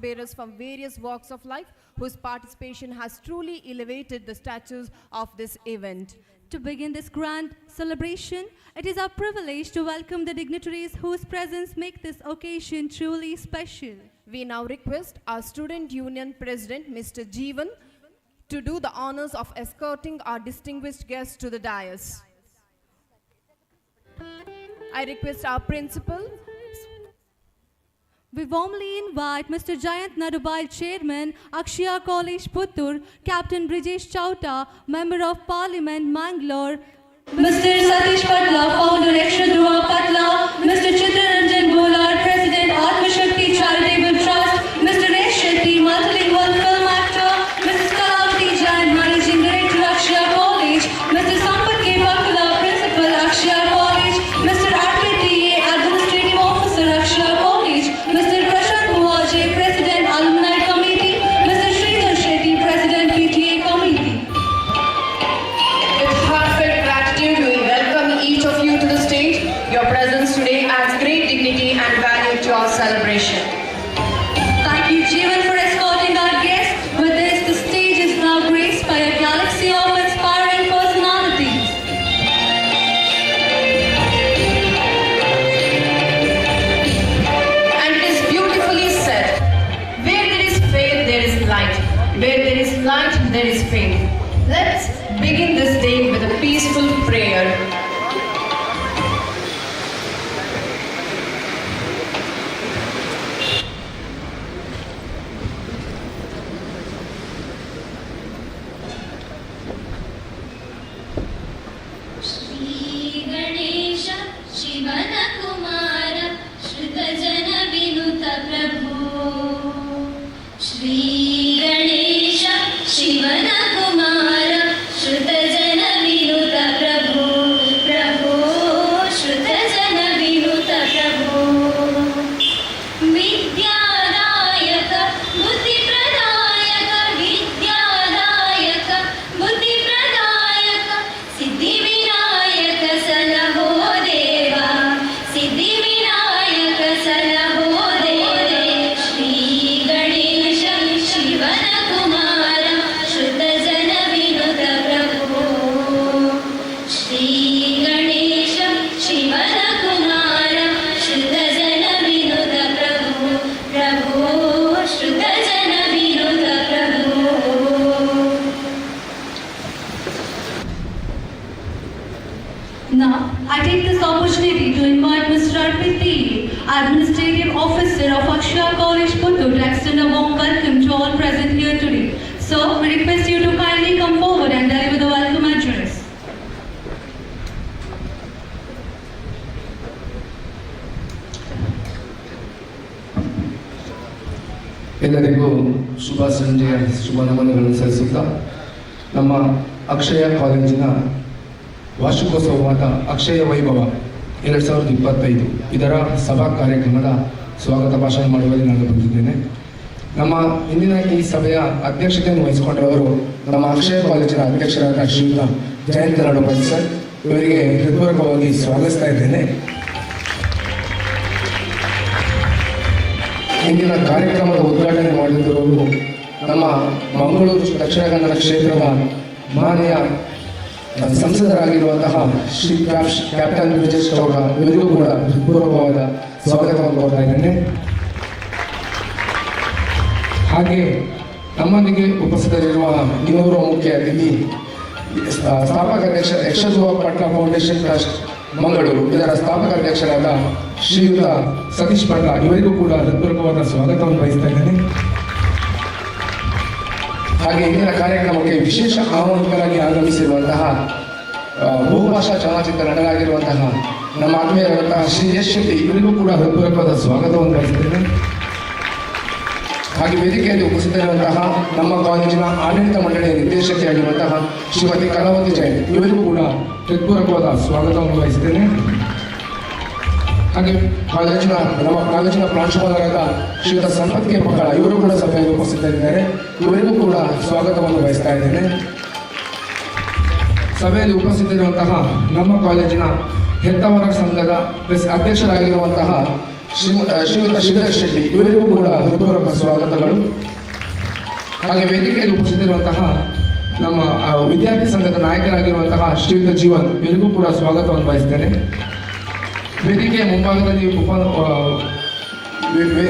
bearers from various walks of life whose participation has truly elevated the status of this event. To begin this grand celebration, it is our privilege to welcome the dignitaries whose presence make this occasion truly special. We now request our Student Union President, Mr. Jeevan, to do the honors of escorting our distinguished guests to the dais. I request our principal. We warmly invite Mr. Jayant Nadubai, Chairman, Akshaya College, Puttur, Captain Brijesh Chauta, Member of Parliament, Mangalore, Mr. Satish Patla, Founder, Ekshadhruva Patla, Mr. Chittaranjan Bolar, President, Atmashakti Charitable Trust, Mr. Resh Shetty, multilingual film actor, Mrs. Kalavati Jain, Managing Director, Akshaya College, Mr. Sampat K. Bakula, Principal, Akshaya College, Mr. Atri T.A., Administrative Officer, Akshaya College, Mr. Prashant Muhaji, President, Alumni Committee, Mr. Sridhar Shetty, President, PTA Committee. With heartfelt gratitude, we welcome each of you to the stage. Your presence today adds great dignity and value to our celebration. Thank you, Jeevan, for escorting our guests. With this, the stage is now graced by a galaxy of inspiring personalities. And it is beautifully said, where there is faith, there is light. Where there is light, there is faith. Let's begin this day with a peaceful prayer. Shri Ganesh Sivan Kumar श्रुत जन विनुत प्रभु श्री गणेश शिवन कुमार श्रुत जन विनुत प्रभु प्रभु श्रुत जन विनुत प्रभु विद्यादायक बुद्धिप्रदायक विद्यादायक बुद्धिप्रदायक सिद्धिविनायक सलहो देवा सिद्धिविनायक सलहो देवा श्री गणेश शिवन कुमार श्रुत जन विनुत प्रभु श्री गणेश शिवन कुमार श्रुत जन विनुत प्रभु प्रभु श्रुत जन विनुत प्रभु. Now, I take this opportunity to invite Mr. Arpit T., Administrative Officer of Akshaya College, Puttur, to extend a warm welcome to all present here today. So, we request you to kindly come forward and deliver the welcome address. ಎಲ್ಲರಿಗೂ ಶುಭ ಸಂಜೆಯ ಶುಭ ನಮನಗಳನ್ನು ಸಲ್ಲಿಸುತ್ತಾ ನಮ್ಮ ಅಕ್ಷಯ ಕಾಲೇಜಿನ ವಾರ್ಷಿಕೋತ್ಸವವಾದ ಅಕ್ಷಯ ವೈಭವ 2025 ಇದರ ಸಭಾ ಕಾರ್ಯಕ್ರಮದ ಸ್ವಾಗತ ಭಾಷಣ ಮಾಡುವಲ್ಲಿ ನಾನು ಬಂದಿದ್ದೇನೆ. ನಮ್ಮ ಇಂದಿನ ಈ ಸಭೆಯ ಅಧ್ಯಕ್ಷತೆಯನ್ನು ವಹಿಸಿಕೊಂಡವರು ನಮ್ಮ ಅಕ್ಷಯ ಕಾಲೇಜಿನ ಅಧ್ಯಕ್ಷರಾದ ಶ್ರೀಯುತ ಜಯಂತ ನಡುಬಾಯಿ ಸರ್, ಇವರಿಗೆ ಹೃತ್ಪೂರ್ವಕವಾಗಿ ಸ್ವಾಗತಿಸ್ತಾ ಇದ್ದೇನೆ. ಇಂದಿನ ಕಾರ್ಯಕ್ರಮದ ಉದ್ಘಾಟನೆ ಮಾಡಿರುವವರು ನಮ್ಮ ಮಂಗಳೂರು ದಕ್ಷಿಣ ಕನ್ನಡ ಕ್ಷೇತ್ರದ ಮಾನ್ಯ ಸಂಸದರಾಗಿರುವಂತಹ ಶ್ರೀ ಕ್ಯಾಪ್ಟನ್ ಬ್ರಿಜೇಶ್ ಚೌಟ, ಇವರಿಗೂ ಕೂಡ ಹೃತ್ಪೂರ್ವಕವಾದ ಸ್ವಾಗತವನ್ನು ಕೋರ್ತಾ ಇದ್ದೇನೆ. ಹಾಗೆ ನಮ್ಮೊಂದಿಗೆ ಉಪಸ್ಥಿತರಿರುವ ಇನ್ನೂರು ಮುಖ್ಯ ಅತಿಥಿ ಸ್ಥಾಪಕ ಅಧ್ಯಕ್ಷ ಯಕ್ಷಧ್ರುವ ಪಟ್ಲ ಫೌಂಡೇಶನ್ ಟ್ರಸ್ಟ್ ಮಂಗಳೂರು, ಇದರ ಸ್ಥಾಪಕ ಅಧ್ಯಕ್ಷರಾದ ಶ್ರೀಯುತ ಸತೀಶ್ ಪಟ್ಲ, ಇವರಿಗೂ ಕೂಡ ಹೃತ್ಪೂರ್ವಕವಾದ ಸ್ವಾಗತವನ್ನು ಬಯಸ್ತಾ ಇದ್ದೇನೆ. ಹಾಗೆ ಇಂದಿನ ಕಾರ್ಯಕ್ರಮಕ್ಕೆ ವಿಶೇಷ ಆಹ್ವಾನಿತರಾಗಿ ಆಗಮಿಸಿರುವಂತಹ ಬಹುಭಾಷಾ ಚಲನಚಿತ್ರ ನಟರಾಗಿರುವಂತಹ ನಮ್ಮ ಆತ್ಮೀಯರಾದಂತಹ ಶ್ರೀ ಯಶ್ ಶೆಟ್ಟಿ, ಇವರಿಗೂ ಕೂಡ ಹೃತ್ಪೂರ್ವಕವಾದ ಸ್ವಾಗತವನ್ನು ಬಯಸುತ್ತೇನೆ. ಹಾಗೆ ವೇದಿಕೆಯಲ್ಲಿ ಉಪಸ್ಥಿತರಿರುವಂತಹ ನಮ್ಮ ಕಾಲೇಜಿನ ಆಡಳಿತ ಮಂಡಳಿಯ ನಿರ್ದೇಶಕಿಯಾಗಿರುವಂತಹ ಶ್ರೀಮತಿ ಕಲಾವತಿ ಜೈನ್, ಇವರಿಗೂ ಕೂಡ ಹೃತ್ಪೂರ್ವಕವಾದ ಸ್ವಾಗತವನ್ನು ಬಯಸುತ್ತೇನೆ. ಹಾಗೆ ನಮ್ಮ ಕಾಲೇಜಿನ ಪ್ರಾಂಶುಪಾಲರಾದ ಶ್ರೀಯುತ ಸಂಪತ್ ಕೆ ಪಕ್ಕಳ, ಇವರು ಕೂಡ ಸಭೆಯಲ್ಲಿ ಉಪಸ್ಥಿತರಿದ್ದಾರೆ, ಇವರಿಗೂ ಕೂಡ ಸ್ವಾಗತವನ್ನು ಬಯಸ್ತಾ ಇದ್ದೇನೆ. ಸಭೆಯಲ್ಲಿ ಉಪಸ್ಥಿತರಿರುವಂತಹ ನಮ್ಮ ಕಾಲೇಜಿನ ಹೆತ್ತವರ ಸಂಘದ ಅಧ್ಯಕ್ಷರಾಗಿರುವಂತಹ ಶ್ರೀಯುತ ಶ್ರೀಧರ್ ಶೆಟ್ಟಿ ಇವರಿಗೂ ಕೂಡ ಹೃತ್ಪೂರ್ವಕ ಸ್ವಾಗತಗಳು. ಹಾಗೆ ವೇದಿಕೆಯಲ್ಲಿ ಉಪಸ್ಥಿತಿರುವಂತಹ ನಮ್ಮ ವಿದ್ಯಾರ್ಥಿ ಸಂಘದ ನಾಯಕರಾಗಿರುವಂತಹ ಶ್ರೀಯುತ ಜೀವನ್ ಇವರಿಗೂ ಕೂಡ ಸ್ವಾಗತವನ್ನು ಬಯಸ್ತೇನೆ. ವೇದಿಕೆಯ ಮುಂಭಾಗದಲ್ಲಿ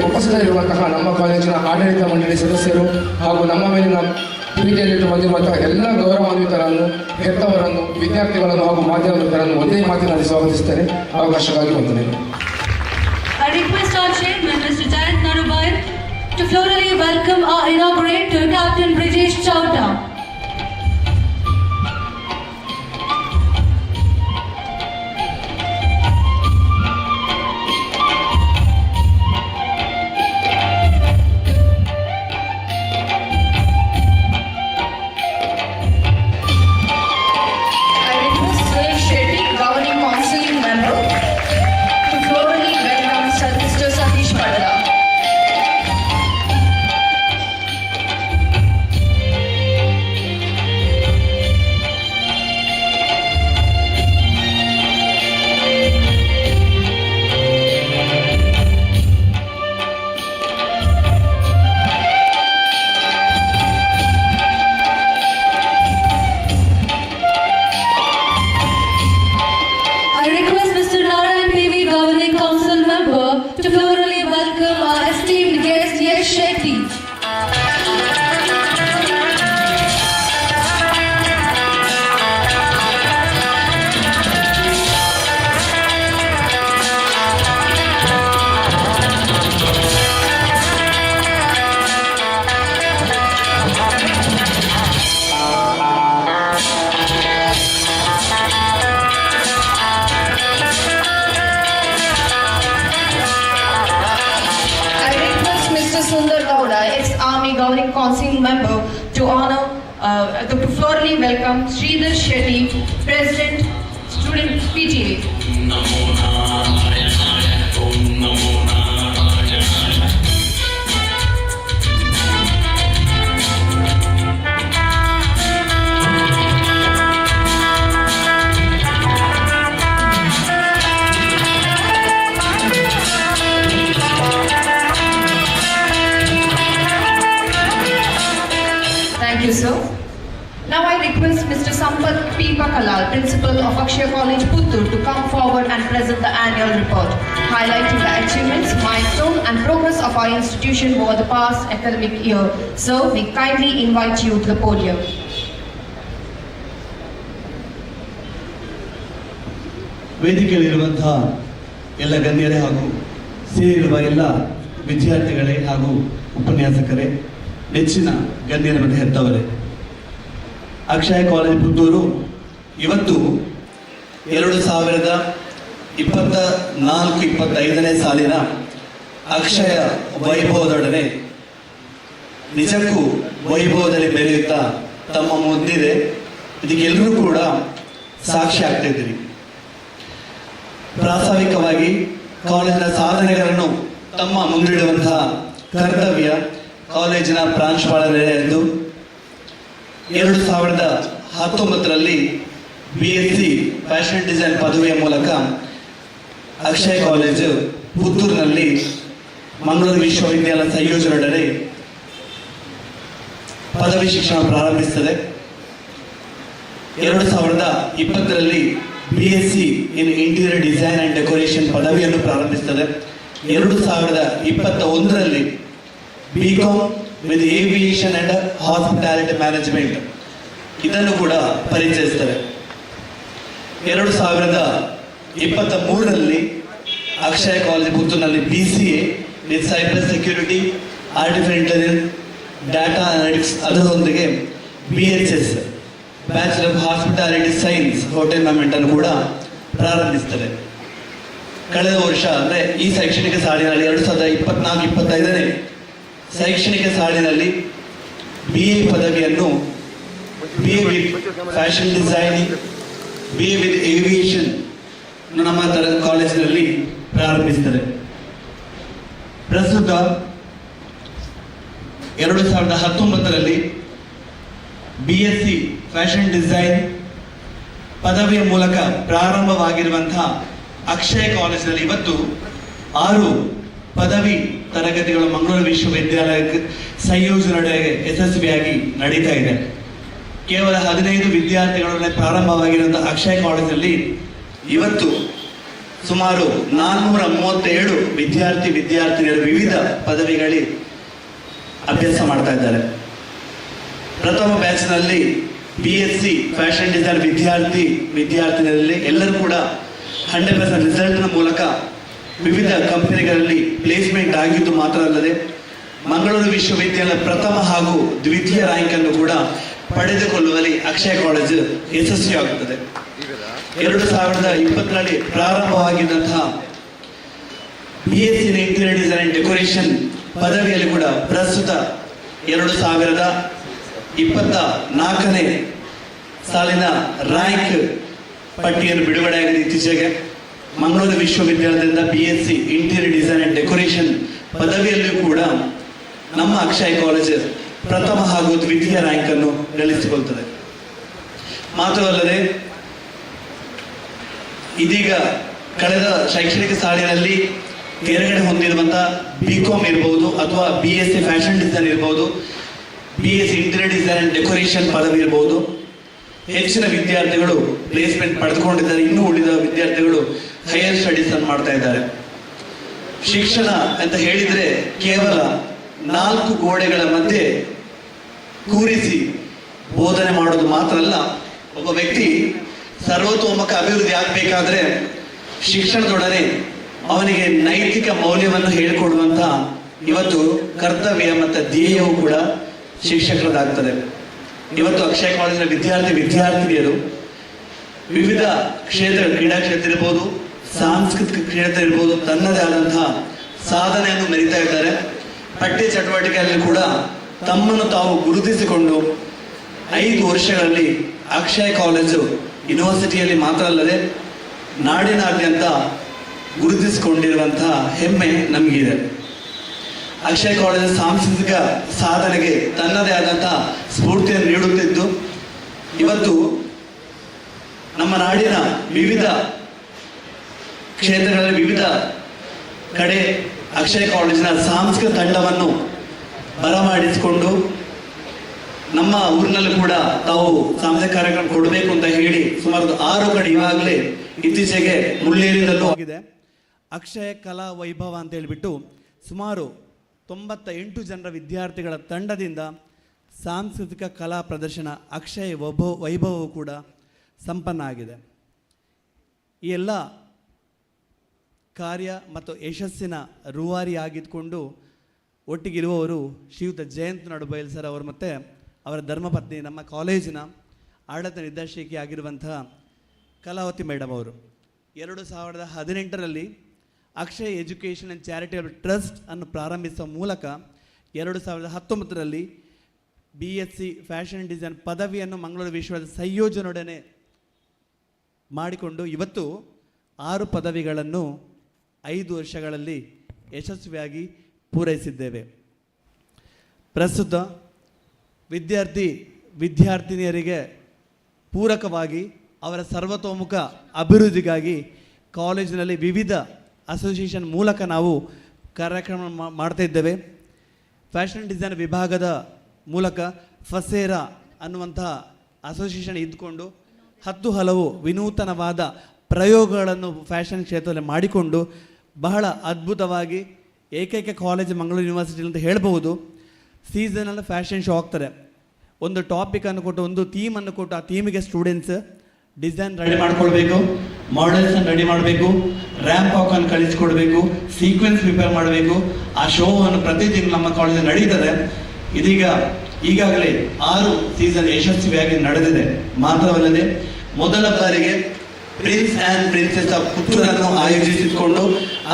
ಉಪಸ್ಥಿತರಿರುವಂತಹ ನಮ್ಮ ಕಾಲೇಜಿನ ಆಡಳಿತ ಮಂಡಳಿ ಸದಸ್ಯರು ಹಾಗೂ ನಮ್ಮ ಮೇಲಿನ ಪ್ರೀತಿಯಲ್ಲಿಟ್ಟು ಬಂದಿರುವಂತಹ ಎಲ್ಲ ಗೌರವಾನ್ವಿತರನ್ನು, ಹೆತ್ತವರನ್ನು, ವಿದ್ಯಾರ್ಥಿಗಳನ್ನು ಹಾಗೂ ಮಾಧ್ಯಮಿಕರನ್ನು ಒಂದೇ ಮಾತಿನಲ್ಲಿ ಸ್ವಾಗತಿಸುತ್ತೇನೆ. ಅವಕಾಶಕ್ಕಾಗಿ ವಂದನೆಗಳು. I request our chairman, Mr. Jayant Narubai, to florally welcome our inaugurator, Captain Brijesh Chauta. I request Suresh Shetty, Governing Council member, to florally welcome Mr. Satish Padla. I request Mr. Narayan PV, Governing Council member, to florally welcome our esteemed guest, Yash Shetty. I request Mr. Sundar Gowda, ex-Army Governing Council member, to florally welcome Sridhar Shetty, President, Student PTA. Thank you, sir. Now I request Mr. Sampath P. Bakalal, Principal of Akshaya College, Puttur, to come forward and present the annual report, highlighting the achievements, milestone and progress of our institution over the past academic year. Sir, we kindly invite you to the podium. ವೇದಿಕೆಯಲ್ಲಿರುವಂತಹ ಎಲ್ಲ ಗಣ್ಯರೇ ಹಾಗೂ ಸೇರಿರುವ ಎಲ್ಲ ವಿದ್ಯಾರ್ಥಿಗಳೇ ಹಾಗೂ ಉಪನ್ಯಾಸಕರೇ, ನೆಚ್ಚಿನ ಗಣ್ಯರ ಮತ್ತು ಹೆತ್ತವರೇ, ಅಕ್ಷಯ college Puttur ಇವತ್ತು 2024-25ನೇ ಸಾಲಿನ ಅಕ್ಷಯ ವೈಭವದೊಡನೆ ನಿಜಕ್ಕೂ ವೈಭವದಲ್ಲಿ ಬೆರೆಯುತ್ತಾ ತಮ್ಮ ಮುಂದಿದೆ. ಇದಕ್ಕೆಲ್ಲರೂ ಕೂಡ ಸಾಕ್ಷಿ ಆಗ್ತಾ ಇದ್ದೀರಿ. ಪ್ರಾಸ್ತಾವಿಕವಾಗಿ ಕಾಲೇಜಿನ ಸಾಧನೆಗಳನ್ನು ತಮ್ಮ ಮುಂದಿಡುವಂತಹ ಕರ್ತವ್ಯ ಕಾಲೇಜಿನ ಪ್ರಾಂಶುಪಾಲರೆಂದು 2019ರಲ್ಲಿ BSc ಫ್ಯಾಷನ್ ಡಿಸೈನ್ ಪದವಿಯ ಮೂಲಕ ಅಕ್ಷಯ ಕಾಲೇಜು ಪುತ್ತೂರಿನಲ್ಲಿ ಮಂಗಳೂರು ವಿಶ್ವವಿದ್ಯಾಲಯ ಸಂಯೋಜನೆಯೊಡನೆ ಪದವಿ ಶಿಕ್ಷಣ ಪ್ರಾರಂಭಿಸುತ್ತದೆ. 2020ರಲ್ಲಿ BSc in interior design and decoration ಪದವಿಯನ್ನು ಪ್ರಾರಂಭಿಸುತ್ತದೆ. 2021ರಲ್ಲಿ BCom with aviation and hospitality management ಇದನ್ನು ಕೂಡ ಪರಿಚಯಿಸುತ್ತದೆ. 2023ರಲ್ಲಿ ಅಕ್ಷಯ ಕಾಲೇಜ್ ಪುತ್ತೂರಿನಲ್ಲಿ BCA with cyber security, artificial intelligence, data analytics ಅದರೊಂದಿಗೆ BHS bachelor of hospitality science hotel management ಅನ್ನು ಕೂಡ ಪ್ರಾರಂಭಿಸುತ್ತದೆ. ಕಳೆದ ವರ್ಷ ಅಂದರೆ ಈ ಶೈಕ್ಷಣಿಕ ಸಾಲಿನಲ್ಲಿ 2024-25ನೇ ಶೈಕ್ಷಣಿಕ ಸಾಲಿನಲ್ಲಿ BA ಪದವಿಯನ್ನು BA with fashion designing, BA with aviation ನಮ್ಮ ಕಾಲೇಜಿನಲ್ಲಿ ಪ್ರಾರಂಭಿಸಿದ್ದಾರೆ. ಪ್ರಸ್ತುತ 2019ರಲ್ಲಿ BSc ಫ್ಯಾಷನ್ ಡಿಸೈನ್ ಪದವಿಯ ಮೂಲಕ ಪ್ರಾರಂಭವಾಗಿರುವಂತಹ ಅಕ್ಷಯ ಕಾಲೇಜಿನಲ್ಲಿ ಇವತ್ತು 6 ಪದವಿ ತರಗತಿಗಳು ಮಂಗಳೂರು ವಿಶ್ವವಿದ್ಯಾಲಯಕ್ಕೆ ಸಂಯೋಜನೆಗೆ ಯಶಸ್ವಿಯಾಗಿ ನಡೀತಾ ಇದೆ. ಕೇವಲ 15 ವಿದ್ಯಾರ್ಥಿಗಳೊಡನೆ ಪ್ರಾರಂಭವಾಗಿರುವಂತಹ ಅಕ್ಷಯ ಕಾಲೇಜಿನಲ್ಲಿ ಇವತ್ತು ಸುಮಾರು 437 ವಿದ್ಯಾರ್ಥಿನಿಯರು ವಿವಿಧ ಪದವಿಗಳಲ್ಲಿ ಅಭ್ಯಾಸ ಮಾಡ್ತಾ ಇದ್ದಾರೆ. ಪ್ರಥಮ ಬ್ಯಾಚ್ನಲ್ಲಿ BSc ಫ್ಯಾಷನ್ ಡಿಸೈನ್ ವಿದ್ಯಾರ್ಥಿನಿಯರಲ್ಲಿ ಎಲ್ಲರೂ ಕೂಡ 100% ರಿಸಲ್ಟ್ನ ಮೂಲಕ ವಿವಿಧ ಕಂಪನಿಗಳಲ್ಲಿ ಪ್ಲೇಸ್ಮೆಂಟ್ ಆಗಿದ್ದು ಮಾತ್ರ ಅಲ್ಲದೆ ಮಂಗಳೂರು ವಿಶ್ವವಿದ್ಯಾಲಯ ಪ್ರಥಮ ಹಾಗೂ ದ್ವಿತೀಯ ರ್ಯಾಂಕ್ ಅನ್ನು ಕೂಡ ಪಡೆದುಕೊಳ್ಳುವಲ್ಲಿ ಅಕ್ಷಯ ಕಾಲೇಜು ಯಶಸ್ವಿಯಾಗುತ್ತದೆ. 2020ರಲ್ಲಿ ಪ್ರಾರಂಭವಾಗಿದ್ದಂತಹ BSc in interior design and decoration ಪದವಿಯಲ್ಲಿ ಕೂಡ ಪ್ರಸ್ತುತ 2024ನೇ ಸಾಲಿನ ರ್ಯಾಂಕ್ ಪಟ್ಟಿಯನ್ನು ಬಿಡುಗಡೆಯಾಗಿದೆ. ಇತ್ತೀಚೆಗೆ ಮಂಗಳೂರು ವಿಶ್ವವಿದ್ಯಾಲಯದಿಂದ BSc interior design and decoration ಪದವಿಯಲ್ಲಿಯೂ ಕೂಡ ನಮ್ಮ ಅಕ್ಷಯ ಕಾಲೇಜ್ ಪ್ರಥಮ ಹಾಗೂ ದ್ವಿತೀಯ ರ್ಯಾಂಕ್ ಅನ್ನು ಗಳಿಸಿಕೊಳ್ತದೆ. ಮಾತ್ರವಲ್ಲದೆ ಇದೀಗ ಕಳೆದ ಶೈಕ್ಷಣಿಕ ಸಾಲಿನಲ್ಲಿ ತೇರ್ಗಡೆ ಹೊಂದಿರುವಂತಹ BCom ಇರಬಹುದು ಅಥವಾ BSc ಫ್ಯಾಷನ್ ಡಿಸೈನ್ ಇರಬಹುದು, BSc interior design and decoration ಪದವಿ ಇರಬಹುದು, ಹೆಚ್ಚಿನ ವಿದ್ಯಾರ್ಥಿಗಳು ಪ್ಲೇಸ್ಮೆಂಟ್ ಪಡೆದುಕೊಂಡಿದ್ದಾರೆ. ಇನ್ನೂ ಉಳಿದ ವಿದ್ಯಾರ್ಥಿಗಳು ಹೈಯರ್ ಸ್ಟಡೀಸ್ ಅನ್ನು ಮಾಡ್ತಾ ಇದ್ದಾರೆ. ಶಿಕ್ಷಣ ಅಂತ ಹೇಳಿದ್ರೆ ಕೇವಲ 4 ಗೋಡೆಗಳ ಮಧ್ಯೆ ಕೂರಿಸಿ ಬೋಧನೆ ಮಾಡೋದು ಮಾತ್ರ ಅಲ್ಲ. ಒಬ್ಬ ವ್ಯಕ್ತಿ ಸರ್ವತೋಮುಖ ಅಭಿವೃದ್ಧಿ ಆಗಬೇಕಾದ್ರೆ ಶಿಕ್ಷಣದೊಡನೆ ಅವನಿಗೆ ನೈತಿಕ ಮೌಲ್ಯವನ್ನು ಹೇಳಿಕೊಡುವಂತಹ ಇವತ್ತು ಕರ್ತವ್ಯ ಮತ್ತು ಧ್ಯೇಯವು ಕೂಡ ಶಿಕ್ಷಕರದಾಗ್ತದೆ. ಇವತ್ತು ಅಕ್ಷಯ ಕಾಲೇಜಿನ ವಿದ್ಯಾರ್ಥಿನಿಯರು ವಿವಿಧ ಕ್ಷೇತ್ರ, ಕ್ರೀಡಾ ಕ್ಷೇತ್ರ ಇರ್ಬೋದು, ಸಾಂಸ್ಕೃತಿಕ ಕ್ಷೇತ್ರ ಇರ್ಬೋದು, ತನ್ನದೇ ಆದಂತಹ ಸಾಧನೆಯನ್ನು ಮೆರೀತಾ ಇದ್ದಾರೆ. ಪಠ್ಯ ಚಟುವಟಿಕೆಯಲ್ಲಿ ಕೂಡ ತಮ್ಮನ್ನು ತಾವು ಗುರುತಿಸಿಕೊಂಡು 5 ವರ್ಷಗಳಲ್ಲಿ ಅಕ್ಷಯ ಕಾಲೇಜು ಯೂನಿವರ್ಸಿಟಿಯಲ್ಲಿ ಮಾತ್ರ ಅಲ್ಲದೆ ನಾಡಿನಾದ್ಯಂತ ಗುರುತಿಸಿಕೊಂಡಿರುವಂತಹ ಹೆಮ್ಮೆ ನಮಗಿದೆ. ಅಕ್ಷಯ ಕಾಲೇಜ್ ಸಾಂಸ್ಕೃತಿಕ ಸಾಧನೆಗೆ ತನ್ನದೇ ಆದಂತಹ ಸ್ಫೂರ್ತಿಯನ್ನು ನೀಡುತ್ತಿದ್ದು ಇವತ್ತು ನಮ್ಮ ನಾಡಿನ ವಿವಿಧ ಕ್ಷೇತ್ರಗಳಲ್ಲಿ ವಿವಿಧ ಕಡೆ ಅಕ್ಷಯ ಕಾಲೇಜಿನ ಸಾಂಸ್ಕೃತಿಕ ತಂಡವನ್ನು ಬರಮಾಡಿಸಿಕೊಂಡು ನಮ್ಮ ಊರಿನಲ್ಲಿ ಕೂಡ ತಾವು ಸಾಂಸ್ಕೃತಿಕ ಕಾರ್ಯಕ್ರಮ ಕೊಡಬೇಕು ಅಂತ ಹೇಳಿ ಸುಮಾರು 6 ಕಡೆ ಈಗಾಗಲೇ ಇತ್ತೀಚೆಗೆ ಮುಳ್ಳೇರಿಯಲ್ಲೂ ಆಗಿದೆ. ಅಕ್ಷಯ ಕಲಾ ವೈಭವ ಅಂತ ಹೇಳಿಬಿಟ್ಟು ಸುಮಾರು 98 ಜನರ ವಿದ್ಯಾರ್ಥಿಗಳ ತಂಡದಿಂದ ಸಾಂಸ್ಕೃತಿಕ ಕಲಾ ಪ್ರದರ್ಶನ ಅಕ್ಷಯ ವೈಭವವು ಕೂಡ ಸಂಪನ್ನ ಆಗಿದೆ. ಈ ಎಲ್ಲ ಕಾರ್ಯ ಮತ್ತು ಯಶಸ್ಸಿನ ರೂವಾರಿಯಾಗಿದ್ದುಕೊಂಡು ಒಟ್ಟಿಗಿರುವವರು ಶ್ರೀಯುತ ಜಯಂತ್ ನಡುಬೈಲ್ ಸರ್ ಅವರು ಮತ್ತು ಅವರ ಧರ್ಮಪತ್ನಿ ನಮ್ಮ ಕಾಲೇಜಿನ ಆಡಳಿತ ನಿರ್ದೇಶಕಿ ಆಗಿರುವಂತಹ ಕಲಾವತಿ ಮೇಡಮ್ ಅವರು 2018ರಲ್ಲಿ ಅಕ್ಷಯ ಎಜುಕೇಷನ್ ಆ್ಯಂಡ್ ಚಾರಿಟೇಬಲ್ ಟ್ರಸ್ಟ್ ಅನ್ನು ಪ್ರಾರಂಭಿಸುವ ಮೂಲಕ 2019ರಲ್ಲಿ BSc ಫ್ಯಾಷನ್ ಡಿಸೈನ್ ಪದವಿಯನ್ನು ಮಂಗಳೂರು ವಿಶ್ವವಿದ್ಯಾಲಯದ ಸಂಯೋಜನೆಯೊಡನೆ ಮಾಡಿಕೊಂಡು ಇವತ್ತು 6 ಪದವಿಗಳನ್ನು 5 ವರ್ಷಗಳಲ್ಲಿ ಯಶಸ್ವಿಯಾಗಿ ಪೂರೈಸಿದ್ದೇವೆ. ಪ್ರಸ್ತುತ ವಿದ್ಯಾರ್ಥಿನಿಯರಿಗೆ ಪೂರಕವಾಗಿ ಅವರ ಸರ್ವತೋಮುಖ ಅಭಿವೃದ್ಧಿಗಾಗಿ ಕಾಲೇಜಿನಲ್ಲಿ ವಿವಿಧ ಅಸೋಸಿಯೇಷನ್ ಮೂಲಕ ನಾವು ಕಾರ್ಯಕ್ರಮ ಮಾಡ್ತಾ ಇದ್ದೇವೆ. ಫ್ಯಾಷನ್ ಡಿಸೈನ್ ವಿಭಾಗದ ಮೂಲಕ ಫಸೇರಾ ಅನ್ನುವಂತಹ ಅಸೋಸಿಯೇಷನ್ ಇದ್ದುಕೊಂಡು 10 ಹಲವು ವಿನೂತನವಾದ ಪ್ರಯೋಗಗಳನ್ನು ಫ್ಯಾಷನ್ ಕ್ಷೇತ್ರದಲ್ಲಿ ಮಾಡಿಕೊಂಡು ಬಹಳ ಅದ್ಭುತವಾಗಿ ಏಕೈಕ ಕಾಲೇಜ್ ಮಂಗಳೂರು ಯೂನಿವರ್ಸಿಟಿ ಅಂತ ಹೇಳ್ಬೋದು. ಸೀಸನಲ್ ಫ್ಯಾಷನ್ ಶೋ ಆಗ್ತದೆ. ಒಂದು ಟಾಪಿಕನ್ನು ಕೊಟ್ಟು ಒಂದು ಥೀಮನ್ನು ಕೊಟ್ಟು ಆ ಥೀಮಿಗೆ ಸ್ಟೂಡೆಂಟ್ಸ್ ಡಿಸೈನ್ ರೆಡಿ ಮಾಡ್ಕೊಳ್ಬೇಕು, ಮಾಡೆಲ್ಸನ್ನು ರೆಡಿ ಮಾಡಬೇಕು, ರ್ಯಾಂಪ್ ವಾಕನ್ನು ಕಳಿಸ್ಕೊಡ್ಬೇಕು, ಸೀಕ್ವೆನ್ಸ್ ಪ್ರಿಪೇರ್ ಮಾಡಬೇಕು. ಆ ಶೋವನ್ನು ಪ್ರತಿ ತಿಂಗಳು ನಮ್ಮ ಕಾಲೇಜಲ್ಲಿ ನಡೀತದೆ. ಈಗಾಗಲೇ 6 ಸೀಸನ್ ಯಶಸ್ವಿಯಾಗಿ ನಡೆದಿದೆ. ಮಾತ್ರವಲ್ಲದೆ ಮೊದಲ ಬಾರಿಗೆ ಪ್ರಿನ್ಸ್ ಆ್ಯಂಡ್ ಪ್ರಿನ್ಸೆಸ್ ಆಫ್ ಪುತ್ತೂರನ್ನು ಆಯೋಜಿಸಿಕೊಂಡು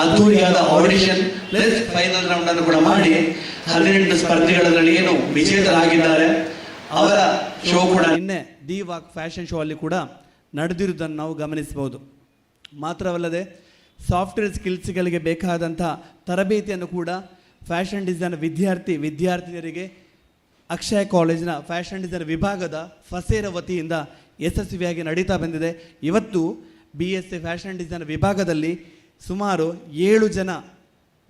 ಅದ್ದೂರಿಯಾದ ಆಡಿಷನ್ ಪ್ಲಸ್ ಫೈನಲ್ ರೌಂಡ್ ಅನ್ನು ಕೂಡ ಮಾಡಿ 18 ಸ್ಪರ್ಧಿಗಳಲ್ಲಿ ಏನು ವಿಜೇತರಾಗಿದ್ದಾರೆ ಅವರ ಶೋ ಕೂಡ ನಿನ್ನೆ ದಿ ವಾಕ್ ಫ್ಯಾಷನ್ ಶೋ ಅಲ್ಲಿ ಕೂಡ ನಡೆದಿರುವುದನ್ನು ನಾವು ಗಮನಿಸಬಹುದು. ಮಾತ್ರವಲ್ಲದೆ ಸಾಫ್ಟ್ವೇರ್ ಸ್ಕಿಲ್ಸ್ಗಳಿಗೆ ಬೇಕಾದಂಥ ತರಬೇತಿಯನ್ನು ಕೂಡ ಫ್ಯಾಷನ್ ಡಿಸೈನ್ ವಿದ್ಯಾರ್ಥಿನಿಯರಿಗೆ ಅಕ್ಷಯ ಕಾಲೇಜಿನ ಫ್ಯಾಷನ್ ಡಿಸೈನ್ ವಿಭಾಗದ ಫಸೇರ ವತಿಯಿಂದ ಯಶಸ್ವಿಯಾಗಿ ನಡೀತಾ ಬಂದಿದೆ. ಇವತ್ತು BSc ಫ್ಯಾಷನ್ ಡಿಸೈನ್ ವಿಭಾಗದಲ್ಲಿ ಸುಮಾರು 7 ಜನ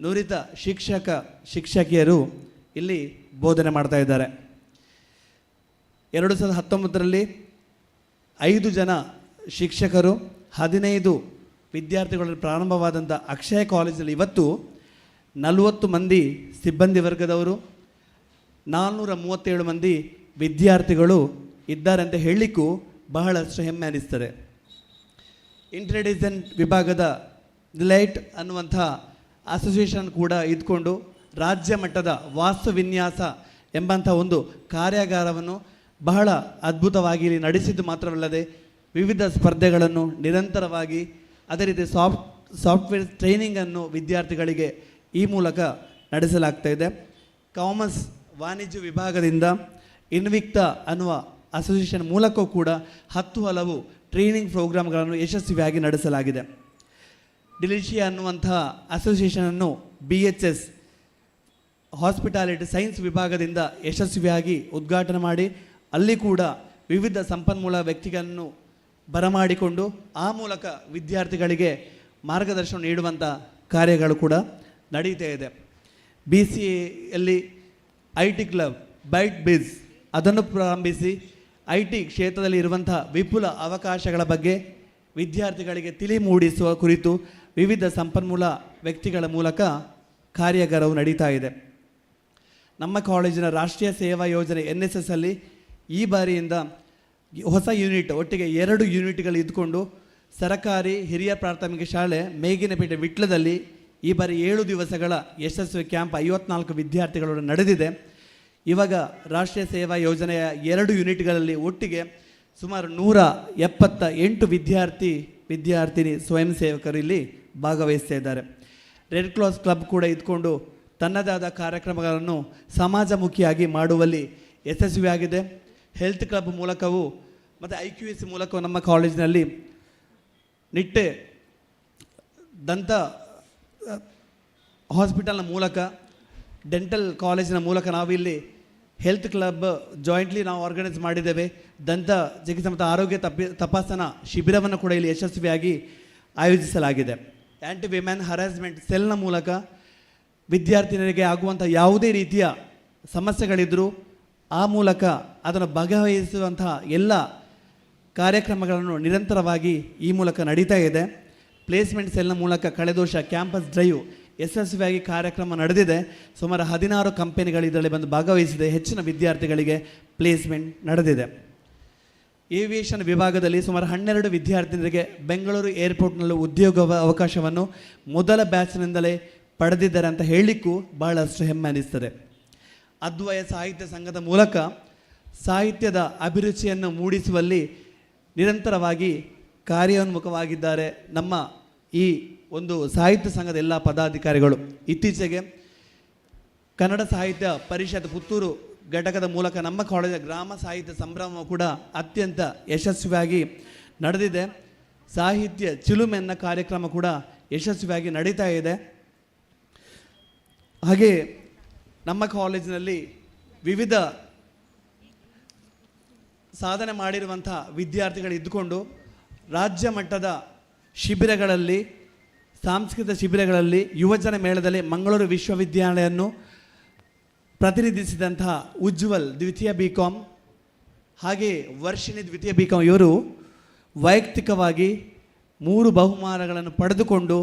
ನುರಿತ ಶಿಕ್ಷಕಿಯರು ಇಲ್ಲಿ ಬೋಧನೆ ಮಾಡ್ತಾ ಇದ್ದಾರೆ. 2019ರಲ್ಲಿ 5 ಜನ ಶಿಕ್ಷಕರು 15 ವಿದ್ಯಾರ್ಥಿಗಳಲ್ಲಿ ಪ್ರಾರಂಭವಾದಂಥ ಅಕ್ಷಯ ಕಾಲೇಜಲ್ಲಿ ಇವತ್ತು 40 ಮಂದಿ ಸಿಬ್ಬಂದಿ ವರ್ಗದವರು 437 ಮಂದಿ ವಿದ್ಯಾರ್ಥಿಗಳು ಇದ್ದಾರೆ ಅಂತ ಹೇಳಲಿಕ್ಕೂ ಬಹಳಷ್ಟು ಹೆಮ್ಮೆ ಅನಿಸ್ತದೆ. ಇಂಟೆಲಿಜೆಂಟ್ ವಿಭಾಗದ ಡಿಲೈಟ್ ಅನ್ನುವಂಥ ಅಸೋಸಿಯೇಷನ್ ಕೂಡ ಇದ್ಕೊಂಡು ರಾಜ್ಯ ಮಟ್ಟದ ವಾಸ್ತು ವಿನ್ಯಾಸ ಎಂಬಂಥ ಒಂದು ಕಾರ್ಯಾಗಾರವನ್ನು ಬಹಳ ಅದ್ಭುತವಾಗಿ ಇಲ್ಲಿ ನಡೆಸಿದ್ದು ಮಾತ್ರವಲ್ಲದೆ ವಿವಿಧ ಸ್ಪರ್ಧೆಗಳನ್ನು ನಿರಂತರವಾಗಿ ಅದೇ ರೀತಿ ಸಾಫ್ಟ್ವೇರ್ ಟ್ರೈನಿಂಗನ್ನು ವಿದ್ಯಾರ್ಥಿಗಳಿಗೆ ಈ ಮೂಲಕ ನಡೆಸಲಾಗ್ತಾ ಇದೆ. ಕಾಮರ್ಸ್ ವಾಣಿಜ್ಯ ವಿಭಾಗದಿಂದ ಇನ್ವಿಕ್ತಾ ಅನ್ನುವ ಅಸೋಸಿಯೇಷನ್ ಮೂಲಕವೂ ಕೂಡ 10 ಹಲವು ಟ್ರೈನಿಂಗ್ ಪ್ರೋಗ್ರಾಮ್ಗಳನ್ನು ಯಶಸ್ವಿಯಾಗಿ ನಡೆಸಲಾಗಿದೆ. ಡಿಲಿಷಿಯಾ ಅನ್ನುವಂಥ ಅಸೋಸಿಯೇಷನನ್ನು BHS ಹಾಸ್ಪಿಟಾಲಿಟಿ ಸೈನ್ಸ್ ವಿಭಾಗದಿಂದ ಯಶಸ್ವಿಯಾಗಿ ಉದ್ಘಾಟನೆ ಮಾಡಿ ಅಲ್ಲಿ ಕೂಡ ವಿವಿಧ ಸಂಪನ್ಮೂಲ ವ್ಯಕ್ತಿಗಳನ್ನು ಬರಮಾಡಿಕೊಂಡು ಆ ಮೂಲಕ ವಿದ್ಯಾರ್ಥಿಗಳಿಗೆ ಮಾರ್ಗದರ್ಶನ ನೀಡುವಂಥ ಕಾರ್ಯಗಳು ಕೂಡ ನಡೀತಾ ಇದೆ. BCAಯಲ್ಲಿ IT ಕ್ಲಬ್ ಬೈಟ್ ಬಿಸ್ ಅದನ್ನು ಪ್ರಾರಂಭಿಸಿ IT ಕ್ಷೇತ್ರದಲ್ಲಿ ಇರುವಂಥ ವಿಪುಲ ಅವಕಾಶಗಳ ಬಗ್ಗೆ ವಿದ್ಯಾರ್ಥಿಗಳಿಗೆ ತಿಳಿ ಮೂಡಿಸುವ ಕುರಿತು ವಿವಿಧ ಸಂಪನ್ಮೂಲ ವ್ಯಕ್ತಿಗಳ ಮೂಲಕ ಕಾರ್ಯಾಗಾರವು ನಡೀತಾ ಇದೆ. ನಮ್ಮ ಕಾಲೇಜಿನ ರಾಷ್ಟ್ರೀಯ ಸೇವಾ ಯೋಜನೆ NSS ಅಲ್ಲಿ ಈ ಬಾರಿಯಿಂದ ಹೊಸ ಯೂನಿಟ್ ಒಟ್ಟಿಗೆ 2 ಯೂನಿಟ್ಗಳು ಇದ್ದುಕೊಂಡು ಸರಕಾರಿ ಹಿರಿಯ ಪ್ರಾಥಮಿಕ ಶಾಲೆ ಮೇಗಿನಪೇಟೆ ವಿಟ್ಲದಲ್ಲಿ ಈ ಬಾರಿ 7 ದಿವಸಗಳ ಯಶಸ್ವಿ ಕ್ಯಾಂಪ್ 54 ವಿದ್ಯಾರ್ಥಿಗಳು ನಡೆದಿದೆ. ಇವಾಗ ರಾಷ್ಟ್ರೀಯ ಸೇವಾ ಯೋಜನೆಯ 2 ಯೂನಿಟ್ಗಳಲ್ಲಿ ಒಟ್ಟಿಗೆ ಸುಮಾರು 178 ವಿದ್ಯಾರ್ಥಿನಿ ಸ್ವಯಂ ಸೇವಕರು ಇಲ್ಲಿ ಭಾಗವಹಿಸ್ತಾ ಇದ್ದಾರೆ. ರೆಡ್ ಕ್ರಾಸ್ ಕ್ಲಬ್ ಕೂಡ ಇದ್ಕೊಂಡು ತನ್ನದಾದ ಕಾರ್ಯಕ್ರಮಗಳನ್ನು ಸಮಾಜಮುಖಿಯಾಗಿ ಮಾಡುವಲ್ಲಿ ಯಶಸ್ವಿಯಾಗಿದೆ. ಹೆಲ್ತ್ ಕ್ಲಬ್ ಮೂಲಕವೂ ಮತ್ತು IQAC ಮೂಲಕವೂ ನಮ್ಮ ಕಾಲೇಜಿನಲ್ಲಿ ನಿಟ್ಟೆ ದಂತ ಹಾಸ್ಪಿಟಲ್ನ ಮೂಲಕ ಡೆಂಟಲ್ ಕಾಲೇಜಿನ ಮೂಲಕ ನಾವಿಲ್ಲಿ ಹೆಲ್ತ್ ಕ್ಲಬ್ ಜಾಯಿಂಟ್ಲಿ ನಾವು ಆರ್ಗನೈಸ್ ಮಾಡಿದ್ದೇವೆ. ದಂತ ಚಿಕಿತ್ಸೆ ಮತ್ತು ಆರೋಗ್ಯ ತಪಾಸಣಾ ಶಿಬಿರವನ್ನು ಕೂಡ ಇಲ್ಲಿ ಯಶಸ್ವಿಯಾಗಿ ಆಯೋಜಿಸಲಾಗಿದೆ. ಆ್ಯಂಟಿ ವಿಮೆನ್ ಹರಾಸ್ಮೆಂಟ್ ಸೆಲ್ನ ಮೂಲಕ ವಿದ್ಯಾರ್ಥಿನಿಯರಿಗೆ ಆಗುವಂಥ ಯಾವುದೇ ರೀತಿಯ ಸಮಸ್ಯೆಗಳಿದ್ದರೂ ಆ ಮೂಲಕ ಅದನ್ನು ಬಗೆಹರಿಸುವಂತಹ ಎಲ್ಲ ಕಾರ್ಯಕ್ರಮಗಳನ್ನು ನಿರಂತರವಾಗಿ ಈ ಮೂಲಕ ನಡೀತಾ ಇದೆ. ಪ್ಲೇಸ್ಮೆಂಟ್ ಸೆಲ್ನ ಮೂಲಕ ಕಳೆದ ವರ್ಷ ಕ್ಯಾಂಪಸ್ ಡ್ರೈವ್ ಯಶಸ್ವಿಯಾಗಿ ಕಾರ್ಯಕ್ರಮ ನಡೆದಿದೆ. ಸುಮಾರು 16 ಕಂಪನಿಗಳು ಇದರಲ್ಲಿ ಬಂದು ಭಾಗವಹಿಸಿದೆ. ಹೆಚ್ಚಿನ ವಿದ್ಯಾರ್ಥಿಗಳಿಗೆ ಪ್ಲೇಸ್ಮೆಂಟ್ ನಡೆದಿದೆ. ಏವಿಯೇಷನ್ ವಿಭಾಗದಲ್ಲಿ ಸುಮಾರು 12 ವಿದ್ಯಾರ್ಥಿನಿಯರಿಗೆ ಬೆಂಗಳೂರು ಏರ್ಪೋರ್ಟ್ನಲ್ಲಿ ಉದ್ಯೋಗ ಅವಕಾಶವನ್ನು ಮೊದಲ ಬ್ಯಾಚ್ನಿಂದಲೇ ಪಡೆದಿದ್ದಾರೆ ಅಂತ ಹೇಳಲಿಕ್ಕೂ ಬಹಳಷ್ಟು ಹೆಮ್ಮೆ ಅನಿಸ್ತದೆ. ಅದ್ವಯ ಸಾಹಿತ್ಯ ಸಂಘದ ಮೂಲಕ ಸಾಹಿತ್ಯದ ಅಭಿರುಚಿಯನ್ನು ಮೂಡಿಸುವಲ್ಲಿ ನಿರಂತರವಾಗಿ ಕಾರ್ಯೋನ್ಮುಖವಾಗಿದ್ದಾರೆ ನಮ್ಮ ಈ ಒಂದು ಸಾಹಿತ್ಯ ಸಂಘದ ಎಲ್ಲ ಪದಾಧಿಕಾರಿಗಳು. ಇತ್ತೀಚೆಗೆ ಕನ್ನಡ ಸಾಹಿತ್ಯ ಪರಿಷತ್ ಪುತ್ತೂರು ಘಟಕದ ಮೂಲಕ ನಮ್ಮ ಕಾಲೇಜಿನ ಗ್ರಾಮ ಸಾಹಿತ್ಯ ಸಂಭ್ರಮ ಕೂಡ ಅತ್ಯಂತ ಯಶಸ್ವಿಯಾಗಿ ನಡೆದಿದೆ. ಸಾಹಿತ್ಯ ಚಿಲುಮೆನ್ನ ಕಾರ್ಯಕ್ರಮ ಕೂಡ ಯಶಸ್ವಿಯಾಗಿ ನಡೀತಾ ಇದೆ. ಹಾಗೆ ನಮ್ಮ ಕಾಲೇಜಿನಲ್ಲಿ ವಿವಿಧ ಸಾಧನೆ ಮಾಡಿರುವಂಥ ವಿದ್ಯಾರ್ಥಿಗಳು ಇದ್ದುಕೊಂಡು ರಾಜ್ಯ ಮಟ್ಟದ ಶಿಬಿರಗಳಲ್ಲಿ ಸಾಂಸ್ಕೃತಿಕ ಶಿಬಿರಗಳಲ್ಲಿ ಯುವಜನ ಮೇಳದಲ್ಲಿ ಮಂಗಳೂರು ವಿಶ್ವವಿದ್ಯಾಲಯವನ್ನು ಪ್ರತಿನಿಧಿಸಿದಂತಹ ಉಜ್ವಲ್ ದ್ವಿತೀಯ BCom ಹಾಗೆ ವರ್ಷಿಣಿ ದ್ವಿತೀಯ BCom ಇವರು ವೈಯಕ್ತಿಕವಾಗಿ 3 ಬಹುಮಾನಗಳನ್ನು ಪಡೆದುಕೊಂಡು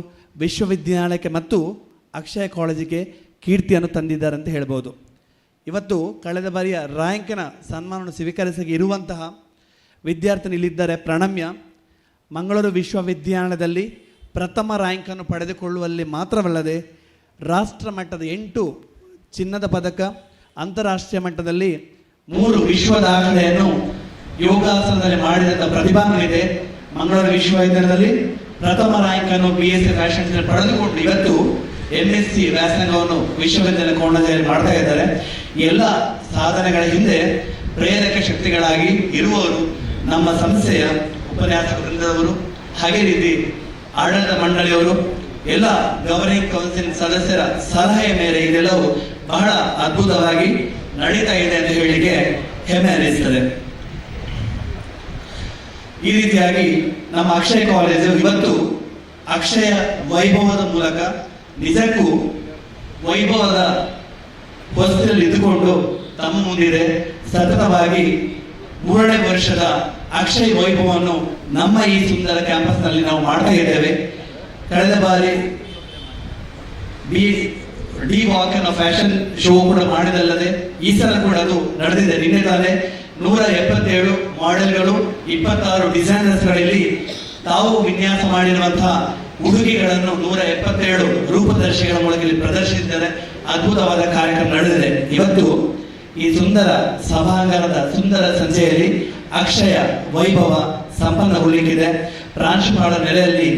ವಿಶ್ವವಿದ್ಯಾಲಯಕ್ಕೆ ಮತ್ತು ಅಕ್ಷಯ ಕಾಲೇಜಿಗೆ ಕೀರ್ತಿಯನ್ನು ತಂದಿದ್ದಾರೆ ಅಂತ ಹೇಳ್ಬೋದು. ಇವತ್ತು ಕಳೆದ ಬಾರಿಯ ರ್ಯಾಂಕಿನ ಸನ್ಮಾನವನ್ನು ಸ್ವೀಕರಿಸಿ ಇರುವಂತಹ ವಿದ್ಯಾರ್ಥಿನಿ ಇಲ್ಲಿದ್ದಾರೆ. ಪ್ರಣಮ್ಯ ಮಂಗಳೂರು ವಿಶ್ವವಿದ್ಯಾಲಯದಲ್ಲಿ ಪ್ರಥಮ ರ್ಯಾಂಕನ್ನು ಪಡೆದುಕೊಳ್ಳುವಲ್ಲಿ ಮಾತ್ರವಲ್ಲದೆ ರಾಷ್ಟ್ರ ಮಟ್ಟದ 8 ಚಿನ್ನದ ಪದಕ, ಅಂತಾರಾಷ್ಟ್ರೀಯ ಮಟ್ಟದಲ್ಲಿ 3 ವಿಶ್ವ ದಾಖಲೆಯನ್ನು ಯೋಗಾಸನದಲ್ಲಿ ಮಾಡಿದಂಥ ಪ್ರತಿಭಾನ್ವಿತೆ. ಮಂಗಳೂರು ವಿಶ್ವವಿದ್ಯಾಲಯದಲ್ಲಿ ಪ್ರಥಮ ರ್ಯಾಂಕನ್ನು BSc ಫ್ಯಾಷನ್ ಪಡೆದುಕೊಂಡು ಇವತ್ತು MSc ವ್ಯಾಸಂಗವನ್ನು ವಿಶ್ವವಿದ್ಯಾಲಯ ಕೋಣದಲ್ಲಿ ಮಾಡ್ತಾ ಇದ್ದಾರೆ. ಎಲ್ಲ ಸಾಧನೆಗಳ ಹಿಂದೆ ಪ್ರೇರಕ ಶಕ್ತಿಗಳಾಗಿ ಇರುವವರು ನಮ್ಮ ಸಂಸ್ಥೆಯ ಉಪನ್ಯಾಸಕ ವೃಂದದವರು, ಹಾಗೆ ರೀತಿ ಆಡಳಿತ ಮಂಡಳಿಯವರು, ಎಲ್ಲ ಗವರ್ನಿಂಗ್ ಕೌನ್ಸಿಲ್ ಸದಸ್ಯರ ಸಲಹೆ ಮೇರೆ ಇದೆಲ್ಲವೂ ಬಹಳ ಅದ್ಭುತವಾಗಿ ನಡೀತಾ ಇದೆ ಅಂತ ಹೇಳಿಕೆ ಹೆಮ್ಮೆ ಅನಿಸ್ತದೆ. ಈ ರೀತಿಯಾಗಿ ನಮ್ಮ ಅಕ್ಷಯ ಕಾಲೇಜು ಇವತ್ತು ಅಕ್ಷಯ ವೈಭವದ ಮೂಲಕ ನಿಜಕ್ಕೂ ವೈಭವದ ಹೊಸದಲ್ಲಿ ಇದ್ದುಕೊಂಡು ತಮ್ಮ ಮುಂದಿದೆ ಸತತವಾಗಿ 3ನೇ ವರ್ಷದ ಅಕ್ಷಯ್ ವೈಭವವನ್ನು ನಮ್ಮ ಈ ಸುಂದರ ಕ್ಯಾಂಪಸ್ನಲ್ಲಿ ನಾವು ಮಾಡ್ತಾ ಇದ್ದೇವೆ. ಕಳೆದ ಬಾರಿ ಡಿ ವಾಕ್ ಅನ್ನೋ ಫ್ಯಾಷನ್ ಶೋ ಕೂಡ ಮಾಡಿದಲ್ಲದೆ ಈ ಸಲ ಕೂಡ ಅದು ನಡೆದಿದೆ. ನಿನ್ನೆ ತಾನೇ 177 ಮಾಡೆಲ್ಗಳು 26 ಡಿಸೈನರ್ಸ್ಗಳಲ್ಲಿ ತಾವು ವಿನ್ಯಾಸ ಮಾಡಿರುವಂತಹ ಉಡುಗೆಗಳನ್ನು 177 ರೂಪದರ್ಶಿಗಳ ಮೂಲಕ ಇಲ್ಲಿ ಪ್ರದರ್ಶಿಸಿದ್ದಾರೆ. ಅದ್ಭುತವಾದ ಕಾರ್ಯಕ್ರಮ ನಡೆದಿದೆ. ಇವತ್ತು ಈ ಸುಂದರ ಸಭಾಂಗಣದ ಸುಂದರ ಸಂಜೆಯಲ್ಲಿ ಅಕ್ಷಯ ವೈಭವ ಸಂಪನ್ನಗೊಳ್ಳಿಕ್ಕಿದೆ. ಪ್ರಾಂಶುಪಾಲ ನೆಲೆಯಲ್ಲಿ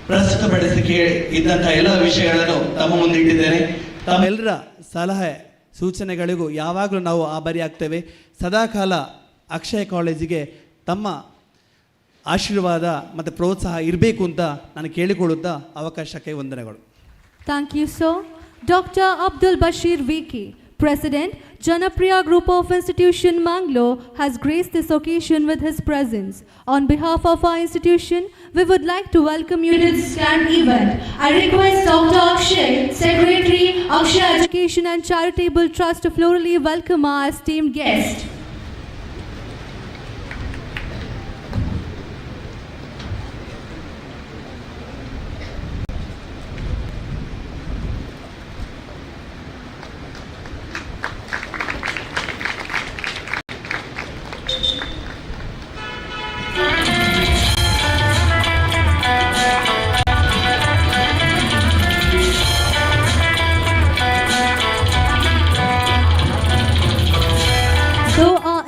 ಪ್ರಸ್ತುತಪಡಿಸಿ ಇದ್ದಂತಹ ಎಲ್ಲ ವಿಷಯಗಳನ್ನು ತಮ್ಮ ಮುಂದೆ ಇಟ್ಟಿದ್ದೇನೆ. ತಮ್ಮೆಲ್ಲರ ಸಲಹೆ ಸೂಚನೆಗಳಿಗೂ ಯಾವಾಗಲೂ ನಾವು ಆಭಾರಿಯಾಗ್ತೇವೆ. ಸದಾಕಾಲ ಅಕ್ಷಯ ಕಾಲೇಜಿಗೆ ತಮ್ಮ ಆಶೀರ್ವಾದ ಮತ್ತು ಪ್ರೋತ್ಸಾಹ ಇರಬೇಕು ಅಂತ ನಾನು ಕೇಳಿಕೊಳ್ಳುತ್ತಾ ಅವಕಾಶಕ್ಕೆ ವಂದನೆಗಳು. Thank you, sir. Dr. Abdul Bashir VK, President, Janapriya Group of Institution, Mangalore, has graced this occasion with his presence. On behalf of our institution, we would like to welcome you to this grand event. I request Dr. Akshay, Secretary, Akshay Education and Charitable Trust, to florally welcome our esteemed guest.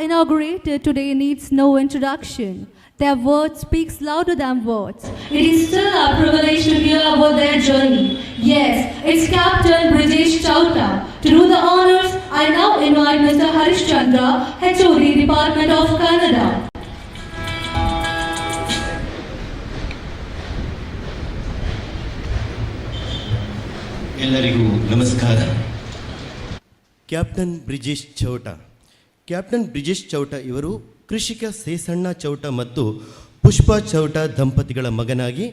Inaugurated today needs no introduction. Their words speaks louder than words. It is still our privilege to hear about their journey. Yes, it's Captain Brijesh Chauta. To do the honors, I now invite Mr. Harish Chandra, HOD, Department of Kannada. ಎಲ್ಲರಿಗೂ ನಮಸ್ಕಾರ. Captain Brijesh Chowta ಇವರು ಕೃಷಿಕ ಸೇಸಣ್ಣ ಚೌಟ ಮತ್ತು ಪುಷ್ಪಾ ಚೌಟ ದಂಪತಿಗಳ ಮಗನಾಗಿ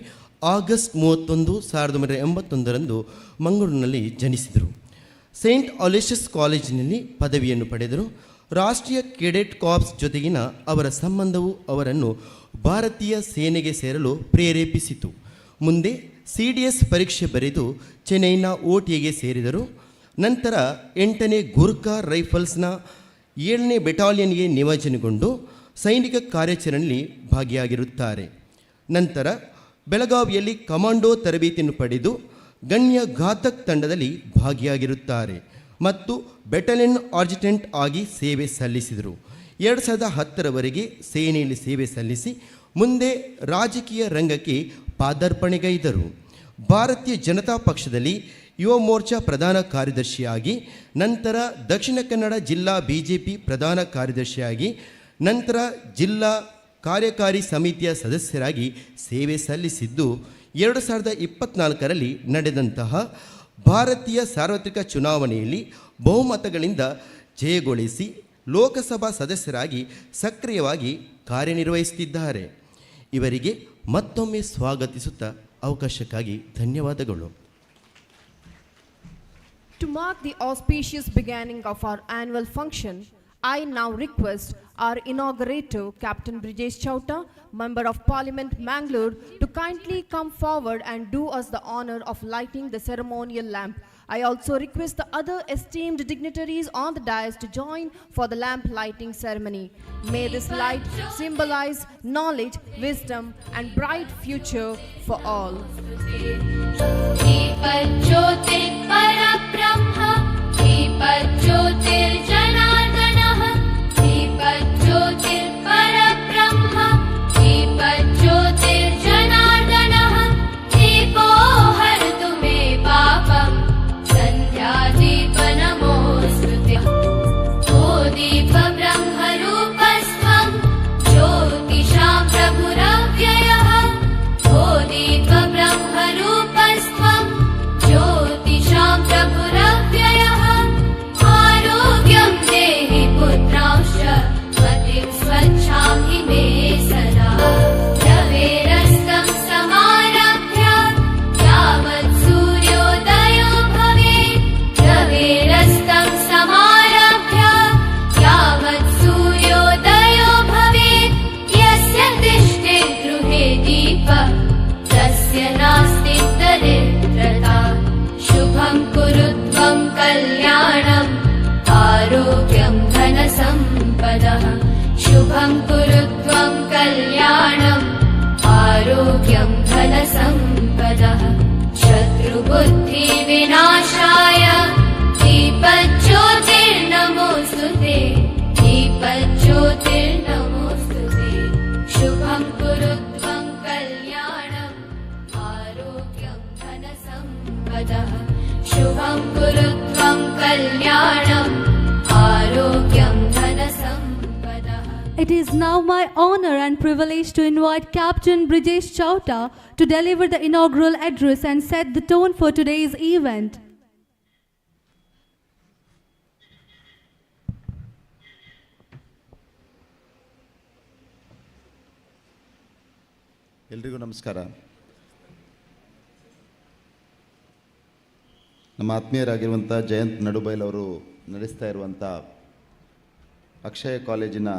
August 31, 1981 ಮಂಗಳೂರಿನಲ್ಲಿ ಜನಿಸಿದರು. Saint Aloysius ಕಾಲೇಜಿನಲ್ಲಿ ಪದವಿಯನ್ನು ಪಡೆದರು. ರಾಷ್ಟ್ರೀಯ ಕೆಡೆಟ್ ಕಾರ್ಪ್ಸ್ ಜೊತೆಗಿನ ಅವರ ಸಂಬಂಧವು ಅವರನ್ನು ಭಾರತೀಯ ಸೇನೆಗೆ ಸೇರಲು ಪ್ರೇರೇಪಿಸಿತು. ಮುಂದೆ CDS ಪರೀಕ್ಷೆ ಬರೆದು ಚೆನ್ನೈನ OTAಗೆ ಸೇರಿದರು. ನಂತರ 8ನೇ ಗೂರ್ಖಾ ರೈಫಲ್ಸ್ನ 7ನೇ ಬೆಟಾಲಿಯನ್ಗೆ ನಿಯೋಜನೆಗೊಂಡು ಸೈನಿಕ ಕಾರ್ಯಾಚರಣೆಯಲ್ಲಿ ಭಾಗಿಯಾಗಿರುತ್ತಾರೆ. ನಂತರ ಬೆಳಗಾವಿಯಲ್ಲಿ ಕಮಾಂಡೋ ತರಬೇತಿಯನ್ನು ಪಡೆದು ಗಣ್ಯ ಘಾತಕ್ ತಂಡದಲ್ಲಿ ಭಾಗಿಯಾಗಿರುತ್ತಾರೆ ಮತ್ತು ಬೆಟಾಲಿಯನ್ ಅಡ್ಜುಟೆಂಟ್ ಆಗಿ ಸೇವೆ ಸಲ್ಲಿಸಿದರು. 2010ರವರೆಗೆ ಸೇನೆಯಲ್ಲಿ ಸೇವೆ ಸಲ್ಲಿಸಿ ಮುಂದೆ ರಾಜಕೀಯ ರಂಗಕ್ಕೆ ಪಾದಾರ್ಪಣೆಗೈದರು. ಭಾರತೀಯ ಜನತಾ ಪಕ್ಷದಲ್ಲಿ ಯುವ ಮೋರ್ಚಾ ಪ್ರಧಾನ ಕಾರ್ಯದರ್ಶಿಯಾಗಿ, ನಂತರ ದಕ್ಷಿಣ ಕನ್ನಡ ಜಿಲ್ಲಾ BJP ಪ್ರಧಾನ ಕಾರ್ಯದರ್ಶಿಯಾಗಿ, ನಂತರ ಜಿಲ್ಲಾ ಕಾರ್ಯಕಾರಿ ಸಮಿತಿಯ ಸದಸ್ಯರಾಗಿ ಸೇವೆ ಸಲ್ಲಿಸಿದ್ದು 2024ರಲ್ಲಿ ನಡೆದಂತಹ ಭಾರತೀಯ ಸಾರ್ವತ್ರಿಕ ಚುನಾವಣೆಯಲ್ಲಿ ಬಹುಮತಗಳಿಂದ ಜಯಗೊಳಿಸಿ ಲೋಕಸಭಾ ಸದಸ್ಯರಾಗಿ ಸಕ್ರಿಯವಾಗಿ ಕಾರ್ಯನಿರ್ವಹಿಸುತ್ತಿದ್ದಾರೆ. ಇವರಿಗೆ ಮತ್ತೊಮ್ಮೆ ಸ್ವಾಗತಿಸುತ್ತಾ ಅವಕಾಶಕ್ಕಾಗಿ ಧನ್ಯವಾದಗಳು. To mark the auspicious beginning of our annual function, I now request our inaugurator, Captain Brijesh Chauta, Member of Parliament, Mangalore, to kindly come forward and do us the honor of lighting the ceremonial lamp. I also request the other esteemed dignitaries on the dais to join for the lamp lighting ceremony. May this light symbolize knowledge, wisdom, and bright future for all. दीपज्योतिर्परब्रह्म दीपज्योतिर्जनार्दनः दीपज्योतिर्परब्रह्म दीपज्योतिर्जनार्दनः दीपो हरतु मे पापं सन्ध्यादीप नमोऽस्तुते ओ दीप ब्रह्मरूपस्त्वं ज्योतिषां प्रभुरव्ययः ओ दीप ब्रह्मरूपस्त्वं ज्योतिषां प्रभुरव्ययः बुद्धिविनाशाय दीपज्योतिर्नमोऽस्तुते दीपज्योतिर्नमोऽस्तुते शुभं कुरु त्वं कल्याणम् आरोग्यं धनसम्पदः शुभं कुरु त्वं कल्याणम् आरोग्यं धनसम्पदः. It is now my honor and privilege to invite Captain Brijesh Chauta to deliver the inaugural address and set the tone for today's event. ಎಲ್ರಿಗೂ ನಮಸ್ಕಾರ. ನಮ್ಮ ಆತ್ಮೀಯರಾಗಿರುವಂಥ ಜಯಂತ್ ನಡುಬೈಲ್ ಅವರು ನಡೆಸ್ತಾ ಇರುವಂಥ ಅಕ್ಷಯ ಕಾಲೇಜಿನ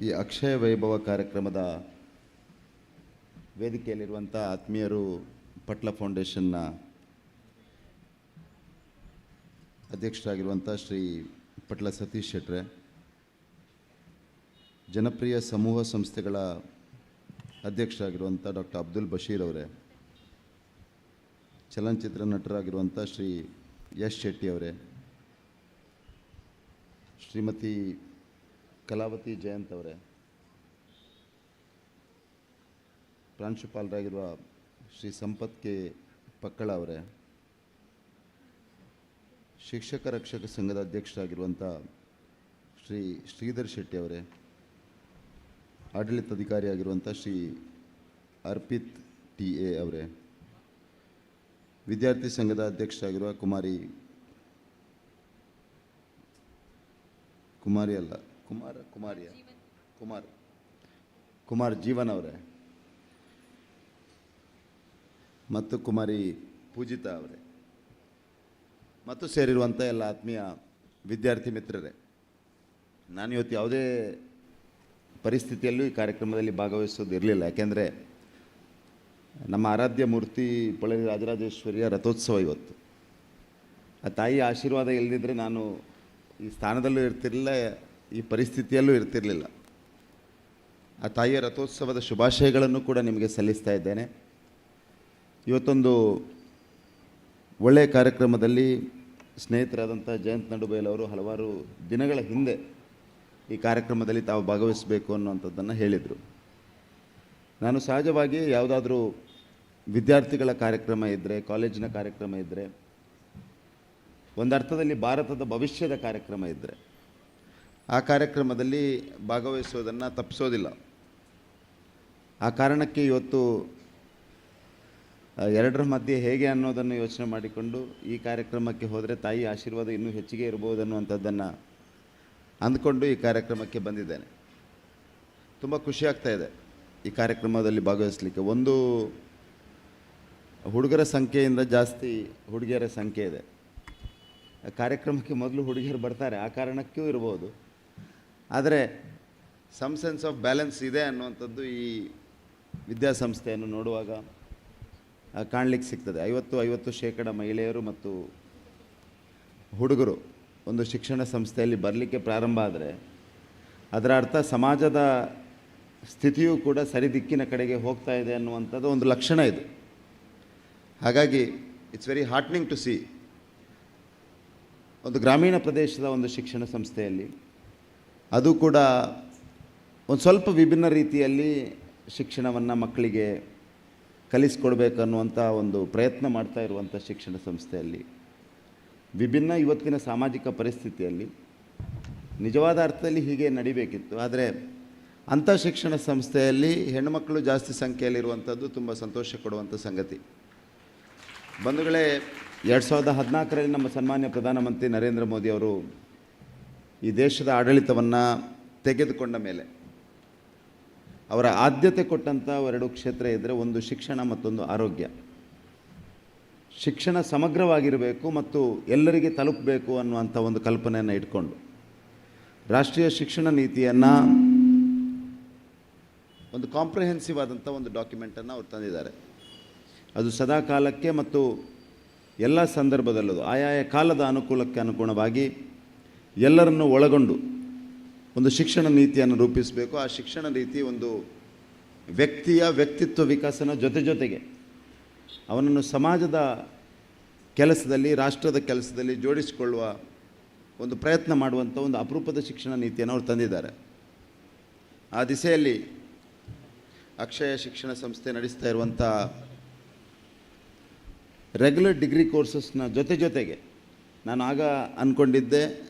ಈ ಅಕ್ಷಯ ವೈಭವ ಕಾರ್ಯಕ್ರಮದ ವೇದಿಕೆಯಲ್ಲಿರುವಂಥ ಆತ್ಮೀಯರು ಪಟ್ಲ ಫೌಂಡೇಶನ್ನ ಅಧ್ಯಕ್ಷರಾಗಿರುವಂಥ ಶ್ರೀ ಪಟ್ಲ ಸತೀಶ್ ಶೆಟ್ರೆ, ಜನಪ್ರಿಯ ಸಮೂಹ ಸಂಸ್ಥೆಗಳ ಅಧ್ಯಕ್ಷರಾಗಿರುವಂಥ ಡಾಕ್ಟರ್ ಅಬ್ದುಲ್ ಬಶೀರ್ ಅವರೇ, ಚಲನಚಿತ್ರ ನಟರಾಗಿರುವಂಥ ಶ್ರೀ ಯಶ್ ಶೆಟ್ಟಿ ಅವರೇ, ಶ್ರೀಮತಿ ಕಲಾವತಿ ಜಯಂತ್ ಅವರೇ, ಪ್ರಾಂಶುಪಾಲರಾಗಿರುವ ಶ್ರೀ ಸಂಪತ್ ಕೆ ಪಕ್ಕಳ ಅವರೇ, ಶಿಕ್ಷಕ ರಕ್ಷಕ ಸಂಘದ ಅಧ್ಯಕ್ಷರಾಗಿರುವಂಥ ಶ್ರೀ ಶ್ರೀಧರ್ ಶೆಟ್ಟಿ ಅವರೇ, ಆಡಳಿತಾಧಿಕಾರಿಯಾಗಿರುವಂಥ ಶ್ರೀ ಅರ್ಪಿತ್ ಟಿ ಎ ಅವರೇ, ವಿದ್ಯಾರ್ಥಿ ಸಂಘದ ಅಧ್ಯಕ್ಷರಾಗಿರುವ ಕುಮಾರ್ ಜೀವನ್ ಅವರೇ ಮತ್ತು ಕುಮಾರಿ ಪೂಜಿತಾ ಅವರೇ ಮತ್ತು ಸೇರಿರುವಂಥ ಎಲ್ಲ ಆತ್ಮೀಯ ವಿದ್ಯಾರ್ಥಿ ಮಿತ್ರರೇ, ನಾನು ಇವತ್ತು ಯಾವುದೇ ಪರಿಸ್ಥಿತಿಯಲ್ಲೂ ಈ ಕಾರ್ಯಕ್ರಮದಲ್ಲಿ ಭಾಗವಹಿಸೋದಿರಲಿಲ್ಲ. ಯಾಕೆಂದರೆ ನಮ್ಮ ಆರಾಧ್ಯ ಮೂರ್ತಿ ಪೊಳಲಿ ರಾಜರಾಜೇಶ್ವರಿಯ ರಥೋತ್ಸವ ಇವತ್ತು. ಆ ತಾಯಿಯ ಆಶೀರ್ವಾದ ಇಲ್ಲದಿದ್ದರೆ ನಾನು ಈ ಸ್ಥಾನದಲ್ಲೂ ಇರ್ತಿರಲಿಲ್ಲ, ಈ ಪರಿಸ್ಥಿತಿಯಲ್ಲೂ ಇರ್ತಿರಲಿಲ್ಲ. ಆ ತಾಯಿಯ ರಥೋತ್ಸವದ ಶುಭಾಶಯಗಳನ್ನು ಕೂಡ ನಿಮಗೆ ಸಲ್ಲಿಸ್ತಾ ಇದ್ದೇನೆ. ಇವತ್ತೊಂದು ಒಳ್ಳೆಯ ಕಾರ್ಯಕ್ರಮದಲ್ಲಿ ಸ್ನೇಹಿತರಾದಂಥ ಜಯಂತ್ ನಡುಬೈಲ್ ಅವರು ಹಲವಾರು ದಿನಗಳ ಹಿಂದೆ ಈ ಕಾರ್ಯಕ್ರಮದಲ್ಲಿ ತಾವು ಭಾಗವಹಿಸಬೇಕು ಅನ್ನುವಂಥದ್ದನ್ನು ಹೇಳಿದರು. ನಾನು ಸಹಜವಾಗಿ ಯಾವುದಾದ್ರೂ ವಿದ್ಯಾರ್ಥಿಗಳ ಕಾರ್ಯಕ್ರಮ ಇದ್ದರೆ, ಕಾಲೇಜಿನ ಕಾರ್ಯಕ್ರಮ ಇದ್ದರೆ, ಒಂದರ್ಥದಲ್ಲಿ ಭಾರತದ ಭವಿಷ್ಯದ ಕಾರ್ಯಕ್ರಮ ಇದ್ದರೆ ಆ ಕಾರ್ಯಕ್ರಮದಲ್ಲಿ ಭಾಗವಹಿಸೋದನ್ನು ತಪ್ಪಿಸೋದಿಲ್ಲ. ಆ ಕಾರಣಕ್ಕೆ ಇವತ್ತು ಎರಡರ ಮಧ್ಯೆ ಹೇಗೆ ಅನ್ನೋದನ್ನು ಯೋಚನೆ ಮಾಡಿಕೊಂಡು ಈ ಕಾರ್ಯಕ್ರಮಕ್ಕೆ ಹೋದರೆ ತಾಯಿ ಆಶೀರ್ವಾದ ಇನ್ನೂ ಹೆಚ್ಚಿಗೆ ಇರ್ಬೋದು ಅನ್ನುವಂಥದ್ದನ್ನು ಅಂದ್ಕೊಂಡು ಈ ಕಾರ್ಯಕ್ರಮಕ್ಕೆ ಬಂದಿದ್ದೇನೆ. ತುಂಬ ಖುಷಿಯಾಗ್ತಾಯಿದೆ ಈ ಕಾರ್ಯಕ್ರಮದಲ್ಲಿ ಭಾಗವಹಿಸಲಿಕ್ಕೆ. ಒಂದು ಹುಡುಗರ ಸಂಖ್ಯೆಯಿಂದ ಜಾಸ್ತಿ ಹುಡುಗಿಯರ ಸಂಖ್ಯೆ ಇದೆ. ಕಾರ್ಯಕ್ರಮಕ್ಕೆ ಮೊದಲು ಹುಡುಗಿಯರು ಬರ್ತಾರೆ, ಆ ಕಾರಣಕ್ಕೂ ಇರ್ಬೋದು. ಆದರೆ ಸಮ್ ಸೆನ್ಸ್ ಆಫ್ ಬ್ಯಾಲೆನ್ಸ್ ಇದೆ ಅನ್ನುವಂಥದ್ದು ಈ ವಿದ್ಯಾಸಂಸ್ಥೆಯನ್ನು ನೋಡುವಾಗ ಕಾಣಲಿಕ್ಕೆ ಸಿಗ್ತದೆ. 50% ಮಹಿಳೆಯರು ಮತ್ತು ಹುಡುಗರು ಒಂದು ಶಿಕ್ಷಣ ಸಂಸ್ಥೆಯಲ್ಲಿ ಬರಲಿಕ್ಕೆ ಪ್ರಾರಂಭ ಆದರೆ ಅದರ ಅರ್ಥ ಸಮಾಜದ ಸ್ಥಿತಿಯೂ ಕೂಡ ಸರಿದಿಕ್ಕಿನ ಕಡೆಗೆ ಹೋಗ್ತಾ ಇದೆ ಅನ್ನುವಂಥದ್ದು ಒಂದು ಲಕ್ಷಣ ಇದು. ಹಾಗಾಗಿ ಇಟ್ಸ್ ವೆರಿ ಹಾರ್ಟ್ನಿಂಗ್ ಟು ಸಿ ಒಂದು ಗ್ರಾಮೀಣ ಪ್ರದೇಶದ ಒಂದು ಶಿಕ್ಷಣ ಸಂಸ್ಥೆಯಲ್ಲಿ ಅದು ಕೂಡ ಒಂದು ಸ್ವಲ್ಪ ವಿಭಿನ್ನ ರೀತಿಯಲ್ಲಿ ಶಿಕ್ಷಣವನ್ನು ಮಕ್ಕಳಿಗೆ ಕಲಿಸ್ಕೊಡ್ಬೇಕನ್ನುವಂಥ ಒಂದು ಪ್ರಯತ್ನ ಮಾಡ್ತಾ ಇರುವಂಥ ಶಿಕ್ಷಣ ಸಂಸ್ಥೆಯಲ್ಲಿ ವಿಭಿನ್ನ ಇವತ್ತಿನ ಸಾಮಾಜಿಕ ಪರಿಸ್ಥಿತಿಯಲ್ಲಿ ನಿಜವಾದ ಅರ್ಥದಲ್ಲಿ ಹೀಗೆ ನಡಿಬೇಕಿತ್ತು. ಆದರೆ ಅಂಥ ಶಿಕ್ಷಣ ಸಂಸ್ಥೆಯಲ್ಲಿ ಹೆಣ್ಣುಮಕ್ಕಳು ಜಾಸ್ತಿ ಸಂಖ್ಯೆಯಲ್ಲಿರುವಂಥದ್ದು ತುಂಬ ಸಂತೋಷ ಕೊಡುವಂಥ ಸಂಗತಿ. ಬಂಧುಗಳೇ, 2014ರಲ್ಲಿ ನಮ್ಮ ಸನ್ಮಾನ್ಯ ಪ್ರಧಾನಮಂತ್ರಿ ನರೇಂದ್ರ ಮೋದಿ ಅವರು ಈ ದೇಶದ ಆಡಳಿತವನ್ನು ತೆಗೆದುಕೊಂಡ ಮೇಲೆ ಅವರ ಆದ್ಯತೆ ಕೊಟ್ಟಂಥ ಎರಡು ಕ್ಷೇತ್ರ ಇದ್ದರೆ, ಒಂದು ಶಿಕ್ಷಣ, ಮತ್ತೊಂದು ಆರೋಗ್ಯ. ಶಿಕ್ಷಣ ಸಮಗ್ರವಾಗಿರಬೇಕು ಮತ್ತು ಎಲ್ಲರಿಗೆ ತಲುಪಬೇಕು ಅನ್ನುವಂಥ ಒಂದು ಕಲ್ಪನೆಯನ್ನು ಇಟ್ಕೊಂಡು ರಾಷ್ಟ್ರೀಯ ಶಿಕ್ಷಣ ನೀತಿಯನ್ನು ಒಂದು ಕಾಂಪ್ರಿಹೆನ್ಸಿವ್ ಆದಂಥ ಒಂದು ಡಾಕ್ಯುಮೆಂಟನ್ನು ಅವ್ರು ತಂದಿದ್ದಾರೆ. ಅದು ಸದಾ ಕಾಲಕ್ಕೆ ಮತ್ತು ಎಲ್ಲ ಸಂದರ್ಭದಲ್ಲೂ ಆಯಾಯ ಕಾಲದ ಅನುಕೂಲಕ್ಕೆ ಅನುಗುಣವಾಗಿ ಎಲ್ಲರನ್ನು ಒಳಗೊಂಡು ಒಂದು ಶಿಕ್ಷಣ ನೀತಿಯನ್ನು ರೂಪಿಸಬೇಕು. ಆ ಶಿಕ್ಷಣ ನೀತಿ ಒಂದು ವ್ಯಕ್ತಿಯ ವ್ಯಕ್ತಿತ್ವ ವಿಕಾಸನ ಜೊತೆಗೆ ಅವನನ್ನು ಸಮಾಜದ ಕೆಲಸದಲ್ಲಿ, ರಾಷ್ಟ್ರದ ಕೆಲಸದಲ್ಲಿ ಜೋಡಿಸಿಕೊಳ್ಳುವ ಒಂದು ಪ್ರಯತ್ನ ಮಾಡುವಂಥ ಒಂದು ಅಪರೂಪದ ಶಿಕ್ಷಣ ನೀತಿಯನ್ನು ಅವರು ತಂದಿದ್ದಾರೆ. ಆ ದಿಸೆಯಲ್ಲಿ ಅಕ್ಷಯ ಶಿಕ್ಷಣ ಸಂಸ್ಥೆ ನಡೆಸ್ತಾ ಇರುವಂಥ ರೆಗ್ಯುಲರ್ ಡಿಗ್ರಿ ಕೋರ್ಸಸ್ನ ಜೊತೆಗೆ ನಾನು ಆಗ ಅಂದ್ಕೊಂಡಿದ್ದೆ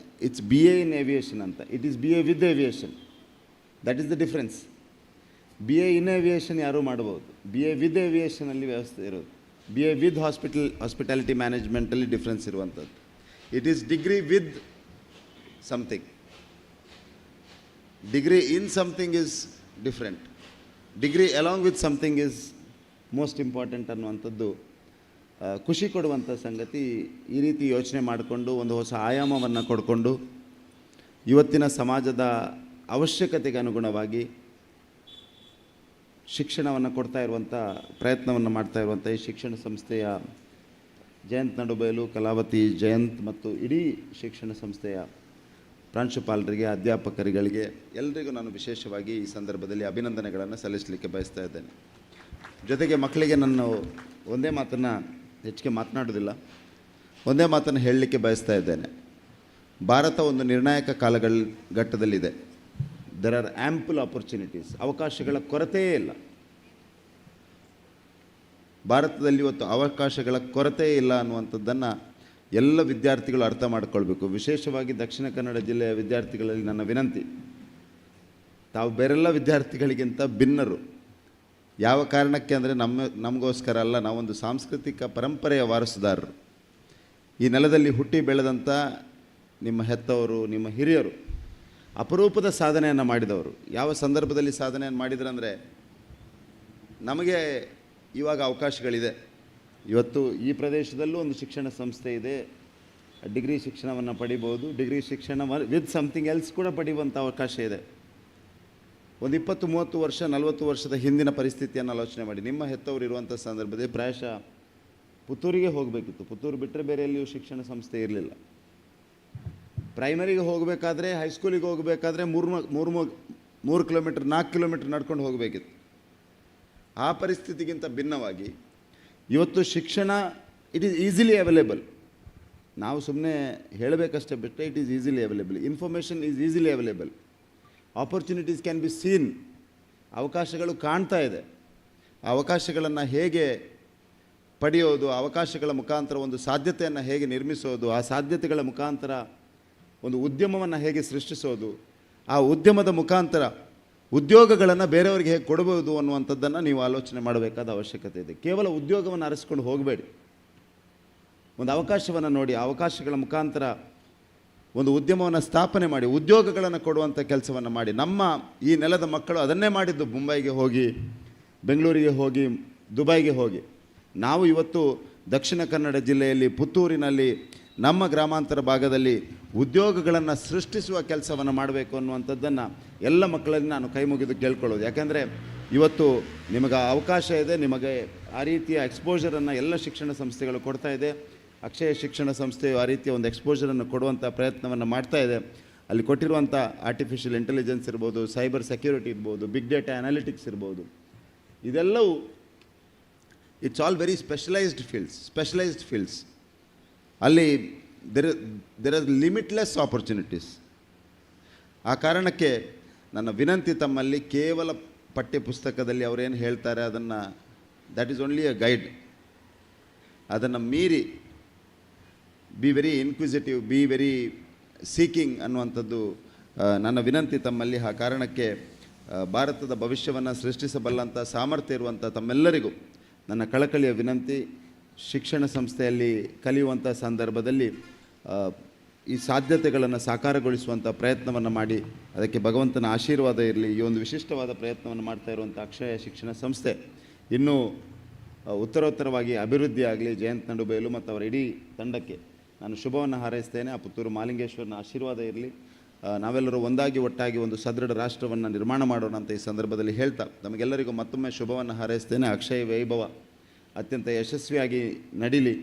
ಇಟ್ಸ್ BA ಇನ್ ಏವಿಯೇಷನ್ ಅಂತ. It is BA with aviation. That is the difference. BA in aviation ಯಾರೂ ಮಾಡ್ಬೋದು, BA ವಿತ್ ಏವಿಯೇಷನಲ್ಲಿ ವ್ಯವಸ್ಥೆ ಇರೋದು. BA ವಿತ್ ಹಾಸ್ಪಿಟಾಲಿಟಿ ಮ್ಯಾನೇಜ್ಮೆಂಟಲ್ಲಿ ಡಿಫ್ರೆನ್ಸ್ ಇರುವಂಥದ್ದು. It is degree with something. Degree in something is different. Degree along with something is most important ಅನ್ನುವಂಥದ್ದು ಖುಷಿ ಕೊಡುವಂಥ ಸಂಗತಿ. ಈ ರೀತಿ ಯೋಚನೆ ಮಾಡಿಕೊಂಡು ಒಂದು ಹೊಸ ಆಯಾಮವನ್ನು ಕೊಡಿಕೊಂಡು ಇವತ್ತಿನ ಸಮಾಜದ ಅವಶ್ಯಕತೆಗೆ ಅನುಗುಣವಾಗಿ ಶಿಕ್ಷಣವನ್ನು ಕೊಡ್ತಾ ಇರುವಂಥ ಪ್ರಯತ್ನವನ್ನು ಮಾಡ್ತಾ ಇರುವಂಥ ಈ ಶಿಕ್ಷಣ ಸಂಸ್ಥೆಯ ಜಯಂತ್ ನಡುಬೈಲು, ಕಲಾವತಿ ಜಯಂತ್ ಮತ್ತು ಇಡೀ ಶಿಕ್ಷಣ ಸಂಸ್ಥೆಯ ಪ್ರಾಂಶುಪಾಲರಿಗೆ, ಅಧ್ಯಾಪಕರುಗಳಿಗೆ ಎಲ್ಲರಿಗೂ ನಾನು ವಿಶೇಷವಾಗಿ ಈ ಸಂದರ್ಭದಲ್ಲಿ ಅಭಿನಂದನೆಗಳನ್ನು ಸಲ್ಲಿಸಲಿಕ್ಕೆ ಬಯಸ್ತಾ ಇದ್ದೇನೆ. ಜೊತೆಗೆ ಮಕ್ಕಳಿಗೆ ನಾನು ಒಂದೇ ಮಾತನ್ನು, ಹೆಚ್ಚಿಗೆ ಮಾತನಾಡೋದಿಲ್ಲ, ಒಂದೇ ಮಾತನ್ನು ಹೇಳಲಿಕ್ಕೆ ಬಯಸ್ತಾ ಇದ್ದೇನೆ. ಭಾರತ ಒಂದು ನಿರ್ಣಾಯಕ ಘಟ್ಟದಲ್ಲಿದೆ. There are ample opportunities. ಅವಕಾಶಗಳ ಕೊರತೆಯೇ ಇಲ್ಲ. ಭಾರತದಲ್ಲಿ ಇವತ್ತು ಅವಕಾಶಗಳ ಕೊರತೆಯೇ ಇಲ್ಲ ಅನ್ನುವಂಥದ್ದನ್ನು ಎಲ್ಲ ವಿದ್ಯಾರ್ಥಿಗಳು ಅರ್ಥ ಮಾಡಿಕೊಳ್ಬೇಕು. ವಿಶೇಷವಾಗಿ ದಕ್ಷಿಣ ಕನ್ನಡ ಜಿಲ್ಲೆಯ ವಿದ್ಯಾರ್ಥಿಗಳಲ್ಲಿ ನನ್ನ ವಿನಂತಿ, ತಾವು ಬೇರೆಲ್ಲ ವಿದ್ಯಾರ್ಥಿಗಳಿಗಿಂತ ಭಿನ್ನರು. ಯಾವ ಕಾರಣಕ್ಕೆ ಅಂದರೆ ನಮಗೋಸ್ಕರ ಅಲ್ಲ, ನಾವೊಂದು ಸಾಂಸ್ಕೃತಿಕ ಪರಂಪರೆಯ ವಾರಸುದಾರರು. ಈ ನೆಲದಲ್ಲಿ ಹುಟ್ಟಿ ಬೆಳೆದಂಥ ನಿಮ್ಮ ಹೆತ್ತವರು, ನಿಮ್ಮ ಹಿರಿಯರು ಅಪರೂಪದ ಸಾಧನೆಯನ್ನು ಮಾಡಿದವರು. ಯಾವ ಸಂದರ್ಭದಲ್ಲಿ ಸಾಧನೆಯನ್ನು ಮಾಡಿದ್ರಂದರೆ, ನಮಗೆ ಇವಾಗ ಅವಕಾಶಗಳಿದೆ. ಇವತ್ತು ಈ ಪ್ರದೇಶದಲ್ಲೂ ಒಂದು ಶಿಕ್ಷಣ ಸಂಸ್ಥೆ ಇದೆ. ಡಿಗ್ರಿ ಶಿಕ್ಷಣವನ್ನು ಪಡಿಬೋದು. ಡಿಗ್ರಿ ಶಿಕ್ಷಣ ವಿತ್ ಸಮಥಿಂಗ್ ಎಲ್ಸ್ ಕೂಡ ಪಡೆಯುವಂಥ ಅವಕಾಶ ಇದೆ. ಒಂದು 20-30 ವರ್ಷ 40 ವರ್ಷದ ಹಿಂದಿನ ಪರಿಸ್ಥಿತಿಯನ್ನು ಆಲೋಚನೆ ಮಾಡಿ. ನಿಮ್ಮ ಹೆತ್ತವರು ಇರುವಂಥ ಸಂದರ್ಭದಲ್ಲಿ ಪ್ರಾಯಶಃ ಪುತ್ತೂರಿಗೆ ಹೋಗಬೇಕಿತ್ತು. ಪುತ್ತೂರು ಬಿಟ್ಟರೆ ಬೇರೆ ಎಲ್ಲಿಯೂ ಶಿಕ್ಷಣ ಸಂಸ್ಥೆ ಇರಲಿಲ್ಲ. ಪ್ರೈಮರಿಗೆ ಹೋಗಬೇಕಾದ್ರೆ, ಹೈಸ್ಕೂಲಿಗೆ ಹೋಗಬೇಕಾದ್ರೆ 3 ಕಿಲೋಮೀಟ್ರ್ 4 ಕಿಲೋಮೀಟ್ರ್ ನಡ್ಕೊಂಡು ಹೋಗಬೇಕಿತ್ತು. ಆ ಪರಿಸ್ಥಿತಿಗಿಂತ ಭಿನ್ನವಾಗಿ ಇವತ್ತು ಶಿಕ್ಷಣ ಇಟ್ ಈಸ್ ಈಸಿಲಿ ಅವೈಲೇಬಲ್. ನಾವು ಸುಮ್ಮನೆ ಹೇಳಬೇಕಷ್ಟೇ ಬಿಟ್ಟರೆ it is easily available. Information is easily available. Opportunities can be seen. ಅವಕಾಶಗಳು ಕಾಣ್ತಾ ಇದೆ. ಆ ಅವಕಾಶಗಳನ್ನು ಹೇಗೆ ಪಡೆಯೋದು, ಅವಕಾಶಗಳ ಮುಖಾಂತರ ಒಂದು ಸಾಧ್ಯತೆಯನ್ನು ಹೇಗೆ ನಿರ್ಮಿಸೋದು, ಆ ಸಾಧ್ಯತೆಗಳ ಮುಖಾಂತರ ಒಂದು ಉದ್ಯಮವನ್ನು ಹೇಗೆ ಸೃಷ್ಟಿಸೋದು, ಆ ಉದ್ಯಮದ ಮುಖಾಂತರ ಉದ್ಯೋಗಗಳನ್ನು ಬೇರೆಯವರಿಗೆ ಹೇಗೆ ಕೊಡಬಹುದು ಅನ್ನುವಂಥದ್ದನ್ನು ನೀವು ಆಲೋಚನೆ ಮಾಡಬೇಕಾದ ಅವಶ್ಯಕತೆ ಇದೆ. ಕೇವಲ ಉದ್ಯೋಗವನ್ನು ಅರಸ್ಕೊಂಡು ಹೋಗಬೇಡಿ. ಒಂದು ಅವಕಾಶವನ್ನು ನೋಡಿ, ಅವಕಾಶಗಳ ಮುಖಾಂತರ ಒಂದು ಉದ್ಯಮವನ್ನು ಸ್ಥಾಪನೆ ಮಾಡಿ, ಉದ್ಯೋಗಗಳನ್ನು ಕೊಡುವಂಥ ಕೆಲಸವನ್ನು ಮಾಡಿ. ನಮ್ಮ ಈ ನೆಲದ ಮಕ್ಕಳು ಅದನ್ನೇ ಮಾಡಿದ್ದು. ಮುಂಬೈಗೆ ಹೋಗಿ, ಬೆಂಗಳೂರಿಗೆ ಹೋಗಿ, ದುಬೈಗೆ ಹೋಗಿ. ನಾವು ಇವತ್ತು ದಕ್ಷಿಣ ಕನ್ನಡ ಜಿಲ್ಲೆಯಲ್ಲಿ ಪುತ್ತೂರಿನಲ್ಲಿ ನಮ್ಮ ಗ್ರಾಮಾಂತರ ಭಾಗದಲ್ಲಿ ಉದ್ಯೋಗಗಳನ್ನು ಸೃಷ್ಟಿಸುವ ಕೆಲಸವನ್ನು ಮಾಡಬೇಕು ಅನ್ನುವಂಥದ್ದನ್ನು ಎಲ್ಲ ಮಕ್ಕಳಲ್ಲಿ ನಾನು ಕೈ ಮುಗಿದು ಕೇಳ್ಕೊಳ್ಳೋದು. ಯಾಕೆಂದರೆ ಇವತ್ತು ನಿಮಗೆ ಅವಕಾಶ ಇದೆ, ನಿಮಗೆ ಆ ರೀತಿಯ ಎಕ್ಸ್ಪೋಜರನ್ನು ಎಲ್ಲ ಶಿಕ್ಷಣ ಸಂಸ್ಥೆಗಳು ಕೊಡ್ತಾ ಇದೆ. ಅಕ್ಷಯ ಶಿಕ್ಷಣ ಸಂಸ್ಥೆಯು ಆ ರೀತಿಯ ಒಂದು ಎಕ್ಸ್ಪೋಜರನ್ನು ಕೊಡುವಂಥ ಪ್ರಯತ್ನವನ್ನು ಮಾಡ್ತಾ ಇದೆ. ಅಲ್ಲಿ ಕೊಟ್ಟಿರುವಂಥ ಆರ್ಟಿಫಿಷಿಯಲ್ ಇಂಟೆಲಿಜೆನ್ಸ್ ಇರ್ಬೋದು, ಸೈಬರ್ ಸೆಕ್ಯೂರಿಟಿ ಇರ್ಬೋದು, ಬಿಗ್ ಡೇಟಾ ಅನಾಲಿಟಿಕ್ಸ್ ಇರ್ಬೋದು, ಇದೆಲ್ಲವೂ it's all very specialised fields. ಅಲ್ಲಿ ದೇರ್ ಆರ್ ಲಿಮಿಟ್ಲೆಸ್ ಆಪರ್ಚುನಿಟೀಸ್. ಆ ಕಾರಣಕ್ಕೆ ನನ್ನ ವಿನಂತಿ ತಮ್ಮಲ್ಲಿ, ಕೇವಲ ಪಠ್ಯ ಪುಸ್ತಕದಲ್ಲಿ ಅವರೇನು ಹೇಳ್ತಾರೆ ಅದನ್ನು, that is only a guide. ಅದನ್ನು ಮೀರಿ be very inquisitive, be very seeking ಅನ್ನುವಂಥದ್ದು ನನ್ನ ವಿನಂತಿ ತಮ್ಮಲ್ಲಿ. ಆ ಕಾರಣಕ್ಕೆ ಭಾರತದ ಭವಿಷ್ಯವನ್ನು ಸೃಷ್ಟಿಸಬಲ್ಲಂಥ ಸಾಮರ್ಥ್ಯ ಇರುವಂಥ ತಮ್ಮೆಲ್ಲರಿಗೂ ನನ್ನ ಕಳಕಳಿಯ ವಿನಂತಿ, ಶಿಕ್ಷಣ ಸಂಸ್ಥೆಯಲ್ಲಿ ಕಲಿಯುವಂಥ ಸಂದರ್ಭದಲ್ಲಿ ಈ ಸಾಧ್ಯತೆಗಳನ್ನು ಸಾಕಾರಗೊಳಿಸುವಂಥ ಪ್ರಯತ್ನವನ್ನು ಮಾಡಿ, ಅದಕ್ಕೆ ಭಗವಂತನ ಆಶೀರ್ವಾದ ಇರಲಿ. ಈ ಒಂದು ವಿಶಿಷ್ಟವಾದ ಪ್ರಯತ್ನವನ್ನು ಮಾಡ್ತಾ ಇರುವಂಥ ಅಕ್ಷಯ ಶಿಕ್ಷಣ ಸಂಸ್ಥೆ ಇನ್ನೂ ಉತ್ತರೋತ್ತರವಾಗಿ ಅಭಿವೃದ್ಧಿ ಆಗಲಿ. ಜಯಂತ್ ನಡುಬೈಲು ಮತ್ತು ಅವರ ಇಡೀ ತಂಡಕ್ಕೆ ನಾನು ಶುಭವನ್ನು ಹಾರೈಸ್ತೇನೆ. ಆ ಪುತ್ತೂರು ಮಾಲಿಂಗೇಶ್ವರನ ಆಶೀರ್ವಾದ ಇರಲಿ. ನಾವೆಲ್ಲರೂ ಒಟ್ಟಾಗಿ ಒಂದು ಸದೃಢ ರಾಷ್ಟ್ರವನ್ನು ನಿರ್ಮಾಣ ಮಾಡೋಣ ಅಂತ ಈ ಸಂದರ್ಭದಲ್ಲಿ ಹೇಳ್ತಾ ನಮಗೆಲ್ಲರಿಗೂ ಮತ್ತೊಮ್ಮೆ ಶುಭವನ್ನು ಹಾರೈಸ್ತೇನೆ. ಅಕ್ಷಯ ವೈಭವ ಅತ್ಯಂತ ಯಶಸ್ವಿಯಾಗಿ ನಡೀಲಿ.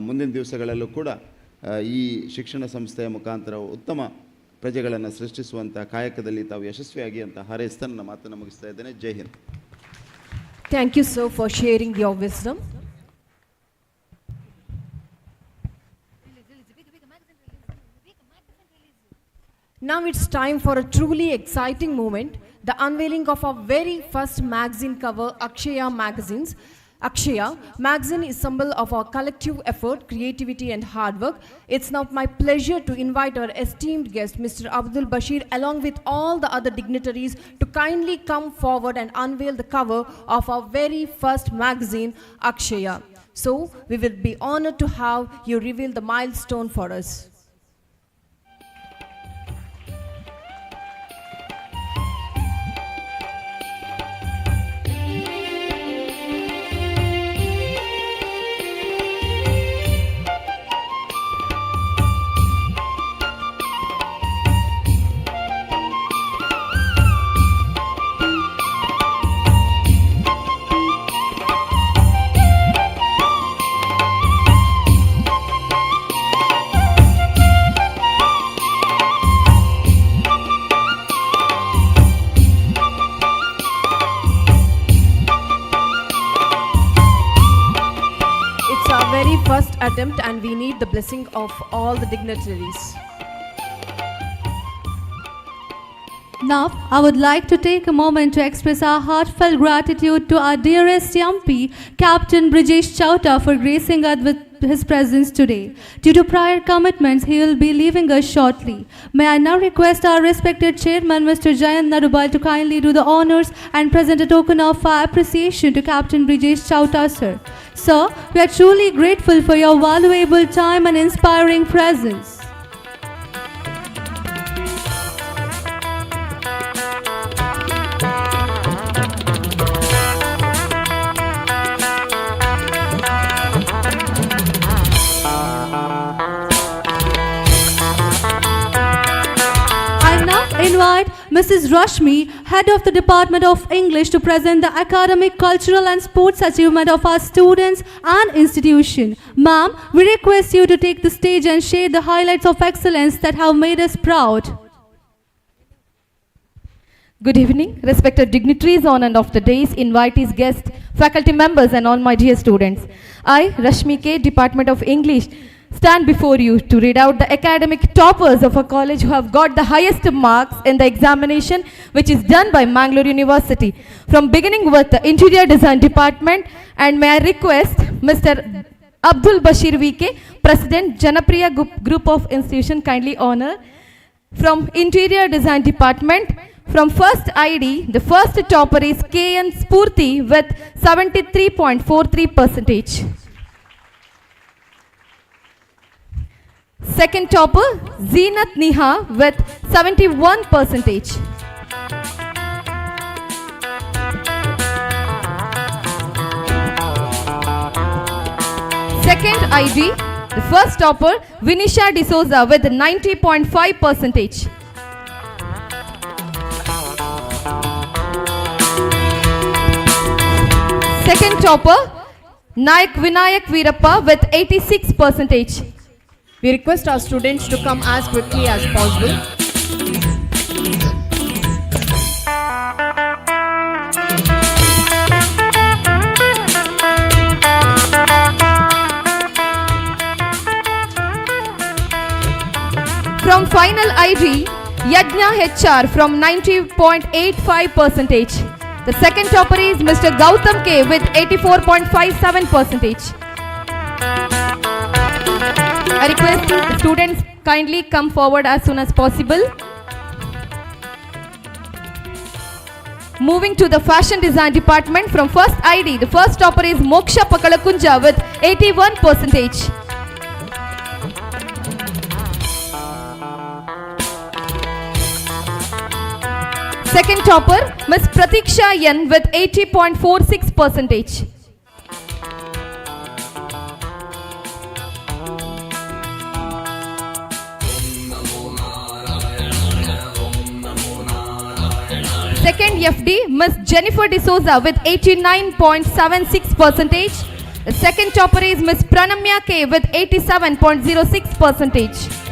ಮುಂದಿನ ದಿವಸಗಳಲ್ಲೂ ಕೂಡ ಈ ಶಿಕ್ಷಣ ಸಂಸ್ಥೆಯ ಮುಖಾಂತರ ಉತ್ತಮ ಪ್ರಜೆಗಳನ್ನು ಸೃಷ್ಟಿಸುವಂಥ ಕಾಯಕದಲ್ಲಿ ತಾವು ಯಶಸ್ವಿಯಾಗಿ ಅಂತ ಹಾರೈಸ್ತಾ ನನ್ನ ಮಾತನ್ನು ಮುಗಿಸ್ತಾ ಇದ್ದೇನೆ. ಜೈ Hind. Thank you, sir, for sharing your wisdom. Now it's time for a truly exciting moment, the unveiling of our very first magazine cover, Akshaya magazines. Akshaya magazine is symbol of our collective effort, creativity and hard work. It's now my pleasure to invite our esteemed guest, Mr. Abdul Bashir, along with all the other dignitaries to kindly come forward and unveil the cover of our very first magazine, Akshaya. So, we will be honored to have you reveal the milestone for us. First attempt, and we need the blessing of all the dignitaries. Now, I would like to take a moment to express our heartfelt gratitude to our dearest MP, Captain Brijesh Chauta, for gracing us with his presence today. Due to prior commitments, he will be leaving us shortly. May I now request our respected chairman, Mr. Jayant Narubai, to kindly do the honors and present a token of our appreciation to Captain Brijesh Chauta, sir. Sir, we are truly grateful for your valuable time and inspiring presence. Invite Mrs. Rashmi, Head of the Department of English, to present the academic, cultural and sports achievement of our students and institution. Ma'am, we request you to take the stage and share the highlights of excellence that have made us proud. Good evening, respected dignitaries on and off the days, invitees, guests, faculty members and all my dear students. I, Rashmi K, Department of English, stand before you to read out the academic toppers of a college who have got the highest marks in the examination which is done by Mangalore University. From beginning with the Interior Design Department, and may I request Mr. Abdul Bashir VK, President, Janapriya Group of Institution, kindly honor. From Interior Design Department, from first ID, the first topper is KN Spurti with 73.43%. Second topper, Zeenat Niha with 71%. Second ID, the first topper, Vinisha D'Souza with 90.5%. Second topper, Nayak Vinayak Veerappa with 86%. We request our students to come as quickly as possible. From final ID, Yajna HR from 90.85%. The second topper is Mr. Gautam K with 84.57%. I request the students kindly come forward as soon as possible. Moving to the Fashion Design Department, from first ID, the first topper is Moksha Pakalakunja with 81%. Second topper, Ms. Pratiksha Yan with 80.46%. Second FD, Ms. Jennifer D'Souza with 89.76%. The second topper is Ms. Pranamya K with 87.06%.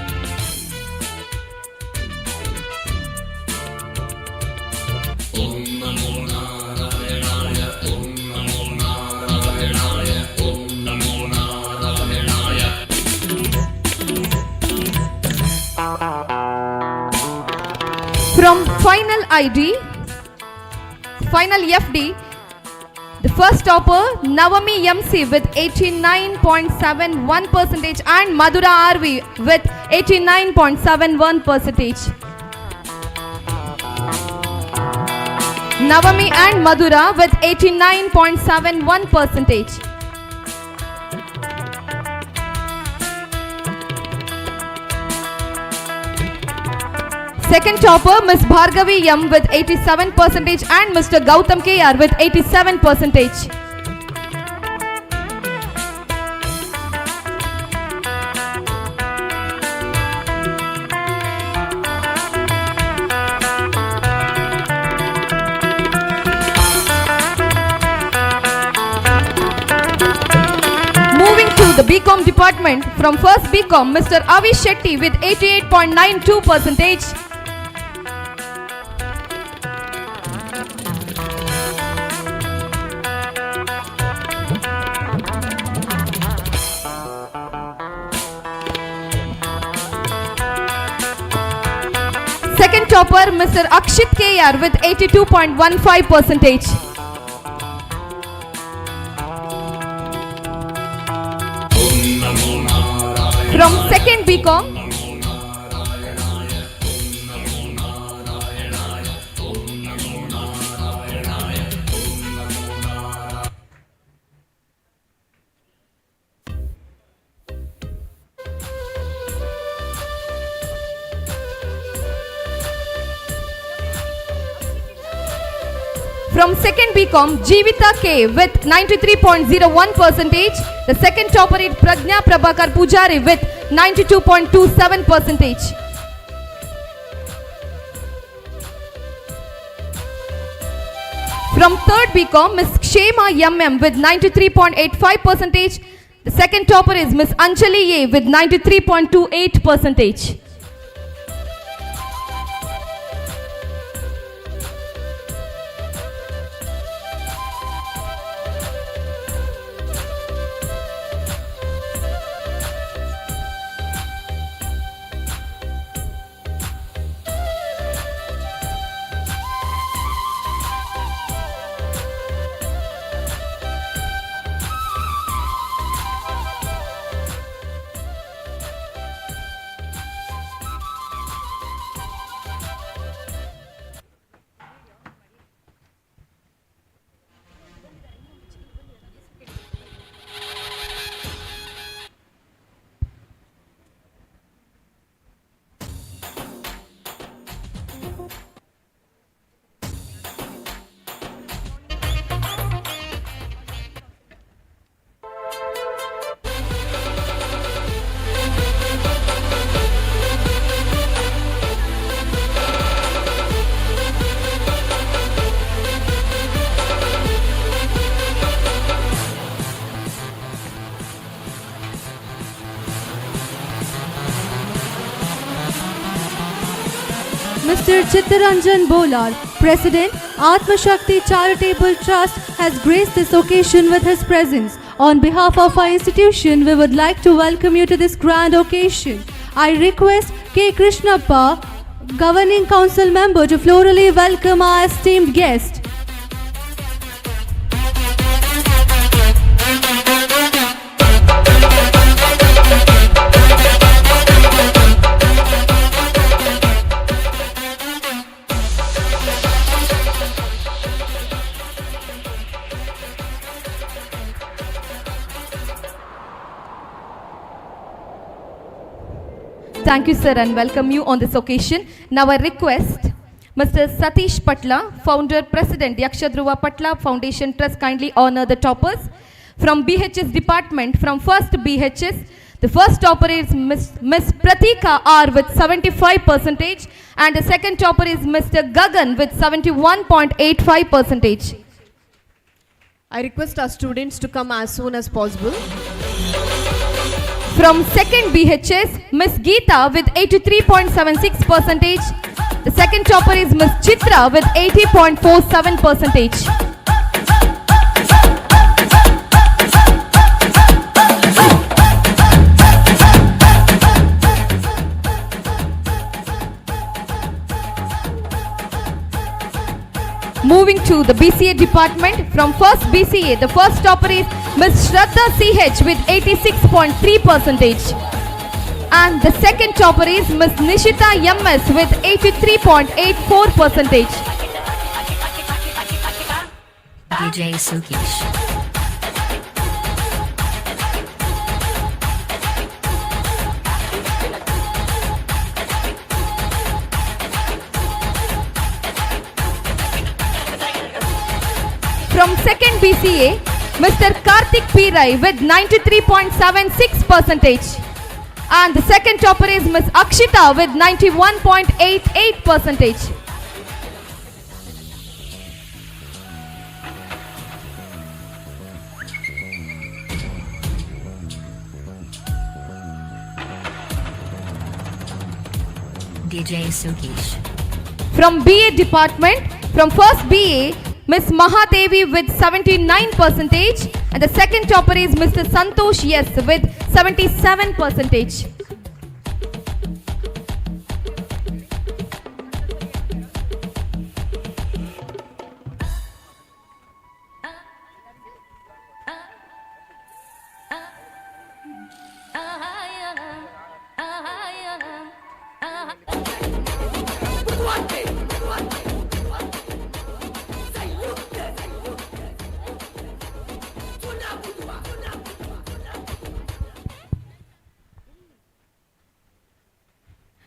From Final ID, Final FD, the first topper Navami MC with 89.71% and Madhura RV with 89.71%. Navami and Madhura with 89.71%. Second topper Miss Bhargavi M with 87% and Mr. Gautam KR with 87%. Moving to the BCom department, from first BCom Mr. Avi Shetty with 88.92%. Second topper Mr. Akshit KR with 82.15%. From second BCom From second BCom, Jeevita K with 93.01%. The second topper is Pragna Prabhakar Pujari with 92.27%. From third BCom, Miss Kshema MM with 93.85%. The second topper is Miss Anjali A with 93.28%. Mr. Chittaranjan Bolar, President, Atma Shakti Charitable Trust, has graced this occasion with his presence. On behalf of our institution, we would like to welcome you to this grand occasion. I request K. Krishnappa, Governing Council Member, to florally welcome our esteemed guest. Thank you, sir, and welcome you on this occasion. Now I request Mr. Satish Patla, Founder, President, Yakshadruva Patla Foundation Trust, kindly honor the toppers. From BHS department, from first BHS, the first topper is Miss Pratika R with 75%, and the second topper is Mr. Gagan with 71.85%. I request our students to come as soon as possible. From second BHS, Miss Geeta with 83.76%. The second topper is Miss Chitra with 80.47%. Moving to the BCA department, from first BCA, the first topper is Ms. Shraddha CH with 86.3%. And the second topper is Ms. Nishita MS with 83.84%. DJ Sukesh. From second BCA, Mr. Karthik P. Rai with 93.76%. And the second topper is Ms. Akshita with 91.88%. DJ Sukesh. From BA department, from first BA, Ms. Mahadevi with 79%, and the second topper is Mr. Santosh S with 77%.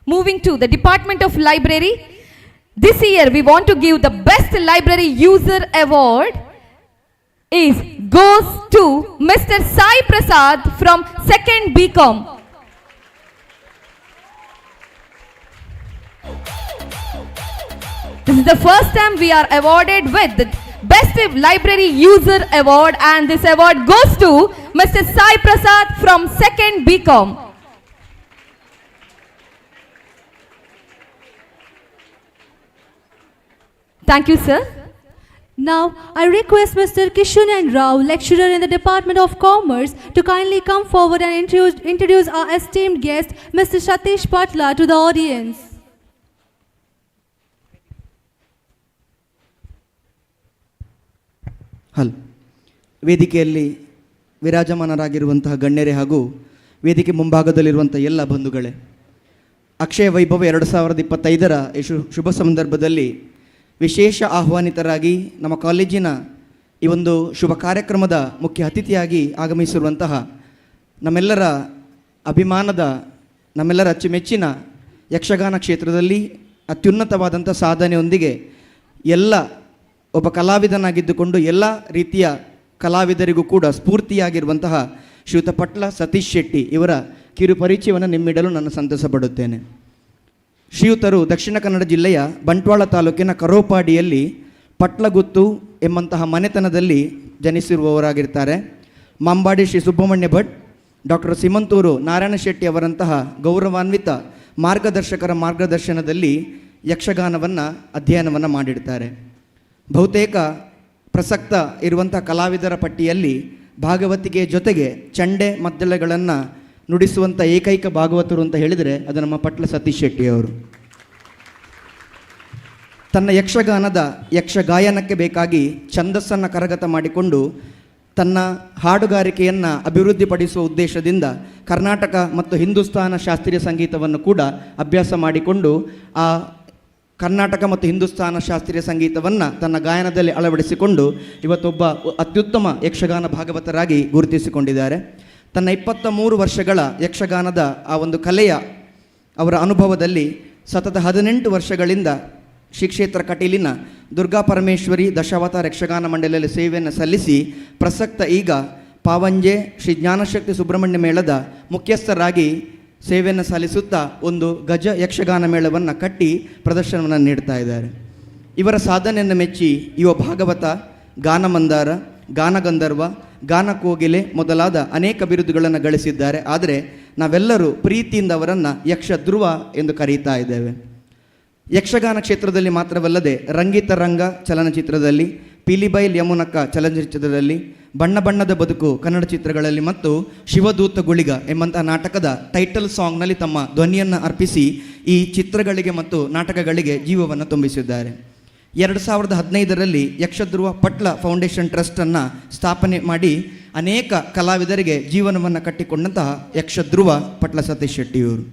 Moving to the Department of Library, this year we want to give the Best Library User Award goes to Mr. Sai Prasad from 2nd BCom. This is the first time we are awarded with the Best Library User Award, and this award goes to Mr. Sai Prasad from 2nd BCom. Thank you, sir. Now, I request Mr. Kishunan Rao, lecturer in the Department of Commerce, to kindly come forward and introduce our esteemed guest, Mr. Satish Patla, to the audience. ಹಲ್ ವೇದಿಕೆಯಲ್ಲಿ ವಿರಾಜಮಾನರಾಗಿರುವಂತಹ ಗಣ್ಯರೇ ಹಾಗೂ ವೇದಿಕೆ ಮುಂಭಾಗದಲ್ಲಿರುವಂಥ ಎಲ್ಲ ಬಂಧುಗಳೇ, ಅಕ್ಷಯ ವೈಭವ 2025ರ ಶುಭ ಸಂದರ್ಭದಲ್ಲಿ ವಿಶೇಷ ಆಹ್ವಾನಿತರಾಗಿ ನಮ್ಮ ಕಾಲೇಜಿನ ಈ ಒಂದು ಶುಭ ಕಾರ್ಯಕ್ರಮದ ಮುಖ್ಯ ಅತಿಥಿಯಾಗಿ ಆಗಮಿಸಿರುವಂತಹ ನಮ್ಮೆಲ್ಲರ ಅಭಿಮಾನದ, ನಮ್ಮೆಲ್ಲರ ಅಚ್ಚುಮೆಚ್ಚಿನ ಯಕ್ಷಗಾನ ಕ್ಷೇತ್ರದಲ್ಲಿ ಅತ್ಯುನ್ನತವಾದಂಥ ಸಾಧನೆಯೊಂದಿಗೆ ಎಲ್ಲ ಒಬ್ಬ ಕಲಾವಿದನಾಗಿದ್ದುಕೊಂಡು ಎಲ್ಲ ರೀತಿಯ ಕಲಾವಿದರಿಗೂ ಕೂಡ ಸ್ಫೂರ್ತಿಯಾಗಿರುವಂತಹ ಶ್ರೀಯುತ ಪಟ್ಲ ಸತೀಶ್ ಶೆಟ್ಟಿ ಇವರ ಕಿರು ಪರಿಚಯವನ್ನು ನಿಮ್ಮಿಡಲು ನಾನು ಸಂತಸಪಡುತ್ತೇನೆ. ಶ್ರೀಯುತರು ದಕ್ಷಿಣ ಕನ್ನಡ ಜಿಲ್ಲೆಯ ಬಂಟ್ವಾಳ ತಾಲೂಕಿನ ಕರೋಪಾಡಿಯಲ್ಲಿ ಪಟ್ಲಗುತ್ತು ಎಂಬಂತಹ ಮನೆತನದಲ್ಲಿ ಜನಿಸಿರುವವರಾಗಿರ್ತಾರೆ. ಮಾಂಬಾಡಿ ಶ್ರೀ ಸುಬ್ರಹ್ಮಣ್ಯ ಭಟ್, ಡಾಕ್ಟರ್ ಸಿಮಂತೂರು ನಾರಾಯಣ ಶೆಟ್ಟಿ ಅವರಂತಹ ಗೌರವಾನ್ವಿತ ಮಾರ್ಗದರ್ಶಕರ ಮಾರ್ಗದರ್ಶನದಲ್ಲಿ ಯಕ್ಷಗಾನವನ್ನು ಅಧ್ಯಯನವನ್ನು ಮಾಡಿರ್ತಾರೆ. ಬಹುತೇಕ ಪ್ರಸಕ್ತ ಇರುವಂಥ ಕಲಾವಿದರ ಪಟ್ಟಿಯಲ್ಲಿ ಭಾಗವತಿಕೆ ಜೊತೆಗೆ ಚಂಡೆ ಮದ್ದಳೆಗಳನ್ನು ನುಡಿಸುವಂಥ ಏಕೈಕ ಭಾಗವತರು ಅಂತ ಹೇಳಿದರೆ ಅದು ನಮ್ಮ ಪಟ್ಲ ಸತೀಶ್ ಶೆಟ್ಟಿಯವರು. ತನ್ನ ಯಕ್ಷಗಾಯನಕ್ಕೆ ಬೇಕಾಗಿ ಛಂದಸ್ಸನ್ನು ಕರಗತ ಮಾಡಿಕೊಂಡು ತನ್ನ ಹಾಡುಗಾರಿಕೆಯನ್ನು ಅಭಿವೃದ್ಧಿಪಡಿಸುವ ಉದ್ದೇಶದಿಂದ ಕರ್ನಾಟಕ ಮತ್ತು ಹಿಂದೂಸ್ತಾನ ಶಾಸ್ತ್ರೀಯ ಸಂಗೀತವನ್ನು ಕೂಡ ಅಭ್ಯಾಸ ಮಾಡಿಕೊಂಡು ಆ ಕರ್ನಾಟಕ ಮತ್ತು ಹಿಂದೂಸ್ತಾನ ಶಾಸ್ತ್ರೀಯ ಸಂಗೀತವನ್ನು ತನ್ನ ಗಾಯನದಲ್ಲಿ ಅಳವಡಿಸಿಕೊಂಡು ಇವತ್ತೊಬ್ಬ ಅತ್ಯುತ್ತಮ ಯಕ್ಷಗಾನ ಭಾಗವತರಾಗಿ ಗುರುತಿಸಿಕೊಂಡಿದ್ದಾರೆ. ತನ್ನ 23 ವರ್ಷಗಳ ಯಕ್ಷಗಾನದ ಆ ಒಂದು ಕಲೆಯ ಅವರ ಅನುಭವದಲ್ಲಿ ಸತತ 18 ವರ್ಷಗಳಿಂದ ಶ್ರೀ ಕ್ಷೇತ್ರ ಕಟೀಲಿನ ದುರ್ಗಾ ಪರಮೇಶ್ವರಿ ದಶಾವತಾರ ಯಕ್ಷಗಾನ ಮಂಡಳಿಯಲ್ಲಿ ಸೇವೆಯನ್ನು ಸಲ್ಲಿಸಿ ಪ್ರಸಕ್ತ ಈಗ ಪಾವಂಜೆ ಶ್ರೀ ಜ್ಞಾನಶಕ್ತಿ ಸುಬ್ರಹ್ಮಣ್ಯ ಮೇಳದ ಮುಖ್ಯಸ್ಥರಾಗಿ ಸೇವೆಯನ್ನು ಸಲ್ಲಿಸುತ್ತಾ ಒಂದು ಗಜ ಯಕ್ಷಗಾನ ಮೇಳವನ್ನು ಕಟ್ಟಿ ಪ್ರದರ್ಶನವನ್ನು ನೀಡ್ತಾ ಇದ್ದಾರೆ. ಇವರ ಸಾಧನೆಯನ್ನು ಮೆಚ್ಚಿ ಯುವ ಭಾಗವತ, ಗಾನಮಂದಾರ, ಗಾನಗಂಧರ್ವ, ಗಾನಕೋಗಿಲೆ ಮೊದಲಾದ ಅನೇಕ ಬಿರುದುಗಳನ್ನು ಗಳಿಸಿದ್ದಾರೆ. ಆದರೆ ನಾವೆಲ್ಲರೂ ಪ್ರೀತಿಯಿಂದ ಅವರನ್ನು ಯಕ್ಷ ಧ್ರುವ ಎಂದು ಕರೀತಾ ಇದ್ದೇವೆ. ಯಕ್ಷಗಾನ ಕ್ಷೇತ್ರದಲ್ಲಿ ಮಾತ್ರವಲ್ಲದೆ ರಂಗಿತ ರಂಗ ಚಲನಚಿತ್ರದಲ್ಲಿ, ಪೀಲಿಬೈಲ್ ಯಮುನಕ್ಕ ಚಲನಚಿತ್ರದಲ್ಲಿ, ಬಣ್ಣ ಬಣ್ಣದ ಬದುಕು ಕನ್ನಡ ಚಿತ್ರಗಳಲ್ಲಿ ಮತ್ತು ಶಿವದೂತ ಗುಳಿಗ ಎಂಬಂತಹ ನಾಟಕದ ಟೈಟಲ್ ಸಾಂಗ್ನಲ್ಲಿ ತಮ್ಮ ಧ್ವನಿಯನ್ನು ಅರ್ಪಿಸಿ ಈ ಚಿತ್ರಗಳಿಗೆ ಮತ್ತು ನಾಟಕಗಳಿಗೆ ಜೀವವನ್ನು ತುಂಬಿಸಿದ್ದಾರೆ. 2015ರಲ್ಲಿ ಯಕ್ಷಧ್ರುವ ಪಟ್ಲ ಫೌಂಡೇಶನ್ ಟ್ರಸ್ಟನ್ನು ಸ್ಥಾಪನೆ ಮಾಡಿ ಅನೇಕ ಕಲಾವಿದರಿಗೆ ಜೀವನವನ್ನು ಕಟ್ಟಿಕೊಂಡಂತಹ ಯಕ್ಷಧ್ರುವ ಪಟ್ಲ ಸತೀಶ್ ಶೆಟ್ಟಿಯವರು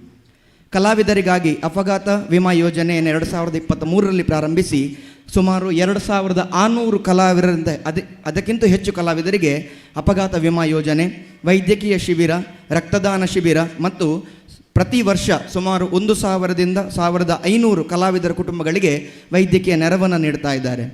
ಕಲಾವಿದರಿಗಾಗಿ ಅಪಘಾತ ವಿಮಾ ಯೋಜನೆಯನ್ನು 2023ರಲ್ಲಿ ಪ್ರಾರಂಭಿಸಿ ಸುಮಾರು 2600 ಕಲಾವಿದರಿಂದ ಅದಕ್ಕಿಂತ ಹೆಚ್ಚು ಕಲಾವಿದರಿಗೆ ಅಪಘಾತ ವಿಮಾ ಯೋಜನೆ, ವೈದ್ಯಕೀಯ ಶಿಬಿರ, ರಕ್ತದಾನ ಶಿಬಿರ ಮತ್ತು ಪ್ರತಿ ವರ್ಷ ಸುಮಾರು 1000ರಿಂದ 1500 ಕಲಾವಿದರ ಕುಟುಂಬಗಳಿಗೆ ವೈದ್ಯಕೀಯ ನೆರವನ್ನು ನೀಡ್ತಾ ಇದ್ದಾರೆ.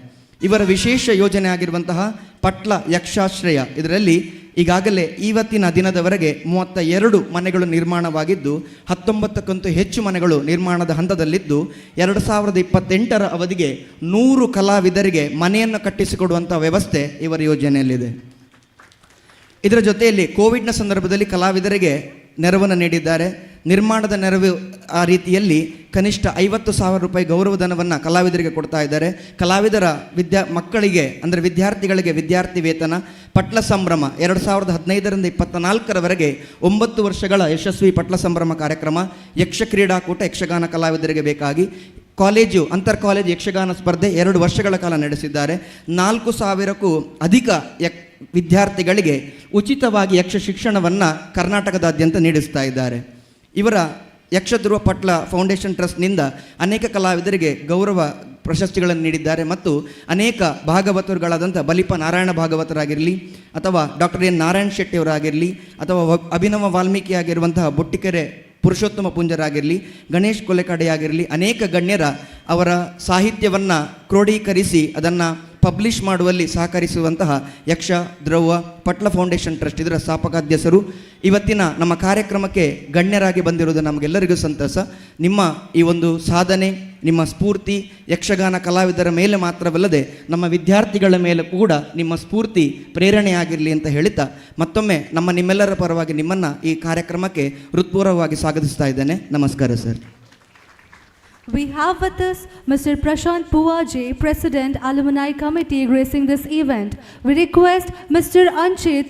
ಇವರ ವಿಶೇಷ ಯೋಜನೆ ಆಗಿರುವಂತಹ ಪಟ್ಲ ಯಕ್ಷಾಶ್ರಯ, ಇದರಲ್ಲಿ ಈಗಾಗಲೇ ಇವತ್ತಿನ ದಿನದವರೆಗೆ 32 ಮನೆಗಳು ನಿರ್ಮಾಣವಾಗಿದ್ದು 19ಕ್ಕಂತೂ ಹೆಚ್ಚು ಮನೆಗಳು ನಿರ್ಮಾಣದ ಹಂತದಲ್ಲಿದ್ದು 2028ರ ಅವಧಿಗೆ 100 ಕಲಾವಿದರಿಗೆ ಮನೆಯನ್ನು ಕಟ್ಟಿಸಿಕೊಡುವಂಥ ವ್ಯವಸ್ಥೆ ಇವರ ಯೋಜನೆಯಲ್ಲಿದೆ. ಇದರ ಜೊತೆಯಲ್ಲಿ ಕೋವಿಡ್ನ ಸಂದರ್ಭದಲ್ಲಿ ಕಲಾವಿದರಿಗೆ ನೆರವನ್ನು ನೀಡಿದ್ದಾರೆ. ನಿರ್ಮಾಣದ ನೆರವು ಆ ರೀತಿಯಲ್ಲಿ ಕನಿಷ್ಠ 50,000 ರೂಪಾಯಿ ಗೌರವಧನವನ್ನು ಕಲಾವಿದರಿಗೆ ಕೊಡ್ತಾ ಇದ್ದಾರೆ. ಕಲಾವಿದರ ಮಕ್ಕಳಿಗೆ ಅಂದರೆ ವಿದ್ಯಾರ್ಥಿಗಳಿಗೆ ವಿದ್ಯಾರ್ಥಿ ವೇತನ, ಪಟ್ಲ ಸಂಭ್ರಮ 2015ರಿಂದ 24ರವರೆಗೆ 9 ವರ್ಷಗಳ ಯಶಸ್ವಿ ಪಟ್ಲ ಸಂಭ್ರಮ ಕಾರ್ಯಕ್ರಮ, ಯಕ್ಷ ಕ್ರೀಡಾಕೂಟ ಯಕ್ಷಗಾನ ಕಲಾವಿದರಿಗೆ ಬೇಕಾಗಿ ಕಾಲೇಜು ಅಂತರ್ ಕಾಲೇಜು ಯಕ್ಷಗಾನ ಸ್ಪರ್ಧೆ 2 ವರ್ಷಗಳ ಕಾಲ ನಡೆಸಿದ್ದಾರೆ. 4,000ಕ್ಕೂ ಅಧಿಕ ವಿದ್ಯಾರ್ಥಿಗಳಿಗೆ ಉಚಿತವಾಗಿ ಯಕ್ಷ ಶಿಕ್ಷಣವನ್ನು ಕರ್ನಾಟಕದಾದ್ಯಂತ ನೀಡಿಸ್ತಾ ಇದ್ದಾರೆ. ಇವರ ಯಕ್ಷಧ್ರುವ ಪಟ್ಲ ಫೌಂಡೇಶನ್ ಟ್ರಸ್ಟ್ನಿಂದ ಅನೇಕ ಕಲಾವಿದರಿಗೆ ಗೌರವ ಪ್ರಶಸ್ತಿಗಳನ್ನು ನೀಡಿದ್ದಾರೆ ಮತ್ತು ಅನೇಕ ಭಾಗವತರುಗಳಾದಂಥ ಬಲಿಪ ನಾರಾಯಣ ಭಾಗವತರಾಗಿರಲಿ ಅಥವಾ ಡಾಕ್ಟರ್ ಎನ್ ನಾರಾಯಣ ಶೆಟ್ಟಿಯವರಾಗಿರಲಿ ಅಥವಾ ಅಭಿನವ ವಾಲ್ಮೀಕಿ ಆಗಿರುವಂತಹ ಬೊಟ್ಟಿಕೆರೆ ಪುರುಷೋತ್ತಮ ಪುಂಜರಾಗಿರಲಿ, ಗಣೇಶ್ ಕೊಲೆಕಡೆಯಾಗಿರಲಿ, ಅನೇಕ ಗಣ್ಯರ ಅವರ ಸಾಹಿತ್ಯವನ್ನು ಕ್ರೋಢೀಕರಿಸಿ ಅದನ್ನು ಪಬ್ಲಿಷ್ ಮಾಡುವಲ್ಲಿ ಸಹಕರಿಸುವಂತಹ ಯಕ್ಷ ದ್ರವ್ಯ ಪಟ್ಲ ಫೌಂಡೇಶನ್ ಟ್ರಸ್ಟ್ ಇದರ ಸ್ಥಾಪಕಾಧ್ಯಕ್ಷರು. ಇವತ್ತಿನ ನಮ್ಮ ಕಾರ್ಯಕ್ರಮಕ್ಕೆ ಗಣ್ಯರಾಗಿ ಬಂದಿರುವುದು ನಮಗೆಲ್ಲರಿಗೂ ಸಂತಸ. ನಿಮ್ಮ ಈ ಒಂದು ಸಾಧನೆ, ನಿಮ್ಮ ಸ್ಫೂರ್ತಿ ಯಕ್ಷಗಾನ ಕಲಾವಿದರ ಮೇಲೆ ಮಾತ್ರವಲ್ಲದೆ ನಮ್ಮ ವಿದ್ಯಾರ್ಥಿಗಳ ಮೇಲೆ ಕೂಡ ನಿಮ್ಮ ಸ್ಫೂರ್ತಿ ಪ್ರೇರಣೆಯಾಗಿರಲಿ ಅಂತ ಹೇಳುತ್ತಾ ಮತ್ತೊಮ್ಮೆ ನಿಮ್ಮೆಲ್ಲರ ಪರವಾಗಿ ನಿಮ್ಮನ್ನು ಈ ಕಾರ್ಯಕ್ರಮಕ್ಕೆ ಹೃತ್ಪೂರ್ವಕವಾಗಿ ಸ್ವಾಗತಿಸ್ತಾ ಇದ್ದೇನೆ. ನಮಸ್ಕಾರ sir. We have with us Mr. Prashant Puwaje, President, Alumni Committee, gracing this event. We request Mr. Anchit,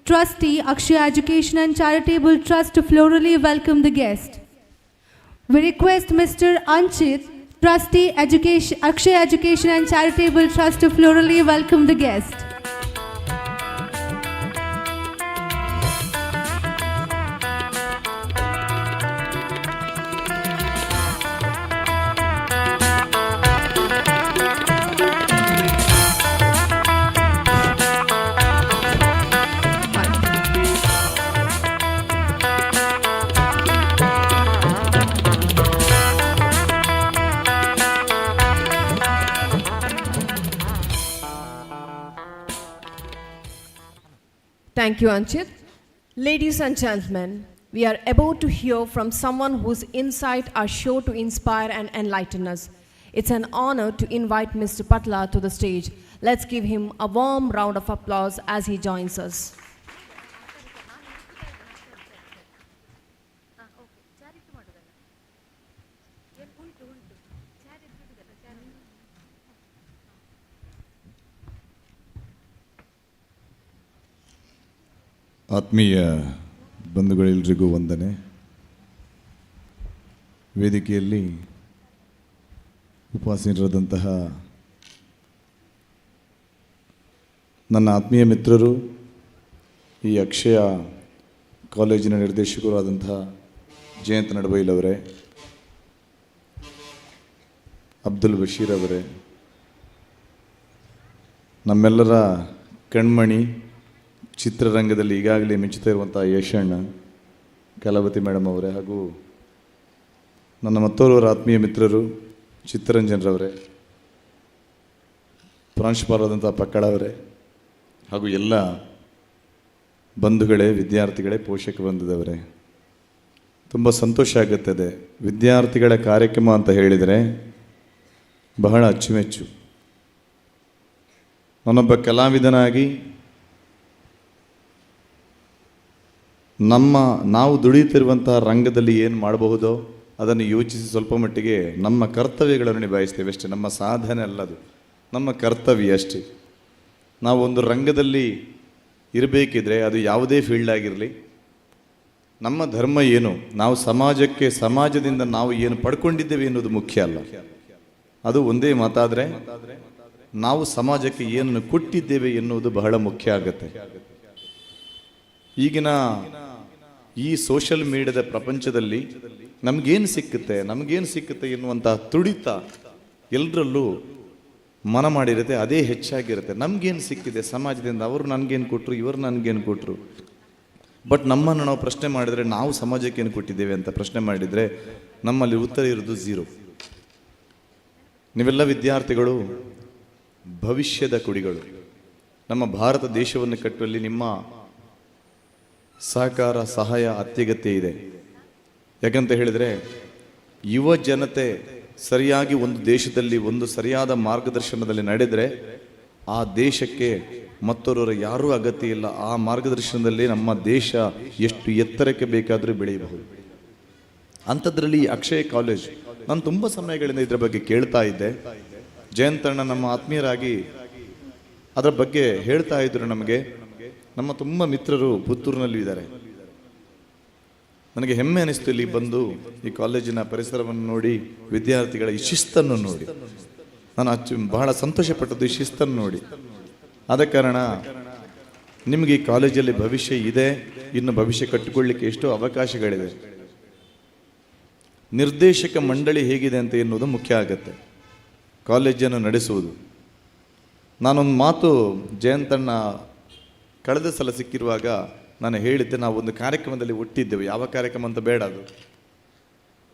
Trustee, Akshaya Education and Charitable Trust, to florally welcome the guest. We request Mr. Anchit, Trustee, Akshaya Education and Charitable Trust, to florally welcome the guest. Thank you, Anchit. Ladies and gentlemen, we are about to hear from someone whose insights are sure to inspire and enlighten us. It's an honor to invite Mr. Patla to the stage. Let's give him a warm round of applause as he joins us. ಆತ್ಮೀಯ ಬಂಧುಗಳೆಲ್ಲರಿಗೂ ವಂದನೆ. ವೇದಿಕೆಯಲ್ಲಿ ಉಪಸ್ಥಿತರಿದ್ದಂತಹ ನನ್ನ ಆತ್ಮೀಯ ಮಿತ್ರರು, ಈ ಅಕ್ಷಯ ಕಾಲೇಜಿನ ನಿರ್ದೇಶಕರಾದಂತಹ ಜಯಂತ್ ನಡಬೈಲ್ ಅವರೇ, ಅಬ್ದುಲ್ ಬಶೀರ್ ಅವರೇ, ನಮ್ಮೆಲ್ಲರ ಕಣ್ಮಣಿ, ಚಿತ್ರರಂಗದಲ್ಲಿ ಈಗಾಗಲೇ ಮಿಂಚುತ್ತಾ ಇರುವಂಥ ಯಶಣ್ಣ, ಕಲಾವತಿ ಮೇಡಮ್ ಅವರೇ, ಹಾಗೂ ನನ್ನ ಮತ್ತೋರ್ವರ ಆತ್ಮೀಯ ಮಿತ್ರರು ಚಿತ್ತರಂಜನ್ರವರೇ, ಪ್ರಾಂಶುಪಾಲರಾದಂಥ ಪಕ್ಕಳ ಅವರೇ, ಹಾಗೂ ಎಲ್ಲ ಬಂಧುಗಳೇ, ವಿದ್ಯಾರ್ಥಿಗಳೇ, ಪೋಷಕ ಬಂಧುದವರೇ, ತುಂಬ ಸಂತೋಷ ಆಗುತ್ತದೆ. ವಿದ್ಯಾರ್ಥಿಗಳ ಕಾರ್ಯಕ್ರಮ ಅಂತ ಹೇಳಿದರೆ ಬಹಳ ಅಚ್ಚುಮೆಚ್ಚು. ನಾನೊಬ್ಬ ಕಲಾವಿದನಾಗಿ ನಾವು ದುಡಿಯುತ್ತಿರುವಂತಹ ರಂಗದಲ್ಲಿ ಏನು ಮಾಡಬಹುದೋ ಅದನ್ನು ಯೋಚಿಸಿ ಸ್ವಲ್ಪ ಮಟ್ಟಿಗೆ ನಮ್ಮ ಕರ್ತವ್ಯಗಳನ್ನು ನಿಭಾಯಿಸ್ತೇವೆ ಅಷ್ಟೇ. ನಮ್ಮ ಸಾಧನೆ ಅಲ್ಲದು, ನಮ್ಮ ಕರ್ತವ್ಯ ಅಷ್ಟೇ. ನಾವು ಒಂದು ರಂಗದಲ್ಲಿ ಇರಬೇಕಿದ್ರೆ ಅದು ಯಾವುದೇ ಫೀಲ್ಡ್ ಆಗಿರಲಿ, ನಮ್ಮ ಧರ್ಮ ಏನು, ನಾವು ಸಮಾಜದಿಂದ ನಾವು ಏನು ಪಡ್ಕೊಂಡಿದ್ದೇವೆ ಎನ್ನುವುದು ಮುಖ್ಯ ಅಲ್ಲ. ಅದು ಒಂದೇ ಮಾತಾದರೆ ನಾವು ಸಮಾಜಕ್ಕೆ ಏನನ್ನು ಕೊಟ್ಟಿದ್ದೇವೆ ಎನ್ನುವುದು ಬಹಳ ಮುಖ್ಯ ಆಗುತ್ತೆ. ಈಗಿನ ಈ ಸೋಷಿಯಲ್ ಮೀಡಿಯಾದ ಪ್ರಪಂಚದಲ್ಲಿ ನಮಗೇನು ಸಿಕ್ಕುತ್ತೆ ಎನ್ನುವಂಥ ತುಡಿತ ಎಲ್ಲರಲ್ಲೂ ಮನ ಮಾಡಿರುತ್ತೆ, ಅದೇ ಹೆಚ್ಚಾಗಿರುತ್ತೆ. ನಮಗೇನು ಸಿಕ್ಕಿದೆ ಸಮಾಜದಿಂದ, ಅವರು ನನಗೇನು ಕೊಟ್ಟರು, ಇವರು ನನಗೇನು ಕೊಟ್ಟರು. ಬಟ್ ನಮ್ಮನ್ನು ನಾವು ಪ್ರಶ್ನೆ ಮಾಡಿದರೆ, ನಾವು ಸಮಾಜಕ್ಕೆ ಏನು ಕೊಟ್ಟಿದ್ದೇವೆ ಅಂತ ಪ್ರಶ್ನೆ ಮಾಡಿದರೆ ನಮ್ಮಲ್ಲಿ ಉತ್ತರ ಇರೋದು ಝೀರೋ. ನೀವೆಲ್ಲ ವಿದ್ಯಾರ್ಥಿಗಳು ಭವಿಷ್ಯದ ಕುಡಿಗಳು. ನಮ್ಮ ಭಾರತ ದೇಶವನ್ನು ಕಟ್ಟುವಲ್ಲಿ ನಿಮ್ಮ ಸಹಕಾರ ಸಹಾಯ ಅತ್ಯಗತ್ಯ ಇದೆ. ಯಾಕಂತ ಹೇಳಿದರೆ ಯುವ ಜನತೆ ಸರಿಯಾಗಿ ಒಂದು ದೇಶದಲ್ಲಿ ಒಂದು ಸರಿಯಾದ ಮಾರ್ಗದರ್ಶನದಲ್ಲಿ ನಡೆದರೆ ಆ ದೇಶಕ್ಕೆ ಮತ್ತೊಬ್ಬರ ಯಾರೂ ಅಗತ್ಯ ಇಲ್ಲ. ಆ ಮಾರ್ಗದರ್ಶನದಲ್ಲಿ ನಮ್ಮ ದೇಶ ಎಷ್ಟು ಎತ್ತರಕ್ಕೆ ಬೇಕಾದರೂ ಬೆಳೆಯಬಹುದು. ಅಂಥದ್ರಲ್ಲಿ ಅಕ್ಷಯ ಕಾಲೇಜ್, ನಾನು ತುಂಬ ಸಮಯಗಳಿಂದ ಇದರ ಬಗ್ಗೆ ಕೇಳ್ತಾ ಇದ್ದೆ. ಜಯಂತಣ್ಣ ನಮ್ಮ ಆತ್ಮೀಯರಾಗಿ ಅದರ ಬಗ್ಗೆ ಹೇಳ್ತಾ ಇದ್ರು ನಮಗೆ. ನಮ್ಮ ತುಂಬ ಮಿತ್ರರು ಪುತ್ತೂರಿನಲ್ಲಿ ಇದ್ದಾರೆ. ನನಗೆ ಹೆಮ್ಮೆ ಅನಿಸ್ತು ಇಲ್ಲಿ ಬಂದು ಈ ಕಾಲೇಜಿನ ಪರಿಸರವನ್ನು ನೋಡಿ, ವಿದ್ಯಾರ್ಥಿಗಳ ಈ ಶಿಸ್ತನ್ನು ನೋಡಿ ನಾನು ಬಹಳ ಸಂತೋಷಪಟ್ಟದ್ದು, ಈ ಶಿಸ್ತನ್ನು ನೋಡಿ. ಆದ ಕಾರಣ ನಿಮಗೆ ಈ ಕಾಲೇಜಲ್ಲಿ ಭವಿಷ್ಯ ಇದೆ, ಇನ್ನು ಭವಿಷ್ಯ ಕಟ್ಟಿಕೊಳ್ಳಿಕ್ಕೆ ಎಷ್ಟೋ ಅವಕಾಶಗಳಿದೆ. ನಿರ್ದೇಶಕ ಮಂಡಳಿ ಹೇಗಿದೆ ಅಂತ ಎನ್ನುವುದು ಮುಖ್ಯ ಆಗುತ್ತೆ ಕಾಲೇಜನ್ನು ನಡೆಸುವುದು. ನಾನೊಂದು ಮಾತು ಜಯಂತಣ್ಣ ಕಳೆದ ಸಲ ಸಿಕ್ಕಿರುವಾಗ ನಾನು ಹೇಳಿದ್ದೆ, ನಾವು ಒಂದು ಕಾರ್ಯಕ್ರಮದಲ್ಲಿ ಒಟ್ಟಿದ್ದೆವು. ಯಾವ ಕಾರ್ಯಕ್ರಮ ಅಂತ ಬೇಡ, ಅದು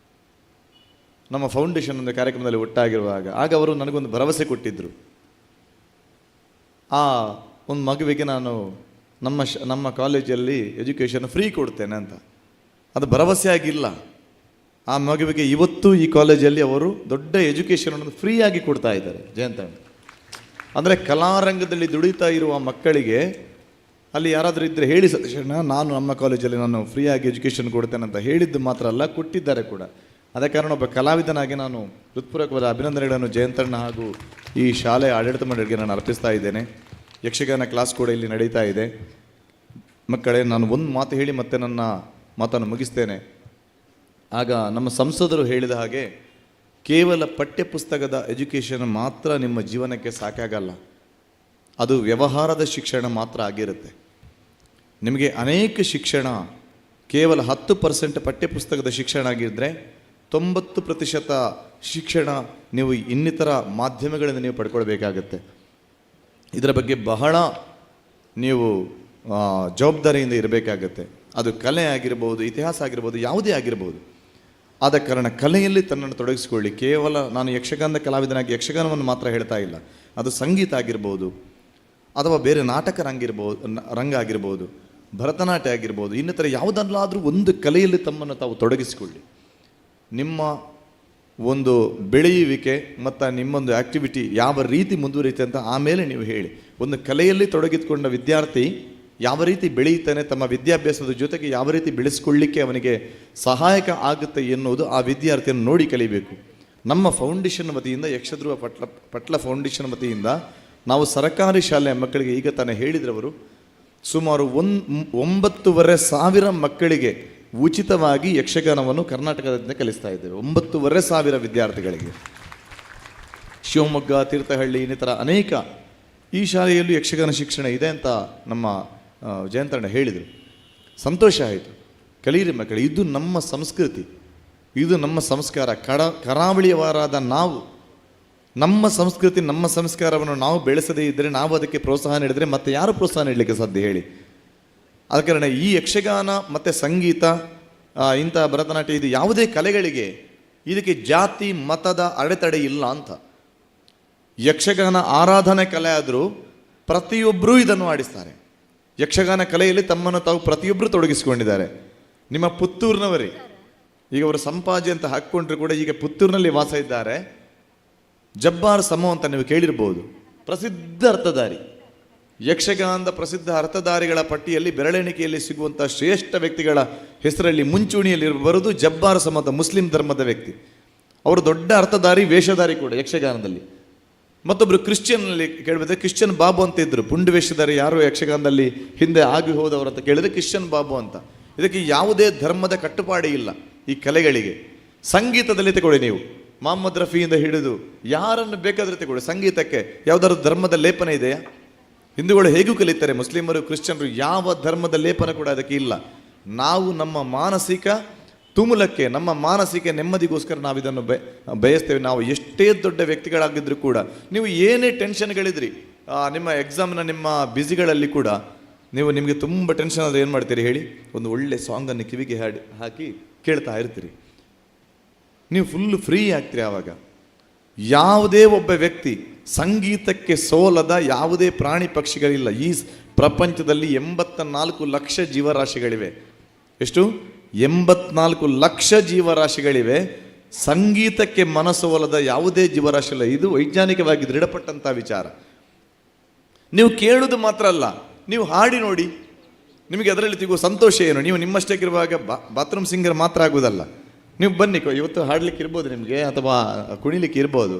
ನಮ್ಮ ಫೌಂಡೇಶನ್ ಒಂದು ಕಾರ್ಯಕ್ರಮದಲ್ಲಿ ಒಟ್ಟಾಗಿರುವಾಗ ಆಗ ಅವರು ನನಗೊಂದು ಭರವಸೆ ಕೊಟ್ಟಿದ್ದರು. ಆ ಒಂದು ಮಗುವಿಗೆ ನಾನು ನಮ್ಮ ಕಾಲೇಜಲ್ಲಿ ಎಜುಕೇಷನ್ ಫ್ರೀ ಕೊಡ್ತೇನೆ ಅಂತ. ಅದು ಭರವಸೆ ಆಗಿಲ್ಲ. ಆ ಮಗುವಿಗೆ ಇವತ್ತು ಈ ಕಾಲೇಜಲ್ಲಿ ಅವರು ದೊಡ್ಡ ಎಜುಕೇಷನ್ ಫ್ರೀಯಾಗಿ ಕೊಡ್ತಾ ಇದ್ದಾರೆ ಜಯಂತಣ್ಣ. ಅಂದರೆ ಕಲಾರಂಗದಲ್ಲಿ ದುಡಿತಾ ಇರುವ ಮಕ್ಕಳಿಗೆ ಅಲ್ಲಿ ಯಾರಾದರೂ ಇದ್ದರೆ ಹೇಳಿ ಸತೀಶಣ್ಣ, ನಾನು ನಮ್ಮ ಕಾಲೇಜಲ್ಲಿ ನಾನು ಫ್ರೀಯಾಗಿ ಎಜುಕೇಷನ್ ಕೊಡ್ತೇನೆ ಅಂತ ಹೇಳಿದ್ದು ಮಾತ್ರ ಅಲ್ಲ, ಕೊಟ್ಟಿದ್ದಾರೆ ಕೂಡ. ಅದೇ ಕಾರಣ ಒಬ್ಬ ಕಲಾವಿದನಾಗಿ ನಾನು ಹೃತ್ಪೂರ್ವಕವಾದ ಅಭಿನಂದನೆಗಳನ್ನು ಜಯಂತಣ್ಣ ಹಾಗೂ ಈ ಶಾಲೆಯ ಆಡಳಿತ ಮಂಡಳಿಗೆ ನಾನು ಅರ್ಪಿಸ್ತಾ ಇದ್ದೇನೆ. ಯಕ್ಷಗಾನ ಕ್ಲಾಸ್ ಕೂಡ ಇಲ್ಲಿ ನಡೀತಾ ಇದೆ. ಮಕ್ಕಳೇ, ನಾನು ಒಂದು ಮಾತು ಹೇಳಿ ಮತ್ತೆ ನನ್ನ ಮಾತನ್ನು ಮುಗಿಸ್ತೇನೆ. ಆಗ ನಮ್ಮ ಸಂಸದರು ಹೇಳಿದ ಹಾಗೆ ಕೇವಲ ಪಠ್ಯಪುಸ್ತಕದ ಎಜುಕೇಷನ್ ಮಾತ್ರ ನಿಮ್ಮ ಜೀವನಕ್ಕೆ ಸಾಕಾಗಲ್ಲ, ಅದು ವ್ಯವಹಾರದ ಶಿಕ್ಷಣ ಮಾತ್ರ ಆಗಿರುತ್ತೆ. ನಿಮಗೆ ಅನೇಕ ಶಿಕ್ಷಣ ಕೇವಲ 10% ಪಠ್ಯಪುಸ್ತಕದ ಶಿಕ್ಷಣ ಆಗಿದ್ದರೆ 90% ಶಿಕ್ಷಣ ನೀವು ಇನ್ನಿತರ ಮಾಧ್ಯಮಗಳಿಂದ ನೀವು ಪಡ್ಕೊಳ್ಬೇಕಾಗತ್ತೆ. ಇದರ ಬಗ್ಗೆ ಬಹಳ ನೀವು ಜವಾಬ್ದಾರಿಯಿಂದ ಇರಬೇಕಾಗತ್ತೆ. ಅದು ಕಲೆ ಆಗಿರ್ಬೋದು, ಇತಿಹಾಸ ಆಗಿರ್ಬೋದು, ಯಾವುದೇ ಆಗಿರ್ಬೋದು. ಆದ ಕಾರಣ ಕಲೆಯಲ್ಲಿ ತನ್ನನ್ನು ತೊಡಗಿಸಿಕೊಳ್ಳಿ. ಕೇವಲ ನಾನು ಯಕ್ಷಗಾನದ ಕಲಾವಿದನಾಗಿ ಯಕ್ಷಗಾನವನ್ನು ಮಾತ್ರ ಹೇಳ್ತಾ ಇಲ್ಲ, ಅದು ಸಂಗೀತ ಆಗಿರ್ಬೋದು, ಅಥವಾ ಬೇರೆ ನಾಟಕ ರಂಗ ಆಗಿರ್ಬೋದು, ಭರತನಾಟ್ಯ ಆಗಿರ್ಬೋದು, ಇನ್ನಿತರ ಯಾವುದಲ್ಲಾದರೂ ಒಂದು ಕಲೆಯಲ್ಲಿ ತಮ್ಮನ್ನು ತಾವು ತೊಡಗಿಸಿಕೊಳ್ಳಿ. ನಿಮ್ಮ ಒಂದು ಬೆಳೆಯುವಿಕೆ ಮತ್ತು ನಿಮ್ಮೊಂದು ಆ್ಯಕ್ಟಿವಿಟಿ ಯಾವ ರೀತಿ ಮುಂದುವರಿಯುತ್ತೆ ಅಂತ ಆಮೇಲೆ ನೀವು ಹೇಳಿ. ಒಂದು ಕಲೆಯಲ್ಲಿ ತೊಡಗಿಸಿಕೊಂಡ ವಿದ್ಯಾರ್ಥಿ ಯಾವ ರೀತಿ ಬೆಳೆಯುತ್ತಾನೆ, ತಮ್ಮ ವಿದ್ಯಾಭ್ಯಾಸದ ಜೊತೆಗೆ ಯಾವ ರೀತಿ ಬೆಳೆಸ್ಕೊಳ್ಳಿಕ್ಕೆ ಅವನಿಗೆ ಸಹಾಯಕ ಆಗುತ್ತೆ ಎನ್ನುವುದು ಆ ವಿದ್ಯಾರ್ಥಿಯನ್ನು ನೋಡಿ ಕಲಿಬೇಕು. ನಮ್ಮ ಫೌಂಡೇಶನ್ ವತಿಯಿಂದ, ಯಕ್ಷಧ್ರುವ ಪಟ್ಲ ಫೌಂಡೇಶನ್ ವತಿಯಿಂದ ನಾವು ಸರ್ಕಾರಿ ಶಾಲೆಯ ಮಕ್ಕಳಿಗೆ, ಈಗ ತಾನೇ ಹೇಳಿದ್ರವರು, ಸುಮಾರು 9,500 ಮಕ್ಕಳಿಗೆ ಉಚಿತವಾಗಿ ಯಕ್ಷಗಾನವನ್ನು ಕರ್ನಾಟಕದಿಂದ ಕಲಿಸ್ತಾ ಇದ್ದೇವೆ. 9,500 ವಿದ್ಯಾರ್ಥಿಗಳಿಗೆ. ಶಿವಮೊಗ್ಗ, ತೀರ್ಥಹಳ್ಳಿ, ಇನ್ನಿತರ ಅನೇಕ ಈ ಶಾಲೆಯಲ್ಲೂ ಯಕ್ಷಗಾನ ಶಿಕ್ಷಣ ಇದೆ ಅಂತ ನಮ್ಮ ಜಯಂತಣ್ಣ ಹೇಳಿದರು. ಸಂತೋಷ ಆಯಿತು. ಕಲೀರಿ ಮಕ್ಕಳು, ಇದು ನಮ್ಮ ಸಂಸ್ಕೃತಿ, ಇದು ನಮ್ಮ ಸಂಸ್ಕಾರ. ಕರಾವಳಿಯವರಾದ ನಾವು ನಮ್ಮ ಸಂಸ್ಕೃತಿ, ನಮ್ಮ ಸಂಸ್ಕಾರವನ್ನು ನಾವು ಬೆಳೆಸದೇ ಇದ್ದರೆ, ನಾವು ಅದಕ್ಕೆ ಪ್ರೋತ್ಸಾಹ ನೀಡಿದರೆ ಮತ್ತೆ ಯಾರು ಪ್ರೋತ್ಸಾಹ ನೀಡಲಿಕ್ಕೆ ಸಾಧ್ಯ ಹೇಳಿ? ಆದ ಕಾರಣ ಈ ಯಕ್ಷಗಾನ ಮತ್ತು ಸಂಗೀತ, ಇಂಥ ಭರತನಾಟ್ಯ, ಇದು ಯಾವುದೇ ಕಲೆಗಳಿಗೆ ಇದಕ್ಕೆ ಜಾತಿ ಮತದ ಅಡೆತಡೆ ಇಲ್ಲ ಅಂತ. ಯಕ್ಷಗಾನ ಆರಾಧನೆ ಕಲೆ ಆದರೂ ಪ್ರತಿಯೊಬ್ಬರೂ ಇದನ್ನು ಆಡಿಸ್ತಾರೆ. ಯಕ್ಷಗಾನ ಕಲೆಯಲ್ಲಿ ತಮ್ಮನ್ನು ತಾವು ಪ್ರತಿಯೊಬ್ಬರು ತೊಡಗಿಸಿಕೊಂಡಿದ್ದಾರೆ. ನಿಮ್ಮ ಪುತ್ತೂರಿನವರೇ, ಈಗ ಅವರು ಸಂಪಾಜಿ ಅಂತ ಹಾಕ್ಕೊಂಡ್ರು ಕೂಡ ಈಗ ಪುತ್ತೂರಿನಲ್ಲಿ ವಾಸ ಇದ್ದಾರೆ. ಜಬ್ಬಾರ್ ಸಮೋ ಅಂತ ನೀವು ಕೇಳಿರ್ಬೋದು, ಪ್ರಸಿದ್ಧ ಅರ್ಥಧಾರಿ. ಯಕ್ಷಗಾನದ ಪ್ರಸಿದ್ಧ ಅರ್ಥಧಾರಿಗಳ ಪಟ್ಟಿಯಲ್ಲಿ ಬೆರಳೆಣಿಕೆಯಲ್ಲಿ ಸಿಗುವಂಥ ಶ್ರೇಷ್ಠ ವ್ಯಕ್ತಿಗಳ ಹೆಸರಲ್ಲಿ ಮುಂಚೂಣಿಯಲ್ಲಿ ಬರೋದು ಜಬ್ಬಾರ್ ಸಮೋ ಅಂತ ಮುಸ್ಲಿಂ ಧರ್ಮದ ವ್ಯಕ್ತಿ. ಅವರು ದೊಡ್ಡ ಅರ್ಥಧಾರಿ, ವೇಷಧಾರಿ ಕೂಡ ಯಕ್ಷಗಾನದಲ್ಲಿ. ಮತ್ತೊಬ್ಬರು ಕ್ರಿಶ್ಚಿಯನ್ನಲ್ಲಿ ಕೇಳಬೇಕಾದ್ರೆ ಕ್ರಿಶ್ಚಿಯನ್ ಬಾಬು ಅಂತ ಇದ್ದರು. ಪುಂಡು ವೇಷಧಾರಿ ಯಾರು ಯಕ್ಷಗಾನದಲ್ಲಿ ಹಿಂದೆ ಆಗಿ ಹೋದವರು ಅಂತ ಕೇಳಿದರೆ ಕ್ರಿಶ್ಚಿಯನ್ ಬಾಬು ಅಂತ. ಇದಕ್ಕೆ ಯಾವುದೇ ಧರ್ಮದ ಕಟ್ಟುಪಾಡು ಇಲ್ಲ ಈ ಕಲೆಗಳಿಗೆ. ಸಂಗೀತದಲ್ಲಿ ತಗೊಳ್ಳಿ ನೀವು, ಮೊಹಮ್ಮದ್ ರಫಿಯಿಂದ ಹಿಡಿದು ಯಾರನ್ನು ಬೇಕಾದ್ರೆ ತಗೊಳ್ಳಿ, ಸಂಗೀತಕ್ಕೆ ಯಾವ್ದಾದ್ರು ಧರ್ಮದ ಲೇಪನ ಇದೆಯಾ? ಹಿಂದೂಗಳು ಹೇಗೂ ಕಲಿತಾರೆ, ಮುಸ್ಲಿಮರು ಕ್ರಿಶ್ಚಿಯನ್ರು ಯಾವ ಧರ್ಮದ ಲೇಪನ ಕೂಡ ಅದಕ್ಕೆ ಇಲ್ಲ. ನಾವು ನಮ್ಮ ಮಾನಸಿಕ ತುಮುಲಕ್ಕೆ, ನಮ್ಮ ಮಾನಸಿಕ ನೆಮ್ಮದಿಗೋಸ್ಕರ ನಾವು ಇದನ್ನು ಬಯಸ್ತೇವೆ. ನಾವು ಎಷ್ಟೇ ದೊಡ್ಡ ವ್ಯಕ್ತಿಗಳಾಗಿದ್ರೂ ಕೂಡ, ನೀವು ಏನೇ ಟೆನ್ಷನ್ಗಳಿದ್ರಿ, ನಿಮ್ಮ ಎಕ್ಸಾಮ್ನ ನಿಮ್ಮ ಬ್ಯುಸಿಗಳಲ್ಲಿ ಕೂಡ ನಿಮಗೆ ತುಂಬ ಟೆನ್ಷನ್ ಆದರೆ ಏನು ಮಾಡ್ತೀರಿ ಹೇಳಿ? ಒಂದು ಒಳ್ಳೆ ಸಾಂಗನ್ನು ಕಿವಿಗೆ ಹಾಕಿ ಕೇಳ್ತಾ ಇರ್ತೀರಿ, ನೀವು ಫುಲ್ ಫ್ರೀ ಆಗ್ತೀರಿ. ಆವಾಗ ಯಾವುದೇ ಒಬ್ಬ ವ್ಯಕ್ತಿ, ಸಂಗೀತಕ್ಕೆ ಸೋಲದ ಯಾವುದೇ ಪ್ರಾಣಿ ಪಕ್ಷಿಗಳಿಲ್ಲ. ಈ ಪ್ರಪಂಚದಲ್ಲಿ 84 ಲಕ್ಷ ಜೀವರಾಶಿಗಳಿವೆ. ಎಷ್ಟು? 84 ಲಕ್ಷ ಜೀವರಾಶಿಗಳಿವೆ. ಸಂಗೀತಕ್ಕೆ ಮನಸೋಲದ ಯಾವುದೇ ಜೀವರಾಶಿ ಇಲ್ಲ. ಇದು ವೈಜ್ಞಾನಿಕವಾಗಿ ದೃಢಪಟ್ಟಂಥ ವಿಚಾರ. ನೀವು ಕೇಳುವುದು ಮಾತ್ರ ಅಲ್ಲ, ನೀವು ಹಾಡಿ ನೋಡಿ, ನಿಮಗೆ ಅದರಲ್ಲಿ ಸಿಗುವ ಸಂತೋಷ ಏನು? ನೀವು ನಿಮ್ಮಷ್ಟಕ್ಕಿರುವಾಗ ಬಾತ್ರೂಮ್ ಸಿಂಗರ್ ಮಾತ್ರ ಆಗುವುದಲ್ಲ. ನೀವು ಬನ್ನಿ, ಇವತ್ತು ಹಾಡ್ಲಿಕ್ಕೆ ಇರ್ಬೋದು ನಿಮಗೆ, ಅಥವಾ ಕುಣಿಲಿಕ್ಕೆ ಇರ್ಬೋದು.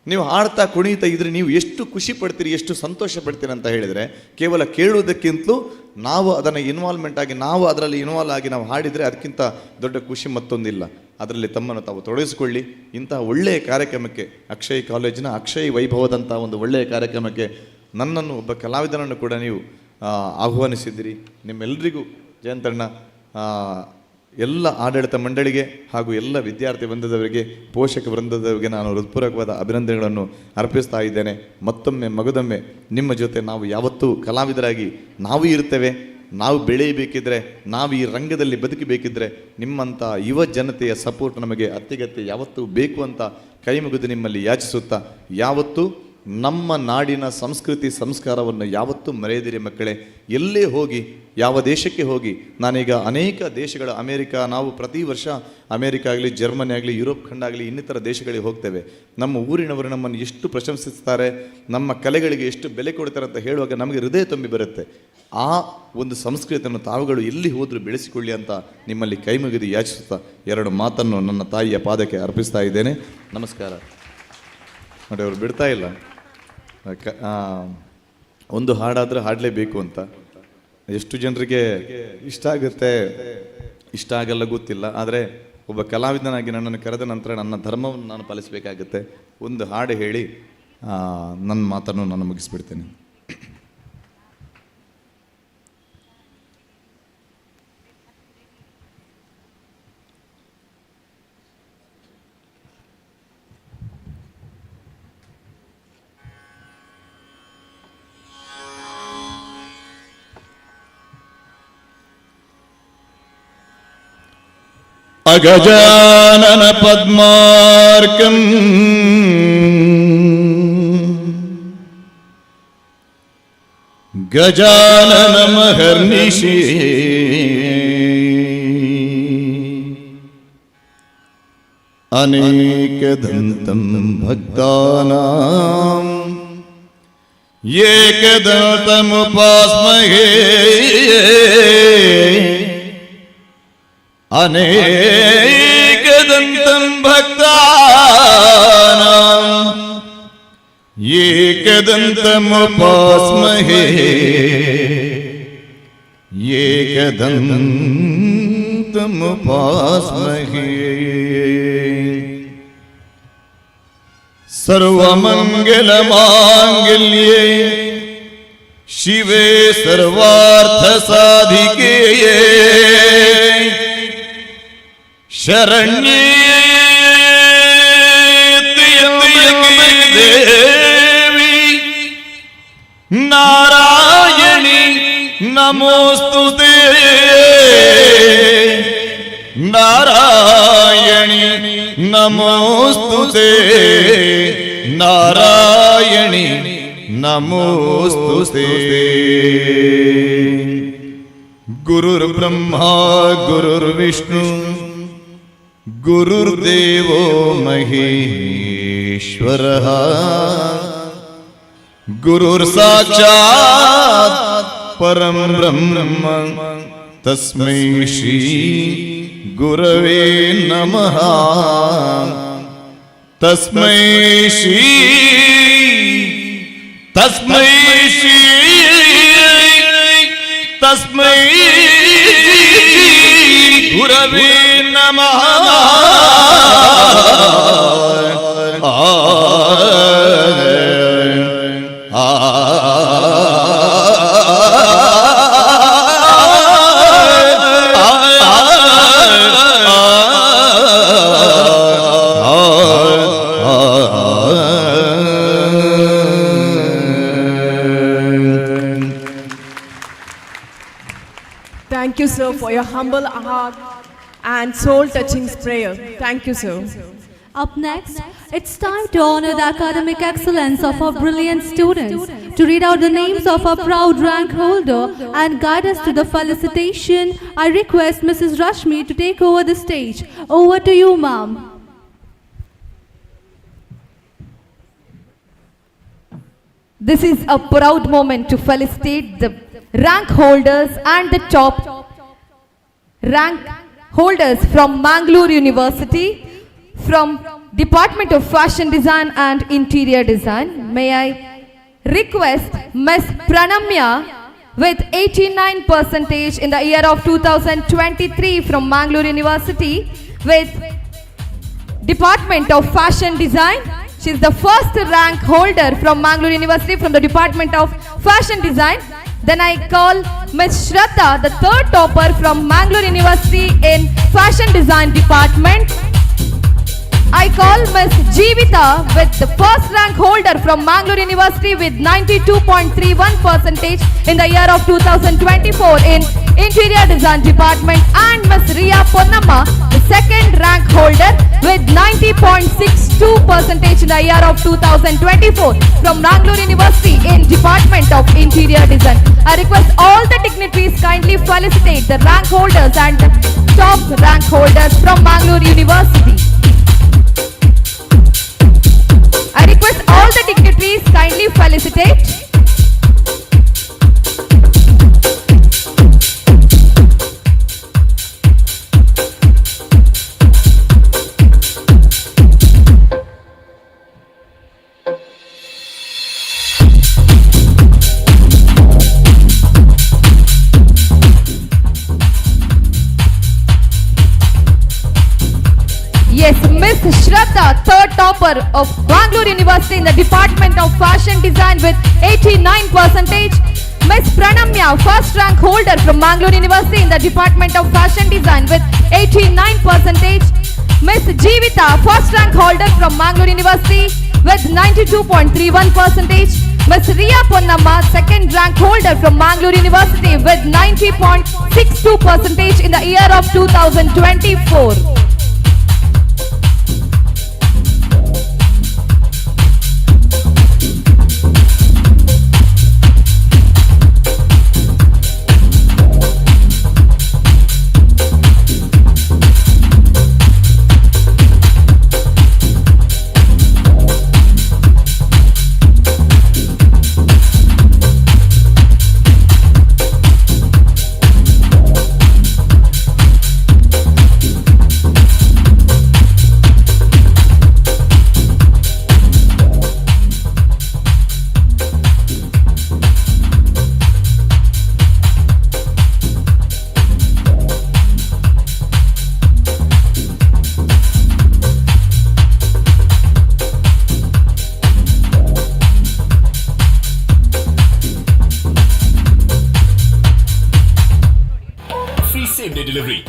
ನೀವು ಹಾಡ್ತಾ ಕುಣಿತಾ ಇದ್ರೆ ನೀವು ಎಷ್ಟು ಖುಷಿ ಪಡ್ತೀರಿ, ಎಷ್ಟು ಸಂತೋಷ ಪಡ್ತೀರಿ ಅಂತ ಹೇಳಿದರೆ, ಕೇವಲ ಕೇಳುವುದಕ್ಕಿಂತಲೂ ನಾವು ಅದನ್ನು ಇನ್ವಾಲ್ವ್ಮೆಂಟ್ ಆಗಿ, ನಾವು ಅದರಲ್ಲಿ ಇನ್ವಾಲ್ವ್ ಆಗಿ ನಾವು ಹಾಡಿದರೆ ಅದಕ್ಕಿಂತ ದೊಡ್ಡ ಖುಷಿ ಮತ್ತೊಂದಿಲ್ಲ. ಅದರಲ್ಲಿ ತಮ್ಮನ್ನು ತಾವು ತೊಡಗಿಸಿಕೊಳ್ಳಿ. ಇಂತಹ ಒಳ್ಳೆಯ ಕಾರ್ಯಕ್ರಮಕ್ಕೆ, ಅಕ್ಷಯ್ ಕಾಲೇಜಿನ ಅಕ್ಷಯ್ ವೈಭವದಂಥ ಒಂದು ಒಳ್ಳೆಯ ಕಾರ್ಯಕ್ರಮಕ್ಕೆ ನನ್ನನ್ನು, ಒಬ್ಬ ಕಲಾವಿದನನ್ನು ಕೂಡ ನೀವು ಆಹ್ವಾನಿಸಿದ್ದೀರಿ. ನಿಮ್ಮೆಲ್ಲರಿಗೂ ಜಯಂತಣ್ಣ, ಎಲ್ಲ ಆಡಳಿತ ಮಂಡಳಿಗೆ ಹಾಗೂ ಎಲ್ಲ ವಿದ್ಯಾರ್ಥಿ ವೃಂದದವರಿಗೆ, ಪೋಷಕ ವೃಂದದವರಿಗೆ ನಾನು ಹೃತ್ಪೂರ್ವಕವಾದ ಅಭಿನಂದನೆಗಳನ್ನು ಅರ್ಪಿಸ್ತಾ ಇದ್ದೇನೆ. ಮತ್ತೊಮ್ಮೆ ಮಗದೊಮ್ಮೆ ನಿಮ್ಮ ಜೊತೆ ನಾವು ಯಾವತ್ತೂ ಕಲಾವಿದರಾಗಿ ನಾವು ಇರ್ತೇವೆ. ನಾವು ಬೆಳೆಯಬೇಕಿದ್ರೆ, ನಾವು ಈ ರಂಗದಲ್ಲಿ ಬದುಕಬೇಕಿದ್ರೆ ನಿಮ್ಮಂಥ ಯುವ ಜನತೆಯ ಸಪೋರ್ಟ್ ನಮಗೆ ಅತ್ಯಗತ್ಯ, ಯಾವತ್ತೂ ಬೇಕು ಅಂತ ಕೈ ಮುಗಿದು ನಿಮ್ಮಲ್ಲಿ ಯಾಚಿಸುತ್ತಾ, ಯಾವತ್ತೂ ನಮ್ಮ ನಾಡಿನ ಸಂಸ್ಕೃತಿ ಸಂಸ್ಕಾರವನ್ನು ಯಾವತ್ತೂ ಮರೆಯದಿರಿ ಮಕ್ಕಳೇ. ಎಲ್ಲೇ ಹೋಗಿ, ಯಾವ ದೇಶಕ್ಕೆ ಹೋಗಿ, ನಾನೀಗ ಅನೇಕ ದೇಶಗಳ, ಅಮೇರಿಕಾ, ನಾವು ಪ್ರತಿ ವರ್ಷ ಅಮೇರಿಕಾ ಆಗಲಿ, ಜರ್ಮನಿ ಆಗಲಿ, ಯುರೋಪ್ ಖಂಡ ಆಗಲಿ, ಇನ್ನಿತರ ದೇಶಗಳಿಗೆ ಹೋಗ್ತೇವೆ. ನಮ್ಮ ಊರಿನವರು ನಮ್ಮನ್ನು ಎಷ್ಟು ಪ್ರಶಂಸಿಸ್ತಾರೆ, ನಮ್ಮ ಕಲೆಗಳಿಗೆ ಎಷ್ಟು ಬೆಲೆ ಕೊಡ್ತಾರೆ ಅಂತ ಹೇಳುವಾಗ ನಮಗೆ ಹೃದಯ ತುಂಬಿ ಬರುತ್ತೆ. ಆ ಒಂದು ಸಂಸ್ಕೃತಿಯನ್ನು ತಾವುಗಳು ಎಲ್ಲಿ ಹೋದರೂ ಬೆಳೆಸಿಕೊಳ್ಳಿ ಅಂತ ನಿಮ್ಮಲ್ಲಿ ಕೈ ಮುಗಿದು ಯಾಚಿಸುತ್ತಾ 2 ಮಾತನ್ನು ನನ್ನ ತಾಯಿಯ ಪಾದಕ್ಕೆ ಅರ್ಪಿಸ್ತಾ ಇದ್ದೇನೆ. ನಮಸ್ಕಾರ. ನೋಡಿ, ಅವರು ಬಿಡ್ತಾ ಇಲ್ಲ. ಒಂದು ಹಾಡಾದರೆ ಹಾಡಲೇಬೇಕು ಅಂತ. ಎಷ್ಟು ಜನರಿಗೆ ಇಷ್ಟ ಆಗುತ್ತೆ, ಇಷ್ಟ ಆಗಲ್ಲ ಗೊತ್ತಿಲ್ಲ. ಆದರೆ ಒಬ್ಬ ಕಲಾವಿದನಾಗಿ ನನ್ನನ್ನು ಕರೆದ ನಂತರ ನನ್ನ ಧರ್ಮವನ್ನು ನಾನು ಪಾಲಿಸಬೇಕಾಗುತ್ತೆ. ಒಂದು ಹಾಡು ಹೇಳಿ ನನ್ನ ಮಾತನ್ನು ನಾನು ಮುಗಿಸ್ಬಿಡ್ತೇನೆ. ಅಗಜಾನನ ಪದ್ಮಾರ್ಕಂ ಗಜಾನನ ಮಹರ್ನಿಶಿ ಅನೇಕದಂತಂ ಭಕ್ತಾನಾಂ ಏಕದಂತಮುಪಾಸ್ಮಹೇ ಅನೇಕದಂತಂ ಭಕ್ತಾನಾಂ ಏಕದಂತಮುಪಾಸ್ಮಹೇ ಏಕದಂತಮುಪಾಸ್ಮಹೇ. ಸರ್ವಮಂಗಲಮಾಂಗಲ್ಯೇ ಶಿವೆ ಸರ್ವಾರ್ಥಸಾಧಿಕೆ ಶರಣ್ಯೇ ತ್ರ್ಯಂಬಕೆ ದೇವಿ ನಾರಾಯಣಿ ನಮೋಸ್ತುತೇ. ನಾರಾಯಣಿ ನಮೋಸ್ತುತೇ. ನಾರಾಯಣಿ ನಮೋಸ್ತುತೇ. ಗುರುರ್ಬ್ರಹ್ಮ ಗುರುರ್ವಿಷ್ಣು ಗುರುರ್ದೇವೋ ಮಹೇಶ್ವರಃ. ಗುರುರ್ ಸಾಕ್ಷಾತ್ ಪರಂ ಬ್ರಹ್ಮ ತಸ್ಮೈ ಶ್ರೀ ಗುರವೇ ನಮಃ. ತಸ್ಮೈ ಶ್ರೀ ತಸ್ಮೈ ಶ್ರೀ ತಸ್ಮೈ ಗುರವೇ ನಮಃ. Thank you, sir, for your humble heart and soul-touching prayer. Thank you, sir. Up next, it's time to honor the academic excellence of our brilliant students. To read out the names of our proud rank holder and guide us to the felicitation, I request Mrs. Rashmi to take over the stage. Over to you, ma'am. This is a proud moment to felicitate the rank holders and the top rank holders from Mangalore University, from Department of Fashion Design and Interior Design. May I request Ms. Pranamya with 89% in the year of 2023 from Mangalore University with Department of Fashion Design. She is the first rank holder from Mangalore University from the Department of Fashion Design. Then I call Ms. Shraddha, the third topper from Mangalore University in Fashion Design Department. I call Ms. Jeevita with the first rank holder from Mangalore University with 92.31% in the year of 2024 in Interior Design Department, and Ms. Riya Ponnamma, the second rank holder with 90.62% in the year of 2024 from Mangalore University in Department of Interior Design. I request all the dignitaries kindly felicitate the rank holders and the top rank holders from Mangalore University. I request all the dignitaries kindly felicitate. Yes, Ms. Shraddha, third topper of Bangalore University in the Department of Fashion Design with 89%. Ms. Pranamya, first rank holder from Bangalore University in the Department of Fashion Design with 89%. Ms. Jeevita, first rank holder from Bangalore University with 92.31%. Ms. Riya Ponnamma, second rank holder from Bangalore University with 90.62% in the year of 2024. Same-day delivery.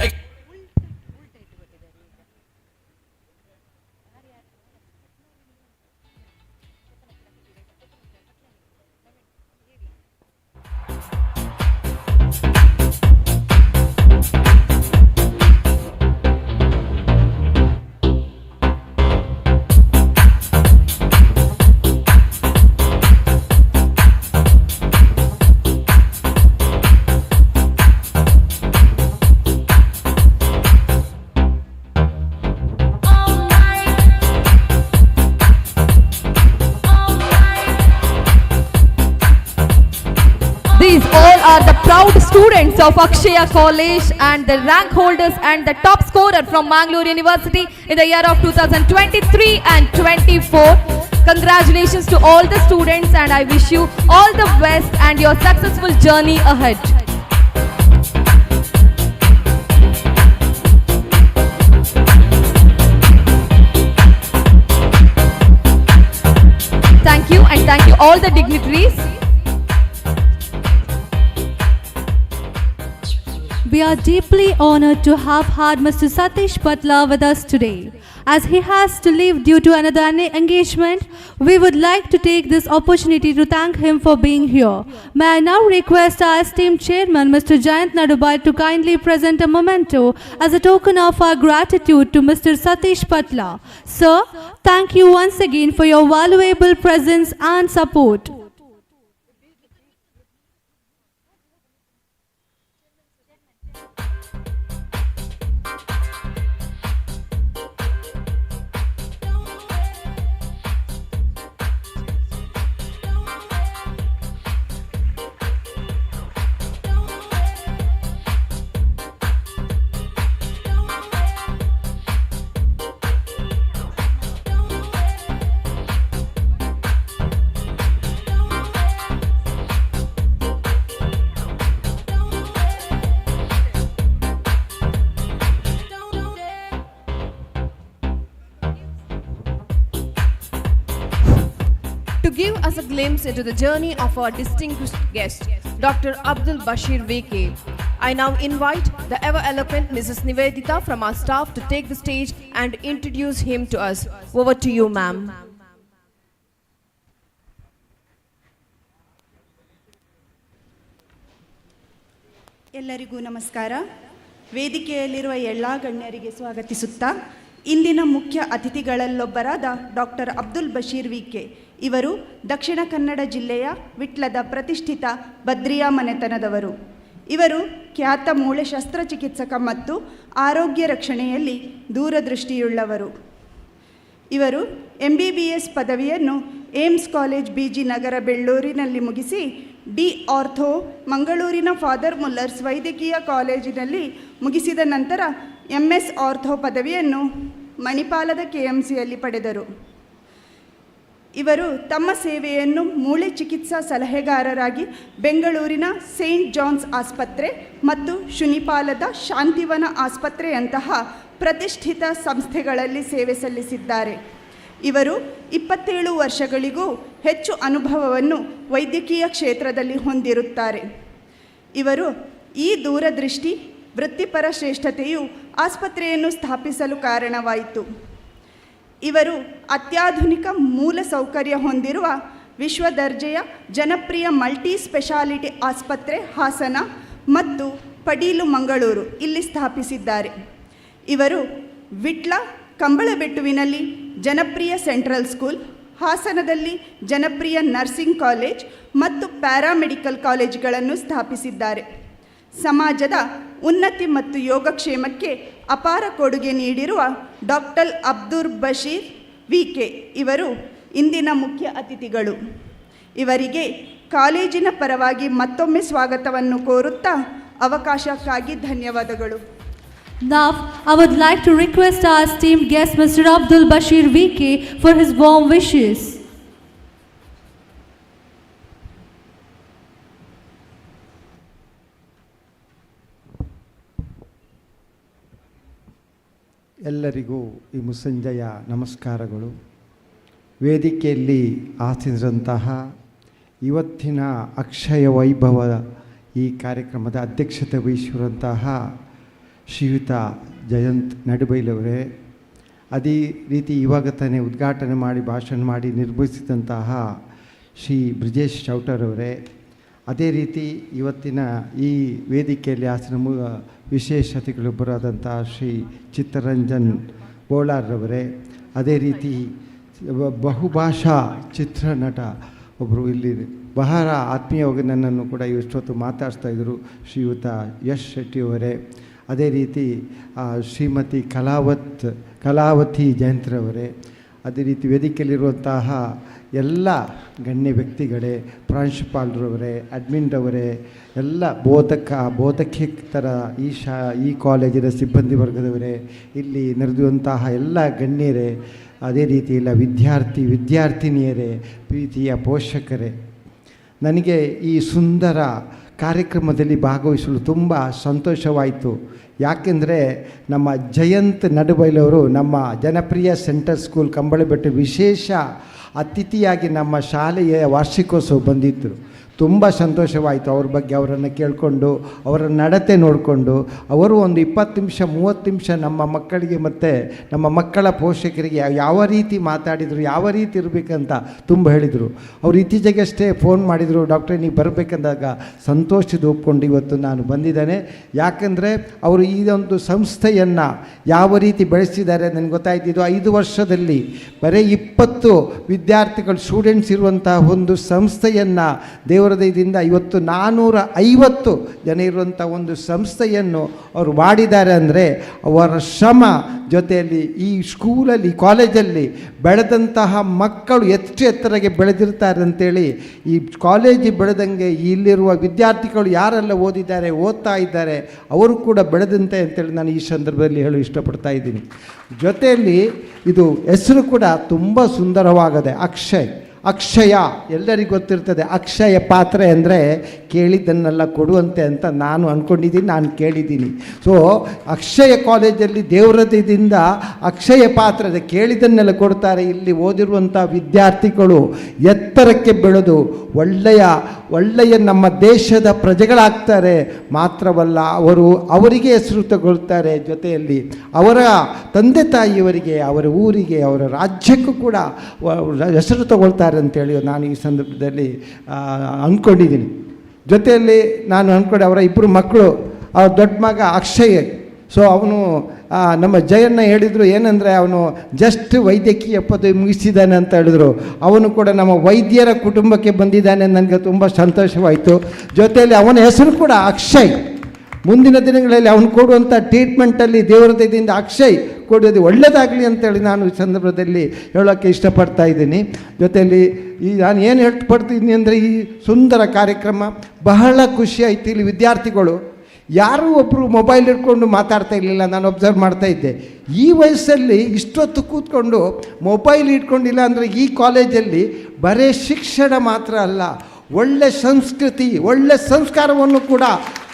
These all are the proud students of Akshaya College and the rank holders and the top scorer from Mangalore University in the year of 2023 and 24. Congratulations to all the students, and I wish you all the best and your successful journey ahead. all the dignitaries. We are deeply honored to have had Mr. Satish Patla with us today. As he has to leave due to another engagement, we would like to take this opportunity to thank him for being here. May I now request our esteemed chairman, Mr. Jayant Nadubai, to kindly present a memento as a token of our gratitude to Mr. Satish Patla. Sir, thank you once again for your valuable presence and support. To give us a glimpse into the journey of our distinguished guest, Dr. Abdul Bashir VK, I now invite the ever-eloquent Mrs. Nivedita from our staff to take the stage and introduce him to us. Over to you, ma'am. ಎಲ್ಲರಿಗೂ ನಮಸ್ಕಾರ. ವೇದಿಕೆಯಲ್ಲಿರುವ ಎಲ್ಲ ಗಣ್ಯರಿಗೆ ಸ್ವಾಗತಿಸುತ್ತಾ ಇಂದಿನ ಮುಖ್ಯ ಅತಿಥಿಗಳಲ್ಲೊಬ್ಬರಾದ doctor Abdul Basheer ವಿಕೆ ಇವರು ದಕ್ಷಿಣ ಕನ್ನಡ ಜಿಲ್ಲೆಯ ವಿಟ್ಲದ ಪ್ರತಿಷ್ಠಿತ ಬದ್ರಿಯಾ ಮನೆತನದವರು. ಇವರು ಖ್ಯಾತ ಮೂಳೆ ಶಸ್ತ್ರಚಿಕಿತ್ಸಕ ಮತ್ತು ಆರೋಗ್ಯ ರಕ್ಷಣೆಯಲ್ಲಿ ದೂರದೃಷ್ಟಿಯುಳ್ಳವರು. ಇವರು MBBS ಪದವಿಯನ್ನು ಏಮ್ಸ್ ಕಾಲೇಜ್ BG ನಗರ ಬೆಳ್ಳೂರಿನಲ್ಲಿ ಮುಗಿಸಿ ಡಿ ಆರ್ಥೋ ಮಂಗಳೂರಿನ ಫಾದರ್ ಮುಲ್ಲರ್ಸ್ ವೈದ್ಯಕೀಯ ಕಾಲೇಜಿನಲ್ಲಿ ಮುಗಿಸಿದ ನಂತರ MS ಆರ್ಥೋ ಪದವಿಯನ್ನು ಮಣಿಪಾಲದ KMCಯಲ್ಲಿ ಪಡೆದರು. ಇವರು ತಮ್ಮ ಸೇವೆಯನ್ನು ಮೂಳೆ ಚಿಕಿತ್ಸಾ ಸಲಹೆಗಾರರಾಗಿ ಬೆಂಗಳೂರಿನ ಸೇಂಟ್ ಜಾನ್ಸ್ ಆಸ್ಪತ್ರೆ ಮತ್ತು ಶುನಿಪಾಲದ ಶಾಂತಿವನ ಆಸ್ಪತ್ರೆಯಂತಹ ಪ್ರತಿಷ್ಠಿತ ಸಂಸ್ಥೆಗಳಲ್ಲಿ ಸೇವೆ ಸಲ್ಲಿಸಿದ್ದಾರೆ. ಇವರು 27 ವರ್ಷಗಳಿಗೂ ಹೆಚ್ಚು ಅನುಭವವನ್ನು ವೈದ್ಯಕೀಯ ಕ್ಷೇತ್ರದಲ್ಲಿ ಹೊಂದಿರುತ್ತಾರೆ. ಇವರು ಈ ದೂರದೃಷ್ಟಿ ವೃತ್ತಿಪರ ಶ್ರೇಷ್ಠತೆಯು ಆಸ್ಪತ್ರೆಯನ್ನು ಸ್ಥಾಪಿಸಲು ಕಾರಣವಾಯಿತು. ಇವರು ಅತ್ಯಾಧುನಿಕ ಮೂಲ ಸೌಕರ್ಯ ಹೊಂದಿರುವ ವಿಶ್ವ ದರ್ಜೆಯ ಜನಪ್ರಿಯ ಮಲ್ಟಿ ಸ್ಪೆಷಾಲಿಟಿ ಆಸ್ಪತ್ರೆ ಹಾಸನ ಮತ್ತು ಪಡೀಲು ಮಂಗಳೂರು ಇಲ್ಲಿ ಸ್ಥಾಪಿಸಿದ್ದಾರೆ. ಇವರು ವಿಟ್ಲ ಕಂಬಳಬೆಟ್ಟುವಿನಲ್ಲಿ ಜನಪ್ರಿಯ ಸೆಂಟ್ರಲ್ ಸ್ಕೂಲ್, ಹಾಸನದಲ್ಲಿ ಜನಪ್ರಿಯ ನರ್ಸಿಂಗ್ ಕಾಲೇಜ್ ಮತ್ತು ಪ್ಯಾರಾಮೆಡಿಕಲ್ ಕಾಲೇಜುಗಳನ್ನು ಸ್ಥಾಪಿಸಿದ್ದಾರೆ. ಸಮಾಜದ ಉನ್ನತಿ ಮತ್ತು ಯೋಗಕ್ಷೇಮಕ್ಕೆ ಅಪಾರ ಕೊಡುಗೆ ನೀಡಿರುವ ಡಾಕ್ಟರ್ ಅಬ್ದುಲ್ ಬಶೀರ್ ವಿಕೆ ಇವರು ಇಂದಿನ ಮುಖ್ಯ ಅತಿಥಿಗಳು. ಇವರಿಗೆ ಕಾಲೇಜಿನ ಪರವಾಗಿ ಮತ್ತೊಮ್ಮೆ ಸ್ವಾಗತವನ್ನು ಕೋರುತ್ತಾ ಅವಕಾಶಕ್ಕಾಗಿ ಧನ್ಯವಾದಗಳು. Now, I would like to request our esteemed guest, Mr. Abdul Bashir VK, for his warm wishes. ಎಲ್ಲರಿಗೂ ಈ ಮುಸ್ಸಂಜೆಯ ನಮಸ್ಕಾರಗಳು. ವೇದಿಕೆಯಲ್ಲಿ ಆಸೀನರಂತಹ ಇವತ್ತಿನ ಅಕ್ಷಯ ವೈಭವ ಈ ಕಾರ್ಯಕ್ರಮದ ಅಧ್ಯಕ್ಷತೆ ವಹಿಸಿರುವಂತಹ ಶ್ರೀಯುತ ಜಯಂತ್ ನಡುಬೈಲವರೇ, ಅದೇ ರೀತಿ ಇವಾಗ ತಾನೇ ಉದ್ಘಾಟನೆ ಮಾಡಿ ಭಾಷಣ ಮಾಡಿ ನಿರ್ವಹಿಸಿದಂತಹ ಶ್ರೀ ಬ್ರಿಜೇಶ್ ಚೌಟರವರೇ, ಅದೇ ರೀತಿ ಇವತ್ತಿನ ಈ ವೇದಿಕೆಯಲ್ಲಿ ಆಸನ ವಿಶೇಷ ಅತಿಥಿಗಳೊಬ್ಬರಾದಂತಹ ಶ್ರೀ ಚಿತ್ತರಂಜನ್ ಬೋಳಾರ್ರವರೇ, ಅದೇ ರೀತಿ ಬಹುಭಾಷಾ ಚಿತ್ರನಟ ಒಬ್ಬರು ಇಲ್ಲಿ ಬಹಳ ಆತ್ಮೀಯವಾಗಿ ನನ್ನನ್ನು ಕೂಡ ಇಷ್ಟೊತ್ತು ಮಾತಾಡ್ತಾ ಇದ್ದರು ಶ್ರೀಯುತ ಯಶ್ ಶೆಟ್ಟಿಯವರೇ, ಅದೇ ರೀತಿ ಶ್ರೀಮತಿ ಕಲಾವತಿ ಜಯಂತ್ರವರೇ, ಅದೇ ರೀತಿ ವೇದಿಕೆಯಲ್ಲಿರುವಂತಹ ಎಲ್ಲ ಗಣ್ಯ ವ್ಯಕ್ತಿಗಳೇ, ಪ್ರಾಂಶುಪಾಲರವರೇ, ಅಡ್ಮಿನ್ರವರೇ, ಎಲ್ಲ ಬೋಧಕೇತರ ಈ ಕಾಲೇಜಿನ ಸಿಬ್ಬಂದಿ ವರ್ಗದವರೇ, ಇಲ್ಲಿ ನಡೆದುವಂತಹ ಎಲ್ಲ ಗಣ್ಯರೇ, ಅದೇ ರೀತಿ ಎಲ್ಲ ವಿದ್ಯಾರ್ಥಿನಿಯರೇ, ಪ್ರೀತಿಯ ಪೋಷಕರೇ, ನನಗೆ ಈ ಸುಂದರ ಕಾರ್ಯಕ್ರಮದಲ್ಲಿ ಭಾಗವಹಿಸಲು ತುಂಬ ಸಂತೋಷವಾಯಿತು. ಯಾಕೆಂದರೆ ನಮ್ಮ ಜಯಂತ್ ನಡುಬೈಲವರು ನಮ್ಮ ಜನಪ್ರಿಯ ಸೆಂಟ್ರಲ್ ಸ್ಕೂಲ್ ಕಂಬಳಬೆಟ್ಟು ವಿಶೇಷ ಅತಿಥಿಯಾಗಿ ನಮ್ಮ ಶಾಲೆಯ ವಾರ್ಷಿಕೋತ್ಸವ ಬಂದಿದ್ದರು. ತುಂಬ ಸಂತೋಷವಾಯಿತು. ಅವ್ರ ಬಗ್ಗೆ ಅವರನ್ನು ಕೇಳಿಕೊಂಡು ಅವರ ನಡತೆ ನೋಡಿಕೊಂಡು ಅವರು ಒಂದು 20 ನಿಮಿಷ 30 ನಿಮಿಷ ನಮ್ಮ ಮಕ್ಕಳಿಗೆ ಮತ್ತು ನಮ್ಮ ಮಕ್ಕಳ ಪೋಷಕರಿಗೆ ಯಾವ ರೀತಿ ಮಾತಾಡಿದರು, ಯಾವ ರೀತಿ ಇರಬೇಕಂತ ತುಂಬ ಹೇಳಿದರು. ಅವರು ಇತ್ತೀಚೆಗಷ್ಟೇ ಫೋನ್ ಮಾಡಿದರು, ಡಾಕ್ಟ್ರೇ ನೀವು ಬರಬೇಕಂದಾಗ ಸಂತೋಷದ ಒಪ್ಕೊಂಡು ಇವತ್ತು ನಾನು ಬಂದಿದ್ದೇನೆ. ಯಾಕೆಂದರೆ ಅವರು ಈ ಒಂದು ಸಂಸ್ಥೆಯನ್ನು ಯಾವ ರೀತಿ ಬೆಳೆಸಿದ್ದಾರೆ ನನಗೆ ಗೊತ್ತಾಯ್ತು. ಇದು 5 ವರ್ಷದಲ್ಲಿ ಬರೀ 20 ವಿದ್ಯಾರ್ಥಿಗಳು ಸ್ಟೂಡೆಂಟ್ಸ್ ಇರುವಂತಹ ಒಂದು ಸಂಸ್ಥೆಯನ್ನು ದೇವರದಯದಿಂದ ಇವತ್ತು 450 ಜನ ಇರುವಂಥ ಒಂದು ಸಂಸ್ಥೆಯನ್ನು ಅವರು ಮಾಡಿದ್ದಾರೆ. ಅಂದರೆ ಅವರ ಶ್ರಮ ಜೊತೆಯಲ್ಲಿ ಈ ಸ್ಕೂಲಲ್ಲಿ ಕಾಲೇಜಲ್ಲಿ ಬೆಳೆದಂತಹ ಮಕ್ಕಳು ಎಷ್ಟು ಎತ್ತರಕ್ಕೆ ಬೆಳೆದಿರ್ತಾರೆ ಅಂತೇಳಿ, ಈ ಕಾಲೇಜ್ ಬೆಳೆದಂಗೆ ಇಲ್ಲಿರುವ ವಿದ್ಯಾರ್ಥಿಗಳು ಯಾರೆಲ್ಲ ಓದಿದ್ದಾರೆ ಓದ್ತಾ ಇದ್ದಾರೆ ಅವರು ಕೂಡ ಬೆಳೆದಂತೆ ಅಂತೇಳಿ ನಾನು ಈ ಸಂದರ್ಭದಲ್ಲಿ ಹೇಳಲು ಇಷ್ಟಪಡ್ತಾ ಇದ್ದೀನಿ. ಜೊತೆಯಲ್ಲಿ ಇದು ಹೆಸರು ಕೂಡ ತುಂಬ ಸುಂದರವಾಗಿದೆ, ಅಕ್ಷಯ. ಎಲ್ಲರಿಗೂ ಗೊತ್ತಿರ್ತದೆ ಅಕ್ಷಯ ಪಾತ್ರೆ ಅಂದರೆ ಕೇಳಿದ್ದನ್ನೆಲ್ಲ ಕೊಡುವಂತೆ ಅಂತ ನಾನು ಅಂದ್ಕೊಂಡಿದ್ದೀನಿ, ನಾನು ಕೇಳಿದ್ದೀನಿ. ಸೊ ಅಕ್ಷಯ ಕಾಲೇಜಲ್ಲಿ ದೇವರದಿಂದ ಅಕ್ಷಯ ಪಾತ್ರೆ ಕೇಳಿದ್ದನ್ನೆಲ್ಲ ಕೊಡ್ತಾರೆ. ಇಲ್ಲಿ ಓದಿರುವಂಥ ವಿದ್ಯಾರ್ಥಿಗಳು ಎತ್ತರಕ್ಕೆ ಬೆಳೆದು ಒಳ್ಳೆಯ ನಮ್ಮ ದೇಶದ ಪ್ರಜೆಗಳಾಗ್ತಾರೆ. ಮಾತ್ರವಲ್ಲ, ಅವರಿಗೆ ಹೆಸರು ತಗೊಳ್ತಾರೆ. ಜೊತೆಯಲ್ಲಿ ಅವರ ತಂದೆ ತಾಯಿಯವರಿಗೆ, ಅವರ ಊರಿಗೆ, ಅವರ ರಾಜ್ಯಕ್ಕೂ ಕೂಡ ಹೆಸರು ತಗೊಳ್ತಾರೆ ಅಂತೇಳಿ ನಾನು ಈ ಸಂದರ್ಭದಲ್ಲಿ ಅಂದ್ಕೊಂಡಿದ್ದೀನಿ. ಜೊತೆಯಲ್ಲಿ ನಾನು ಅಂದ್ಕೊಂಡು ಅವರ 2 ಮಕ್ಕಳು, ಅವ್ರ ದೊಡ್ಡ ಮಗ ಅಕ್ಷಯ್. ಸೊ ಅವನು ನಮ್ಮ ಜಯನ್ನ ಹೇಳಿದರು ಏನಂದರೆ ಅವನು ಜಸ್ಟ್ ವೈದ್ಯಕೀಯ ಪದವಿ ಮುಗಿಸಿದ್ದಾನೆ ಅಂತ ಹೇಳಿದ್ರು. ಅವನು ಕೂಡ ನಮ್ಮ ವೈದ್ಯರ ಕುಟುಂಬಕ್ಕೆ ಬಂದಿದ್ದಾನೆ. ನನಗೆ ತುಂಬ ಸಂತೋಷವಾಯಿತು. ಜೊತೆಯಲ್ಲಿ ಅವನ ಹೆಸರು ಕೂಡ ಅಕ್ಷಯ್. ಮುಂದಿನ ದಿನಗಳಲ್ಲಿ ಅವನು ಕೊಡುವಂಥ ಟ್ರೀಟ್ಮೆಂಟಲ್ಲಿ ದೇವರದಿಂದ ಅಕ್ಷಯ್ ಕೊಡೋದು ಒಳ್ಳೆಯದಾಗಲಿ ಅಂತೇಳಿ ನಾನು ಈ ಸಂದರ್ಭದಲ್ಲಿ ಹೇಳೋಕ್ಕೆ ಇಷ್ಟಪಡ್ತಾ ಇದ್ದೀನಿ. ಜೊತೆಯಲ್ಲಿ ನಾನು ಏನು ಹೇಳ್ಪಡ್ತೀನಿ ಅಂದರೆ ಈ ಸುಂದರ ಕಾರ್ಯಕ್ರಮ ಬಹಳ ಖುಷಿ ಆಯಿತು. ಇಲ್ಲಿ ವಿದ್ಯಾರ್ಥಿಗಳು ಯಾರೂ ಒಬ್ಬರು ಮೊಬೈಲ್ ಇಟ್ಕೊಂಡು ಮಾತಾಡ್ತಾ ಇರಲಿಲ್ಲ, ನಾನು ಒಬ್ಸರ್ವ್ ಮಾಡ್ತಾ ಇದ್ದೆ. ಈ ವಯಸ್ಸಲ್ಲಿ ಇಷ್ಟೊತ್ತು ಕೂತ್ಕೊಂಡು ಮೊಬೈಲ್ ಇಟ್ಕೊಂಡಿಲ್ಲ ಅಂದರೆ ಈ ಕಾಲೇಜಲ್ಲಿ ಬರೀ ಶಿಕ್ಷಣ ಮಾತ್ರ ಅಲ್ಲ, ಒಳ್ಳೆ ಸಂಸ್ಕೃತಿ, ಒಳ್ಳೆ ಸಂಸ್ಕಾರವನ್ನು ಕೂಡ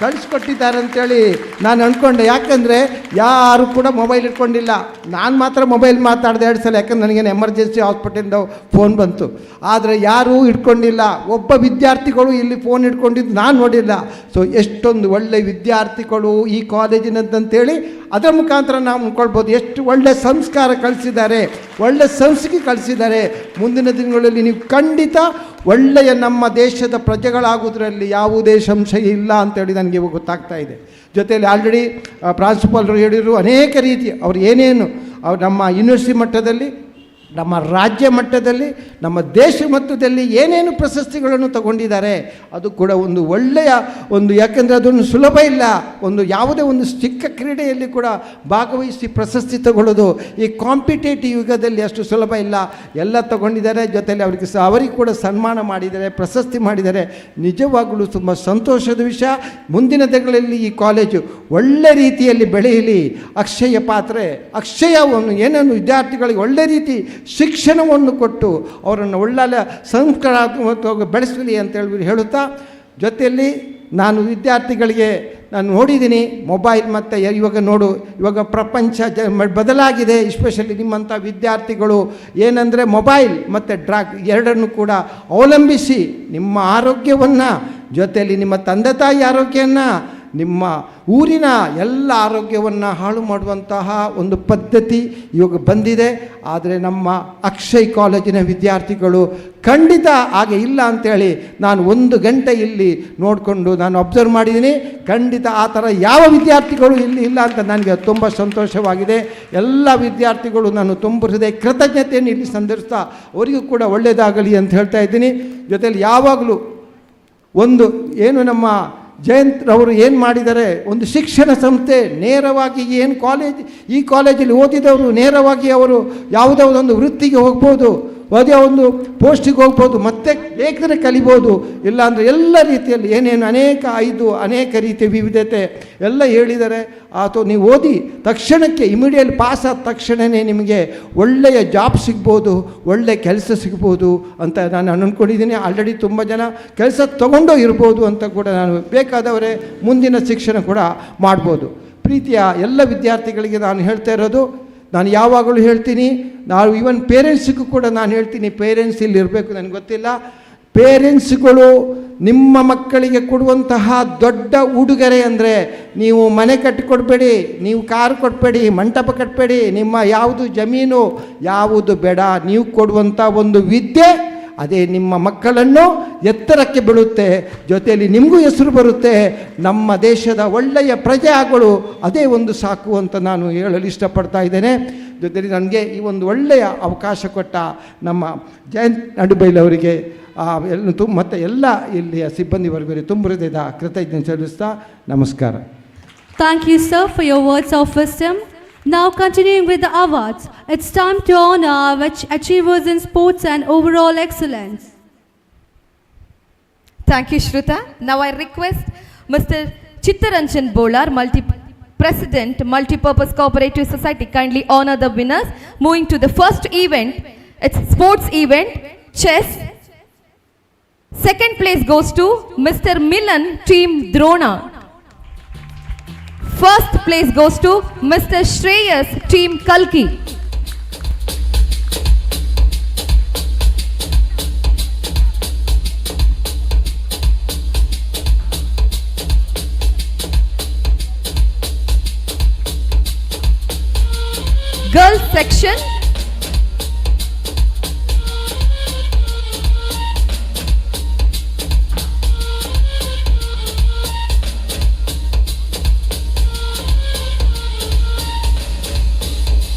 ಕಳಿಸ್ಕೊಟ್ಟಿದ್ದಾರೆ ಅಂತೇಳಿ ನಾನು ಅಂದ್ಕೊಂಡೆ. ಯಾಕಂದರೆ ಯಾರು ಕೂಡ ಮೊಬೈಲ್ ಇಟ್ಕೊಂಡಿಲ್ಲ. ನಾನು ಮಾತ್ರ ಮೊಬೈಲ್ ಮಾತಾಡಿದೆ 2 ಸಲ, ಯಾಕಂದ್ರೆ ನನಗೇನು ಎಮರ್ಜೆನ್ಸಿ ಹಾಸ್ಪಿಟಲಿಂದ ಫೋನ್ ಬಂತು. ಆದರೆ ಯಾರೂ ಇಟ್ಕೊಂಡಿಲ್ಲ. ಒಬ್ಬ ವಿದ್ಯಾರ್ಥಿಗಳು ಇಲ್ಲಿ ಫೋನ್ ಇಟ್ಕೊಂಡಿದ್ದು ನಾನು ನೋಡಿಲ್ಲ. ಸೊ ಎಷ್ಟೊಂದು ಒಳ್ಳೆ ವಿದ್ಯಾರ್ಥಿಗಳು ಈ ಕಾಲೇಜಿನಂತೇಳಿ ಅದರ ಮುಖಾಂತರ ನಾವು ಅಂದ್ಕೊಳ್ಬೋದು. ಎಷ್ಟು ಒಳ್ಳೆ ಸಂಸ್ಕಾರ ಕಲಿಸಿದ್ದಾರೆ, ಒಳ್ಳೆ ಸಂಸ್ಕೃತಿ ಕಲಿಸಿದ್ದಾರೆ. ಮುಂದಿನ ದಿನಗಳಲ್ಲಿ ನೀವು ಖಂಡಿತ ಒಳ್ಳೆಯ ನಮ್ಮ ದೇಶದ ಪ್ರಜೆಗಳಾಗೋದ್ರಲ್ಲಿ ಯಾವುದೇ ಸಂಶಯ ಇಲ್ಲ ಅಂತೇಳಿ ನನಗೆ ಇವಾಗ ಗೊತ್ತಾಗ್ತಾ ಇದೆ. ಜೊತೆಯಲ್ಲಿ ಆಲ್ರೆಡಿ ಪ್ರಾಂಶುಪಾಲರು ಹೇಳಿದರು ಅನೇಕ ರೀತಿ ಅವ್ರು ಏನೇನು ಅವ್ರು ನಮ್ಮ ಯೂನಿವರ್ಸಿಟಿ ಮಟ್ಟದಲ್ಲಿ, ನಮ್ಮ ರಾಜ್ಯ ಮಟ್ಟದಲ್ಲಿ, ನಮ್ಮ ದೇಶ ಮಟ್ಟದಲ್ಲಿ ಏನೇನು ಪ್ರಶಸ್ತಿಗಳನ್ನು ತಗೊಂಡಿದ್ದಾರೆ. ಅದು ಕೂಡ ಒಂದು ಒಳ್ಳೆಯ ಯಾಕೆಂದರೆ ಅದೊಂದು ಸುಲಭ ಇಲ್ಲ. ಯಾವುದೇ ಒಂದು ಚಿಕ್ಕ ಕ್ರೀಡೆಯಲ್ಲಿ ಕೂಡ ಭಾಗವಹಿಸಿ ಪ್ರಶಸ್ತಿ ತಗೊಳ್ಳೋದು ಈ ಕಾಂಪಿಟೇಟಿವ್ ಯುಗದಲ್ಲಿ ಅಷ್ಟು ಸುಲಭ ಇಲ್ಲ. ಎಲ್ಲ ತಗೊಂಡಿದ್ದಾರೆ. ಜೊತೆಯಲ್ಲಿ ಅವರಿಗೆ ಕೂಡ ಸನ್ಮಾನ ಮಾಡಿದ್ದಾರೆ, ಪ್ರಶಸ್ತಿ ಮಾಡಿದ್ದಾರೆ. ನಿಜವಾಗಲೂ ತುಂಬ ಸಂತೋಷದ ವಿಷಯ. ಮುಂದಿನ ದಿನಗಳಲ್ಲಿ ಈ ಕಾಲೇಜು ಒಳ್ಳೆ ರೀತಿಯಲ್ಲಿ ಬೆಳೆಯಲಿ. ಅಕ್ಷಯವನ್ನು ಏನೇನು ವಿದ್ಯಾರ್ಥಿಗಳಿಗೆ ಒಳ್ಳೆ ರೀತಿ ಶಿಕ್ಷಣವನ್ನು ಕೊಟ್ಟು ಅವರನ್ನು ಒಳ್ಳೆಯ ಸಂಸ್ಕಾರಾತ್ಮಕವಾಗಿ ಬೆಳೆಸಲಿ ಅಂತೇಳಿ ಹೇಳುತ್ತಾ, ಜೊತೆಯಲ್ಲಿ ನಾನು ವಿದ್ಯಾರ್ಥಿಗಳಿಗೆ ನಾನು ನೋಡಿದ್ದೀನಿ ಮೊಬೈಲ್ ಮತ್ತು ಇವಾಗ ಪ್ರಪಂಚ ಬದಲಾಗಿದೆ. ಎಸ್ಪೆಷಲಿ ನಿಮ್ಮಂಥ ವಿದ್ಯಾರ್ಥಿಗಳು ಏನಂದರೆ ಮೊಬೈಲ್ ಮತ್ತು ಡ್ರಗ್ ಎರಡನ್ನು ಕೂಡ ಅವಲಂಬಿಸಿ ನಿಮ್ಮ ಆರೋಗ್ಯವನ್ನು, ಜೊತೆಯಲ್ಲಿ ನಿಮ್ಮ ತಂದೆ ತಾಯಿ ಆರೋಗ್ಯವನ್ನು, ನಿಮ್ಮ ಊರಿನ ಎಲ್ಲ ಆರೋಗ್ಯವನ್ನು ಹಾಳು ಮಾಡುವಂತಹ ಒಂದು ಪದ್ಧತಿ ಇವಾಗ ಬಂದಿದೆ. ಆದರೆ ನಮ್ಮ ಅಕ್ಷಯ್ ಕಾಲೇಜಿನ ವಿದ್ಯಾರ್ಥಿಗಳು ಖಂಡಿತ ಹಾಗೆ ಇಲ್ಲ ಅಂಥೇಳಿ ನಾನು 1 ಗಂಟೆ ಇಲ್ಲಿ ನೋಡಿಕೊಂಡು ನಾನು ಅಬ್ಸರ್ವ್ ಮಾಡಿದ್ದೀನಿ. ಖಂಡಿತ ಆ ಥರ ಯಾವ ವಿದ್ಯಾರ್ಥಿಗಳು ಇಲ್ಲಿ ಇಲ್ಲ ಅಂತ ನನಗೆ ತುಂಬ ಸಂತೋಷವಾಗಿದೆ. ಎಲ್ಲ ವಿದ್ಯಾರ್ಥಿಗಳು ನಾನು ತುಂಬ ಹೃದಯ ಕೃತಜ್ಞತೆಯನ್ನು ಇಲ್ಲಿ ಸಂದರ್ಭಿಸ್ತಾ ಅವರಿಗೂ ಕೂಡ ಒಳ್ಳೆಯದಾಗಲಿ ಅಂತ ಹೇಳ್ತಾ ಇದ್ದೀನಿ. ಜೊತೆಯಲ್ಲಿ ಯಾವಾಗಲೂ ನಮ್ಮ ಜಯಂತ್ ಅವರು ಏನು ಮಾಡಿದ್ದಾರೆ, ಒಂದು ಶಿಕ್ಷಣ ಸಂಸ್ಥೆ ನೇರವಾಗಿ ಈ ಕಾಲೇಜಲ್ಲಿ ಓದಿದವರು ನೇರವಾಗಿ ಅವರು ಯಾವುದೋ ಒಂದು ವೃತ್ತಿಗೆ ಹೋಗ್ಬೋದು. ಯಾವುದೇ ಒಂದು ಪೋಸ್ಟಿಗೆ ಹೋಗ್ಬೋದು, ಮತ್ತೆ ಬೇಕಂದರೆ ಕಲಿಬೋದು, ಇಲ್ಲಾಂದರೆ ಎಲ್ಲ ರೀತಿಯಲ್ಲಿ ಏನೇನು ಅನೇಕ ರೀತಿಯ ವಿವಿಧತೆ ಎಲ್ಲ ಹೇಳಿದ್ದಾರೆ. ಅಥವಾ ನೀವು ಓದಿ ತಕ್ಷಣಕ್ಕೆ ಇಮಿಡಿಯೇಟ್ ಪಾಸ್ ಆದ ತಕ್ಷಣವೇ ನಿಮಗೆ ಒಳ್ಳೆಯ ಜಾಬ್ ಸಿಗ್ಬೋದು, ಒಳ್ಳೆಯ ಕೆಲಸ ಸಿಗ್ಬೋದು ಅಂತ ನಾನು ಅಂದ್ಕೊಂಡಿದ್ದೀನಿ. ಆಲ್ರೆಡಿ ತುಂಬ ಜನ ಕೆಲಸ ತಗೊಂಡೋ ಇರ್ಬೋದು ಅಂತ ಕೂಡ ನಾನು ಬೇಕಾದವರೇ ಮುಂದಿನ ಶಿಕ್ಷಣ ಕೂಡ ಮಾಡ್ಬೋದು. ಪ್ರೀತಿಯ ಎಲ್ಲ ವಿದ್ಯಾರ್ಥಿಗಳಿಗೆ ನಾನು ಹೇಳ್ತಾ ಇರೋದು, ನಾನು ಯಾವಾಗಲೂ ಹೇಳ್ತೀನಿ, ನಾವು ಈವನ್ ಪೇರೆಂಟ್ಸಿಗೂ ಕೂಡ ನಾನು ಹೇಳ್ತೀನಿ, ಪೇರೆಂಟ್ಸ್ ಇಲ್ಲಿ ಇರಬೇಕು, ನನಗೆ ಗೊತ್ತಿಲ್ಲ, ಪೇರೆಂಟ್ಸ್ಗಳು ನಿಮ್ಮ ಮಕ್ಕಳಿಗೆ ಕೊಡುವಂತಹ ದೊಡ್ಡ ಉಡುಗೊರೆ ಅಂದರೆ ನೀವು ಮನೆ ಕಟ್ಟಿಕೊಡ್ಬೇಡಿ, ನೀವು ಕಾರು ಕೊಡಬೇಡಿ, ಮಂಟಪ ಕಟ್ಟಬೇಡಿ, ನಿಮ್ಮ ಯಾವುದು ಜಮೀನು ಯಾವುದು ಬೇಡ, ನೀವು ಕೊಡುವಂಥ ಒಂದು ವಿದ್ಯೆ ಅದೇ ನಿಮ್ಮ ಮಕ್ಕಳನ್ನು ಎತ್ತರಕ್ಕೆ ಬೀಳುತ್ತೆ, ಜೊತೆಯಲ್ಲಿ ನಿಮಗೂ ಹೆಸರು ಬರುತ್ತೆ, ನಮ್ಮ ದೇಶದ ಒಳ್ಳೆಯ ಪ್ರಜೆಗಳು ಅದೇ ಒಂದು ಸಾಕು ಅಂತ ನಾನು ಹೇಳಲು ಇಷ್ಟಪಡ್ತಾ ಇದ್ದೇನೆ. ಜೊತೆಯಲ್ಲಿ ನನಗೆ ಈ ಒಂದು ಒಳ್ಳೆಯ ಅವಕಾಶ ಕೊಟ್ಟ ನಮ್ಮ ಜಯಂತ್ ನಡುಬೈಲವರಿಗೆ ಮತ್ತು ಎಲ್ಲ ಇಲ್ಲಿಯ ಸಿಬ್ಬಂದಿ ವರ್ಗರಿಗೆ ತುಂಬ ಹೃದಯದ ಕೃತಜ್ಞತೆ ಸಲ್ಲಿಸ್ತಾ ನಮಸ್ಕಾರ. Thank you, sir, for your words of wisdom. Now continuing with the awards, it's time to honor our achievers in sports and overall excellence. Thank you, Shruta. Now I request Mr. Chittaranjan Bolar, President, Multipurpose Cooperative Society, kindly honor the winners. Moving to the first event, it's sports event, chess. Second place goes to Mr. Milan, Team Drona. First place goes to Mr. Shreyas, Team Kalki. Girls section,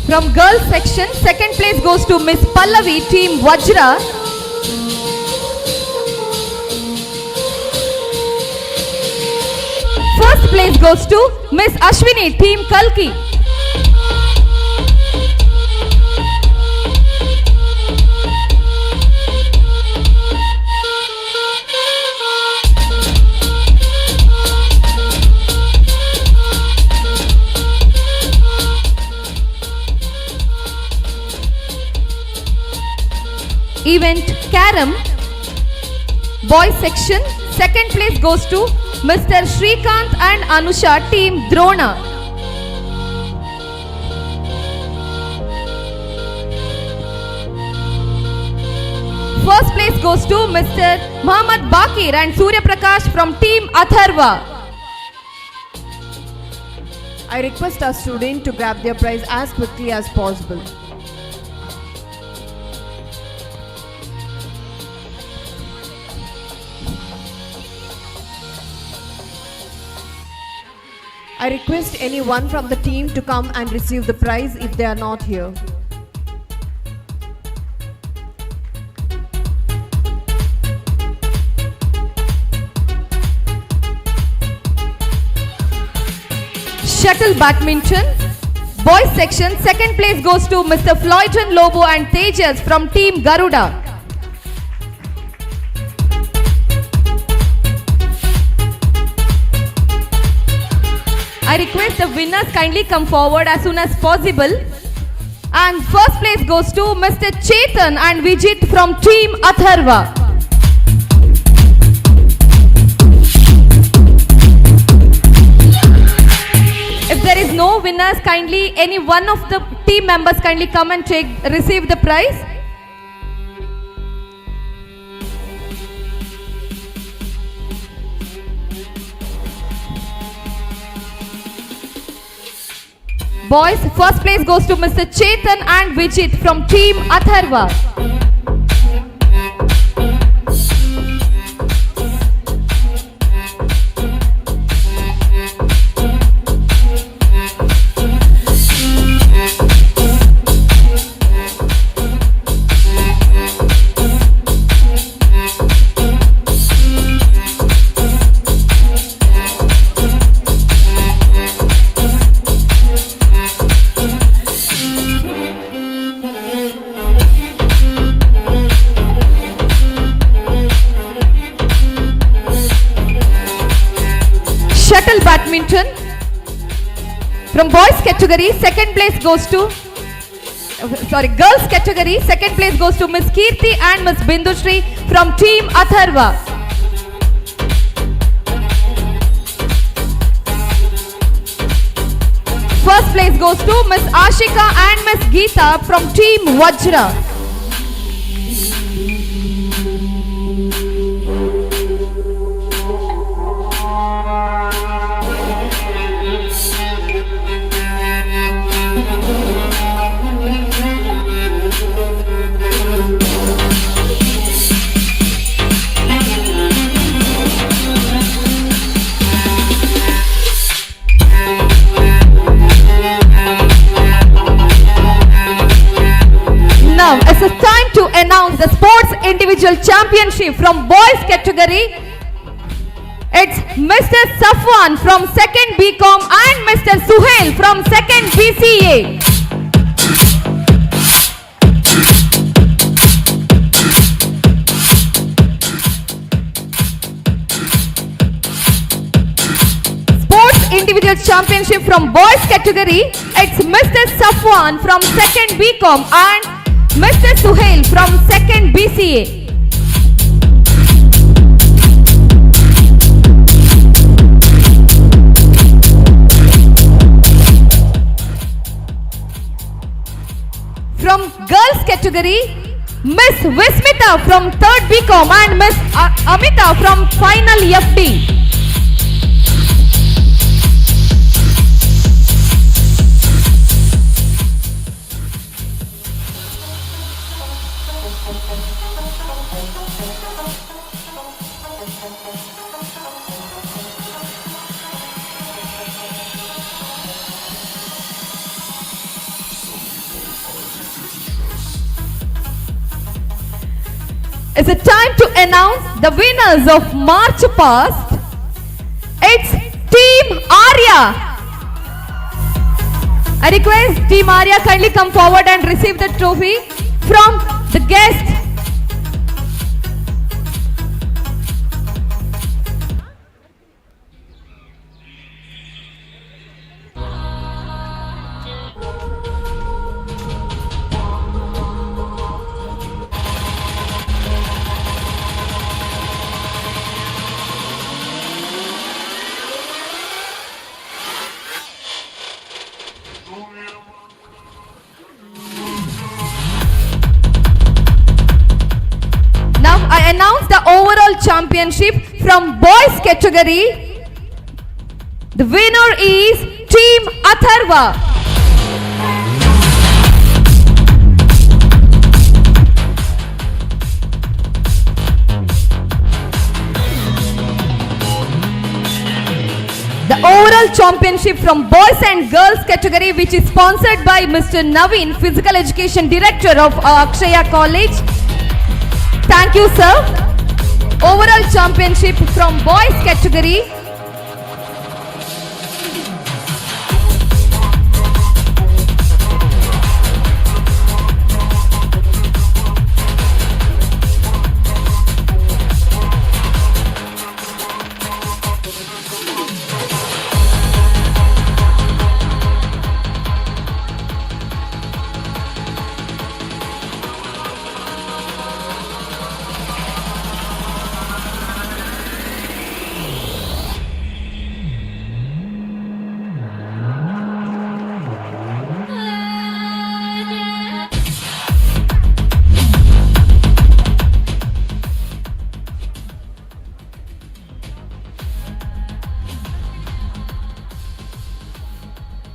from girls section, second place goes to Miss Pallavi, Team Vajra. First place goes to Miss Ashwini, Team Kalki. Event Carom, boys section, second place goes to Mr. Shrikant and Anusha, Team Drona. First place goes to Mr. Muhammad Bakir and Surya Prakash from Team Atharva. I request our student to grab their prize as quickly as possible. I request anyone from the team to come and receive the prize if they are not here. Shuttle badminton, boys section, second place goes to Mr. Floyton Lobo and Tejas from Team Garuda. I request the winners kindly come forward as soon as possible. And first place goes to Mr. Chetan and Vijit from Team Atharva. If there is no winners, kindly any one of the team members kindly come and receive the prize. Boys, first place goes to Mr. Chetan and Vijit from Team Atharva. From boys category, second place goes to, girls category, second place goes to Miss Kirti and Miss Bindushri from Team Atharva. First place goes to Miss Ashika and Miss Geeta from Team Vajra. Now, it's a time to announce the sports individual championship from boys category. It's Mr. Safwan from 2nd BCom and Mr. Suhail from 2nd BCA. Sports individual championship from boys category. It's Mr. Safwan from 2nd BCom and Mr. Suhail from 2nd BCA. From girls category, Miss Vismita from 3rd BCom and Miss Amita from final FD. It's a time to announce the winners of March past. It's Team Arya. I request Team Arya kindly come forward and receive the trophy from the guest. I announce the overall championship from boys category. The winner is Team Atharva. The overall championship from boys and girls category, which is sponsored by Mr. Naveen, Physical Education Director of Akshaya College. Thank you, sir. Overall championship from boys category.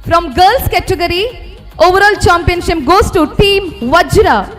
From girls category, overall championship goes to Team Vajra.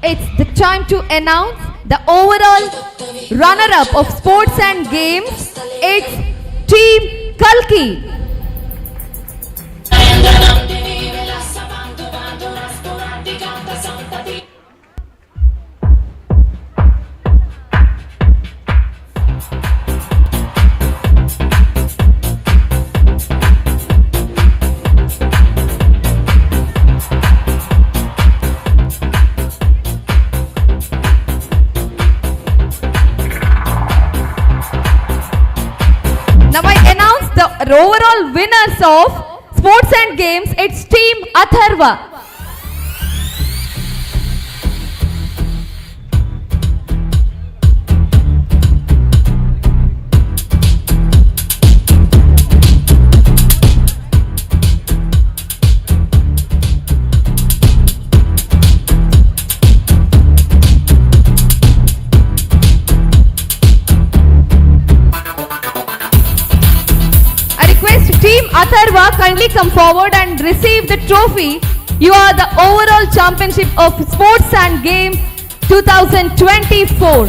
It's the time to announce The overall runner-up of sports and games, it's Team Kalki. Now I announce the overall winners of sports and games. It's Team Atharva. Team Atharva, kindly come forward and receive the trophy. You are the overall championship of sports and games 2024.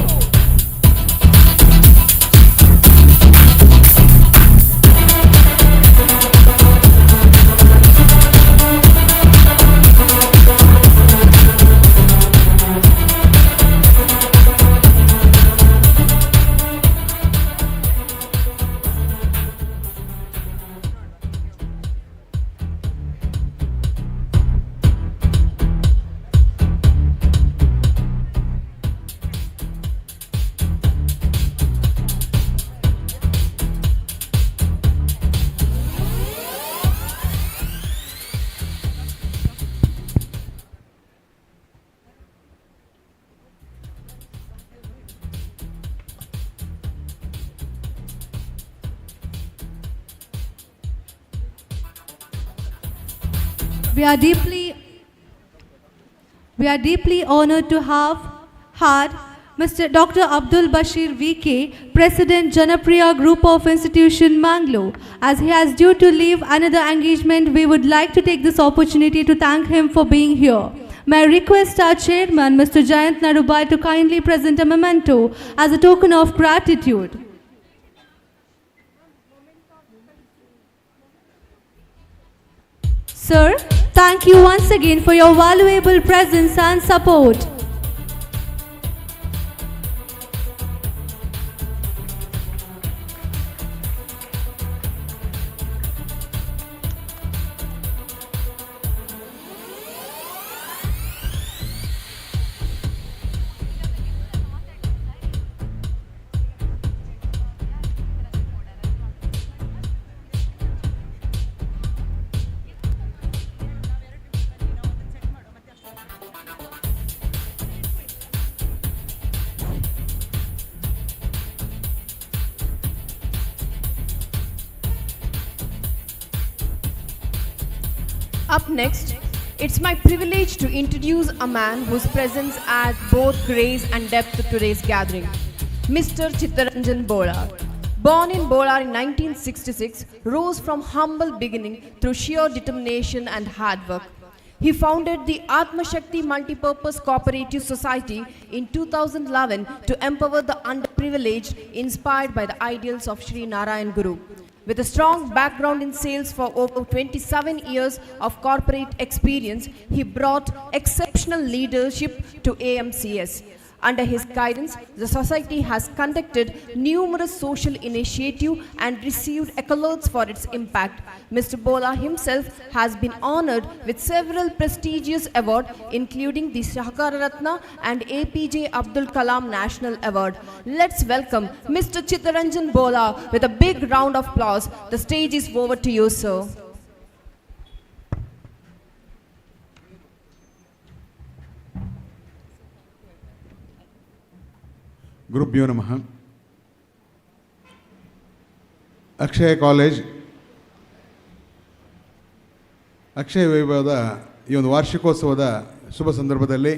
We are deeply honored to have had Mr. Dr. Abdul Bashir VK, President Janapriya Group of Institution Mangalore. As he has due to leave another engagement, we would like to take this opportunity to thank him for being here. May I request our chairman, Mr. Jayant Nadubai, to kindly present a memento as a token of gratitude. Sir, thank you once again for your valuable presence and support. Up next, it's my privilege to introduce a man whose presence adds both grace and depth to today's gathering, Mr. Chittaranjan Bolar. Born in Bolar in 1966, rose from humble beginning through sheer determination and hard work. He founded the Atma Shakti Multipurpose Cooperative Society in 2011 to empower the underprivileged, inspired by the ideals of Sri Narayan Guru. With a strong background in sales for over 27 years of corporate experience, he brought exceptional leadership to AMCS. Under his guidance, the society has conducted numerous social initiatives and received accolades for its impact. Mr. Bola himself has been honored with several prestigious awards, including the Sahakara Ratna and APJ Abdul Kalam National Award. Let's welcome Mr. Chittaranjan Bola with a big round of applause. The stage is over to you, sir. ಗುರುಭ್ಯೋ ನಮಃ. ಅಕ್ಷಯ college ಅಕ್ಷಯ ವೈಭವದ ಈ ಒಂದು ವಾರ್ಷಿಕೋತ್ಸವದ ಶುಭ ಸಂದರ್ಭದಲ್ಲಿ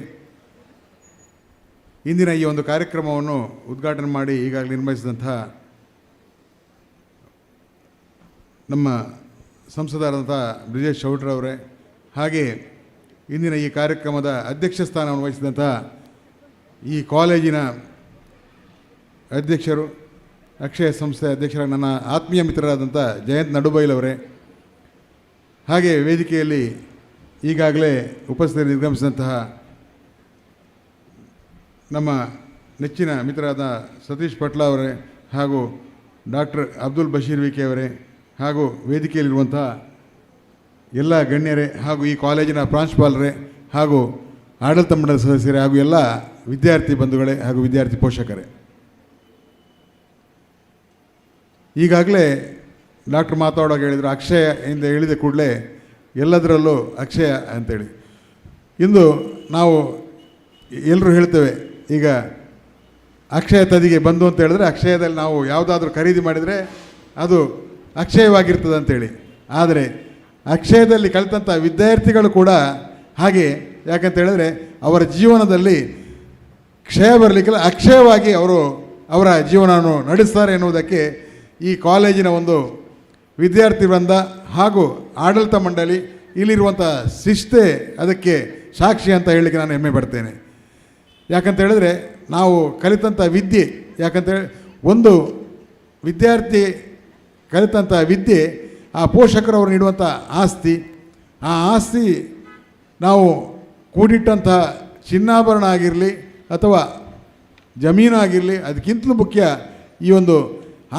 ಇಂದಿನ ಈ ಒಂದು ಕಾರ್ಯಕ್ರಮವನ್ನು ಉದ್ಘಾಟನೆ ಮಾಡಿ ಈಗಾಗಲೇ ನಿರ್ವಹಿಸಿದಂಥ ನಮ್ಮ ಸಂಸದರಾದಂಥ ಬ್ರಿಜೇಶ್ ಚೌಟ್ರವರೇ, ಹಾಗೆ ಇಂದಿನ ಈ ಕಾರ್ಯಕ್ರಮದ ಅಧ್ಯಕ್ಷ ಸ್ಥಾನವನ್ನು ವಹಿಸಿದಂಥ ಈ ಕಾಲೇಜಿನ ಅಧ್ಯಕ್ಷರು, ಅಕ್ಷಯ ಸಂಸ್ಥೆ ಅಧ್ಯಕ್ಷರಾದ ನನ್ನ ಆತ್ಮೀಯ ಮಿತ್ರರಾದಂಥ ಜಯಂತ್ ನಡುಬೈಲವರೇ, ಹಾಗೆ ವೇದಿಕೆಯಲ್ಲಿ ಈಗಾಗಲೇ ಉಪಸ್ಥಿತಿ ನಿರ್ಗಮಿಸಿದಂತಹ ನಮ್ಮ ನೆಚ್ಚಿನ ಮಿತ್ರರಾದ ಸತೀಶ್ ಪಟ್ಲ ಅವರೇ ಹಾಗೂ ಡಾಕ್ಟರ್ ಅಬ್ದುಲ್ ಬಶೀರ್ ವಿಕೆ ಅವರೇ ಹಾಗೂ ವೇದಿಕೆಯಲ್ಲಿರುವಂತಹ ಎಲ್ಲ ಗಣ್ಯರೇ ಹಾಗೂ ಈ ಕಾಲೇಜಿನ ಪ್ರಾಂಶುಪಾಲರೇ ಹಾಗೂ ಆಡಳಿತ ಮಂಡಳಿ ಸದಸ್ಯರೇ ಹಾಗೂ ಎಲ್ಲ ವಿದ್ಯಾರ್ಥಿ ಬಂಧುಗಳೇ ಹಾಗೂ ವಿದ್ಯಾರ್ಥಿ ಪೋಷಕರೇ, ಈಗಾಗಲೇ ಡಾಕ್ಟರ್ ಮಾತಾಡುವಾಗ ಹೇಳಿದರು ಅಕ್ಷಯ ಎಂದು ಹೇಳಿದ ಕೂಡಲೇ ಎಲ್ಲದರಲ್ಲೂ ಅಕ್ಷಯ ಅಂತೇಳಿ. ಇಂದು ನಾವು ಎಲ್ಲರೂ ಹೇಳ್ತೇವೆ, ಈಗ ಅಕ್ಷಯ ತದಿಗೆ ಬಂದು ಅಂತ ಹೇಳಿದ್ರೆ ಅಕ್ಷಯದಲ್ಲಿ ನಾವು ಯಾವುದಾದ್ರೂ ಖರೀದಿ ಮಾಡಿದರೆ ಅದು ಅಕ್ಷಯವಾಗಿರ್ತದೆ ಅಂತೇಳಿ. ಆದರೆ ಅಕ್ಷಯದಲ್ಲಿ ಕಲಿತಂಥ ವಿದ್ಯಾರ್ಥಿಗಳು ಕೂಡ ಹಾಗೆ, ಯಾಕಂತ ಹೇಳಿದ್ರೆ ಅವರ ಜೀವನದಲ್ಲಿ ಕ್ಷಯ ಬರಲಿಕ್ಕಿಲ್ಲ, ಅಕ್ಷಯವಾಗಿ ಅವರು ಅವರ ಜೀವನವನ್ನು ನಡೆಸ್ತಾರೆ ಎನ್ನುವುದಕ್ಕೆ ಈ ಕಾಲೇಜಿನ ಒಂದು ವಿದ್ಯಾರ್ಥಿ ವೃಂದ ಹಾಗೂ ಆಡಳಿತ ಮಂಡಳಿ, ಇಲ್ಲಿರುವಂಥ ಶಿಸ್ತೇ ಅದಕ್ಕೆ ಸಾಕ್ಷಿ ಅಂತ ಹೇಳಲಿಕ್ಕೆ ನಾನು ಹೆಮ್ಮೆ ಪಡ್ತೇನೆ. ಯಾಕಂತ ಹೇಳಿದ್ರೆ ನಾವು ಕಲಿತಂಥ ವಿದ್ಯೆ, ಯಾಕಂತೇಳಿ ಒಂದು ವಿದ್ಯಾರ್ಥಿ ಕಲಿತಂಥ ವಿದ್ಯೆ ಆ ಪೋಷಕರವರು ನೀಡುವಂಥ ಆಸ್ತಿ, ಆ ಆಸ್ತಿ ನಾವು ಕೂಡಿಟ್ಟಂಥ ಚಿನ್ನಾಭರಣ ಆಗಿರಲಿ ಅಥವಾ ಜಮೀನು ಆಗಿರಲಿ, ಅದಕ್ಕಿಂತಲೂ ಮುಖ್ಯ ಈ ಒಂದು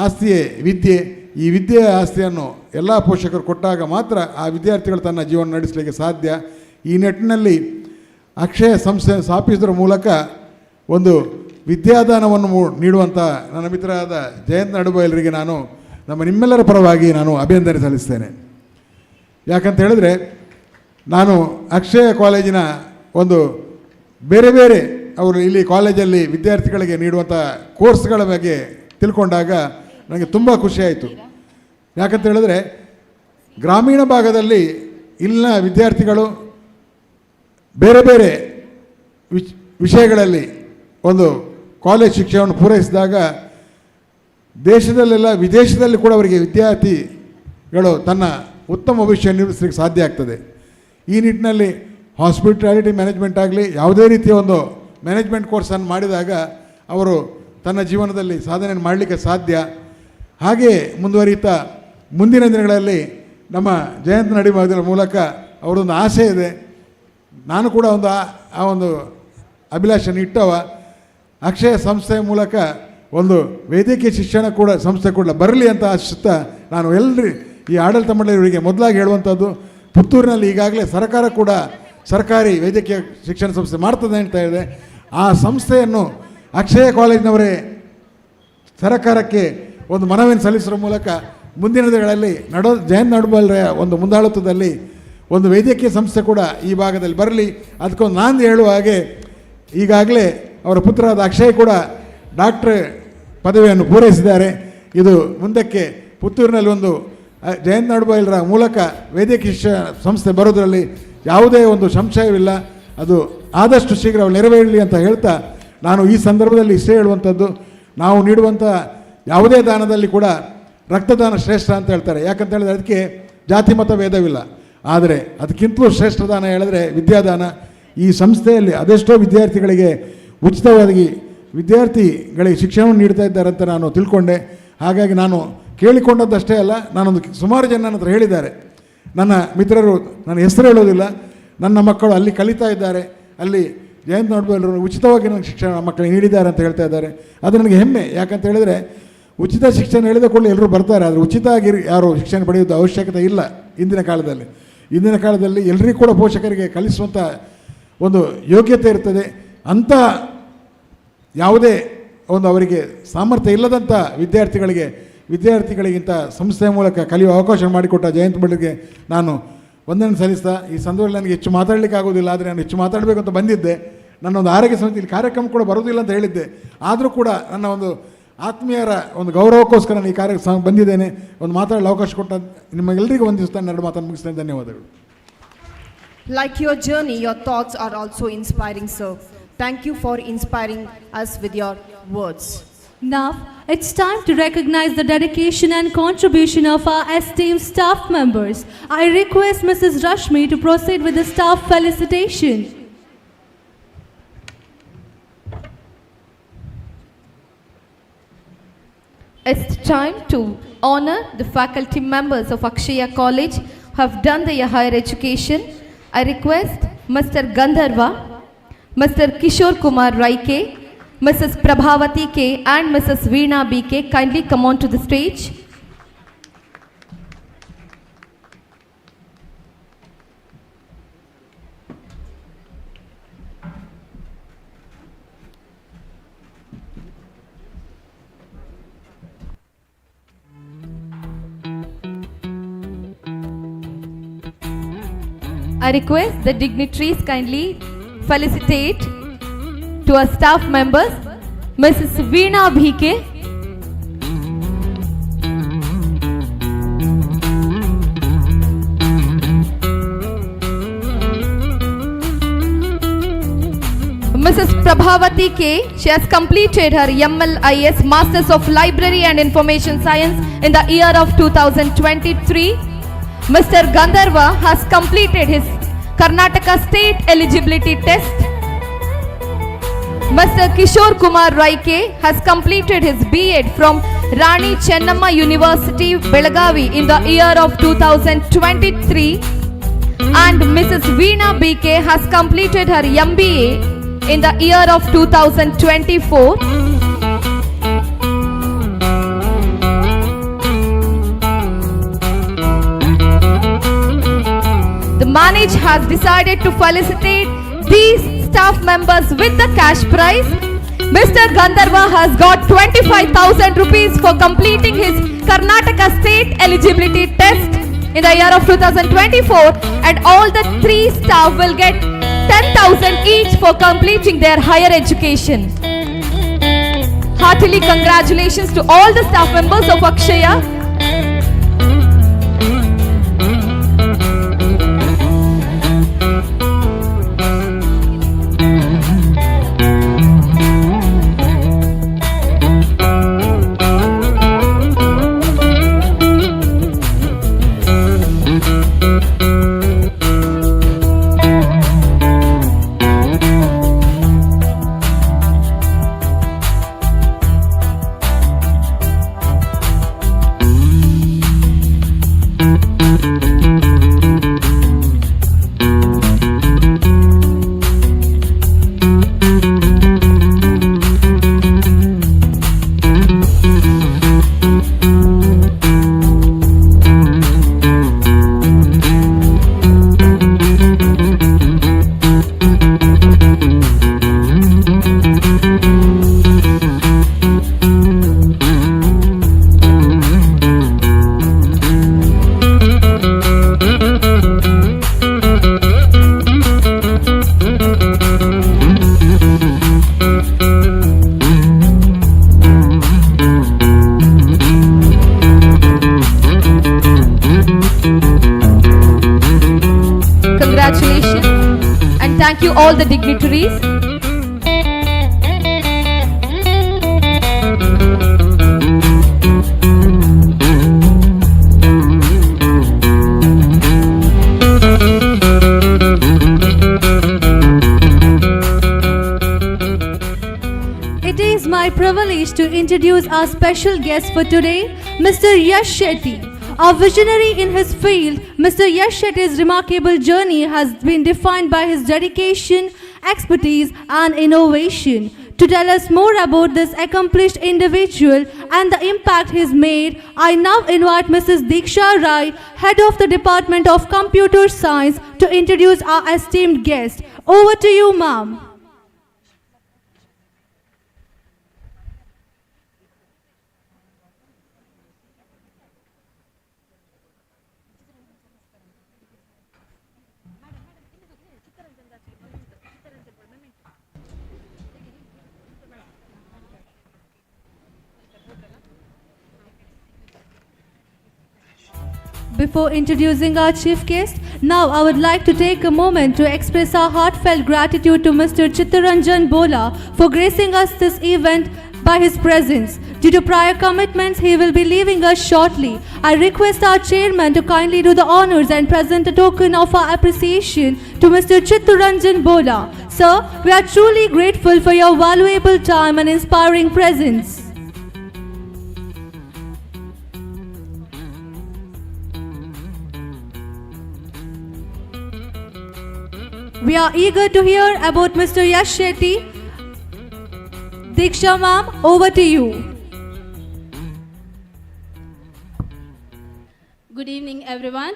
ಆಸ್ತಿಯೇ ವಿದ್ಯೆ. ಈ ವಿದ್ಯೆಯ ಆಸ್ತಿಯನ್ನು ಎಲ್ಲ ಪೋಷಕರು ಕೊಟ್ಟಾಗ ಮಾತ್ರ ಆ ವಿದ್ಯಾರ್ಥಿಗಳು ತನ್ನ ಜೀವನ ನಡೆಸಲಿಕ್ಕೆ ಸಾಧ್ಯ. ಈ ನಿಟ್ಟಿನಲ್ಲಿ ಅಕ್ಷಯ ಸಂಸ್ಥೆ ಸ್ಥಾಪಿಸುವುದರ ಮೂಲಕ ಒಂದು ವಿದ್ಯಾದಾನವನ್ನು ನೀಡುವಂಥ ನನ್ನ ಮಿತ್ರರಾದ ಜಯಂತ್ ನಡುಬೈಲರಿಗೆ ನಾನು ನಿಮ್ಮೆಲ್ಲರ ಪರವಾಗಿ ನಾನು ಅಭಿನಂದನೆ ಸಲ್ಲಿಸ್ತೇನೆ. ಯಾಕಂತ ಹೇಳಿದ್ರೆ ನಾನು ಅಕ್ಷಯ ಕಾಲೇಜಿನ ಒಂದು ಬೇರೆ ಬೇರೆ ಅವರು ಇಲ್ಲಿ ಕಾಲೇಜಲ್ಲಿ ವಿದ್ಯಾರ್ಥಿಗಳಿಗೆ ನೀಡುವಂಥ ಕೋರ್ಸ್ಗಳ ಬಗ್ಗೆ ತಿಳ್ಕೊಂಡಾಗ ನನಗೆ ತುಂಬ ಖುಷಿಯಾಯಿತು. ಯಾಕಂತ ಹೇಳಿದ್ರೆ ಗ್ರಾಮೀಣ ಭಾಗದಲ್ಲಿ ಇಲ್ಲಿನ ವಿದ್ಯಾರ್ಥಿಗಳು ಬೇರೆ ಬೇರೆ ವಿಷಯಗಳಲ್ಲಿ ಒಂದು ಕಾಲೇಜ್ ಶಿಕ್ಷಣವನ್ನು ಪೂರೈಸಿದಾಗ ದೇಶದಲ್ಲೆಲ್ಲ ವಿದೇಶದಲ್ಲಿ ಕೂಡ ಅವರಿಗೆ ವಿದ್ಯಾರ್ಥಿಗಳು ತನ್ನ ಉತ್ತಮ ಭವಿಷ್ಯ ನಿರ್ಮಿಸಲಿಕ್ಕೆ ಸಾಧ್ಯ ಆಗ್ತದೆ. ಈ ನಿಟ್ಟಿನಲ್ಲಿ ಹಾಸ್ಪಿಟಾಲಿಟಿ ಮ್ಯಾನೇಜ್ಮೆಂಟ್ ಆಗಲಿ ಯಾವುದೇ ರೀತಿಯ ಒಂದು ಮ್ಯಾನೇಜ್ಮೆಂಟ್ ಕೋರ್ಸನ್ನು ಮಾಡಿದಾಗ ಅವರು ತನ್ನ ಜೀವನದಲ್ಲಿ ಸಾಧನೆ ಮಾಡಲಿಕ್ಕೆ ಸಾಧ್ಯ. ಹಾಗೆ ಮುಂದುವರಿಯುತ್ತಾ ಮುಂದಿನ ದಿನಗಳಲ್ಲಿ ನಮ್ಮ ಜಯಂತ್ ನಡಿಬಾದ್ರ ಮೂಲಕ ಅವರೊಂದು ಆಸೆ ಇದೆ, ನಾನು ಕೂಡ ಆ ಒಂದು ಅಭಿಲಾಷೆಯನ್ನು ಇಟ್ಟವ. ಅಕ್ಷಯ ಸಂಸ್ಥೆಯ ಮೂಲಕ ಒಂದು ವೈದ್ಯಕೀಯ ಶಿಕ್ಷಣ ಕೂಡ ಸಂಸ್ಥೆ ಕೂಡ ಬರಲಿ ಅಂತ ಆಶಿಸುತ್ತಾ ನಾನು ಎಲ್ಲರೂ ಈ ಆಡಳಿತ ಮಂಡಳಿಯವರಿಗೆ ಮೊದಲಾಗಿ ಹೇಳುವಂಥದ್ದು, ಪುತ್ತೂರಿನಲ್ಲಿ ಈಗಾಗಲೇ ಸರ್ಕಾರ ಕೂಡ ಸರ್ಕಾರಿ ವೈದ್ಯಕೀಯ ಶಿಕ್ಷಣ ಸಂಸ್ಥೆ ಮಾಡ್ತದೆ ಅಂತ ಇದೆ. ಆ ಸಂಸ್ಥೆಯನ್ನು ಅಕ್ಷಯ ಕಾಲೇಜಿನವರೇ ಸರ್ಕಾರಕ್ಕೆ ಒಂದು ಮನವಿಯನ್ನು ಸಲ್ಲಿಸುವ ಮೂಲಕ ಮುಂದಿನ ದಿನಗಳಲ್ಲಿ ಜಯಂತ್ ನಡುಬೈಲರ ಒಂದು ಮುಂದಾಳತ್ವದಲ್ಲಿ ಒಂದು ವೈದ್ಯಕೀಯ ಸಂಸ್ಥೆ ಕೂಡ ಈ ಭಾಗದಲ್ಲಿ ಬರಲಿ. ಅದಕ್ಕೊಂದು ನಾನು ಹೇಳುವ ಹಾಗೆ ಈಗಾಗಲೇ ಅವರ ಪುತ್ರರಾದ ಅಕ್ಷಯ್ ಕೂಡ ಡಾಕ್ಟ್ರ್ ಪದವಿಯನ್ನು ಪೂರೈಸಿದ್ದಾರೆ. ಇದು ಮುಂದಕ್ಕೆ ಪುತ್ತೂರಿನಲ್ಲಿ ಒಂದು ಜಯಂತ್ ನಡುಬೈಲರ ಮೂಲಕ ವೈದ್ಯಕೀಯ ಶಿಕ್ಷಣ ಸಂಸ್ಥೆ ಬರೋದರಲ್ಲಿ ಯಾವುದೇ ಒಂದು ಸಂಶಯವಿಲ್ಲ. ಅದು ಆದಷ್ಟು ಶೀಘ್ರ ನೆರವೇರಲಿ ಅಂತ ಹೇಳ್ತಾ ನಾನು ಈ ಸಂದರ್ಭದಲ್ಲಿ ಇಷ್ಟೇ ಹೇಳುವಂಥದ್ದು, ನಾವು ನೀಡುವಂಥ ಯಾವುದೇ ದಾನದಲ್ಲಿ ಕೂಡ ರಕ್ತದಾನ ಶ್ರೇಷ್ಠ ಅಂತ ಹೇಳ್ತಾರೆ. ಯಾಕಂತ ಹೇಳಿದ್ರೆ ಅದಕ್ಕೆ ಜಾತಿ ಮತ ಭೇದವಿಲ್ಲ. ಆದರೆ ಅದಕ್ಕಿಂತಲೂ ಶ್ರೇಷ್ಠ ದಾನ ಹೇಳಿದ್ರೆ ವಿದ್ಯಾದಾನ. ಈ ಸಂಸ್ಥೆಯಲ್ಲಿ ಅದೆಷ್ಟೋ ವಿದ್ಯಾರ್ಥಿಗಳಿಗೆ ಉಚಿತವಾಗಿ ವಿದ್ಯಾರ್ಥಿಗಳಿಗೆ ಶಿಕ್ಷಣವನ್ನು ನೀಡ್ತಾ ಇದ್ದಾರೆ ಅಂತ ನಾನು ತಿಳ್ಕೊಂಡೆ. ಹಾಗಾಗಿ ನಾನು ಕೇಳಿಕೊಂಡದ್ದಷ್ಟೇ ಅಲ್ಲ, ನಾನೊಂದು ಸುಮಾರು ಜನ ನನ್ನ ಹತ್ರ ಹೇಳಿದ್ದಾರೆ, ನನ್ನ ಮಿತ್ರರು, ನನ್ನ ಹೆಸರು ಹೇಳೋದಿಲ್ಲ, ನನ್ನ ಮಕ್ಕಳು ಅಲ್ಲಿ ಕಲಿತಾ ಇದ್ದಾರೆ, ಅಲ್ಲಿ ಜಯಂತ್ ನಡುಬೈಲರು ಉಚಿತವಾಗಿ ನನಗೆ ಶಿಕ್ಷಣ ಮಕ್ಕಳಿಗೆ ನೀಡಿದ್ದಾರೆ ಅಂತ ಹೇಳ್ತಾ ಇದ್ದಾರೆ. ಅದು ನನಗೆ ಹೆಮ್ಮೆ. ಯಾಕಂತ ಹೇಳಿದರೆ ಉಚಿತ ಶಿಕ್ಷಣ ಹೇಳಿದ ಕೂಡಲೇ ಎಲ್ಲರೂ ಬರ್ತಾರೆ, ಆದರೆ ಉಚಿತ ಆಗಿ ಯಾರು ಶಿಕ್ಷಣ ಪಡೆಯೋದು ಅವಶ್ಯಕತೆ ಇಲ್ಲ ಇಂದಿನ ಕಾಲದಲ್ಲಿ. ಇಂದಿನ ಕಾಲದಲ್ಲಿ ಎಲ್ಲರಿಗೂ ಕೂಡ ಪೋಷಕರಿಗೆ ಕಲಿಸುವಂಥ ಒಂದು ಯೋಗ್ಯತೆ ಇರ್ತದೆ. ಅಂಥ ಯಾವುದೇ ಒಂದು ಅವರಿಗೆ ಸಾಮರ್ಥ್ಯ ಇಲ್ಲದಂಥ ವಿದ್ಯಾರ್ಥಿಗಳಿಗಿಂತ ಸಂಸ್ಥೆಯ ಮೂಲಕ ಕಲಿಯುವ ಅವಕಾಶ ಮಾಡಿಕೊಟ್ಟ ಜಯಂತ್ ಬಳ್ಳರಿಗೆ ನಾನು ವಂದನೆ ಸಲ್ಲಿಸ್ತಾ, ಈ ಸಂದರ್ಭದಲ್ಲಿ ನನಗೆ ಹೆಚ್ಚು ಮಾತಾಡಲಿಕ್ಕೆ ಆಗೋದಿಲ್ಲ, ಆದರೆ ನಾನು ಹೆಚ್ಚು ಮಾತಾಡಬೇಕು ಅಂತ ಬಂದಿದ್ದೆ. ನನ್ನ ಒಂದು ಆರೋಗ್ಯ ಸಮಿತಿಯಲ್ಲಿ ಕಾರ್ಯಕ್ರಮ ಕೂಡ ಬರೋದಿಲ್ಲ ಅಂತ ಹೇಳಿದ್ದೆ. ಆದರೂ ಕೂಡ ನನ್ನ ಒಂದು ಆತ್ಮೀಯರ ಒಂದು ಗೌರವಕ್ಕೋಸ್ಕರ ನಾನು ಈ ಕಾರ್ಯ ಬಂದಿದ್ದೇನೆ. ಒಂದು ಮಾತಾಡಲು ಅವಕಾಶ ಕೊಟ್ಟ ನಿಮಗೆಲ್ಲರಿಗೂ ವಂದಿಸ್ತಾನೆ. ಎರಡು ಮಾತನ್ನು ಮುಗಿಸ್ತೇನೆ. ಧನ್ಯವಾದಗಳು. Like your journey, your thoughts are also inspiring, sir. Thank you for inspiring us with your words. Now, it's time to recognize the dedication and contribution of our esteemed staff members. I request Mrs. Rashmi to proceed with the staff felicitation. time to honor the faculty members of Akshaya College who have done their higher education. I request Mr. Gandharva, Mr. Kishore Kumar Raike, Mrs. Prabhavati K and Mrs. Veena B K kindly come on to the stage. I request the dignitaries kindly felicitate to our staff members, Mrs. Veena BK, Mrs. Prabhavati K. She has completed her MLIS Masters of Library and Information Science in the year of 2023. Mr. Gandharva has completed his Karnataka State Eligibility Test. Mr. Kishore Kumar Raike has completed his B.Ed from Rani Chennamma University, Belagavi in the year of 2023. And Mrs. Veena BK has completed her MBA in the year of 2024. The manage has decided to felicitate these staff members with the cash prize. Mr. Gandharva has got 25,000 rupees for completing his Karnataka State Eligibility Test in the year of 2024, and all the 3 staff will get 10,000 each for completing their higher education. Heartily congratulations to all the staff members of Akshaya. Congratulations and thank you all the dignitaries. It is my privilege to introduce our special guest for today, Mr. Yash Shetty. A visionary in his field, Mr. Yash Shetty's remarkable journey has been defined by his dedication, expertise and innovation. To tell us more about this accomplished individual and the impact he's made, I now invite Mrs. Diksha Rai, Head of the Department of Computer Science, to introduce our esteemed guest. Over to you, ma'am. Before introducing our chief guest, now I would like to take a moment to express our heartfelt gratitude to Mr. Chittaranjan Bola for gracing us this event by his presence. Due to prior commitments, he will be leaving us shortly. I request our chairman to kindly do the honors and present a token of our appreciation to Mr. Chittaranjan Bola. Sir, we are truly grateful for your valuable time and inspiring presence. We are eager to hear about Mr. Yash Shetty. Diksha ma'am, over to you. Good evening, everyone.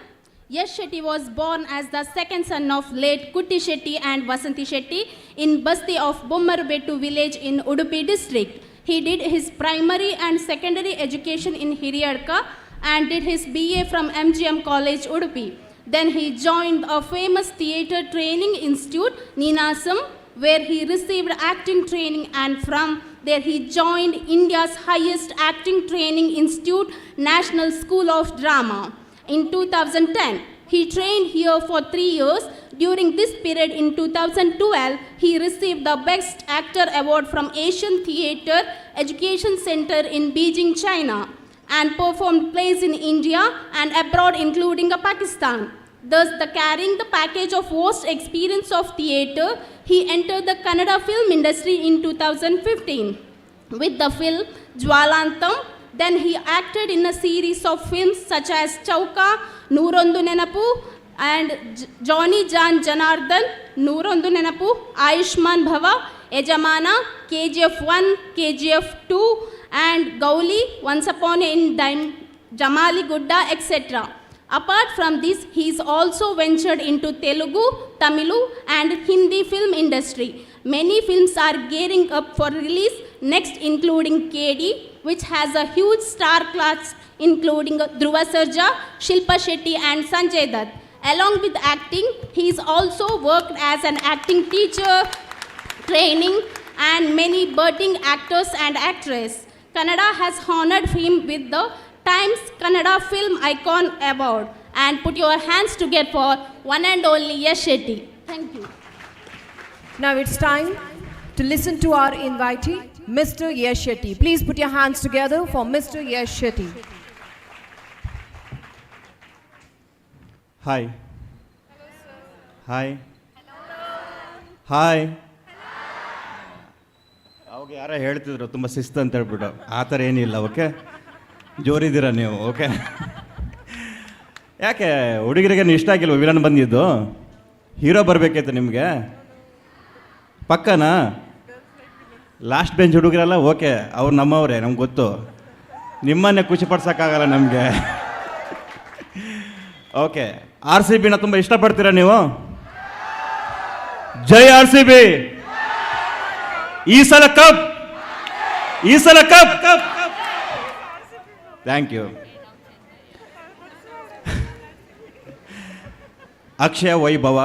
Yash Shetty was born as the second son of late Kutti Shetty and Vasanti Shetty in Basti of Bommarubettu village in Udupi district. He did his primary and secondary education in Hiriyadka and did his BA from MGM College, Udupi. Then he joined a famous theatre training institute, Ninasam, where he received acting training, and from there he joined India's highest acting training institute, National School of Drama. In 2010, he trained here for 3 years. During this period in 2012, he received the Best Actor Award from Asian Theatre Education Center in Beijing, China, and performed plays in India and abroad, including Pakistan. Thus, carrying the package of vast experience of theatre, he entered the Kannada film industry in 2015 with the film Jwalantam. Then he acted in a series of films such as Chauka, Noorondu Nenapu, and Johnny Jan Janardhan, Noorondu Nenapu, Ayushman Bhava, Yajamana, KGF 1, KGF 2, and Gauli, Once Upon a Time, Jamali Gudda, etc. Apart from this, he is also ventured into Telugu, Tamilu, and Hindi film industry. Many films are gearing up for release next, including KD, which has a huge star class including Dhruva Sarja, Shilpa Shetty, and Sanjay Dutt. Along with acting, he has also worked as an acting teacher, training, and many budding actors and actresses. Kannada has honored him with the Times Kannada Film Icon Award. And put your hands together for one and only Yash Shetty. Thank you. Now it's time to listen to our invitee, Mr. Yash Shetty. Please put your hands together for Mr. Yash Shetty. Hi. Hi. Hi. ಅವಾಗ ಯಾರೋ ಹೇಳ್ತಿದ್ರು ತುಂಬ ಶಿಸ್ತು ಅಂತ ಹೇಳ್ಬಿಟ್ಟು, ಆ ಥರ ಏನಿಲ್ಲ. ಓಕೆ, ಜೋರಿದ್ದೀರಾ ನೀವು? ಓಕೆ. ಯಾಕೆ ಹುಡುಗರಿಗೆ ಇಷ್ಟ ಆಗಿಲ್ವ ವಿಲನ್ ಬಂದಿದ್ದು? ಹೀರೋ ಬರಬೇಕಿತ್ತು ನಿಮಗೆ, ಪಕ್ಕನಾ? ಲಾಸ್ಟ್ ಬೆಂಚ್ ಹುಡುಗರಲ್ಲ, ಓಕೆ, ಅವ್ರು ನಮ್ಮವರೇ, ನಮ್ಗೆ ಗೊತ್ತು. ನಿಮ್ಮನ್ನೇ ಖುಷಿ ಪಡ್ಸೋಕ್ಕಾಗಲ್ಲ ನಮಗೆ. ಓಕೆ, RCBನ ತುಂಬ ಇಷ್ಟಪಡ್ತೀರಾ ನೀವು? ಜೈ RCB! ಈ ಸಲ ಕಪ್, ಈ ಸಲ ಕಪ್. Thank you. ಅಕ್ಷಯ ವೈಭವ,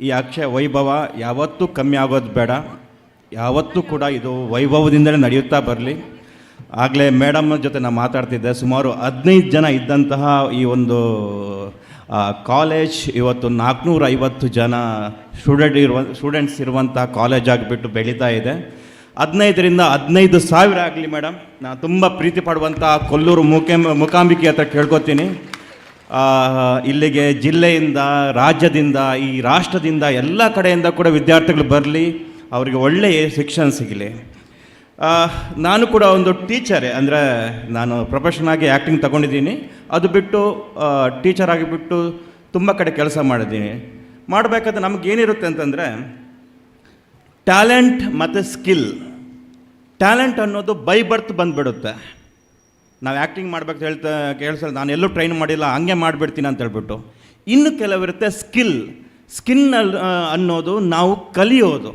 ಈ ಅಕ್ಷಯ ವೈಭವ ಯಾವತ್ತೂ ಕಮ್ಮಿ ಆಗೋದು ಬೇಡ, ಯಾವತ್ತೂ ಕೂಡ ಇದು ವೈಭವದಿಂದಲೇ ನಡೆಯುತ್ತಾ ಬರಲಿ. ಆಗಲೇ ಮೇಡಮ್ ಜೊತೆ ನಾನು ಮಾತಾಡ್ತಿದ್ದೆ, ಸುಮಾರು 15 ಜನ ಇದ್ದಂತಹ ಈ ಒಂದು ಕಾಲೇಜ್ ಇವತ್ತು 450 ಜನ ಸ್ಟೂಡೆಂಟ್ಸ್ ಇರುವಂಥ ಕಾಲೇಜ್ ಆಗಿಬಿಟ್ಟು ಬೆಳೀತಾ ಇದೆ. 15ರಿಂದ 15,000 ಆಗಲಿ ಮೇಡಮ್. ನಾನು ತುಂಬ ಪ್ರೀತಿ ಪಡುವಂಥ ಕೊಲ್ಲೂರು ಮೂಕಾಂಬಿಕೆ ಹತ್ರ ಕೇಳ್ಕೊತೀನಿ, ಇಲ್ಲಿಗೆ ಜಿಲ್ಲೆಯಿಂದ, ರಾಜ್ಯದಿಂದ, ಈ ರಾಷ್ಟ್ರದಿಂದ, ಎಲ್ಲ ಕಡೆಯಿಂದ ಕೂಡ ವಿದ್ಯಾರ್ಥಿಗಳು ಬರಲಿ, ಅವರಿಗೆ ಒಳ್ಳೆಯ ಶಿಕ್ಷಣ ಸಿಗಲಿ. ನಾನು ಕೂಡ ಒಂದು ಟೀಚರೇ, ಅಂದರೆ ನಾನು ಪ್ರೊಫೆಷನಾಗಿ ಆ್ಯಕ್ಟಿಂಗ್ ತಗೊಂಡಿದ್ದೀನಿ, ಅದು ಬಿಟ್ಟು ಟೀಚರ್ ಆಗಿಬಿಟ್ಟು ತುಂಬ ಕಡೆ ಕೆಲಸ ಮಾಡಿದ್ದೀನಿ. ಮಾಡಬೇಕಾದ್ರೆ ನಮಗೇನಿರುತ್ತೆ ಅಂತಂದರೆ ಟ್ಯಾಲೆಂಟ್ ಮತ್ತು ಸ್ಕಿಲ್. ಟ್ಯಾಲೆಂಟ್ ಅನ್ನೋದು ಬೈ ಬರ್ತ್ ಬಂದುಬಿಡುತ್ತೆ. ನಾವು ಆ್ಯಕ್ಟಿಂಗ್ ಮಾಡ್ಬೇಕು ಕೇಳಿಸಲ್ಲ, ನಾನು ಎಲ್ಲೂ ಟ್ರೈನ್ ಮಾಡಿಲ್ಲ, ಹಂಗೆ ಮಾಡಿಬಿಡ್ತೀನಿ ಅಂತ ಹೇಳ್ಬಿಟ್ಟು. ಇನ್ನು ಕೆಲವಿರುತ್ತೆ ಸ್ಕಿಲ್ ಅನ್ನೋದು ನಾವು ಕಲಿಯೋದು.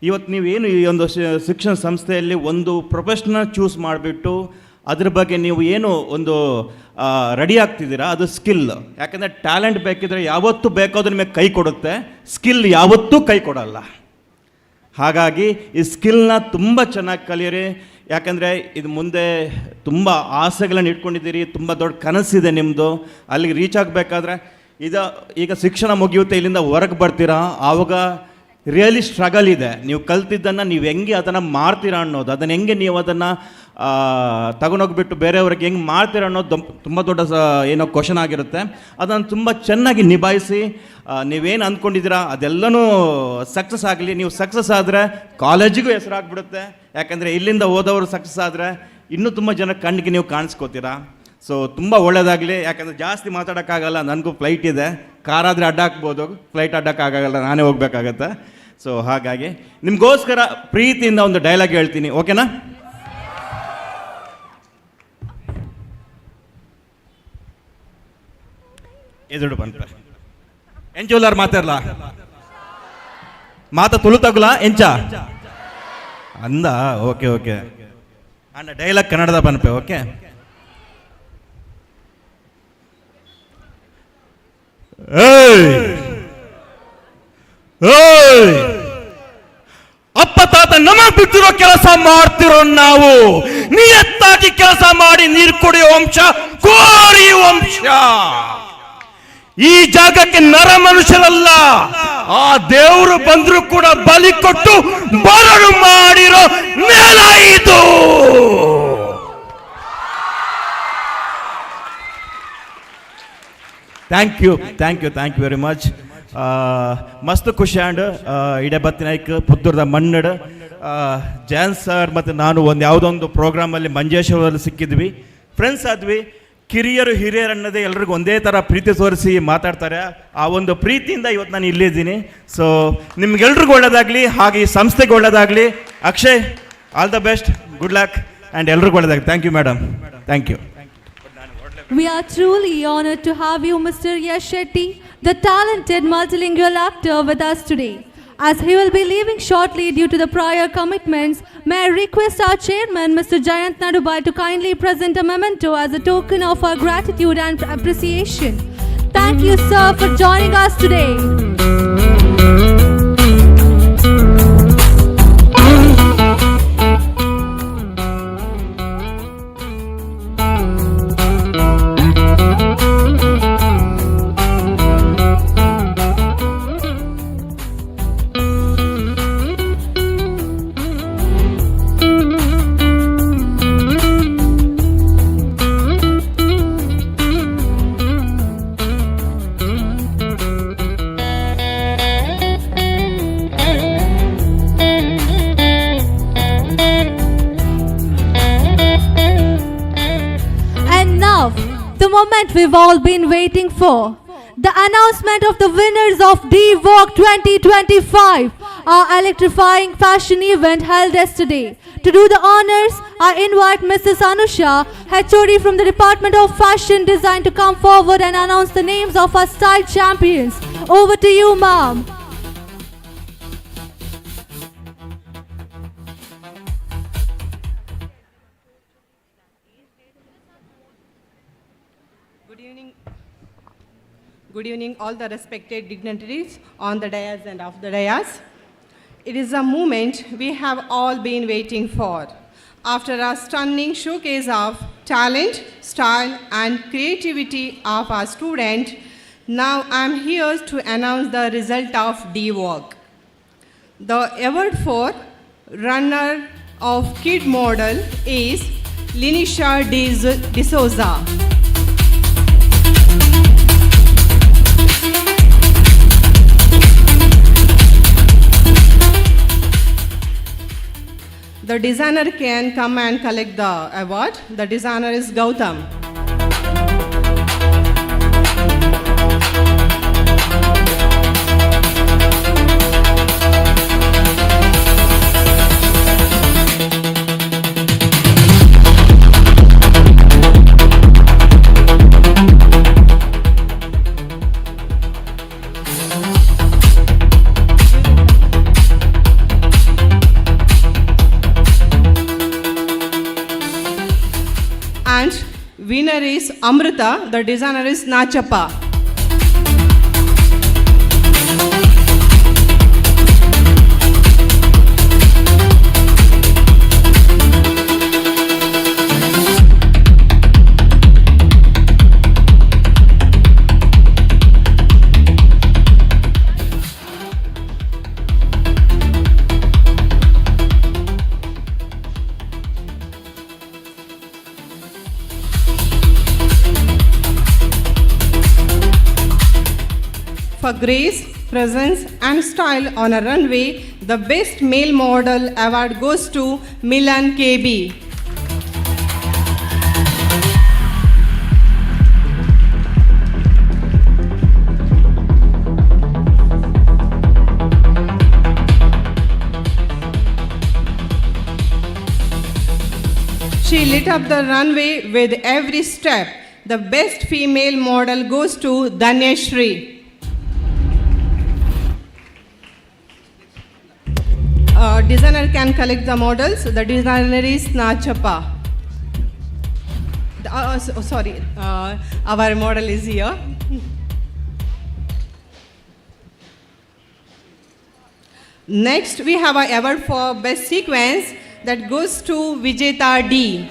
ಇವತ್ತು ನೀವೇನು ಈ ಒಂದು ಶಿಕ್ಷಣ ಸಂಸ್ಥೆಯಲ್ಲಿ ಒಂದು ಪ್ರೊಫೆಷ್ನಲ್ ಚೂಸ್ ಮಾಡಿಬಿಟ್ಟು ಅದ್ರ ಬಗ್ಗೆ ನೀವು ಏನು ಒಂದು ರೆಡಿ ಆಗ್ತಿದ್ದೀರಾ, ಅದು ಸ್ಕಿಲ್. ಯಾಕಂದರೆ ಟ್ಯಾಲೆಂಟ್ ಬೇಕಿದ್ರೆ ಯಾವತ್ತೂ ಬೇಕಾದ್ರೂ ನಿಮಗೆ ಕೈ ಕೊಡುತ್ತೆ, ಸ್ಕಿಲ್ ಯಾವತ್ತೂ ಕೈ ಕೊಡಲ್ಲ. ಹಾಗಾಗಿ ಈ ಸ್ಕಿಲ್ನ ತುಂಬ ಚೆನ್ನಾಗಿ ಕಲಿಯಿರಿ. ಯಾಕಂದರೆ ಇದು ಮುಂದೆ ತುಂಬ ಆಸೆಗಳನ್ನು ಇಟ್ಕೊಂಡಿದ್ದೀರಿ, ತುಂಬ ದೊಡ್ಡ ಕನಸಿದೆ ನಿಮ್ಮದು. ಅಲ್ಲಿಗೆ ರೀಚ್ ಆಗಬೇಕಾದ್ರೆ ಈಗ ಶಿಕ್ಷಣ ಮುಗಿಯುತ್ತೆ, ಇಲ್ಲಿಂದ ಹೊರಗೆ ಬರ್ತೀರಾ, ಆವಾಗ ರಿಯಲಿ ಸ್ಟ್ರಗಲ್ ಇದೆ. ನೀವು ಕಲ್ತಿದ್ದನ್ನು ನೀವು ಹೆಂಗೆ ಅದನ್ನು ಮಾಡ್ತೀರಾ ಅನ್ನೋದು, ಅದನ್ನು ಹೆಂಗೆ ನೀವು ಅದನ್ನು ತಗೊಂಡೋಗ್ಬಿಟ್ಟು ಬೇರೆಯವ್ರಿಗೆ ಹೆಂಗೆ ಮಾಡ್ತೀರಾ ಅನ್ನೋದು ತುಂಬ ದೊಡ್ಡ ಏನೋ ಕ್ವಶನ್ ಆಗಿರುತ್ತೆ. ಅದನ್ನು ತುಂಬ ಚೆನ್ನಾಗಿ ನಿಭಾಯಿಸಿ, ನೀವೇನು ಅಂದ್ಕೊಂಡಿದ್ದೀರಾ ಅದೆಲ್ಲನೂ ಸಕ್ಸಸ್ ಆಗಲಿ. ನೀವು ಸಕ್ಸಸ್ ಆದರೆ ಕಾಲೇಜಿಗೂ ಹೆಸರಾಗ್ಬಿಡುತ್ತೆ. ಯಾಕಂದರೆ ಇಲ್ಲಿಂದ ಹೋದವರು ಸಕ್ಸಸ್ ಆದರೆ ಇನ್ನೂ ತುಂಬ ಜನ ಕಣ್ಣಿಗೆ ನೀವು ಕಾಣಿಸ್ಕೋತೀರಾ. ಸೊ ತುಂಬ ಒಳ್ಳೆಯದಾಗಲಿ. ಯಾಕಂದರೆ ಜಾಸ್ತಿ ಮಾತಾಡೋಕ್ಕಾಗಲ್ಲ, ನನಗೂ ಫ್ಲೈಟ್ ಇದೆ. ಕಾರಾದರೆ ಅಡ್ಡ ಹಾಕ್ಬೋದು, ಫ್ಲೈಟ್ ಅಡ್ಡಕ್ಕಾಗಲ್ಲ, ನಾನೇ ಹೋಗ್ಬೇಕಾಗತ್ತೆ. ಸೊ ಹಾಗಾಗಿ ನಿಮಗೋಸ್ಕರ ಪ್ರೀತಿಯಿಂದ ಒಂದು ಡೈಲಾಗ್ ಹೇಳ್ತೀನಿ, ಓಕೆನಾ? ಎದುರು ಬಂತ ಎಂಚೋಲಾರ್ ಮಾತಾಡ್ಲ ಮಾತ ತುಳುತಗುಲ ಎಂಚ ಅಂದ. ಓಕೆ ಓಕೆ ಅಣ್ಣ ಡೈಲಾಗ್ ಕನ್ನಡದ ಬನ್ಪೆ. ಓಕೆ, ಅಪ್ಪ ತಾತ ನಮಗ್ ಬಿಟ್ಟಿರೋ ಕೆಲಸ ಮಾಡ್ತಿರೋ ನಾವು, ನಿಯತ್ತಾಗಿ ಕೆಲಸ ಮಾಡಿ ನೀರು ಕುಡಿಯೋ ವಂಶ ಕೋರಿ ವಂಶ. ಈ ಜಾಗಕ್ಕೆ ನರ ಮನುಷ್ಯರಲ್ಲ, ಆ ದೇವರು ಬಂದ್ರು ಕೂಡ ಬಲಿ ಕೊಟ್ಟು ಬರಡು ಮಾಡಿರೋ ನೆಲ ಇದು. Thank you very much. ಮಸ್ತ್ ಖುಷಿ ಆಂಡ್ ಇಡೇ ಬತ್ತಿನಾಯ್ಕ ಪುತ್ತೂರದ ಮಣ್ಣಡು ಜಯಂತ್ ಸರ್ ಮತ್ತು ನಾನು ಯಾವುದೋ ಒಂದು ಪ್ರೋಗ್ರಾಮಲ್ಲಿ ಮಂಜೇಶ್ವರಲ್ಲಿ ಸಿಕ್ಕಿದ್ವಿ, ಫ್ರೆಂಡ್ಸ್ ಆದ್ವಿ. ಕಿರಿಯರು ಹಿರಿಯರು ಅನ್ನೋದೇ ಎಲ್ರಿಗೂ ಒಂದೇ ಥರ ಪ್ರೀತಿ ತೋರಿಸಿ ಮಾತಾಡ್ತಾರೆ. ಆ ಒಂದು ಪ್ರೀತಿಯಿಂದ ಇವತ್ತು ನಾನು ಇಲ್ಲಿದ್ದೀನಿ. ಸೊ ನಿಮ್ಗೆಲ್ರಿಗೂ ಒಳ್ಳೆಯದಾಗಲಿ, ಹಾಗೆ ಈ ಸಂಸ್ಥೆಗೆ ಒಳ್ಳೆಯದಾಗಲಿ. Akshay, all the best, good luck and ಎಲ್ರಿಗೂ ಒಳ್ಳೆಯದಾಗಲಿ. Thank you madam, thank you. We are truly honored to have you, Mr. Yash Shetty, the talented multilingual actor, with us today. As he will be leaving shortly due to the prior commitments, may I request our chairman, Mr. Jayant Nadubai, to kindly present a memento as a token of our gratitude and appreciation. Thank you, sir, for joining us today. The moment we've all been waiting for, the announcement of the winners of D-Walk 2025, our electrifying fashion event held yesterday. To do the honors, I invite Mrs. Anusha, HOD from the Department of Fashion Design, to come forward and announce the names of our style champions. Over to you, ma'am. Good evening, all the respected dignitaries on the dais and off the dais. It is a moment we have all been waiting for. After a stunning showcase of talent, style, and creativity of our student, now I am here to announce the result of D-Walk. The award for runner of kid model is Linisha D'Souza. The designer can come and collect the award. The designer is Gautam. And winner is Amrita, the designer is Nachappa. For grace, presence and style on a runway, the Best Male Model Award goes to Milan KB. lit up the runway with every step. The best female model goes to Danyashri. Designer can collect the models. The designer is Nachappa. Our model is here. Next, we have an award for best sequence that goes to Vijeta D.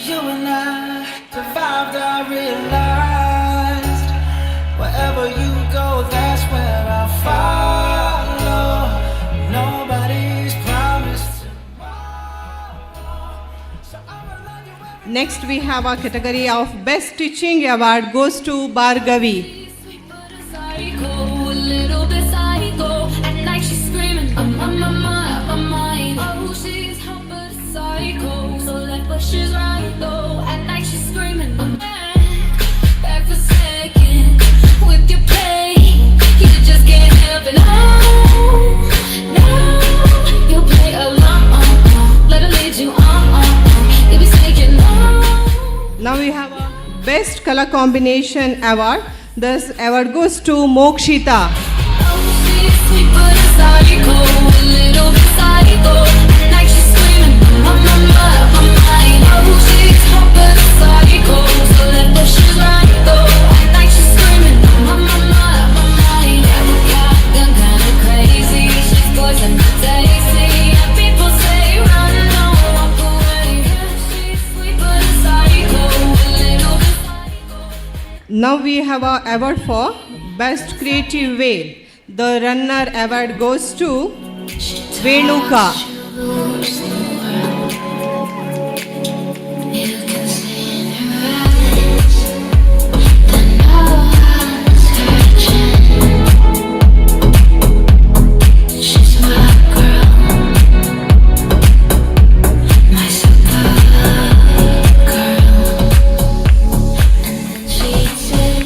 You and I survived, I realized wherever you go, that's where I follow. Nobody's promised tomorrow. Next, we have a category of best teaching award goes to Bhargavi. She's right though, at night she's screaming. Back for second with your play. You just can't help it. No, you play along. Let her lead you on. You be saying no. Now we have a best color combination award. This award goes to Mokshita. She's sweet but a psycho, a little bit psycho. At night she's screaming, my. She's hot but a psycho, so let the shoes right though. At night she's screaming, my. Yeah, we got gone kinda crazy. She's poison the daisy. And people say run, no, walk away. She's sweet but a psycho, a little bit psycho. Now we have an award for best creative way. The runner award goes to Venuka.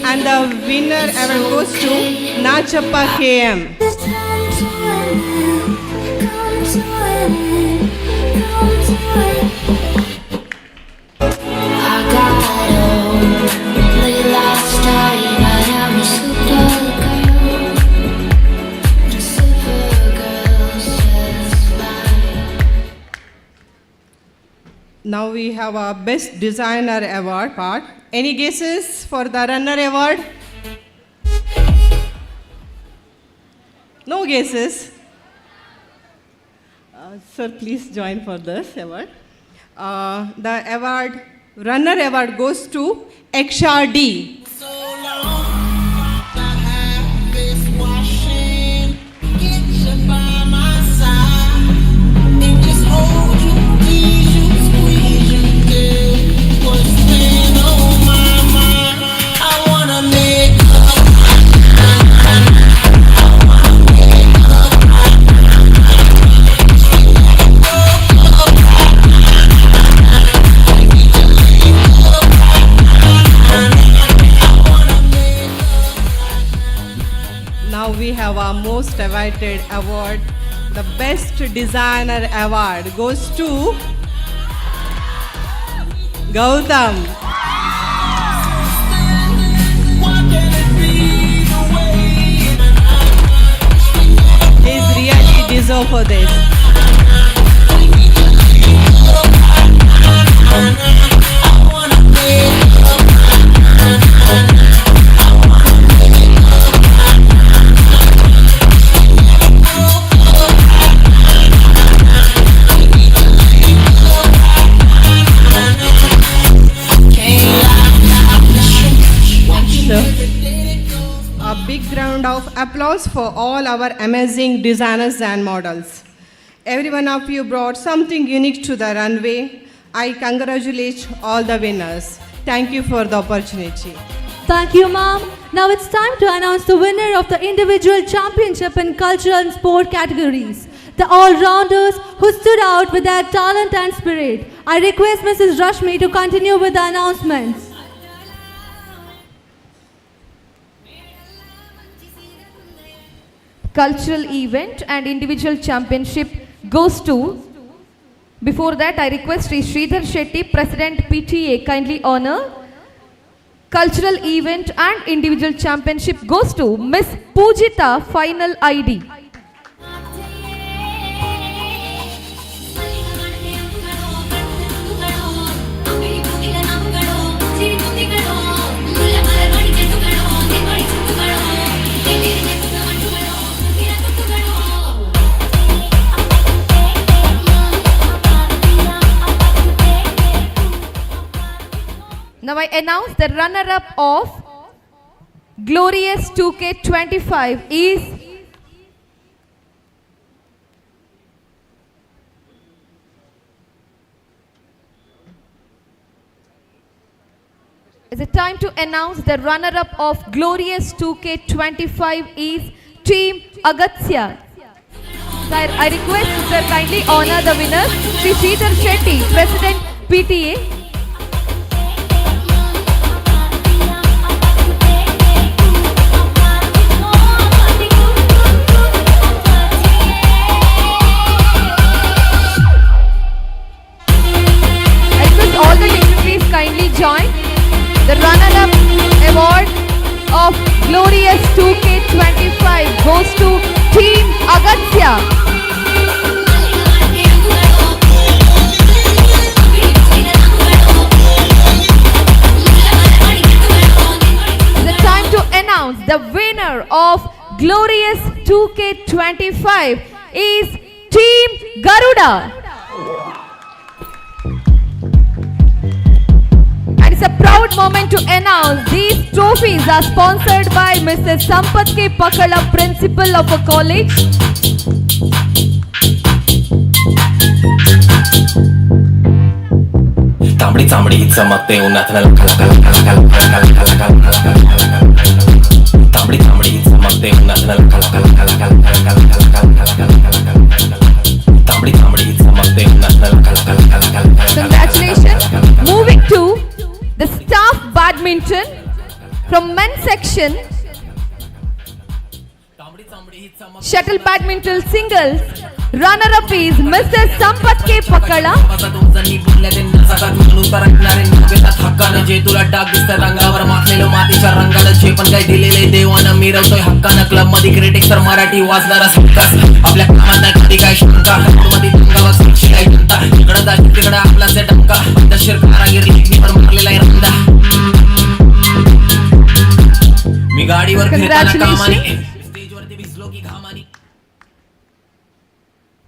And the winner award goes to Nachappa KM. Now we have a best designer award part. Any guesses for the runner award? No guesses. Sir, please join for this award. The award, runner award goes to Eksha D. Now we have our most awaited award. The best designer award goes to Gautam. He's really deserve for this. A big round of applause for all our amazing designers and models. Every one of you brought something unique to the runway. I congratulate all the winners. Thank you for the opportunity. Thank you, ma'am. Now it's time to announce the winner of the individual championship in cultural and sport categories. The all-rounders who stood out with their talent and spirit. I request Mrs. Rashmi to continue with the announcements. Cultural event and individual championship goes to Before that, I request Sri Sridhar Shetty, President PTA, kindly honor. Cultural event and individual championship goes to Miss Pujita, final ID. Now I announce the runner-up of Glorious 2K25 is It's a time to announce the runner-up of Glorious 2K25 is Team Agatsya. Sir, I request Sir kindly honor the winners, Sri Sridhar Shetty, President PTA. All the dignitaries kindly join. The runner-up award of Glorious 2K25 goes to Team Agatsya. It's the time to announce the winner of Glorious 2K25 is Team Garuda. It's a proud moment to announce these trophies are sponsored by Mr. Sampath K. Pakala, Principal of a college. तांबडी चांबडी चमकते उन्हात कला कला कला कला कला कला कला कला तांबडी चांबडी चमकते उन्हात कला कला कला कला कला कला तांबडी चांबडी चमकते उन्हात कला कला कला कला. Congratulations. Moving to the staff badminton from men's section. Shuttle badminton singles. Runner-up is Mr. Sampath K. Pakala. हक्कानं जे तुला डाग दिसतात अंगावर माखलेलं मातीच्या रंगाला जे पण काही दिलेले देवानं मिरवतोय हक्कानं क्लब मध्ये क्रिटिक्स तर मराठी वाजणारा संकास आपल्या कामात नाही कधी काय शंका मध्ये दंगावा साक्षी काय जनता इकडं दाखी तिकडं आपला से टमका दशीर कारागीर लिखणीवर मारलेला आहे रंदा मी गाडीवर फिरताना कामाने स्टेजवरती भिजलो की घामानी.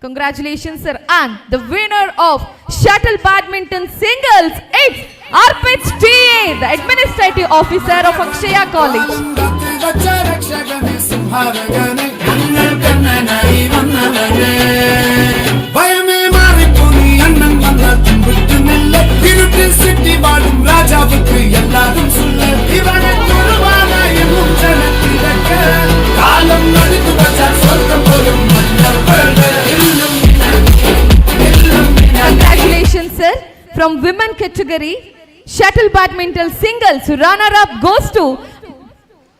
Congratulations, sir. And the winner of Shuttle Badminton Singles, it's Arpit TA, the Administrative Officer of Akshaya College. Congratulations, sir. From women category, shuttle badminton singles runner-up goes to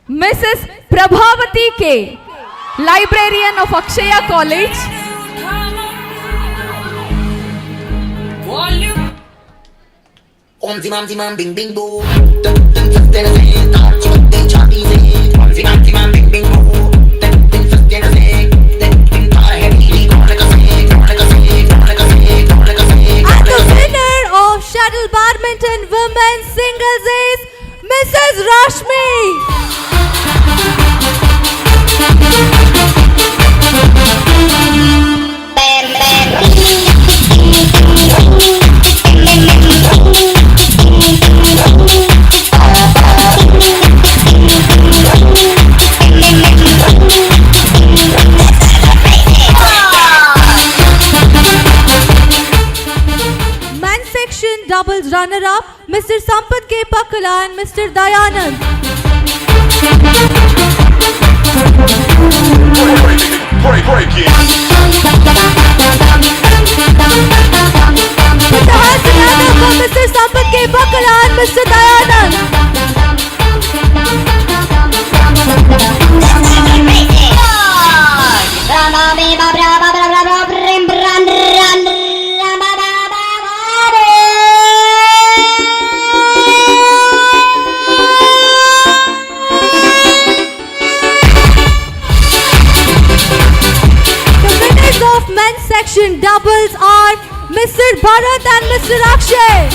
Mrs. Prabhavati K, librarian of Akshaya College. Om zimam zimam bing bing boo. Dun dun dun dun dun. Chum dun chati se. Om zimam zimam bing bing boo. Dun dun dun dun dun. Dun dun tahe bhi kaun ka se. Kaun ka se. Kaun ka se. Kaun ka se. And the winner of shuttle badminton women's singles is Mrs. Rashmi. Doubles runner-up, Mr. Sampath K. Pakala and Mr. Dayanand. Break it. With the hands together for Mr. Sampath K. Pakala and Mr. Dayanand. Rama me ba bra ba bra bra bra brim bran ran rama ba section doubles are Mr. Bharat and Mr. Akshay.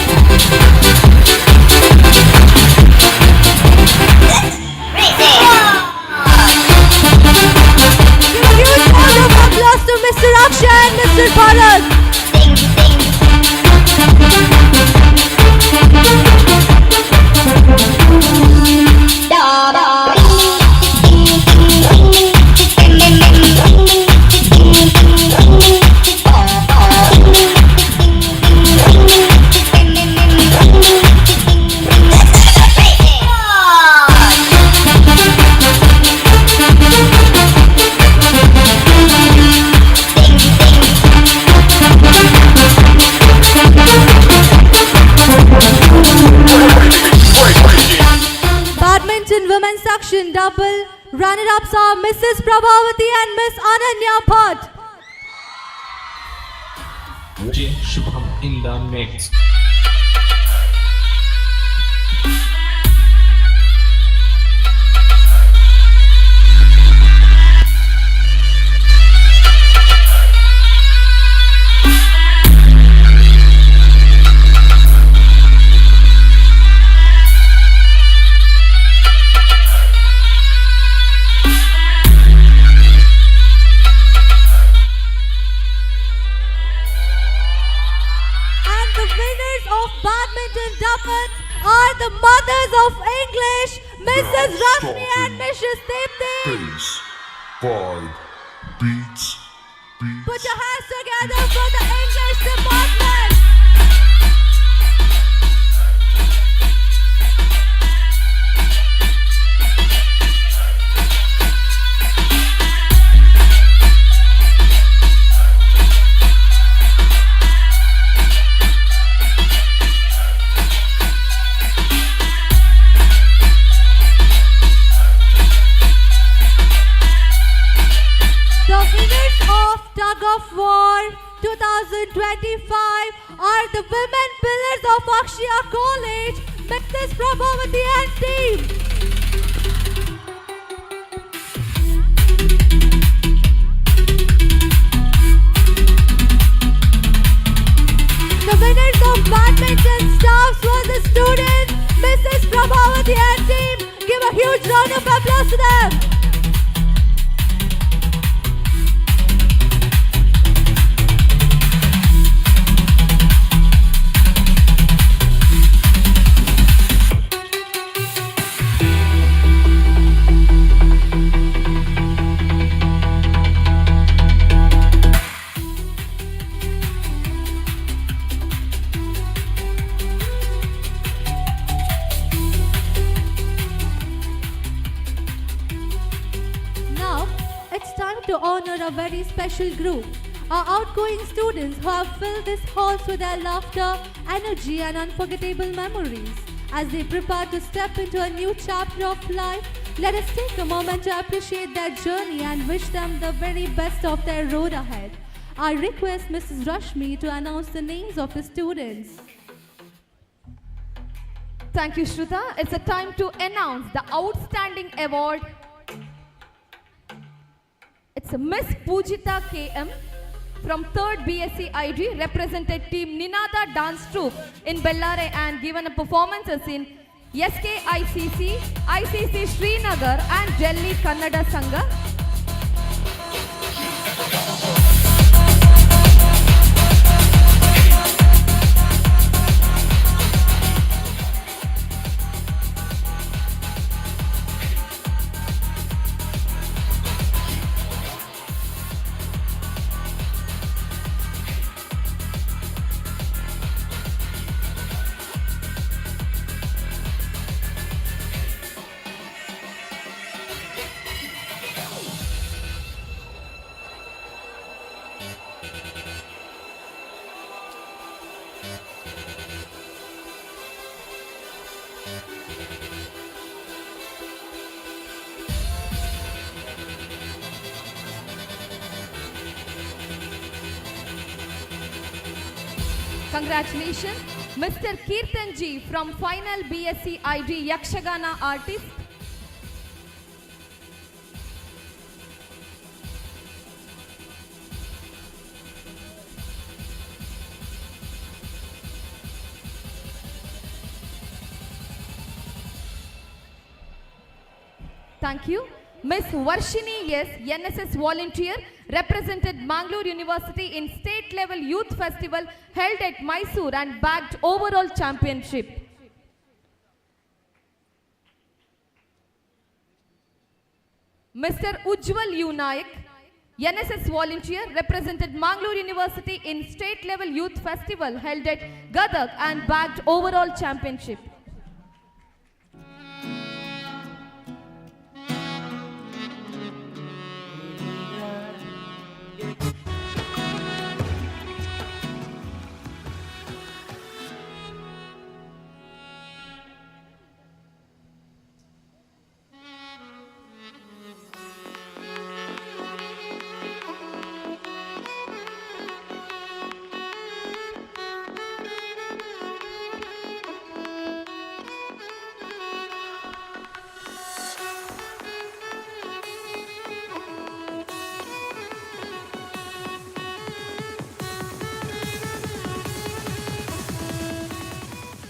Give a huge round of applause to Mr. Akshay and Mr. Bharat. Badminton women's section double runner-ups are Mrs. Prabhavati and Miss Ananya Bhatt. Shubham in the mix. Are the mothers of English, Mrs. Rashmi and Mrs. Dipti. Bass, vibe, beats. Put your hands together for the English department. The winners of Tug of War 2025 are the women pillars of Akshaya College, Mrs. Prabhavati and team. The winners of badminton staffs were the students, Mrs. Prabhavati and team. Give a huge round of applause to them. To honor a very special group, our outgoing students who have filled this hall with their laughter, energy and unforgettable memories. As they prepare to step into a new chapter of life, let us take a moment to appreciate their journey and wish them the very best of their road ahead. I request Mrs. Rashmi to announce the names of the students. Thank you, Shruta. It's a time to announce the outstanding award. It's Miss Pujita KM from 3rd BSc ID, represented team Ninada Dance Troupe in Bellare and given performances in SKICC, ICC Srinagar and Delhi Kannada Sangha. Congratulations, Mr. Kirtan Ji from Final BSc ID Yakshagana Artist. Thank you. Miss Varshini S, NSS volunteer, represented Mangalore University in state level youth festival held at Mysore and bagged overall championship. Mr. Ujjwal U Nayak, NSS volunteer, represented Mangalore University in state level youth festival held at Gadag and bagged overall championship.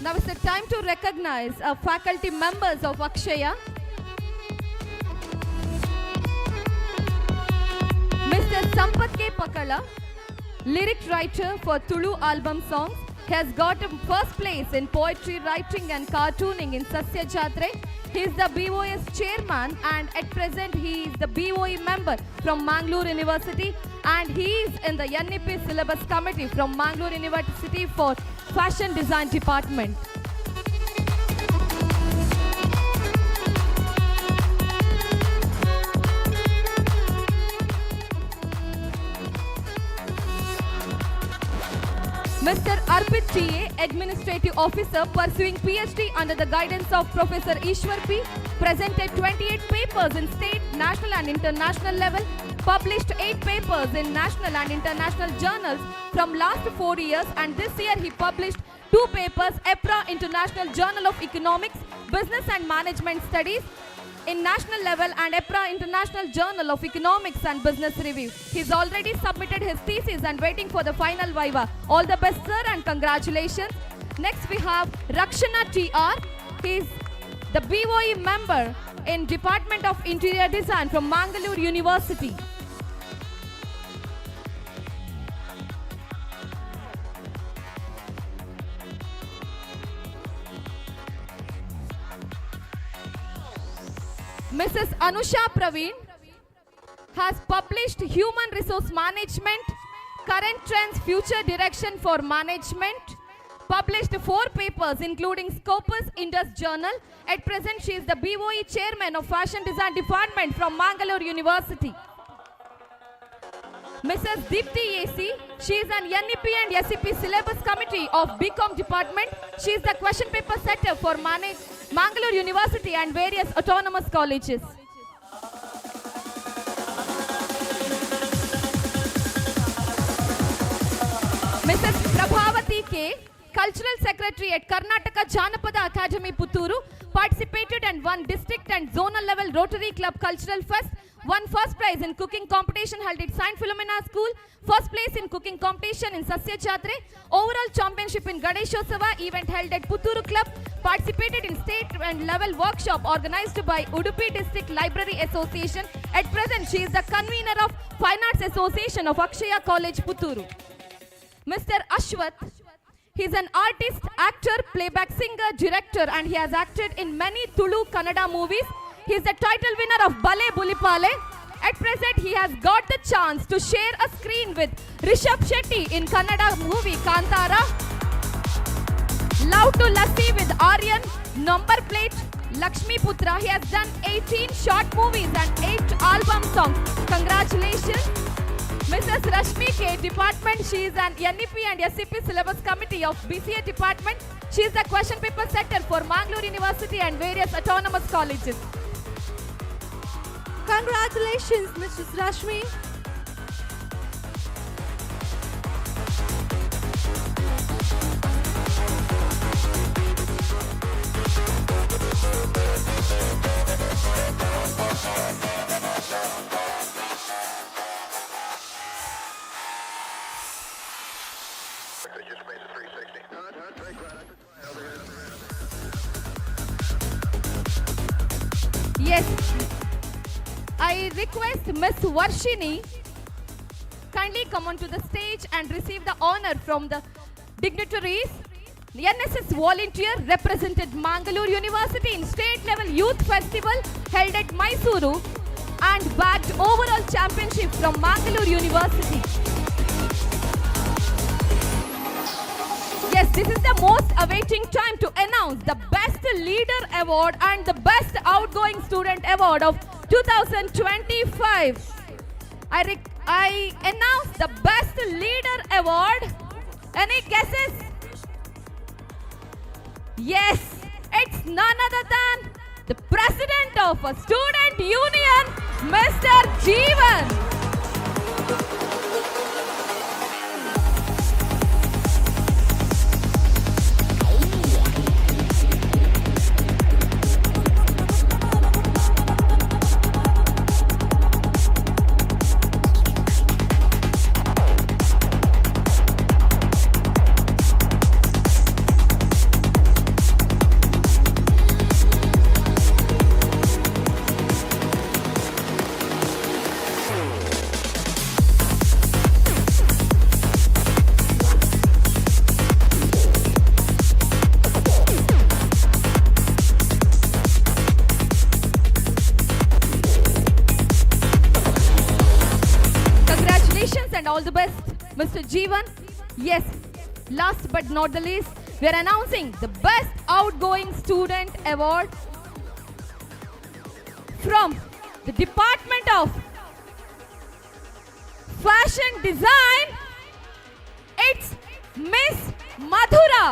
Now is the time to recognize our faculty members of Akshaya. Mr. Sampath K. Pakala, lyric writer for Tulu album songs, has got a first place in poetry writing and cartooning in Sasya Chatre. He is the BOS chairman and at present he is the BOE member from Mangalore University and he is in the NEP syllabus committee from Mangalore University for Fashion Design Department. Mr. Arpit T.A., Administrative Officer pursuing PhD under the guidance of Professor Ishwar P., presented 28 papers in state, national and international level, published 8 papers in national and international journals from last 4 years and this year he published 2 papers, EPRA International Journal of Economics, Business and Management Studies, in national level and EPRA International Journal of Economics and Business Review. He's already submitted his thesis and waiting for the final viva. All the best, sir, and congratulations. Next we have Rakshana TR. He's the BOE member in Department of Interior Design from Mangalore University. Mrs. Anusha Praveen has published Human Resource Management, Current Trends, Future Direction for Management, published 4 papers including Scopus Indus Journal. At present, she is the BOE Chairman of Fashion Design Department from Mangalore University. Mrs. Deepti AC, she is an NEP and SEP Syllabus Committee of BCom Department. She is the question paper setter for Mangalore University and various autonomous colleges. Mrs. Prabhavati K, Cultural Secretary at Karnataka Janapada Academy Putturu, participated and won district and zonal level Rotary Club Cultural Fest, won first prize in cooking competition held at Saint Philomena School, first place in cooking competition in Sasya Chatre, overall championship in Ganeshosava event held at Putturu Club, participated in state and level workshop organized by Udupi District Library Association. At present, she is the convener of Fine Arts Association of Akshaya College, Putturu. Mr. Ashwath, he is an artist, actor, playback singer, director and he has acted in many Tulu Kannada movies. He is the title winner of Bale Bulipale. At present, he has got the chance to share a screen with Rishabh Shetty in Kannada movie Kantara, Love to Lassi with Aryan, Number Plate, Lakshmi Putra. He has done 18 short movies and 8 album songs. Congratulations. Mrs. Rashmi K, Department, she is an NEP and SCP Syllabus Committee of BCA Department. She is the question paper setter for Mangalore University and various autonomous colleges. Congratulations, Mrs. Rashmi. Yes, I request Miss Varshini kindly come onto the stage and receive the honor from the dignitaries. The NSS volunteer represented Mangalore University in state level youth festival held at Mysuru and bagged overall championship from Mangalore University. Yes, this is the most awaiting time to announce the Best Leader Award and the Best Outgoing Student Award of 2025. I announce the Best Leader Award. Any guesses? Yes, it's none other than the President of a Student Union, Mr. Jeevan. And all the best, Mr. Jeevan. Yes, last but not the least, we are announcing the Best Outgoing Student Award from the Department of Fashion Design. It's Miss Madhura.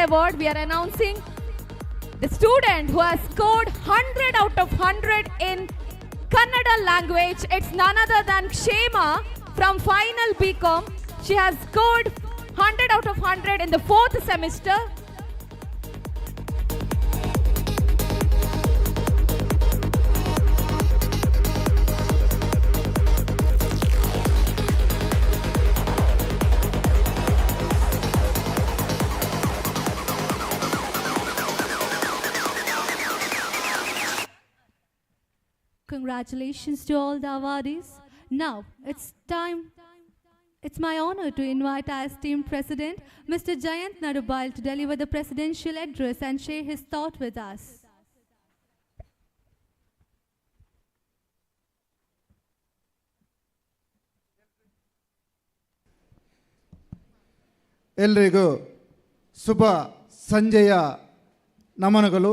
Award, we are announcing the student who has scored 100 out of 100 in Kannada language. It's none other than Kshema from Final BCom. She has scored 100 out of 100 in the 4th semester. Congratulations to all the awardees. Now, it's time. It's my honor to invite our esteemed President, Mr. Jayant Nadubai, to deliver the presidential address and share his thought with us. ಎಲ್ರಿಗೂ ಶುಭ ಸಂಜೆಯ ನಮನಗಳು.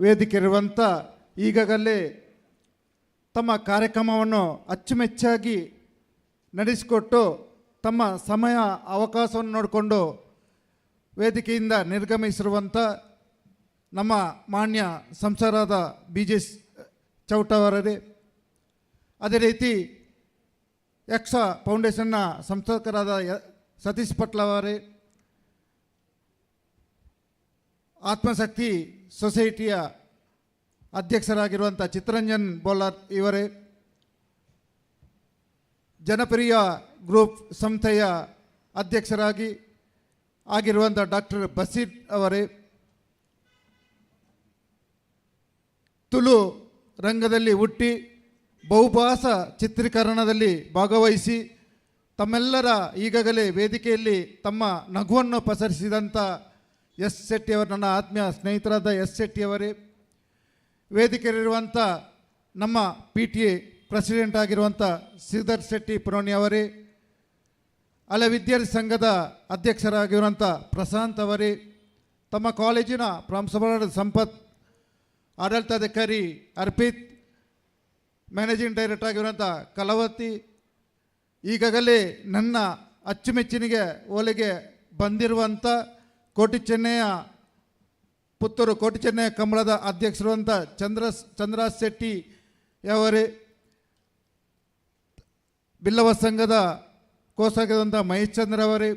ವೇದಿಕೆಯಿರುವಂಥ ಈಗಾಗಲೇ ತಮ್ಮ ಕಾರ್ಯಕ್ರಮವನ್ನು ಅಚ್ಚುಮೆಚ್ಚಾಗಿ ನಡೆಸಿಕೊಟ್ಟು ತಮ್ಮ ಸಮಯ ಅವಕಾಶವನ್ನು ನೋಡಿಕೊಂಡು ವೇದಿಕೆಯಿಂದ ನಿರ್ಗಮಿಸಿರುವಂಥ ನಮ್ಮ ಮಾನ್ಯ ಸಂಸದರಾದ BJ ಚೌಟ ಅವರೇ, ಅದೇ ರೀತಿ ಯಕ್ಷ ಫೌಂಡೇಶನ್ನ ಸಂಸ್ಥಾಪಕರಾದ ಸತೀಶ್ ಪಟ್ಲ ಅವರೇ, ಆತ್ಮಶಕ್ತಿ ಸೊಸೈಟಿಯ ಅಧ್ಯಕ್ಷರಾಗಿರುವಂಥ ಚಿತ್ತರಂಜನ್ ಬೋಲಾರ್ ಇವರೇ, ಜನಪ್ರಿಯ ಗ್ರೂಪ್ ಸಂಸ್ಥೆಯ ಅಧ್ಯಕ್ಷರಾಗಿ ಆಗಿರುವಂಥ ಡಾಕ್ಟರ್ ಬಸೀರ್ ಅವರೇ, ತುಳು ರಂಗದಲ್ಲಿ ಹುಟ್ಟಿ ಬಹುಭಾಷಾ ಚಿತ್ರೀಕರಣದಲ್ಲಿ ಭಾಗವಹಿಸಿ ತಮ್ಮೆಲ್ಲರ ಈಗಾಗಲೇ ವೇದಿಕೆಯಲ್ಲಿ ತಮ್ಮ ನಗುವನ್ನು ಪಸರಿಸಿದಂಥ ಎಸ್ ಶೆಟ್ಟಿಯವರು, ನನ್ನ ಆತ್ಮೀಯ ಸ್ನೇಹಿತರಾದ ಎಸ್ ಶೆಟ್ಟಿಯವರೇ, ವೇದಿಕೆಯಲ್ಲಿರುವಂಥ ನಮ್ಮ PTA ಪ್ರೆಸಿಡೆಂಟ್ ಆಗಿರುವಂಥ ಶ್ರೀಧರ್ ಶೆಟ್ಟಿ ಪುರೋಣಿ ಅವರೇ, ಹಳೆ ವಿದ್ಯಾರ್ಥಿ ಸಂಘದ ಅಧ್ಯಕ್ಷರಾಗಿರುವಂಥ ಪ್ರಶಾಂತ್ ಅವರೇ, ತಮ್ಮ ಕಾಲೇಜಿನ ಪ್ರಾಂಶುಪಾಲರಾದ ಸಂಪತ್, ಆಡಳಿತಾಧಿಕಾರಿ ಅರ್ಪಿತ್, ಮ್ಯಾನೇಜಿಂಗ್ ಡೈರೆಕ್ಟರ್ ಆಗಿರುವಂಥ ಕಲಾವತಿ, ಈಗಾಗಲೇ ನನ್ನ ಅಚ್ಚುಮೆಚ್ಚುನಿಗೆ ಓಲೆಗೆ ಬಂದಿರುವಂಥ ಕೋಟಿ ಚೆನ್ನಯ್ಯ ಪುತ್ತೂರು ಕೋಟಿ ಚೆನ್ನಯ್ಯ ಕಂಬಳದ ಅಧ್ಯಕ್ಷರುವಂಥ ಚಂದ್ರಾಸ್ ಶೆಟ್ಟಿಯವರೇ, ಬಿಲ್ಲವ ಸಂಘದ ಕೋಸಾಗಿರುವಂಥ ಮಹೇಶ್ ಚಂದ್ರ ಅವರೇ,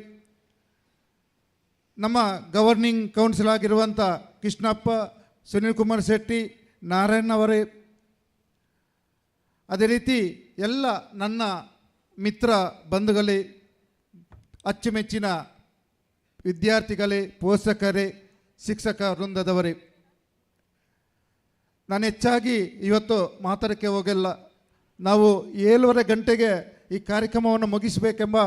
ನಮ್ಮ ಗವರ್ನಿಂಗ್ ಕೌನ್ಸಿಲ್ ಆಗಿರುವಂಥ ಕೃಷ್ಣಪ್ಪ, ಸುನೀಲ್ ಕುಮಾರ್ ಶೆಟ್ಟಿ, ನಾರಾಯಣ್ ಅವರೇ, ಅದೇ ರೀತಿ ಎಲ್ಲ ನನ್ನ ಮಿತ್ರ ಬಂಧುಗಳೇ, ಅಚ್ಚುಮೆಚ್ಚಿನ ವಿದ್ಯಾರ್ಥಿಗಳೇ, ಪೋಷಕರೇ, ಶಿಕ್ಷಕ ವೃಂದದವರೇ, ನಾನು ಹೆಚ್ಚಾಗಿ ಇವತ್ತು ಮಾತಾಡೋಕ್ಕೆ ಹೋಗಲ್ಲ. ನಾವು 7:30 ಗಂಟೆಗೆ ಈ ಕಾರ್ಯಕ್ರಮವನ್ನು ಮುಗಿಸಬೇಕೆಂಬ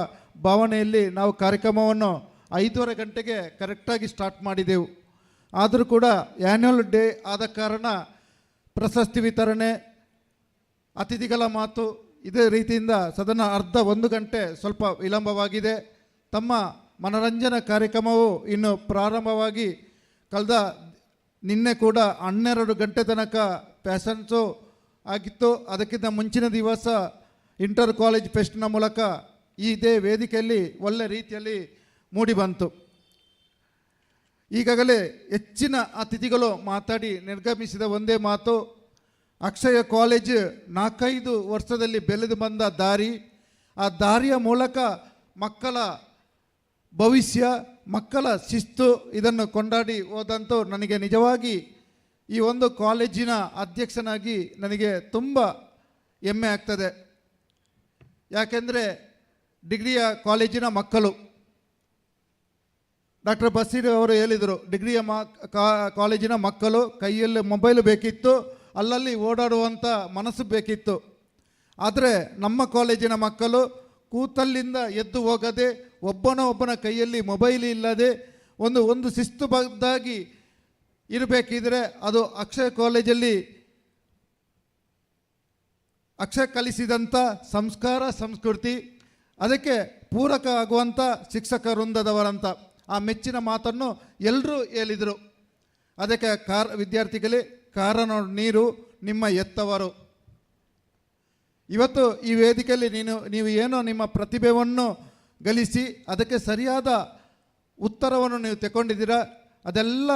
ಭಾವನೆಯಲ್ಲಿ ನಾವು ಕಾರ್ಯಕ್ರಮವನ್ನು 5:30 ಗಂಟೆಗೆ ಕರೆಕ್ಟಾಗಿ ಸ್ಟಾರ್ಟ್ ಮಾಡಿದೆವು. ಆದರೂ ಕೂಡ ಆ್ಯನ್ಯುವಲ್ ಡೇ ಆದ ಕಾರಣ ಪ್ರಶಸ್ತಿ ವಿತರಣೆ, ಅತಿಥಿಗಳ ಮಾತು, ಇದೇ ರೀತಿಯಿಂದ ಸದನ ಅರ್ಧ 1 ಗಂಟೆ ಸ್ವಲ್ಪ ವಿಳಂಬವಾಗಿದೆ. ತಮ್ಮ ಮನರಂಜನಾ ಕಾರ್ಯಕ್ರಮವು ಇನ್ನು ಪ್ರಾರಂಭವಾಗಿ ಕಳೆದ ನಿನ್ನೆ ಕೂಡ 12 ಗಂಟೆ ತನಕ ಪ್ಯಾಷನ್ಸು ಆಗಿತ್ತು. ಅದಕ್ಕಿಂತ ಮುಂಚಿನ ದಿವಸ ಇಂಟರ್ ಕಾಲೇಜ್ ಫೆಸ್ಟ್ನ ಮೂಲಕ ಇದೇ ವೇದಿಕೆಯಲ್ಲಿ ಒಳ್ಳೆ ರೀತಿಯಲ್ಲಿ ಮೂಡಿಬಂತು. ಈಗಾಗಲೇ ಹೆಚ್ಚಿನ ಅತಿಥಿಗಳು ಮಾತಾಡಿ ನಿರ್ಗಮಿಸಿದ ಒಂದೇ ಮಾತು, ಅಕ್ಷಯ ಕಾಲೇಜ್ 4-5 ವರ್ಷದಲ್ಲಿ ಬೆಳೆದು ಬಂದ ದಾರಿ, ಆ ದಾರಿಯ ಮೂಲಕ ಮಕ್ಕಳ ಭವಿಷ್ಯ, ಮಕ್ಕಳ ಶಿಸ್ತು ಇದನ್ನು ಕೊಂಡಾಡಿ ಹೋದಂತೂ ನನಗೆ ನಿಜವಾಗಿ ಈ ಒಂದು ಕಾಲೇಜಿನ ಅಧ್ಯಕ್ಷನಾಗಿ ನನಗೆ ತುಂಬ ಹೆಮ್ಮೆ ಆಗ್ತದೆ. ಯಾಕೆಂದರೆ ಡಿಗ್ರಿಯ ಕಾಲೇಜಿನ ಮಕ್ಕಳು, ಡಾಕ್ಟರ್ ಬಸೀರ್ ಅವರು ಹೇಳಿದರು, ಡಿಗ್ರಿಯ ಕಾಲೇಜಿನ ಮಕ್ಕಳು ಕೈಯಲ್ಲಿ ಮೊಬೈಲ್ ಬೇಕಿತ್ತು, ಅಲ್ಲಲ್ಲಿ ಓಡಾಡುವಂಥ ಮನಸ್ಸು ಬೇಕಿತ್ತು. ಆದರೆ ನಮ್ಮ ಕಾಲೇಜಿನ ಮಕ್ಕಳು ಕೂತಲ್ಲಿಂದ ಎದ್ದು ಹೋಗದೆ, ಒಬ್ಬನ ಕೈಯಲ್ಲಿ ಮೊಬೈಲ್ ಇಲ್ಲದೆ ಒಂದು ಶಿಸ್ತುಬದ್ಧಾಗಿ ಇರಬೇಕಿದ್ರೆ ಅದು ಅಕ್ಷಯ ಕಾಲೇಜಲ್ಲಿ ಅಕ್ಷಯ ಕಲಿಸಿದಂಥ ಸಂಸ್ಕಾರ ಸಂಸ್ಕೃತಿ, ಅದಕ್ಕೆ ಪೂರಕ ಆಗುವಂಥ ಶಿಕ್ಷಕ ವೃಂದದವರಂತ ಆ ಮೆಚ್ಚಿನ ಮಾತನ್ನು ಎಲ್ಲರೂ ಹೇಳಿದರು. ಅದಕ್ಕೆ ವಿದ್ಯಾರ್ಥಿಗಳೇ, ಕಾರಣ ನೀರು ನಿಮ್ಮ ಎತ್ತವರು. ಇವತ್ತು ಈ ವೇದಿಕೆಯಲ್ಲಿ ನೀವು ಏನೋ ನಿಮ್ಮ ಪ್ರತಿಭೆಯನ್ನು ಗಳಿಸಿ ಅದಕ್ಕೆ ಸರಿಯಾದ ಉತ್ತರವನ್ನು ನೀವು ತಗೊಂಡಿದ್ದೀರಾ, ಅದೆಲ್ಲ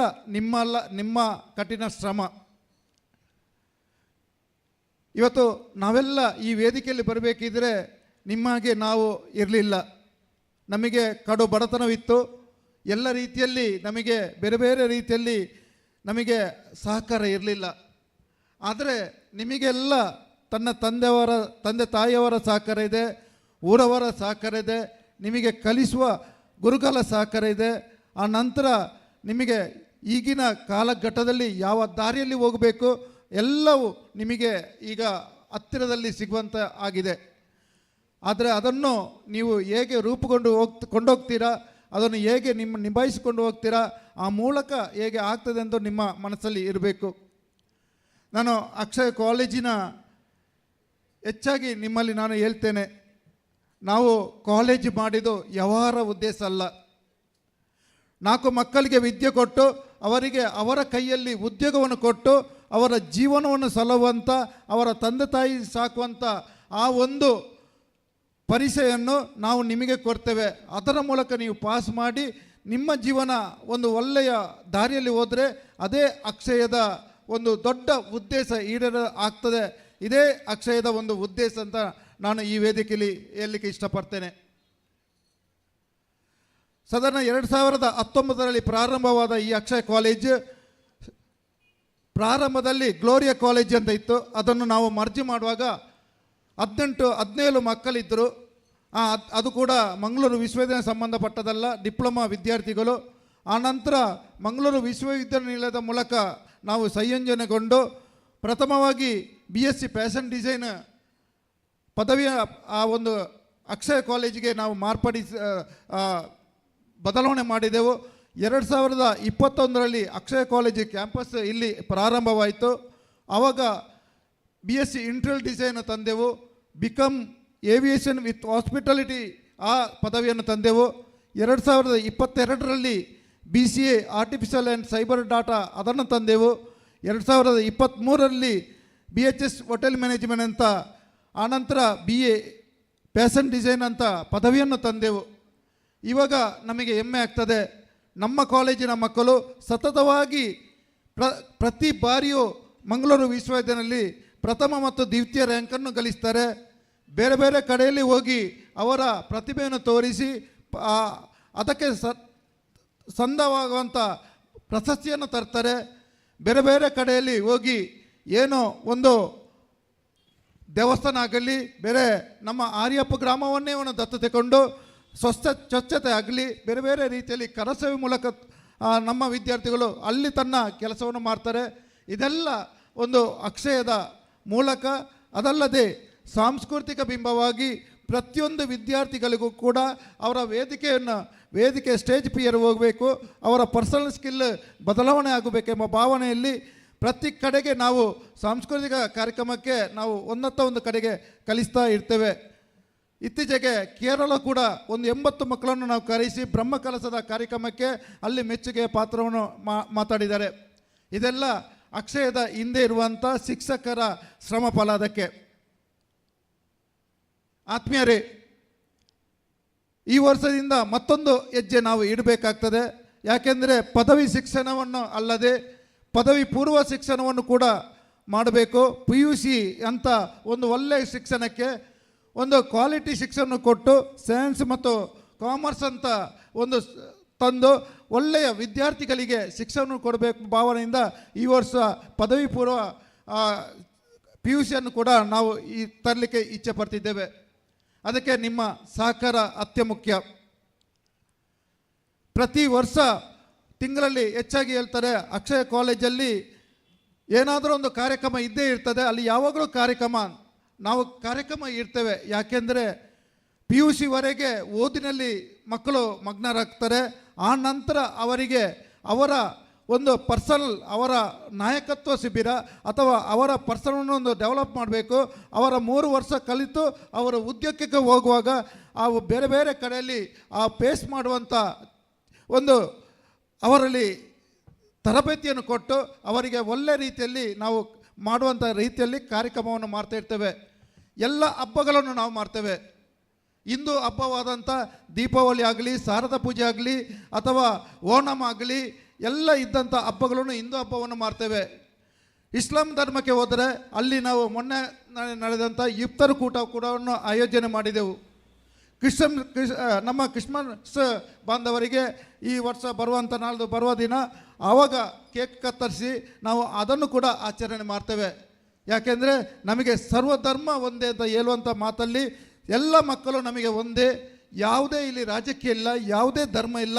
ನಿಮ್ಮ ಕಠಿಣ ಶ್ರಮ. ಇವತ್ತು ನಾವೆಲ್ಲ ಈ ವೇದಿಕೆಯಲ್ಲಿ ಬರಬೇಕಿದ್ರೆ ನಿಮಗೆ ನಾವು ಇರಲಿಲ್ಲ, ನಮಗೆ ಕಡು ಬಡತನವಿತ್ತು, ಎಲ್ಲ ರೀತಿಯಲ್ಲಿ ನಮಗೆ ಬೇರೆ ಬೇರೆ ರೀತಿಯಲ್ಲಿ ನಮಗೆ ಸಹಕಾರ ಇರಲಿಲ್ಲ. ಆದರೆ ನಿಮಗೆಲ್ಲ ತಂದೆ ತಾಯಿಯವರ ಸಹಕಾರ ಇದೆ, ಊರವರ ಸಹಕಾರ ಇದೆ, ನಿಮಗೆ ಕಲಿಸುವ ಗುರುಗಳ ಸಹಕಾರ ಇದೆ. ಆ ನಂತರ ನಿಮಗೆ ಈಗಿನ ಕಾಲಘಟ್ಟದಲ್ಲಿ ಯಾವ ದಾರಿಯಲ್ಲಿ ಹೋಗಬೇಕು ಎಲ್ಲವೂ ನಿಮಗೆ ಈಗ ಹತ್ತಿರದಲ್ಲಿ ಸಿಗುವಂಥ ಆಗಿದೆ. ಆದರೆ ಅದನ್ನು ನೀವು ಹೇಗೆ ಕೊಂಡೋಗ್ತೀರಾ, ಅದನ್ನು ಹೇಗೆ ನಿಭಾಯಿಸಿಕೊಂಡು ಹೋಗ್ತೀರಾ, ಆ ಮೂಲಕ ಹೇಗೆ ಆಗ್ತದೆ ಎಂದು ನಿಮ್ಮ ಮನಸ್ಸಲ್ಲಿ ಇರಬೇಕು. ನಾನು ಅಕ್ಷಯ ಕಾಲೇಜಿನ ಹೆಚ್ಚಾಗಿ ನಿಮ್ಮಲ್ಲಿ ನಾನು ಹೇಳ್ತೇನೆ, ನಾವು ಕಾಲೇಜು ಮಾಡಿದ್ದು ವ್ಯವಹಾರ ಉದ್ದೇಶ ಅಲ್ಲ. 4 ಮಕ್ಕಳಿಗೆ ವಿದ್ಯೆ ಕೊಟ್ಟು ಅವರಿಗೆ ಅವರ ಕೈಯಲ್ಲಿ ಉದ್ಯೋಗವನ್ನು ಕೊಟ್ಟು ಅವರ ಜೀವನವನ್ನು ಸಲಹುವಂಥ, ಅವರ ತಂದೆ ತಾಯಿ ಸಾಕುವಂಥ ಆ ಒಂದು ಪರಿಚಯನ್ನು ನಾವು ನಿಮಗೆ ಕೊಡ್ತೇವೆ. ಅದರ ಮೂಲಕ ನೀವು ಪಾಸ್ ಮಾಡಿ ನಿಮ್ಮ ಜೀವನ ಒಂದು ಒಳ್ಳೆಯ ದಾರಿಯಲ್ಲಿ ಹೋದರೆ ಅದೇ ಅಕ್ಷಯದ ಒಂದು ದೊಡ್ಡ ಉದ್ದೇಶ ಆಗ್ತದೆ. ಇದೇ ಅಕ್ಷಯದ ಒಂದು ಉದ್ದೇಶ ಅಂತ ನಾನು ಈ ವೇದಿಕೆಯಲ್ಲಿ ಹೇಳಲಿಕ್ಕೆ ಇಷ್ಟಪಡ್ತೇನೆ. ಸಾಧಾರಣ 2019ರಲ್ಲಿ ಪ್ರಾರಂಭವಾದ ಈ ಅಕ್ಷಯ ಕಾಲೇಜ್ ಪ್ರಾರಂಭದಲ್ಲಿ ಗ್ಲೋರಿಯಾ ಕಾಲೇಜ್ ಅಂತ ಇತ್ತು. ಅದನ್ನು ನಾವು ಮರ್ಜಿ ಮಾಡುವಾಗ 18-17 ಮಕ್ಕಳಿದ್ದರು. ಅದು ಕೂಡ ಮಂಗಳೂರು ವಿಶ್ವವಿದ್ಯಾಲಯ ಸಂಬಂಧಪಟ್ಟದಲ್ಲ, ಡಿಪ್ಲೊಮಾ ವಿದ್ಯಾರ್ಥಿಗಳು. ಆನಂತರ ಮಂಗಳೂರು ವಿಶ್ವವಿದ್ಯಾನಿಲಯದ ಮೂಲಕ ನಾವು ಸಂಯೋಜನೆಗೊಂಡು ಪ್ರಥಮವಾಗಿ BSc ಫ್ಯಾಷನ್ ಡಿಸೈನ್ ಪದವಿಯ ಆ ಒಂದು ಅಕ್ಷಯ ಕಾಲೇಜಿಗೆ ನಾವು ಬದಲಾವಣೆ ಮಾಡಿದೆವು. 2021ರಲ್ಲಿ ಅಕ್ಷಯ ಕಾಲೇಜ್ ಕ್ಯಾಂಪಸ್ ಇಲ್ಲಿ ಪ್ರಾರಂಭವಾಯಿತು. ಆವಾಗ BSc ಇಂಟೀರಿಯರ್ ಡಿಸೈನ್ ತಂದೆವು, ಬಿಕಮ್ ಏವಿಯೇಷನ್ ವಿತ್ ಹಾಸ್ಪಿಟಾಲಿಟಿ ಆ ಪದವಿಯನ್ನು ತಂದೆವು. 2022ರಲ್ಲಿ BCA artificial and cyber data ಅದನ್ನು ತಂದೆವು. 2023ರಲ್ಲಿ BHS ಹೋಟೆಲ್ ಮ್ಯಾನೇಜ್ಮೆಂಟ್ ಅಂತ, ಆನಂತರ BA ಫ್ಯಾಷನ್ ಡಿಸೈನ್ ಅಂತ ಪದವಿಯನ್ನು ತಂದೆವು. ಇವಾಗ ನಮಗೆ ಹೆಮ್ಮೆ ಆಗ್ತದೆ, ನಮ್ಮ ಕಾಲೇಜಿನ ಮಕ್ಕಳು ಸತತವಾಗಿ ಪ್ರತಿ ಬಾರಿಯೂ ಮಂಗಳೂರು ವಿಶ್ವವಿದ್ಯಾಲಯದಲ್ಲಿ ಪ್ರಥಮ ಮತ್ತು ದ್ವಿತೀಯ ರ್ಯಾಂಕನ್ನು ಗಳಿಸ್ತಾರೆ. ಬೇರೆ ಬೇರೆ ಕಡೆಯಲ್ಲಿ ಹೋಗಿ ಅವರ ಪ್ರತಿಭೆಯನ್ನು ತೋರಿಸಿ ಅದಕ್ಕೆ ಸಂದವಾಗುವಂಥ ಪ್ರಶಸ್ತಿಯನ್ನು ತರ್ತಾರೆ. ಬೇರೆ ಬೇರೆ ಕಡೆಯಲ್ಲಿ ಹೋಗಿ ಏನೋ ಒಂದು ದೇವಸ್ಥಾನ ಆಗಲಿ, ಬೇರೆ ನಮ್ಮ ಆರ್ಯಪ್ಪ ಗ್ರಾಮವನ್ನೇ ಅವನು ದತ್ತು ತಗೊಂಡು ಸ್ವಚ್ಛತೆ ಆಗಲಿ, ಬೇರೆ ಬೇರೆ ರೀತಿಯಲ್ಲಿ ಕರಸೇವೆ ಮೂಲಕ ನಮ್ಮ ವಿದ್ಯಾರ್ಥಿಗಳು ಅಲ್ಲಿ ತನ್ನ ಕೆಲಸವನ್ನು ಮಾಡ್ತಾರೆ. ಇದೆಲ್ಲ ಒಂದು ಅಕ್ಷಯದ ಮೂಲಕ. ಅದಲ್ಲದೆ ಸಾಂಸ್ಕೃತಿಕ ಬಿಂಬವಾಗಿ ಪ್ರತಿಯೊಂದು ವಿದ್ಯಾರ್ಥಿಗಳಿಗೂ ಕೂಡ ಅವರ ವೇದಿಕೆ ಸ್ಟೇಜ್ ಫಿಯರ್ ಹೋಗಬೇಕು, ಅವರ ಪರ್ಸನಲ್ ಸ್ಕಿಲ್ ಬದಲಾವಣೆ ಆಗಬೇಕೆಂಬ ಭಾವನೆಯಲ್ಲಿ ಪ್ರತಿ ಕಡೆಗೆ ನಾವು ಸಾಂಸ್ಕೃತಿಕ ಕಾರ್ಯಕ್ರಮಕ್ಕೆ ನಾವು ಒಂದು ಕಡೆಗೆ ಕಲಿಸ್ತಾ ಇರ್ತೇವೆ. ಇತ್ತೀಚೆಗೆ ಕೇರಳ ಕೂಡ ಒಂದು 80 ಮಕ್ಕಳನ್ನು ನಾವು ಕರೆಸಿ ಬ್ರಹ್ಮಕಲಸದ ಕಾರ್ಯಕ್ರಮಕ್ಕೆ ಅಲ್ಲಿ ಮೆಚ್ಚುಗೆಯ ಪಾತ್ರವನ್ನು ಮಾತಾಡಿದ್ದಾರೆ. ಇದೆಲ್ಲ ಅಕ್ಷಯದ ಹಿಂದೆ ಇರುವಂಥ ಶಿಕ್ಷಕರ ಶ್ರಮ ಫಲ. ಅದಕ್ಕೆ ಆತ್ಮೀಯರೇ, ಈ ವರ್ಷದಿಂದ ಮತ್ತೊಂದು ಹೆಜ್ಜೆ ನಾವು ಇಡಬೇಕಾಗ್ತದೆ. ಯಾಕೆಂದರೆ ಪದವಿ ಶಿಕ್ಷಣವನ್ನು ಅಲ್ಲದೆ ಪದವಿ ಪೂರ್ವ ಶಿಕ್ಷಣವನ್ನು ಕೂಡ ಮಾಡಬೇಕು. PUC ಅಂತ ಒಂದು ಒಳ್ಳೆಯ ಶಿಕ್ಷಣಕ್ಕೆ ಒಂದು ಕ್ವಾಲಿಟಿ ಶಿಕ್ಷಣ ಕೊಟ್ಟು ಸೈನ್ಸ್ ಮತ್ತು ಕಾಮರ್ಸ್ ಅಂತ ಒಂದು ತಂದು ಒಳ್ಳೆಯ ವಿದ್ಯಾರ್ಥಿಗಳಿಗೆ ಶಿಕ್ಷಣ ಕೊಡಬೇಕು ಭಾವನೆಯಿಂದ ಈ ವರ್ಷ ಪದವಿ ಪೂರ್ವ PUCಯನ್ನು ಕೂಡ ನಾವು ತರಲಿಕ್ಕೆ ಇಚ್ಛೆ ಪಡ್ತಿದ್ದೇವೆ. ಅದಕ್ಕೆ ನಿಮ್ಮ ಸಹಕಾರ ಅತ್ಯಮುಖ್ಯ. ಪ್ರತಿ ವರ್ಷ ತಿಂಗಳಲ್ಲಿ ಹೆಚ್ಚಾಗಿ ಹೇಳ್ತಾರೆ, ಅಕ್ಷಯ ಕಾಲೇಜಲ್ಲಿ ಏನಾದರೂ ಒಂದು ಕಾರ್ಯಕ್ರಮ ಇದ್ದೇ ಇರ್ತದೆ. ಅಲ್ಲಿ ಯಾವಾಗಲೂ ಕಾರ್ಯಕ್ರಮ ಇರ್ತೇವೆ. ಯಾಕೆಂದರೆ PUCವರೆಗೆ ಓದಿನಲ್ಲಿ ಮಕ್ಕಳು ಮಗ್ನರಾಗ್ತಾರೆ. ಆ ನಂತರ ಅವರಿಗೆ ಅವರ ಒಂದು ಅವರ ನಾಯಕತ್ವ ಶಿಬಿರ ಅಥವಾ ಅವರ ಪರ್ಸನನ್ನು ಡೆವಲಪ್ ಮಾಡಬೇಕು. ಅವರ 3 ವರ್ಷ ಕಲಿತು ಅವರ ಉದ್ಯೋಗಕ್ಕೆ ಹೋಗುವಾಗ ಬೇರೆ ಬೇರೆ ಕಡೆಯಲ್ಲಿ ಫೇಸ್ ಮಾಡುವಂಥ ಒಂದು ಅವರಲ್ಲಿ ತರಬೇತಿಯನ್ನು ಕೊಟ್ಟು ಅವರಿಗೆ ಒಳ್ಳೆ ರೀತಿಯಲ್ಲಿ ನಾವು ಮಾಡುವಂಥ ರೀತಿಯಲ್ಲಿ ಕಾರ್ಯಕ್ರಮವನ್ನು ಮಾಡ್ತಾ ಇರ್ತೇವೆ. ಎಲ್ಲ ಹಬ್ಬಗಳನ್ನು ನಾವು ಮಾಡ್ತೇವೆ. ಹಿಂದೂ ಹಬ್ಬವಾದಂಥ ದೀಪಾವಳಿ ಆಗಲಿ, ಶಾರದಾ ಪೂಜೆ ಆಗಲಿ ಅಥವಾ ಓಣಂ ಆಗಲಿ, ಎಲ್ಲ ಇದ್ದಂಥ ಹಬ್ಬಗಳನ್ನು ಹಿಂದೂ ಹಬ್ಬವನ್ನು ಮಾಡ್ತೇವೆ. ಇಸ್ಲಾಂ ಧರ್ಮಕ್ಕೆ ಹೋದರೆ ಅಲ್ಲಿ ನಾವು ಮೊನ್ನೆ ನಡೆದಂಥ ಇಫ್ತಾರ್ ಕೂಟ ಕೂಡ ಆಯೋಜನೆ ಮಾಡಿದೆವು. ನಮ್ಮ ಕ್ರಿಸ್ಮಸ್ ಬಾಂಧವರಿಗೆ ಈ ವರ್ಷ ಬರುವಂಥ ನಾಳ್ದು ಬರುವ ದಿನ ಆವಾಗ ಕೇಕ್ ಕತ್ತರಿಸಿ ನಾವು ಅದನ್ನು ಕೂಡ ಆಚರಣೆ ಮಾಡ್ತೇವೆ. ಯಾಕೆಂದರೆ ನಮಗೆ ಸರ್ವಧರ್ಮ ಒಂದೇ ಅಂತ ಹೇಳುವಂಥ ಮಾತಲ್ಲಿ ಎಲ್ಲ ಮಕ್ಕಳು ನಮಗೆ ಒಂದೇ, ಯಾವುದೇ ಇಲ್ಲಿ ರಾಜಕೀಯ ಇಲ್ಲ, ಯಾವುದೇ ಧರ್ಮ ಇಲ್ಲ,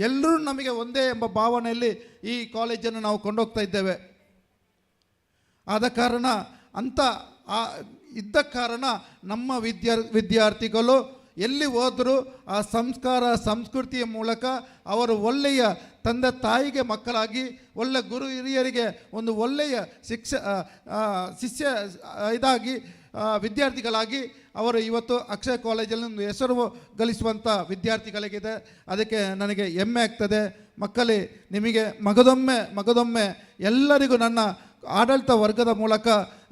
ಎಲ್ಲರೂ ನಮಗೆ ಒಂದೇ ಎಂಬ ಭಾವನೆಯಲ್ಲಿ ಈ ಕಾಲೇಜನ್ನು ನಾವು ಕೊಂಡೋಗ್ತಾ ಇದ್ದೇವೆ. ಆದ ಕಾರಣ ಇದ್ದ ಕಾರಣ ನಮ್ಮ ವಿದ್ಯಾರ್ಥಿಗಳು ಎಲ್ಲಿ ಹೋದರೂ ಆ ಸಂಸ್ಕೃತಿಯ ಮೂಲಕ ಅವರು ಒಳ್ಳೆಯ ತಂದೆ ತಾಯಿಗೆ ಮಕ್ಕಳಾಗಿ, ಒಳ್ಳೆಯ ಗುರು ಹಿರಿಯರಿಗೆ ಒಂದು ಒಳ್ಳೆಯ ವಿದ್ಯಾರ್ಥಿಗಳಾಗಿ ಅವರು ಇವತ್ತು ಅಕ್ಷಯ ಕಾಲೇಜಲ್ಲಿ ಒಂದು ಹೆಸರು ಗಳಿಸುವಂಥ ವಿದ್ಯಾರ್ಥಿಗಳಿಗಿದೆ. ಅದಕ್ಕೆ ನನಗೆ ಹೆಮ್ಮೆ ಆಗ್ತದೆ. ಮಕ್ಕಳೇ, ನಿಮಗೆ ಮಗದೊಮ್ಮೆ ಎಲ್ಲರಿಗೂ ನನ್ನ ಆಡಳಿತ ವರ್ಗದ ಮೂಲಕ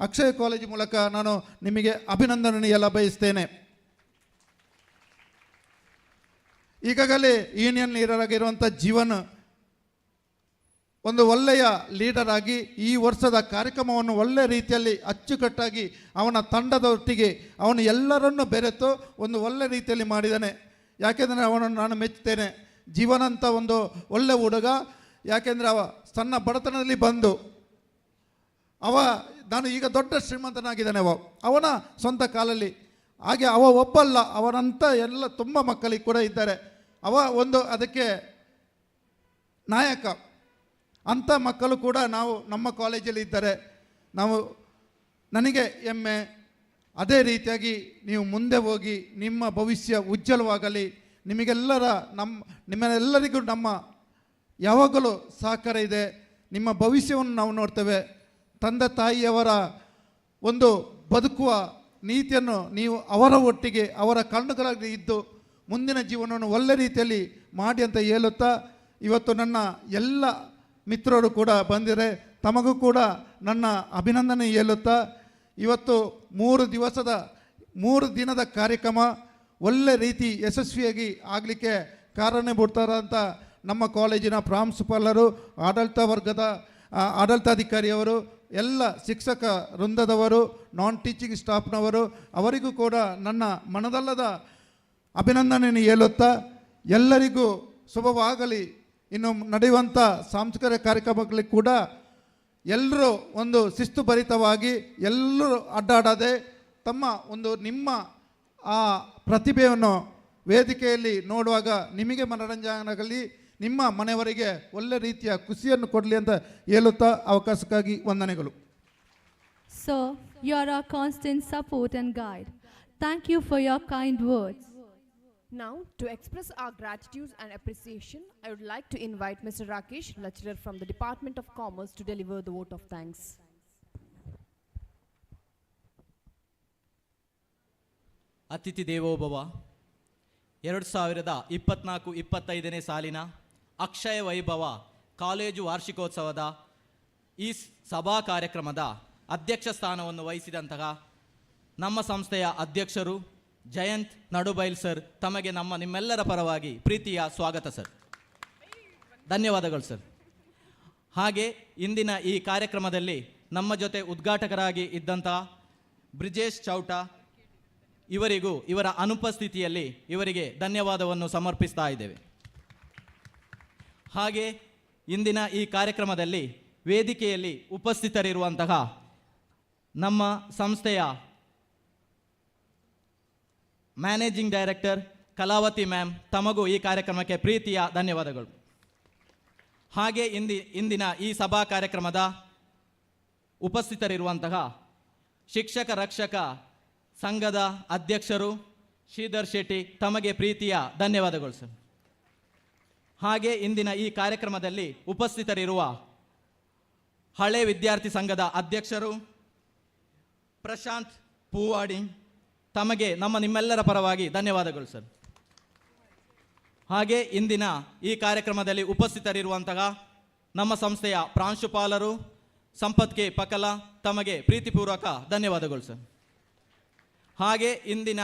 ಅಕ್ಷಯ ಕಾಲೇಜು ಮೂಲಕ ನಾನು ನಿಮಗೆ ಅಭಿನಂದನೆಯೆಲ್ಲ ಬಯಸ್ತೇನೆ. ಈಗಾಗಲೇ ಯೂನಿಯನ್ ಲೀಡರ್ ಆಗಿರುವಂಥ ಜೀವನ್ ಒಂದು ಒಳ್ಳೆಯ ಲೀಡರ್ ಆಗಿ ಈ ವರ್ಷದ ಕಾರ್ಯಕ್ರಮವನ್ನು ಒಳ್ಳೆಯ ರೀತಿಯಲ್ಲಿ ಅಚ್ಚುಕಟ್ಟಾಗಿ ಅವನ ತಂಡದೊಟ್ಟಿಗೆ ಅವನು ಎಲ್ಲರನ್ನು ಬೆರೆತು ಒಂದು ಒಳ್ಳೆಯ ರೀತಿಯಲ್ಲಿ ಮಾಡಿದ್ದಾನೆ. ಯಾಕೆಂದರೆ ಅವನನ್ನು ನಾನು ಮೆಚ್ಚುತ್ತೇನೆ. ಜೀವನ ಅಂತ ಒಂದು ಒಳ್ಳೆಯ ಹುಡುಗ. ಯಾಕೆಂದರೆ ಅವ ಸಣ್ಣ ಬಡತನದಲ್ಲಿ ಬಂದು ನಾನು ಈಗ ದೊಡ್ಡ ಶ್ರೀಮಂತನಾಗಿದ್ದಾನೆ. ಅವನ ಸ್ವಂತ ಕಾಲಲ್ಲಿ. ಹಾಗೆ ಒಬ್ಬಲ್ಲ, ಅವನಂತ ಎಲ್ಲ ತುಂಬ ಮಕ್ಕಳಿಗೆ ಕೂಡ ಇದ್ದಾರೆ. ಅದಕ್ಕೆ ನಾಯಕ. ಅಂಥ ಮಕ್ಕಳು ಕೂಡ ನಮ್ಮ ಕಾಲೇಜಲ್ಲಿ ಇದ್ದಾರೆ. ನನಗೆ ಹೆಮ್ಮೆ. ಅದೇ ರೀತಿಯಾಗಿ ನೀವು ಮುಂದೆ ಹೋಗಿ ನಿಮ್ಮ ಭವಿಷ್ಯ ಉಜ್ವಲವಾಗಲಿ. ನಿಮ್ಮೆಲ್ಲರಿಗೂ ನಮ್ಮ ಯಾವಾಗಲೂ ಸಹಕಾರ ಇದೆ. ನಿಮ್ಮ ಭವಿಷ್ಯವನ್ನು ನಾವು ನೋಡ್ತೇವೆ. ತಂದೆ ತಾಯಿಯವರ ಒಂದು ಬದುಕುವ ನೀತಿಯನ್ನು ನೀವು ಅವರ ಒಟ್ಟಿಗೆ ಅವರ ಕಣ್ಣುಗಳಲ್ಲಿ ಇದ್ದು ಮುಂದಿನ ಜೀವನವನ್ನು ಒಳ್ಳೆ ರೀತಿಯಲ್ಲಿ ಮಾಡಿ ಅಂತ ಹೇಳುತ್ತಾ ಇವತ್ತು ನನ್ನ ಎಲ್ಲ ಮಿತ್ರರು ಕೂಡ ಬಂದಿರೆ, ತಮಗೂ ಕೂಡ ನನ್ನ ಅಭಿನಂದನೆ ಹೇಳುತ್ತಾ, ಇವತ್ತು 3 ದಿನದ ಕಾರ್ಯಕ್ರಮ ಒಳ್ಳೆ ರೀತಿ ಯಶಸ್ವಿಯಾಗಿ ಆಗಲಿಕ್ಕೆ ಕಾರಣಭೂತರಾದಂಥ ನಮ್ಮ ಕಾಲೇಜಿನ ಪ್ರಾಂಶುಪಾಲರು, ಆಡಳಿತಾಧಿಕಾರಿಯವರು, ಎಲ್ಲ ಶಿಕ್ಷಕ ವೃಂದದವರು, ನಾನ್ ಟೀಚಿಂಗ್ ಸ್ಟಾಫ್ನವರು, ಅವರಿಗೂ ಕೂಡ ನನ್ನ ಮನದಲ್ಲದ ಅಭಿನಂದನೆಯನ್ನು ಹೇಳುತ್ತಾ, ಎಲ್ಲರಿಗೂ ಶುಭವಾಗಲಿ. ಇನ್ನು ನಡೆಯುವಂಥ ಸಾಂಸ್ಕೃತಿಕ ಕಾರ್ಯಕ್ರಮಗಳಿಗೆ ಕೂಡ ಎಲ್ಲರೂ ಒಂದು ಶಿಸ್ತುಭರಿತವಾಗಿ ಎಲ್ಲರೂ ಅಡ್ಡಾಡದೆ ನಿಮ್ಮ ಆ ಪ್ರತಿಭೆಯನ್ನು ವೇದಿಕೆಯಲ್ಲಿ ನೋಡುವಾಗ ನಿಮಗೆ ಮನರಂಜನೆಯಾಗಲಿ, ನಿಮ್ಮ ಮನೆಯವರಿಗೆ ಒಳ್ಳೆ ರೀತಿಯ ಖುಷಿಯನ್ನು ಕೊಡಲಿ ಅಂತ ಹೇಳುತ್ತಾ ಅವಕಾಶಕ್ಕಾಗಿ ವಂದನೆಗಳು. Sir, you are our constant support and guide. Thank you for your kind words. Now, to express our gratitude and appreciation, I would like to invite Mr. Rakesh, lecturer from the Department of Commerce, to deliver the vote of thanks. ಅತಿಥಿ ದೇವೋಭವ. 2024-25ನೇ ಸಾಲಿನ ಅಕ್ಷಯ ವೈಭವ college ವಾರ್ಷಿಕೋತ್ಸವದ ಈ ಸಭಾ ಕಾರ್ಯಕ್ರಮದ ಅಧ್ಯಕ್ಷ ಸ್ಥಾನವನ್ನು ವಹಿಸಿದಂತಹ ನಮ್ಮ ಸಂಸ್ಥೆಯ ಅಧ್ಯಕ್ಷರು ಜಯಂತ್ ನಡುಬೈಲ್ ಸರ್, ತಮಗೆ ನಿಮ್ಮೆಲ್ಲರ ಪರವಾಗಿ ಪ್ರೀತಿಯ ಸ್ವಾಗತ ಸರ್. ಧನ್ಯವಾದಗಳು ಸರ್. ಹಾಗೆ ಇಂದಿನ ಈ ಕಾರ್ಯಕ್ರಮದಲ್ಲಿ ನಮ್ಮ ಜೊತೆ ಉದ್ಘಾಟಕರಾಗಿ ಇದ್ದಂತಹ ಬ್ರಿಜೇಶ್ ಚೌಟ ಇವರಿಗೂ ಇವರ ಅನುಪಸ್ಥಿತಿಯಲ್ಲಿ ಇವರಿಗೆ ಧನ್ಯವಾದವನ್ನು ಸಮರ್ಪಿಸ್ತಾ ಇದ್ದೇವೆ. ಹಾಗೆ ಇಂದಿನ ಈ ಕಾರ್ಯಕ್ರಮದಲ್ಲಿ ವೇದಿಕೆಯಲ್ಲಿ ಉಪಸ್ಥಿತರಿರುವಂತಹ ನಮ್ಮ ಸಂಸ್ಥೆಯ ಮ್ಯಾನೇಜಿಂಗ್ ಡೈರೆಕ್ಟರ್ ಕಲಾವತಿ ಮ್ಯಾಮ್, ತಮಗೂ ಈ ಕಾರ್ಯಕ್ರಮಕ್ಕೆ ಪ್ರೀತಿಯ ಧನ್ಯವಾದಗಳು. ಹಾಗೆ ಇಂದಿನ ಈ ಸಭಾ ಕಾರ್ಯಕ್ರಮದ ಉಪಸ್ಥಿತರಿರುವಂತಹ ಶಿಕ್ಷಕ ರಕ್ಷಕ ಸಂಘದ ಅಧ್ಯಕ್ಷರು ಶ್ರೀಧರ್ ಶೆಟ್ಟಿ, ತಮಗೆ ಪ್ರೀತಿಯ ಧನ್ಯವಾದಗಳು ಸರ್. ಹಾಗೆ ಇಂದಿನ ಈ ಕಾರ್ಯಕ್ರಮದಲ್ಲಿ ಉಪಸ್ಥಿತರಿರುವ ಹಳೆ ವಿದ್ಯಾರ್ಥಿ ಸಂಘದ ಅಧ್ಯಕ್ಷರು ಪ್ರಶಾಂತ್ ಪೂವಾಡಿ, ತಮಗೆ ನಿಮ್ಮೆಲ್ಲರ ಪರವಾಗಿ ಧನ್ಯವಾದಗಳು ಸರ್. ಹಾಗೆ ಇಂದಿನ ಈ ಕಾರ್ಯಕ್ರಮದಲ್ಲಿ ಉಪಸ್ಥಿತರಿರುವಂತಹ ನಮ್ಮ ಸಂಸ್ಥೆಯ ಪ್ರಾಂಶುಪಾಲರು ಸಂಪತ್ ಕೆ ಪಕಲ, ತಮಗೆ ಪ್ರೀತಿಪೂರ್ವಕ ಧನ್ಯವಾದಗಳು ಸರ್. ಹಾಗೆ ಇಂದಿನ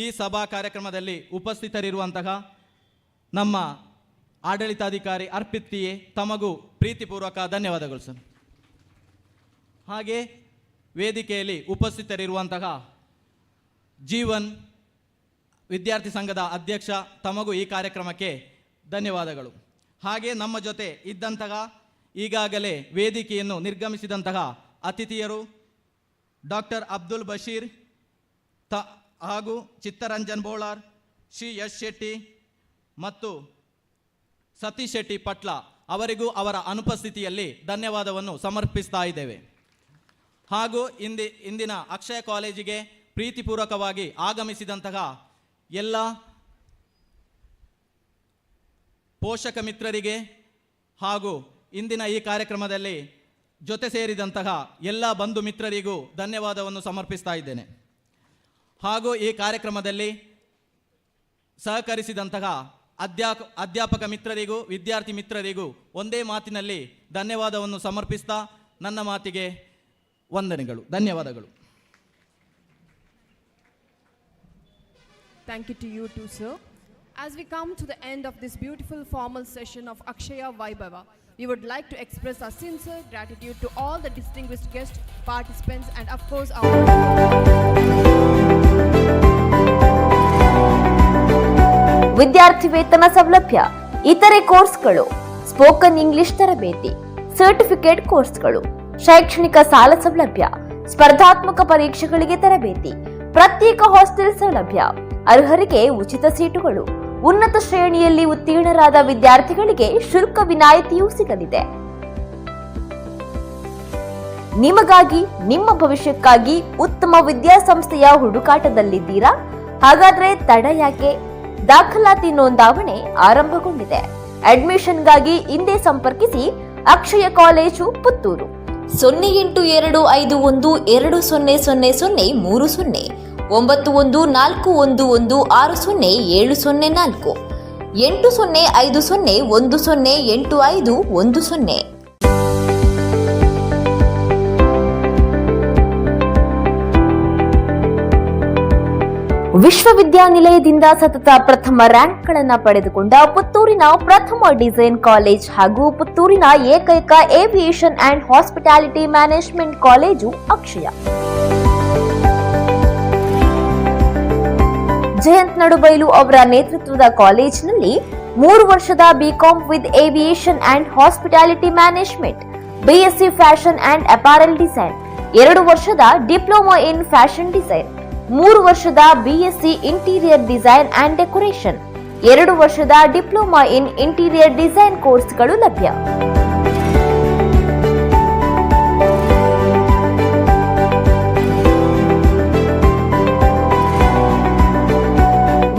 ಈ ಸಭಾ ಕಾರ್ಯಕ್ರಮದಲ್ಲಿ ಉಪಸ್ಥಿತರಿರುವಂತಹ ನಮ್ಮ ಆಡಳಿತಾಧಿಕಾರಿ ಅರ್ಪಿತ್ ಪಿಯೆ, ತಮಗೂ ಪ್ರೀತಿಪೂರ್ವಕ ಧನ್ಯವಾದಗಳು ಸರ್. ಹಾಗೆ ವೇದಿಕೆಯಲ್ಲಿ ಉಪಸ್ಥಿತರಿರುವಂತಹ ಜೀವನ್ ವಿದ್ಯಾರ್ಥಿ ಸಂಘದ ಅಧ್ಯಕ್ಷ, ತಮಗೂ ಈ ಕಾರ್ಯಕ್ರಮಕ್ಕೆ ಧನ್ಯವಾದಗಳು. ಹಾಗೆ ನಮ್ಮ ಜೊತೆ ಇದ್ದಂತಹ ಈಗಾಗಲೇ ವೇದಿಕೆಯನ್ನು ನಿರ್ಗಮಿಸಿದಂತಹ ಅತಿಥಿಯರು ಡಾಕ್ಟರ್ ಅಬ್ದುಲ್ ಬಶೀರ್ ಹಾಗೂ ಚಿತ್ತರಂಜನ್ ಬೋಳಾರ್, ಶ್ರೀ ಯಶ್ ಶೆಟ್ಟಿ ಮತ್ತು ಸತೀಶ್ ಶೆಟ್ಟಿ ಪಟ್ಲ ಅವರಿಗೂ ಅವರ ಅನುಪಸ್ಥಿತಿಯಲ್ಲಿ ಧನ್ಯವಾದವನ್ನು ಸಮರ್ಪಿಸ್ತಾ ಇದ್ದೇವೆ. ಹಾಗೂ ಇಂದಿನ ಅಕ್ಷಯ ಕಾಲೇಜಿಗೆ ಪ್ರೀತಿಪೂರ್ವಕವಾಗಿ ಆಗಮಿಸಿದಂತಹ ಎಲ್ಲ ಪೋಷಕ ಮಿತ್ರರಿಗೆ ಹಾಗೂ ಇಂದಿನ ಈ ಕಾರ್ಯಕ್ರಮದಲ್ಲಿ ಜೊತೆ ಸೇರಿದಂತಹ ಎಲ್ಲ ಬಂಧು ಮಿತ್ರರಿಗೂ ಧನ್ಯವಾದವನ್ನು ಸಮರ್ಪಿಸ್ತಾ ಇದ್ದೇನೆ. ಹಾಗೂ ಈ ಕಾರ್ಯಕ್ರಮದಲ್ಲಿ ಸಹಕರಿಸಿದಂತಹ ಅಧ್ಯಾಪಕ ಮಿತ್ರರಿಗೂ ವಿದ್ಯಾರ್ಥಿ ಮಿತ್ರರಿಗೂ ಒಂದೇ ಮಾತಿನಲ್ಲಿ ಧನ್ಯವಾದವನ್ನು ಸಮರ್ಪಿಸ್ತಾ ನನ್ನ ಮಾತಿಗೆ ವಂದನೆಗಳು, ಧನ್ಯವಾದಗಳು. Thank you to you too, sir. As we come to the end of this beautiful formal session of Akshaya Vaibhava, we would like to express our sincere gratitude to all the distinguished guests, participants, and of course our ವಿದ್ಯಾರ್ಥಿ ವೇತನ ಸೌಲಭ್ಯ, ಇತರೆ ಕೋರ್ಸ್ಗಳು, spoken English ತರಬೇತಿ, certificate ಕೋರ್ಸ್ಗಳು, ಶೈಕ್ಷಣಿಕ ಸಾಲ ಸೌಲಭ್ಯ, ಸ್ಪರ್ಧಾತ್ಮಕ ಪರೀಕ್ಷೆಗಳಿಗೆ ತರಬೇತಿ, ಪ್ರತ್ಯೇಕ ಹಾಸ್ಟೆಲ್ ಸೌಲಭ್ಯ, ಅರ್ಹರಿಗೆ ಉಚಿತ ಸೀಟುಗಳು, ಉನ್ನತ ಶ್ರೇಣಿಯಲ್ಲಿ ಉತ್ತೀರ್ಣರಾದ ವಿದ್ಯಾರ್ಥಿಗಳಿಗೆ ಶುಲ್ಕ ವಿನಾಯಿತಿಯೂ ಸಿಗಲಿದೆ. ನಿಮಗಾಗಿ, ನಿಮ್ಮ ಭವಿಷ್ಯಕ್ಕಾಗಿ ಉತ್ತಮ ವಿದ್ಯಾಸಂಸ್ಥೆಯ ಹುಡುಕಾಟದಲ್ಲಿದ್ದೀರಾ? ಹಾಗಾದ್ರೆ ತಡ ಯಾಕೆ? ದಾಖಲಾತಿ ನೋಂದಾವಣೆ ಆರಂಭಗೊಂಡಿದೆ. ಅಡ್ಮಿಷನ್ಗಾಗಿ ಹಿಂದೆ ಸಂಪರ್ಕಿಸಿ ಅಕ್ಷಯ ಕಾಲೇಜು ಪುತ್ತೂರು 0825120030 9141160704. 8050108510. ವಿಶ್ವವಿದ್ಯಾನಿಲಯದಿಂದ ಸತತ ಪ್ರಥಮ ರ್ಯಾಂಕ್ಗಳನ್ನು ಪಡೆದುಕೊಂಡ ಪುತ್ತೂರಿನ ಪ್ರಥಮ ಡಿಸೈನ್ ಕಾಲೇಜ್ ಹಾಗೂ ಪುತ್ತೂರಿನ ಏಕೈಕ aviation and hospitality management college Akshaya. Jayant Nadubailu ಅವರ ನೇತೃತ್ವದ ಕಾಲೇಜಿನಲ್ಲಿ 3 ವರ್ಷದ BCom with aviation and hospitality management, BSc fashion and apparel design, 2 ವರ್ಷದ ಡಿಪ್ಲೊಮಾ ಇನ್ ಫ್ಯಾಷನ್ ಡಿಸೈನ್, 3 ವರ್ಷದ BSc interior design and decoration, 2 ವರ್ಷದ ಡಿಪ್ಲೊಮಾ ಇನ್ ಇಂಟೀರಿಯರ್ ಡಿಸೈನ್ ಕೋರ್ಸ್ಗಳು ಲಭ್ಯ.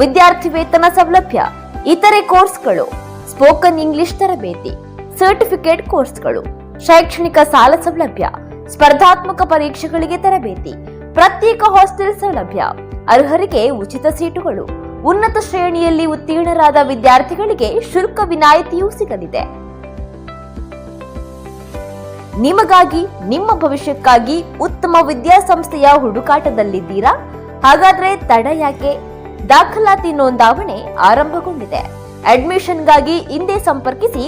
ವಿದ್ಯಾರ್ಥಿ ವೇತನ ಸೌಲಭ್ಯ, ಇತರೆ ಕೋರ್ಸ್ಗಳು, ಸ್ಪೋಕನ್ ಇಂಗ್ಲಿಷ್ ತರಬೇತಿ, ಸರ್ಟಿಫಿಕೇಟ್ ಕೋರ್ಸ್ಗಳು, ಶೈಕ್ಷಣಿಕ ಸಾಲ ಸೌಲಭ್ಯ, ಸ್ಪರ್ಧಾತ್ಮಕ ಪರೀಕ್ಷೆಗಳಿಗೆ ತರಬೇತಿ, ಪ್ರತ್ಯೇಕ ಹಾಸ್ಟೆಲ್ ಸೌಲಭ್ಯ, ಅರ್ಹರಿಗೆ ಉಚಿತ ಸೀಟುಗಳು, ಉನ್ನತ ಶ್ರೇಣಿಯಲ್ಲಿ ಉತ್ತೀರ್ಣರಾದ ವಿದ್ಯಾರ್ಥಿಗಳಿಗೆ ಶುಲ್ಕ ವಿನಾಯಿತಿಯೂ ಸಿಗಲಿದೆ. ನಿಮಗಾಗಿ, ನಿಮ್ಮ ಭವಿಷ್ಯಕ್ಕಾಗಿ ಉತ್ತಮ ವಿದ್ಯಾಸಂಸ್ಥೆಯ ಹುಡುಕಾಟದಲ್ಲಿದ್ದೀರಾ? ಹಾಗಾದ್ರೆ ತಡ ಯಾಕೆ? ದಾಖಲಾತಿ ನೋಂದಾವಣೆ ಆರಂಭಗೊಂಡಿದೆ. ಅಡ್ಮಿಷನ್ಗಾಗಿ ಹಿಂದೆ ಸಂಪರ್ಕಿಸಿ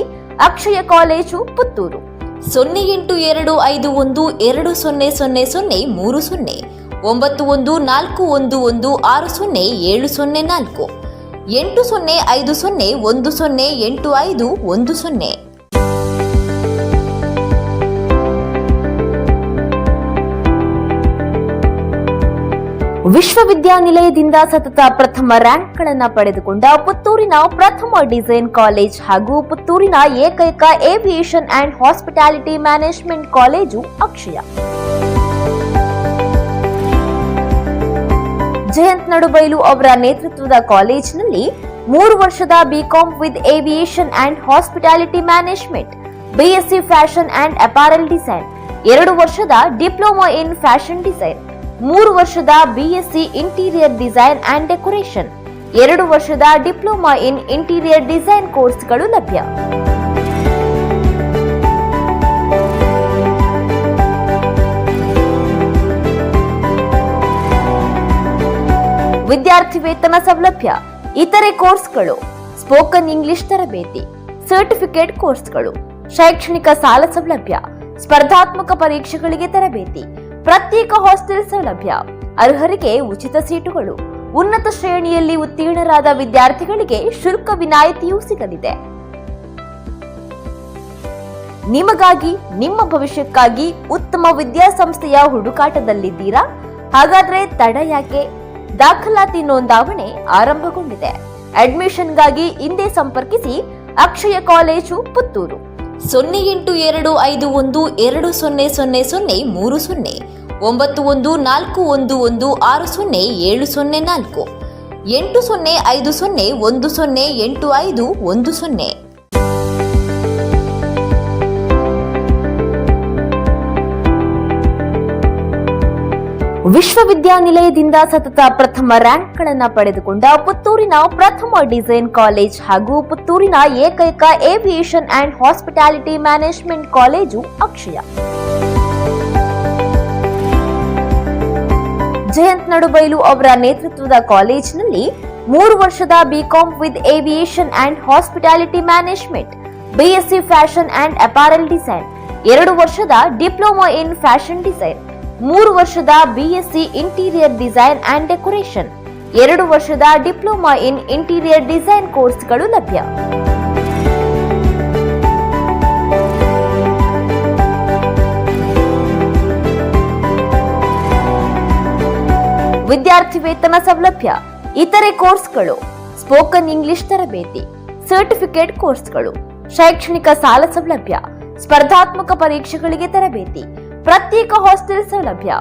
ಅಕ್ಷಯ ಕಾಲೇಜು ಪುತ್ತೂರು 0851200030, 9141160704, 8050108510. ವಿಶ್ವವಿದ್ಯಾನಿಲಯದಿಂದ ಸತತ ಪ್ರಥಮ ರ್ಯಾಂಕ್ಗಳನ್ನು ಪಡೆದುಕೊಂಡ ಪುತ್ತೂರಿನ ಪ್ರಥಮ ಡಿಸೈನ್ ಕಾಲೇಜ್ ಹಾಗೂ ಪುತ್ತೂರಿನ ಏಕೈಕ aviation and hospitality management college Akshaya. Jayant Nadubailu ಅವರ ನೇತೃತ್ವದ ಕಾಲೇಜಿನಲ್ಲಿ 3 ವರ್ಷದ BCom with aviation and hospitality management, BSc fashion and apparel design, 2 ವರ್ಷದ ಡಿಪ್ಲೊಮಾ ಇನ್ ಫ್ಯಾಷನ್ ಡಿಸೈನ್, 3 ವರ್ಷದ BSc interior design and decoration, 2 ವರ್ಷದ ಡಿಪ್ಲೊಮಾ ಇನ್ ಇಂಟೀರಿಯರ್ ಡಿಸೈನ್ ಕೋರ್ಸ್ಗಳು ಲಭ್ಯ. ವಿದ್ಯಾರ್ಥಿ ವೇತನ ಸೌಲಭ್ಯ, ಇತರೆ ಕೋರ್ಸ್ಗಳು, ಸ್ಪೋಕನ್ ಇಂಗ್ಲಿಷ್ ತರಬೇತಿ, ಸರ್ಟಿಫಿಕೇಟ್ ಕೋರ್ಸ್ಗಳು, ಶೈಕ್ಷಣಿಕ ಸಾಲ ಸೌಲಭ್ಯ, ಸ್ಪರ್ಧಾತ್ಮಕ ಪರೀಕ್ಷೆಗಳಿಗೆ ತರಬೇತಿ, ಪ್ರತ್ಯೇಕ ಹಾಸ್ಟೆಲ್ ಸೌಲಭ್ಯ, ಅರ್ಹರಿಗೆ ಉಚಿತ ಸೀಟುಗಳು, ಉನ್ನತ ಶ್ರೇಣಿಯಲ್ಲಿ ಉತ್ತೀರ್ಣರಾದ ವಿದ್ಯಾರ್ಥಿಗಳಿಗೆ ಶುಲ್ಕ ವಿನಾಯಿತಿಯೂ ಸಿಗಲಿದೆ. ನಿಮಗಾಗಿ, ನಿಮ್ಮ ಭವಿಷ್ಯಕ್ಕಾಗಿ ಉತ್ತಮ ವಿದ್ಯಾಸಂಸ್ಥೆಯ ಹುಡುಕಾಟದಲ್ಲಿದ್ದೀರಾ? ಹಾಗಾದ್ರೆ ತಡ ಯಾಕೆ? ದಾಖಲಾತಿ ನೋಂದಾವಣೆ ಆರಂಭಗೊಂಡಿದೆ. ಅಡ್ಮಿಷನ್ಗಾಗಿ ಹಿಂದೆ ಸಂಪರ್ಕಿಸಿ ಅಕ್ಷಯ ಕಾಲೇಜು ಪುತ್ತೂರು 0851200030, 9141160704, 8050108510. ವಿಶ್ವವಿದ್ಯಾನಿಲಯದಿಂದ ಸತತ ಪ್ರಥಮ ರ್ಯಾಂಕ್ಗಳನ್ನು ಪಡೆದುಕೊಂಡ ಪುತ್ತೂರಿನ ಪ್ರಥಮ ಡಿಸೈನ್ ಕಾಲೇಜ್ ಹಾಗೂ ಪುತ್ತೂರಿನ ಏಕೈಕ aviation and hospitality management college Akshaya. Jayant Nadubailu ಅವರ ನೇತೃತ್ವದ ಕಾಲೇಜಿನಲ್ಲಿ 3 ವರ್ಷದ BCom with aviation and hospitality management, BSc fashion and apparel design, 2 ವರ್ಷದ ಡಿಪ್ಲೊಮಾ ಇನ್ ಫ್ಯಾಷನ್ ಡಿಸೈನ್, 3 ವರ್ಷದ BSc interior design and decoration, 2 ವರ್ಷದ ಡಿಪ್ಲೊಮಾ ಇನ್ ಇಂಟೀರಿಯರ್ ಡಿಸೈನ್ ಕೋರ್ಸ್ಗಳು ಲಭ್ಯ. ವಿದ್ಯಾರ್ಥಿ ವೇತನ ಸೌಲಭ್ಯ, ಇತರೆ ಕೋರ್ಸ್ಗಳು, ಸ್ಪೋಕನ್ ಇಂಗ್ಲಿಷ್ ತರಬೇತಿ, ಸರ್ಟಿಫಿಕೇಟ್ ಕೋರ್ಸ್ಗಳು, ಶೈಕ್ಷಣಿಕ ಸಾಲ ಸೌಲಭ್ಯ, ಸ್ಪರ್ಧಾತ್ಮಕ ಪರೀಕ್ಷೆಗಳಿಗೆ ತರಬೇತಿ, ಪ್ರತ್ಯೇಕ ಹಾಸ್ಟೆಲ್ ಸೌಲಭ್ಯ,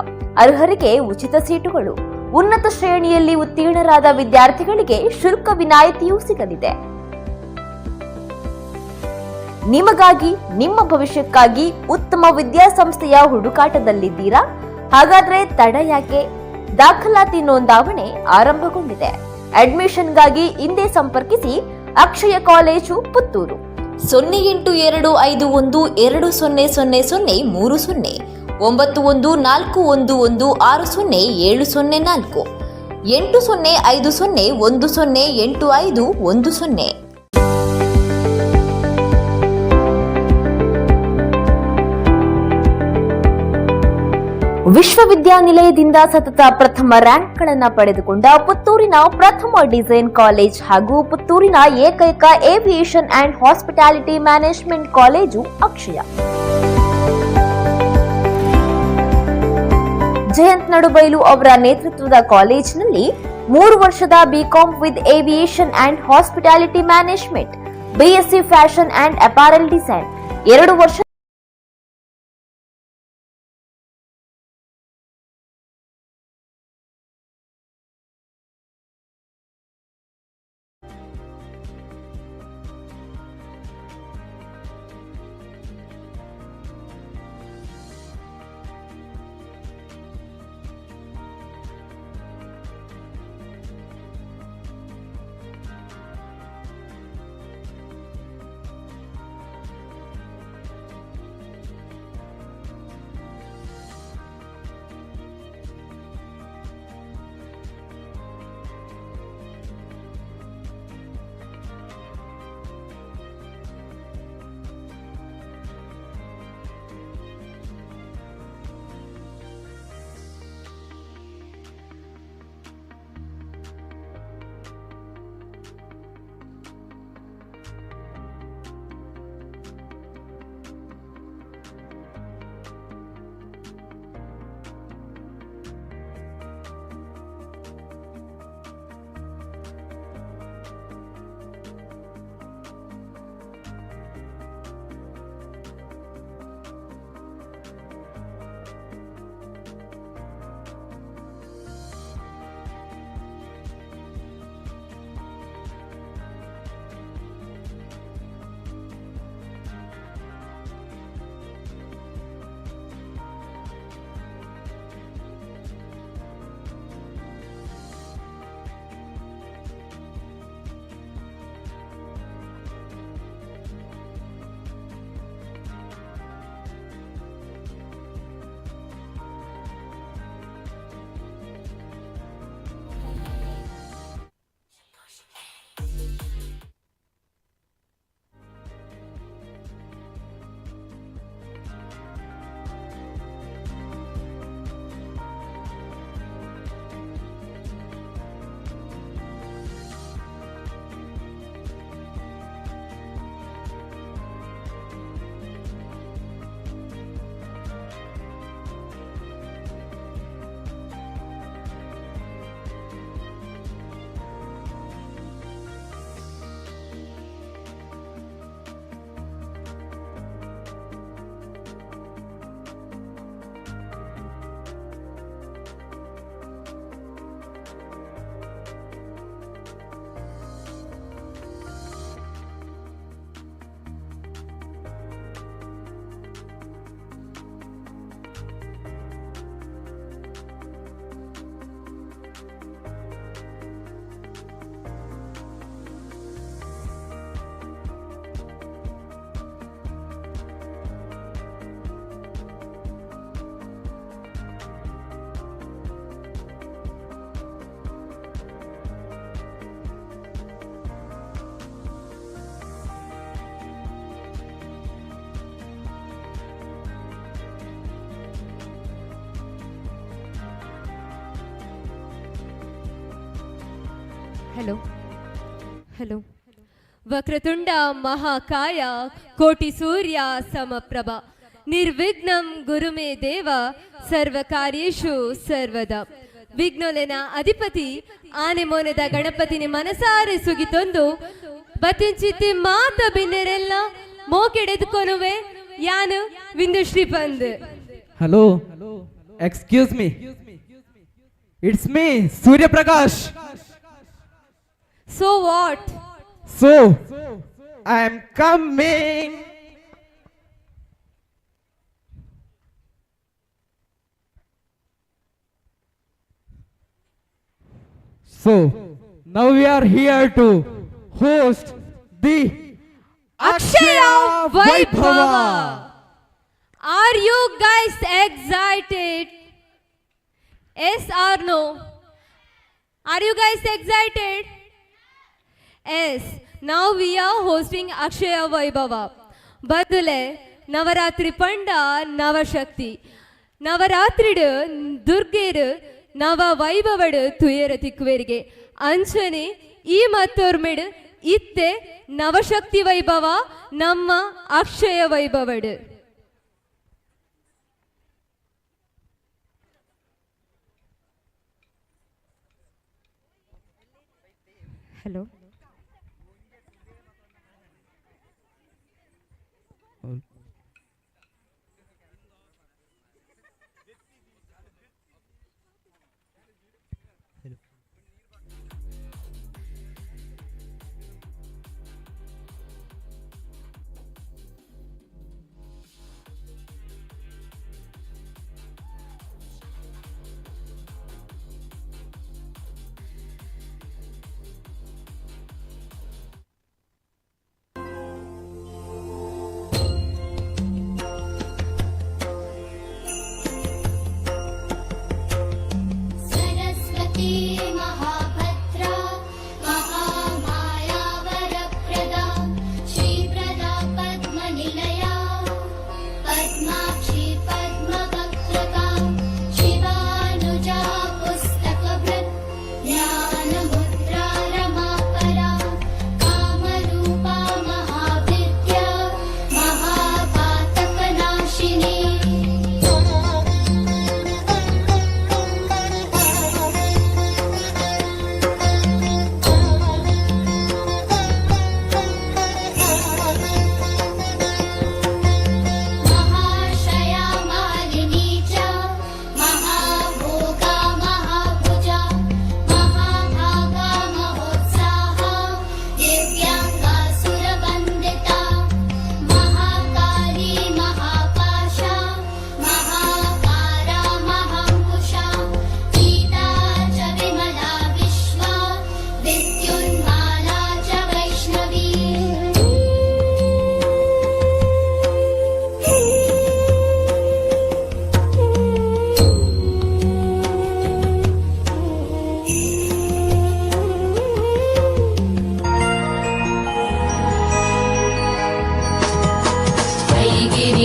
ಅರ್ಹರಿಗೆ ಉಚಿತ ಸೀಟುಗಳು, ಉನ್ನತ ಶ್ರೇಣಿಯಲ್ಲಿ ಉತ್ತೀರ್ಣರಾದ ವಿದ್ಯಾರ್ಥಿಗಳಿಗೆ ಶುಲ್ಕ ವಿನಾಯಿತಿಯೂ ಸಿಗಲಿದೆ. ನಿಮಗಾಗಿ, ನಿಮ್ಮ ಭವಿಷ್ಯಕ್ಕಾಗಿ ಉತ್ತಮ ವಿದ್ಯಾಸಂಸ್ಥೆಯ ಹುಡುಕಾಟದಲ್ಲಿದ್ದೀರಾ? ಹಾಗಾದ್ರೆ ತಡ ಯಾಕೆ? ದಾಖಲಾತಿ ನೋಂದಾವಣೆ ಆರಂಭಗೊಂಡಿದೆ. ಅಡ್ಮಿಷನ್ಗಾಗಿ ಹಿಂದೆ ಸಂಪರ್ಕಿಸಿ ಅಕ್ಷಯ ಕಾಲೇಜು ಪುತ್ತೂರು. 082512000030 9141160704 8050108510. ವಿಶ್ವವಿದ್ಯಾನಿಲಯದಿಂದ ಸತತ ಪ್ರಥಮ ರ್ಯಾಂಕ್ಗಳನ್ನು ಪಡೆದುಕೊಂಡ ಪುತ್ತೂರಿನ ಪ್ರಥಮ ಡಿಸೈನ್ ಕಾಲೇಜ್ ಹಾಗೂ ಪುತ್ತೂರಿನ ಏಕೈಕ aviation and hospitality management college Akshaya. Jayant Nadubailu ಅವರ ನೇತೃತ್ವದ ಕಾಲೇಜಿನಲ್ಲಿ 3 ವರ್ಷದ BCom with aviation and hospitality management, BSc fashion and apparel design, 2 ವರ್ಷ हेलो हेलो वक्रतुंड महाकाय कोटि सूर्य समप्रभा निर्विघ्नं गुरु मे देव सर्वकार्येषु सर्वदा ವಿಘ್ನೋಲೆನ ಅಧಿಪತಿ ಆನೆ ಮೋನೆದ ಗಣಪತಿನಿ ಮನಸಾರೆ ಸುಗಿತೊಂದು ಬತ್ತಿಂಚಿತ್ತಿ ಮಾತ ಬಿನ್ನೆರೆಲ್ಲ ಮೋಕೆಡೆದುಕೊನುವೆ ಯಾನು ವಿಂದುಶ್ರೀ ಬಂದ್. Hello, excuse me, it's me Suryaprakash. So what? So I am coming. So now we are here to host the Akshaya Vaibhava. Are you guys excited? Yes or no? Are you guys excited? Yes. Now we are hosting Akshaya Vaibhava. Badule Navaratri Panda Navashakti. Navaratri Durgeru Nava Vaibhavadu Tuyeratikverige. Anchane ಈ ಮತ್ತೋರ್ಮೆಡು ಇತ್ತೆ ನವಶಕ್ತಿ ವೈಭವ ನಮ್ಮ ಅಕ್ಷಯ ವೈಭವಡು. Hello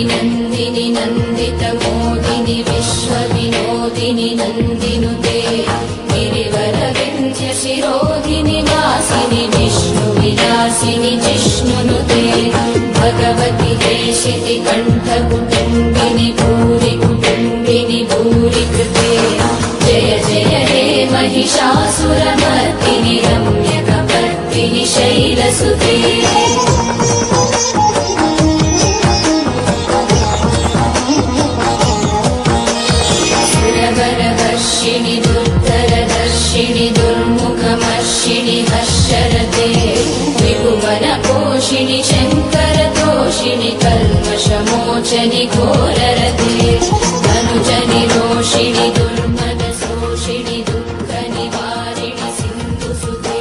Nandini Nandit मोदिनी विश्व विनोदिनी नंदिनुते गिरिवर विंध्य शिरोधिनि वासिनि विष्णु विलासिनि जिष्णुनुते भगवति देशिति कंठ कुटुंबिनि भूरि कुटुंबिनि भूरि कृते जय जय हे महिषासुरमर्दिनि रम्यकपर्दिनि शैलसुते सुरवरवर्षिणि दुर्धरदर्शिनि दुर्मुखमर्षिणि हर्षरते विभुवनपोषिणि शङ्करतोषिणि कल्मषमोचनि घोररते अनुजनि रोषिणि दुर्मदशोषिणि दुःखनिवारिणि सिन्धुसुते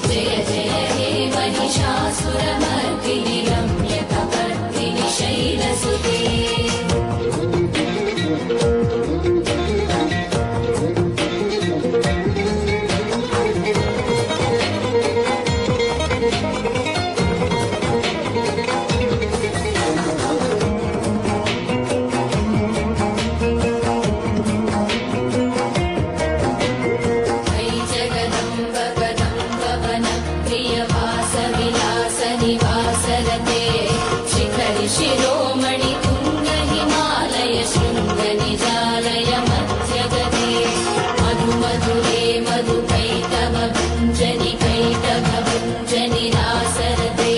जय जय हे महिषासुरमर्दिनि रम्यकपर्दिनि शैलसुते शिरोमणि तुंग हिमालय शृंग निजालय मध्यगते मधु मधुरे मधु कैटभ भुञ्जनि रासरते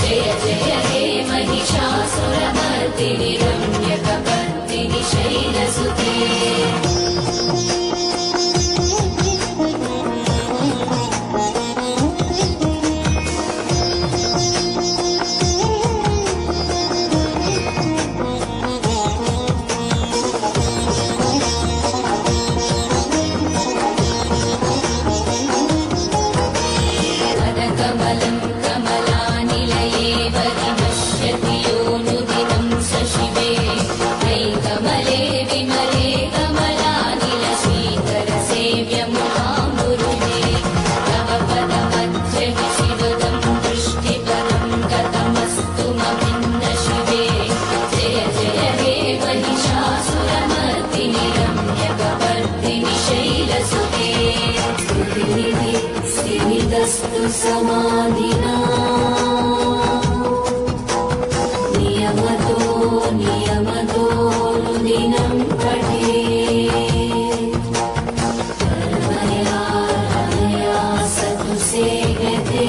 जय जय हे महिषासुरमर्दिनि रम्यकपर्दिनि शैलसुते कमलं कमला भिन्न शिवे जय जय हे महिषासुरमर्दिनि रम्यकवर्धिनि शैलसुते स्तुतिनिधि स्थिमितस्तु समाधिना नियमतो नियमतोनुदिनं पठे कर्मया सतु सेव्यते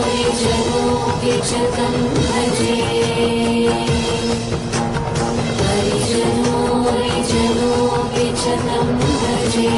परिजनोऽपि च तं भजे परिजनोऽपि च तं भजे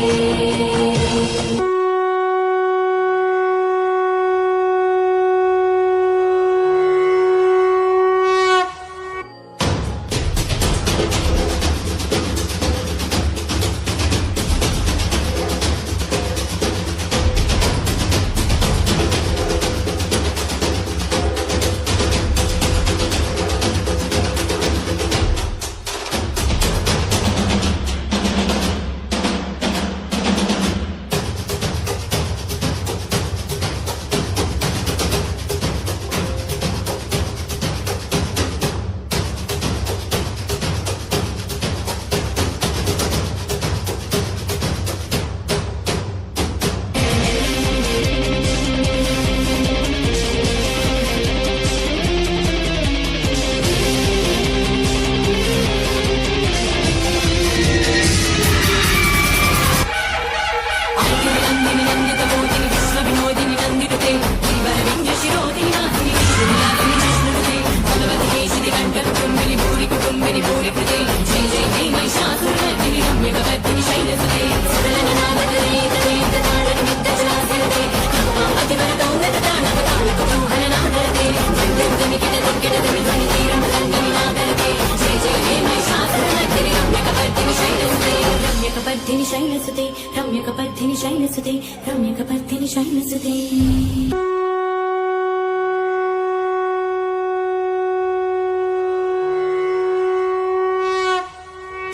रम्यकपर्धिनि शैलसुते रम्यकपर्धिनि शैलसुते रम्यकपर्धिनि शैलसुते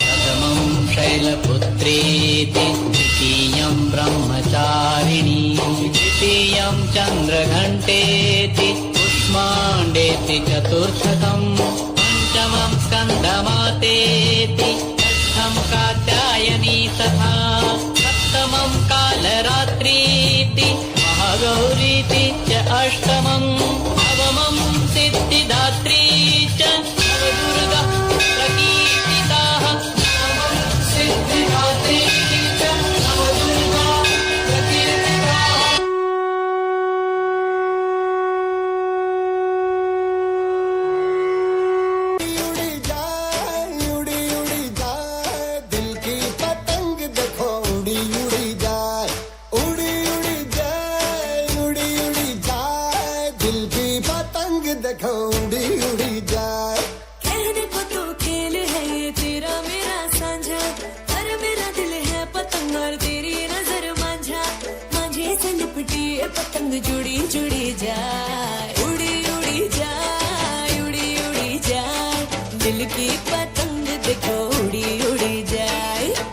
प्रथमं शैलपुत्रेति द्वितीयं ब्रह्मचारिणी तृतीयं चन्द्रघण्टेति कुष्माण्डेति चतुर्थकं पञ्चमं स्कन्दमातेति षष्ठं कात्यायनी तथा सप्तमं कालरात्रीति महागौरीति च अष्टमं नवमं सिद्धिदात्री च नवदुर्गा प्रकीर्तिताः सिद्धिदात्री च नवदुर्गा प्रकीर्तिताः कहने को तो खेल है ये तेरा मेरा साझा पर मेरा दिल है पतंग और तेरी नजर मांझा मांझे से लिपटी ये पतंग जुड़ी जुड़ी जाए उड़ी उड़ी जाए उड़ी उड़ी जाए दिल की पतंग देखो उड़ी उड़ी जाए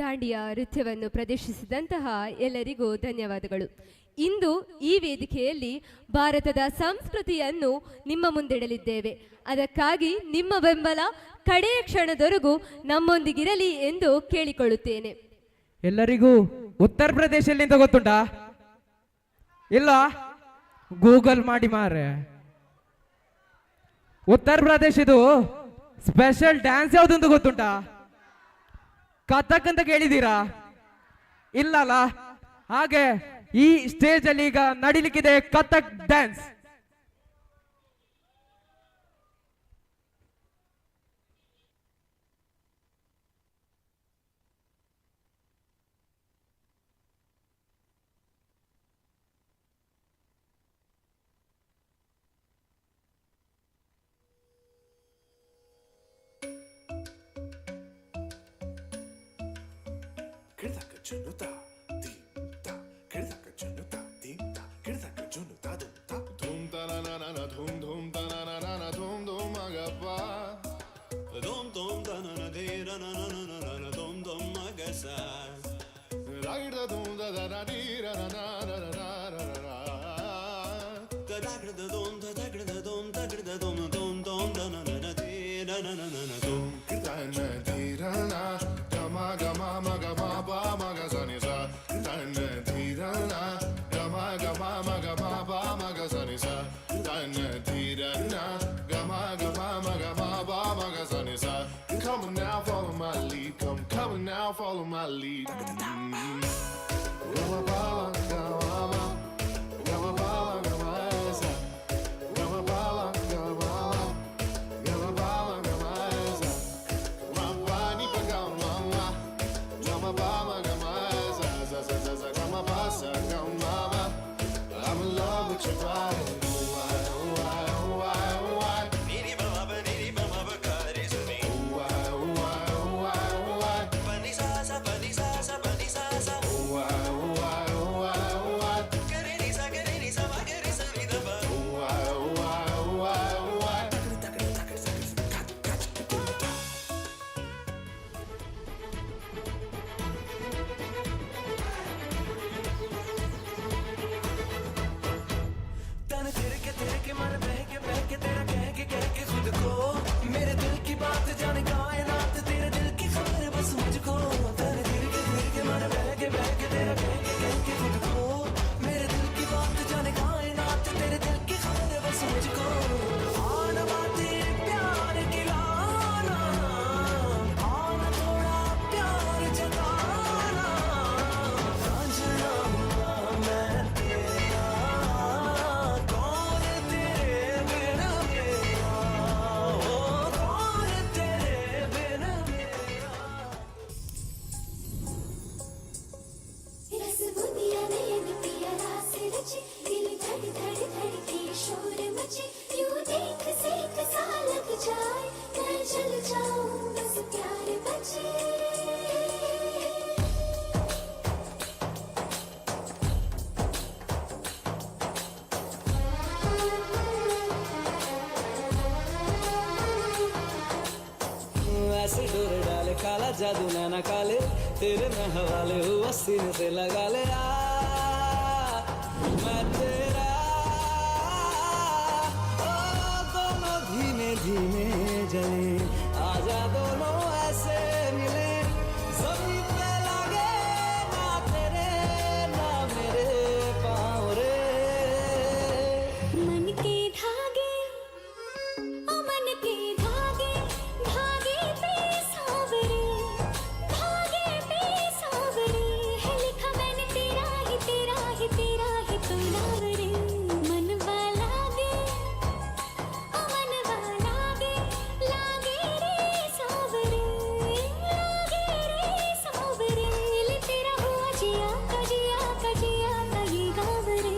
ದಾಂಡಿಯಾ ನೃತ್ಯವನ್ನು ಪ್ರದರ್ಶಿಸಿದಂತಹ ಎಲ್ಲರಿಗೂ ಧನ್ಯವಾದಗಳು. ಇಂದು ಈ ವೇದಿಕೆಯಲ್ಲಿ ಭಾರತದ ಸಂಸ್ಕೃತಿಯನ್ನು ನಿಮ್ಮ ಮುಂದಿಡಲಿದ್ದೇವೆ. ಅದಕ್ಕಾಗಿ ನಿಮ್ಮ ಬೆಂಬಲ ಕಡೆಯ ಕ್ಷಣದವರೆಗೂ ನಮ್ಮೊಂದಿಗಿರಲಿ ಎಂದು ಕೇಳಿಕೊಳ್ಳುತ್ತೇನೆ. ಎಲ್ಲರಿಗೂ ಉತ್ತರ ಪ್ರದೇಶಲ್ಲಿಂದ ಗೊತ್ತುಂಟಾ? ಇಲ್ಲ, ಗೂಗಲ್ ಮಾಡಿ ಮಾರೆ. ಉತ್ತರ ಪ್ರದೇಶದು ಸ್ಪೆಷಲ್ ಡ್ಯಾನ್ಸ್ ಯಾವ್ದಂತ ಗೊತ್ತುಂಟಾ? ಕಥಕ್ ಅಂತ ಕೇಳಿದ್ದೀರಾ? ಇಲ್ಲಲ್ಲ. ಹಾಗೆ ಈ ಸ್ಟೇಜ್ ಅಲ್ಲಿ ಈಗ ನಡಿಲಿಕ್ಕಿದೆ Kathak dance. Come now, follow my lead. Come now, follow my lead. I'm in love with your body. ऐसे डोर डाले काला जादू नैना काले तेरे में हवाले हुआ सीने से लगा ले मैं तेरा ओ दोनों धीमे धीमे जले आजा दोनों ऐसे मिले जमीन पे लगे ना तेरे ना मेरे पाँव रे मन के धागे ओ मन के धागे धागे पे सावरे है लिखा मैंने तेरा ही तेरा ही तेरा ही तू नावरे मन वाला गे ओ मन वाला गे लागे रे सावरे ले तेरा हुआ जिया का जिया का जिया का ये गावरे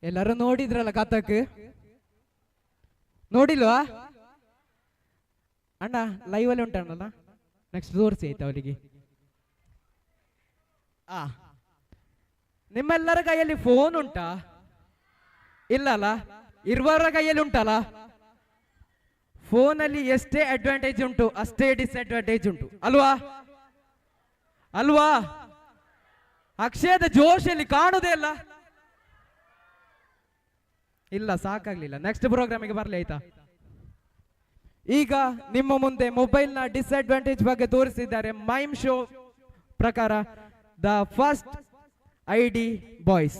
ಎಲ್ಲರೂ ನೋಡಿದ್ರಲ್ಲ ಕಥಕ್? ನೋಡಿಲ್ವಾ ಅಣ್ಣ? ಲೈವ್ ಅಲ್ಲಿ ಉಂಟಣ್ಣಲ್ಲ. ನೆಕ್ಸ್ಟ್ ತೋರಿಸಿ ಆಯ್ತಾ ಅವರಿಗೆ. ನಿಮ್ಮೆಲ್ಲರ ಕೈಯಲ್ಲಿ ಫೋನ್ ಉಂಟಾ? ಇಲ್ಲಲ್ಲ, ಇರುವವರ ಕೈಯಲ್ಲಿ ಉಂಟಲ್ಲ. ಫೋನಲ್ಲಿ ಎಷ್ಟೇ ಅಡ್ವಾಂಟೇಜ್ ಉಂಟು ಅಷ್ಟೇ ಡಿಸ್ಅಡ್ವಾಂಟೇಜ್ ಉಂಟು ಅಲ್ವಾ? ಅಲ್ವಾ? ಅಕ್ಷಯದ ಜೋಶಲ್ಲಿ ಕಾಣುವುದೇ ಇಲ್ಲ. ಇಲ್ಲ, ಸಾಕಾಗ್ಲಿಲ್ಲ. ನೆಕ್ಸ್ಟ್ ಪ್ರೋಗ್ರಾಮಿಗೆ ಬರಲಿ ಆಯ್ತಾ? ಈಗ ನಿಮ್ಮ ಮುಂದೆ ಮೊಬೈಲ್ನ ಡಿಸ್ಅಡ್ವಾಂಟೇಜ್ ಬಗ್ಗೆ ತೋರಿಸಿದ್ದಾರೆ ಮೈಮ್ ಶೋ ಪ್ರಕಾರ. The first ID boys.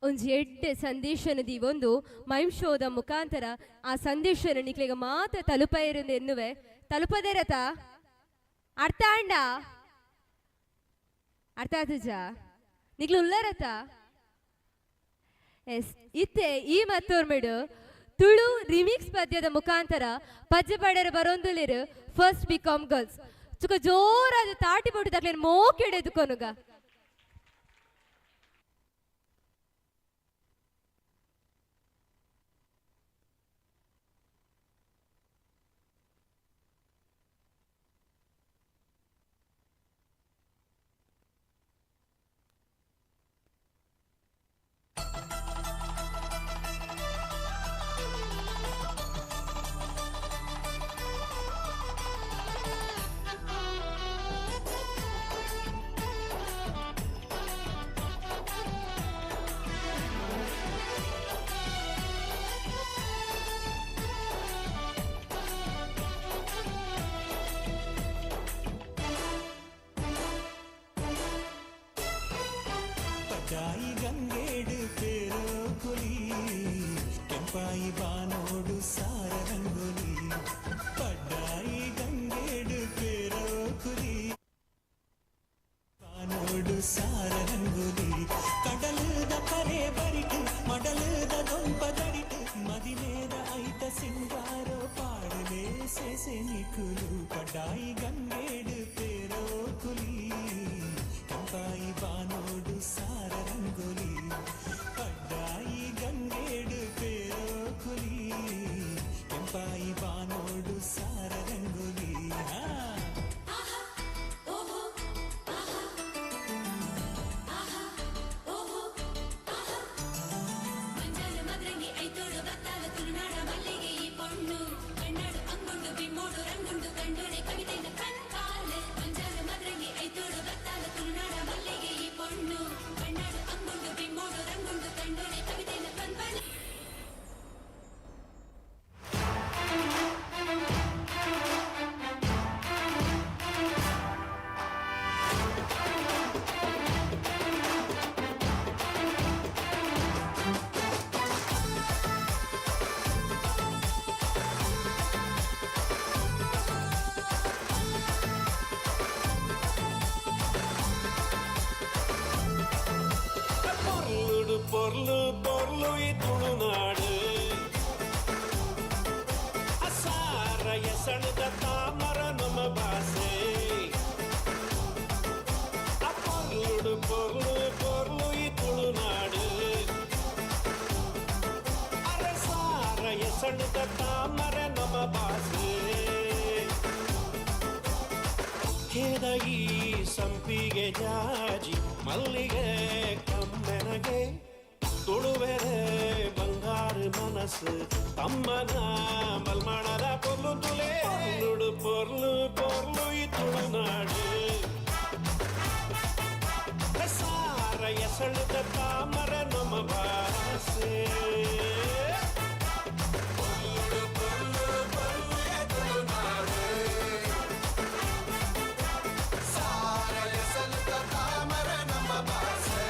ಒಂಜಿ ಎಡ್ಡೆ ಸಂದೇಶನ ದೀವೊಂದು ಮೈಮ್ ಶೋದ ಮುಖಾಂತರ ಆ ಸಂದೇಶನ ನಿಕ್ಲಿಗೆ ಮಾತ್ರ ತಲುಪ ಇರೋದು ಎನ್ನುವೆ ತಲುಪದೇರತ ಅರ್ಥ ಅಂಡ ಅರ್ಥ ಆತುಜ ನಿಕ್ಲು ಉಲ್ಲರತ ಎಸ್ ಇತ್ತೆ ಈ ಮತ್ತೋರ್ಮೆಡು ತುಳು ರಿಮಿಕ್ಸ್ ಪದ್ಯದ ಮುಖಾಂತರ ಪದ್ಯ ಪಡೆಯರು ಬರೋಂದುಲಿರು ಫಸ್ಟ್ ಬಿಕಾಮ್ ಗರ್ಲ್ಸ್ ಚುಕ ಜೋರಾದ ತಾಟಿ ಬೋಟು ತಕ್ಲೇನು ಮೋಕೆಡೆದು ಕೊನುಗ ಪಡ್ಡಾಯಿ ಗಂಗೇಡು ಪೇರೋ ಕುಲಿ ಕೆಂಪಾಯಿ ಬಾನೋಡು ಸಾರ ರಂಗೋಲಿ ಪಡ್ಡಾಯಿ ಗಂಗೇಡು ಪೇರೋ ಕುಲಿ ಬಾನೋಡು ಸಾರ ರಂಗೋಲಿ ಕಡಲದ ಪರೆ ಬರಿಟು ಮಡಲದ ದೊಂಪದಡಿಟು ಮದಿಮೇದ ಐತ ಸಿಂಗಾರೋ ಪಾಡಲೇ ಸೇಸೆ ನಿಕುಲು ಪಡ್ಡಾಯಿ ಗಂಗೇಡು ಪೇರೋ ಕುಲಿ ಕೆಂಪಾಯಿ ಬಾನೋಡು ಸಾರ ರಂಗೋಲಿ ಪಡ್ಡಾಯಿ ಗಂಗೇಡು ಪೇರೋ ಕುಲಿ ಕೆಂಪಾಯಿ ಬಾನೋಡು ಸಾರ ರಂಗೋಲಿ பொருளு பொருளு துணுநாடு அசார எசணுத தாமர நம்ம பாசே பொருளு பொருளு பொருளு துணுநாடு அரசார எசணுத தாமர நம்ம பாசே ಕೇದಗಿ ಸಂಪಿಗೆ ಜಾಜಿ ಮಲ್ಲಿಗೆ ಕಮ್ಮೆನಗೆ ತುಳುವೆರೆ ಬಂಗಾರು ಮನಸ್ಸು ತಮ್ಮನ ಮಲ್ಮಣದ ಪೊರ್ಲು ತುಲೆ ನುಡು ಪೊರ್ಲು ಪೊರ್ಲು ಈ ತುಳುನಾಡು ಸಾರ ಎಸಳುದ ತಾಮರ ನಮ್ಮ ಭಾಷೆ ಸಣ್ಣ ತಾಮರೆ ನಮ್ಮ ಭಾಷೆ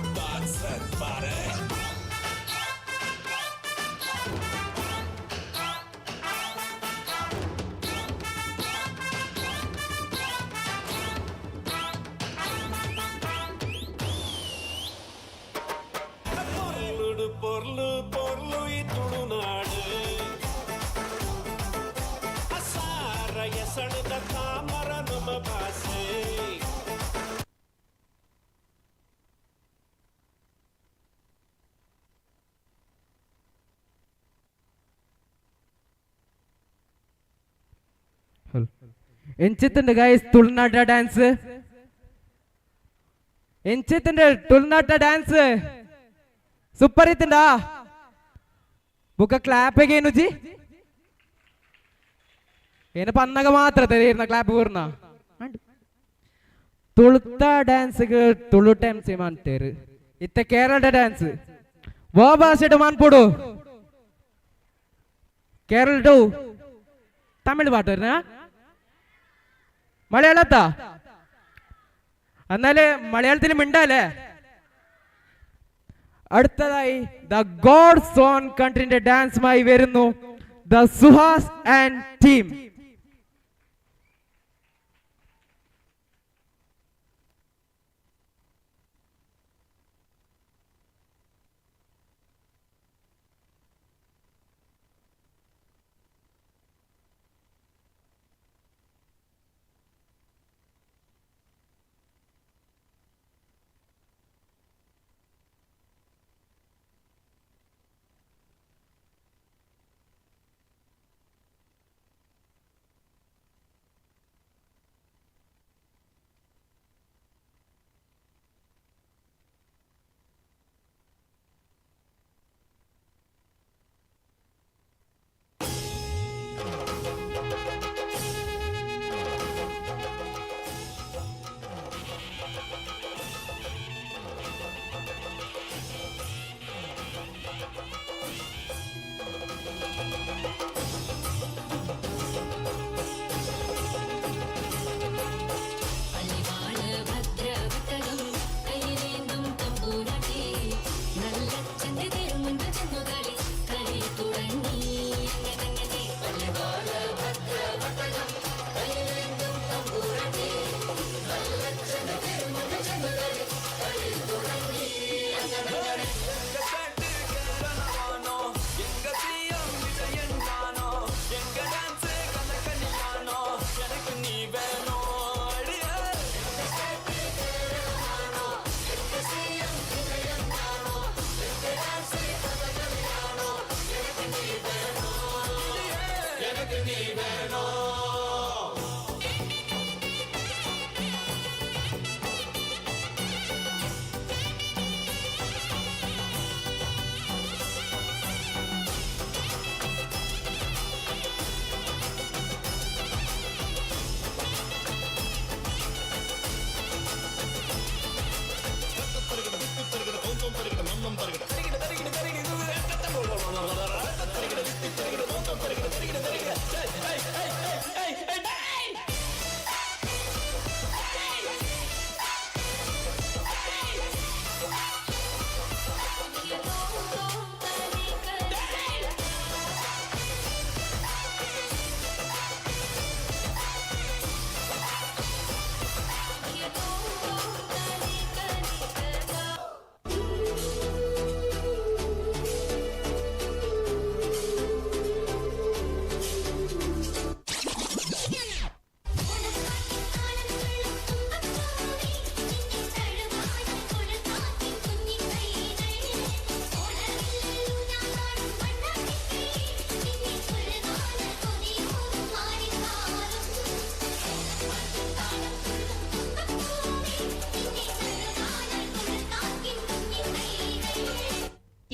That's it, buddy. ಎಂಚಿತ್ತಂಡ ಗೈಸ್ ತುಳುನಾಟ ಡ್ಯಾನ್ಸ್ ಎಂಚಿತ್ತಂಡ ತುಳುನಾಟ ಡ್ಯಾನ್ಸ್ ಸೂಪರ್ ಇತ್ತಂಡ ಬುಕ್ಕ ಕ್ಲಾಪಿಗೆ ಏನು ಜಿ ಏನು ಪನ್ನಗ ಮಾತ್ರ ತೆರೀರ್ನ ಕ್ಲಾಪ್ ಊರ್ನ ತುಳುತ ಡ್ಯಾನ್ಸ್ಗೆ ತುಳು ಟೈಮ್ಸ್ ಮಾಡ್ತೇರು ಇತ್ತ ಕೇರಳ ಡ್ಯಾನ್ಸ್ ಓ ಭಾಷೆ ಮಾನ್ಪೋಡು കേരള ടു തമിഴ് പാട്ട് വരുന്ന മലയാളത്താ എന്നാല് മലയാളത്തിൽ മിണ്ടാലേ അടുത്തതായി ദ ഗോഡ്സ് ഓൺ കൺട്രിന്റെ ഡാൻസുമായി വരുന്നു ദ സുഹാസ് ആൻഡ് ടീം.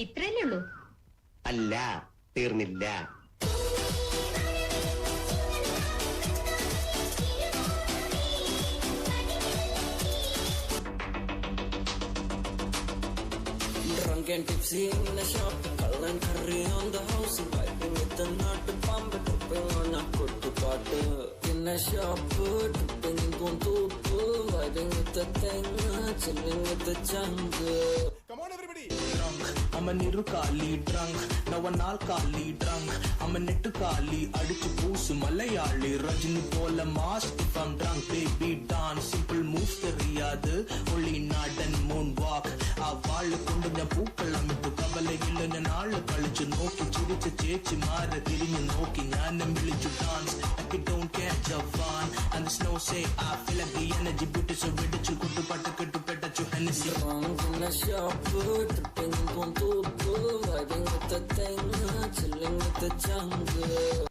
ഇത്രയല്ലേ ഉള്ളൂ? അല്ല, തീർന്നില്ല. Drunk and tipsy in the shop, call and curry on the house, vibing with the nut pump, tripping on a good party. In the shop, tripping in Guntupu, vibing with the thing, chilling with the jungle. Come on everybody! Drunk, I'm a Nirukali drunk, now an alkali drunk, I'm a Netukali, Adichu Poosu, Malayali, Rajini Pola mask, if I'm drunk, baby dance, simple moves the riyadu, only nod and moonwalk, a wall kundanya pookalam, to Kabala Hillan and all the culture, Noki, Chiricha, Chechi, Mara, Tirin, Noki, and Milichu dance, like it don't catch a fun, and the snow say, I feel like the energy, beauty, so ready to go to Pataka to Petachu Hennessy. Drunk in the shop, tripping in Guntupu, vibing with the thing, chilling with the jungle.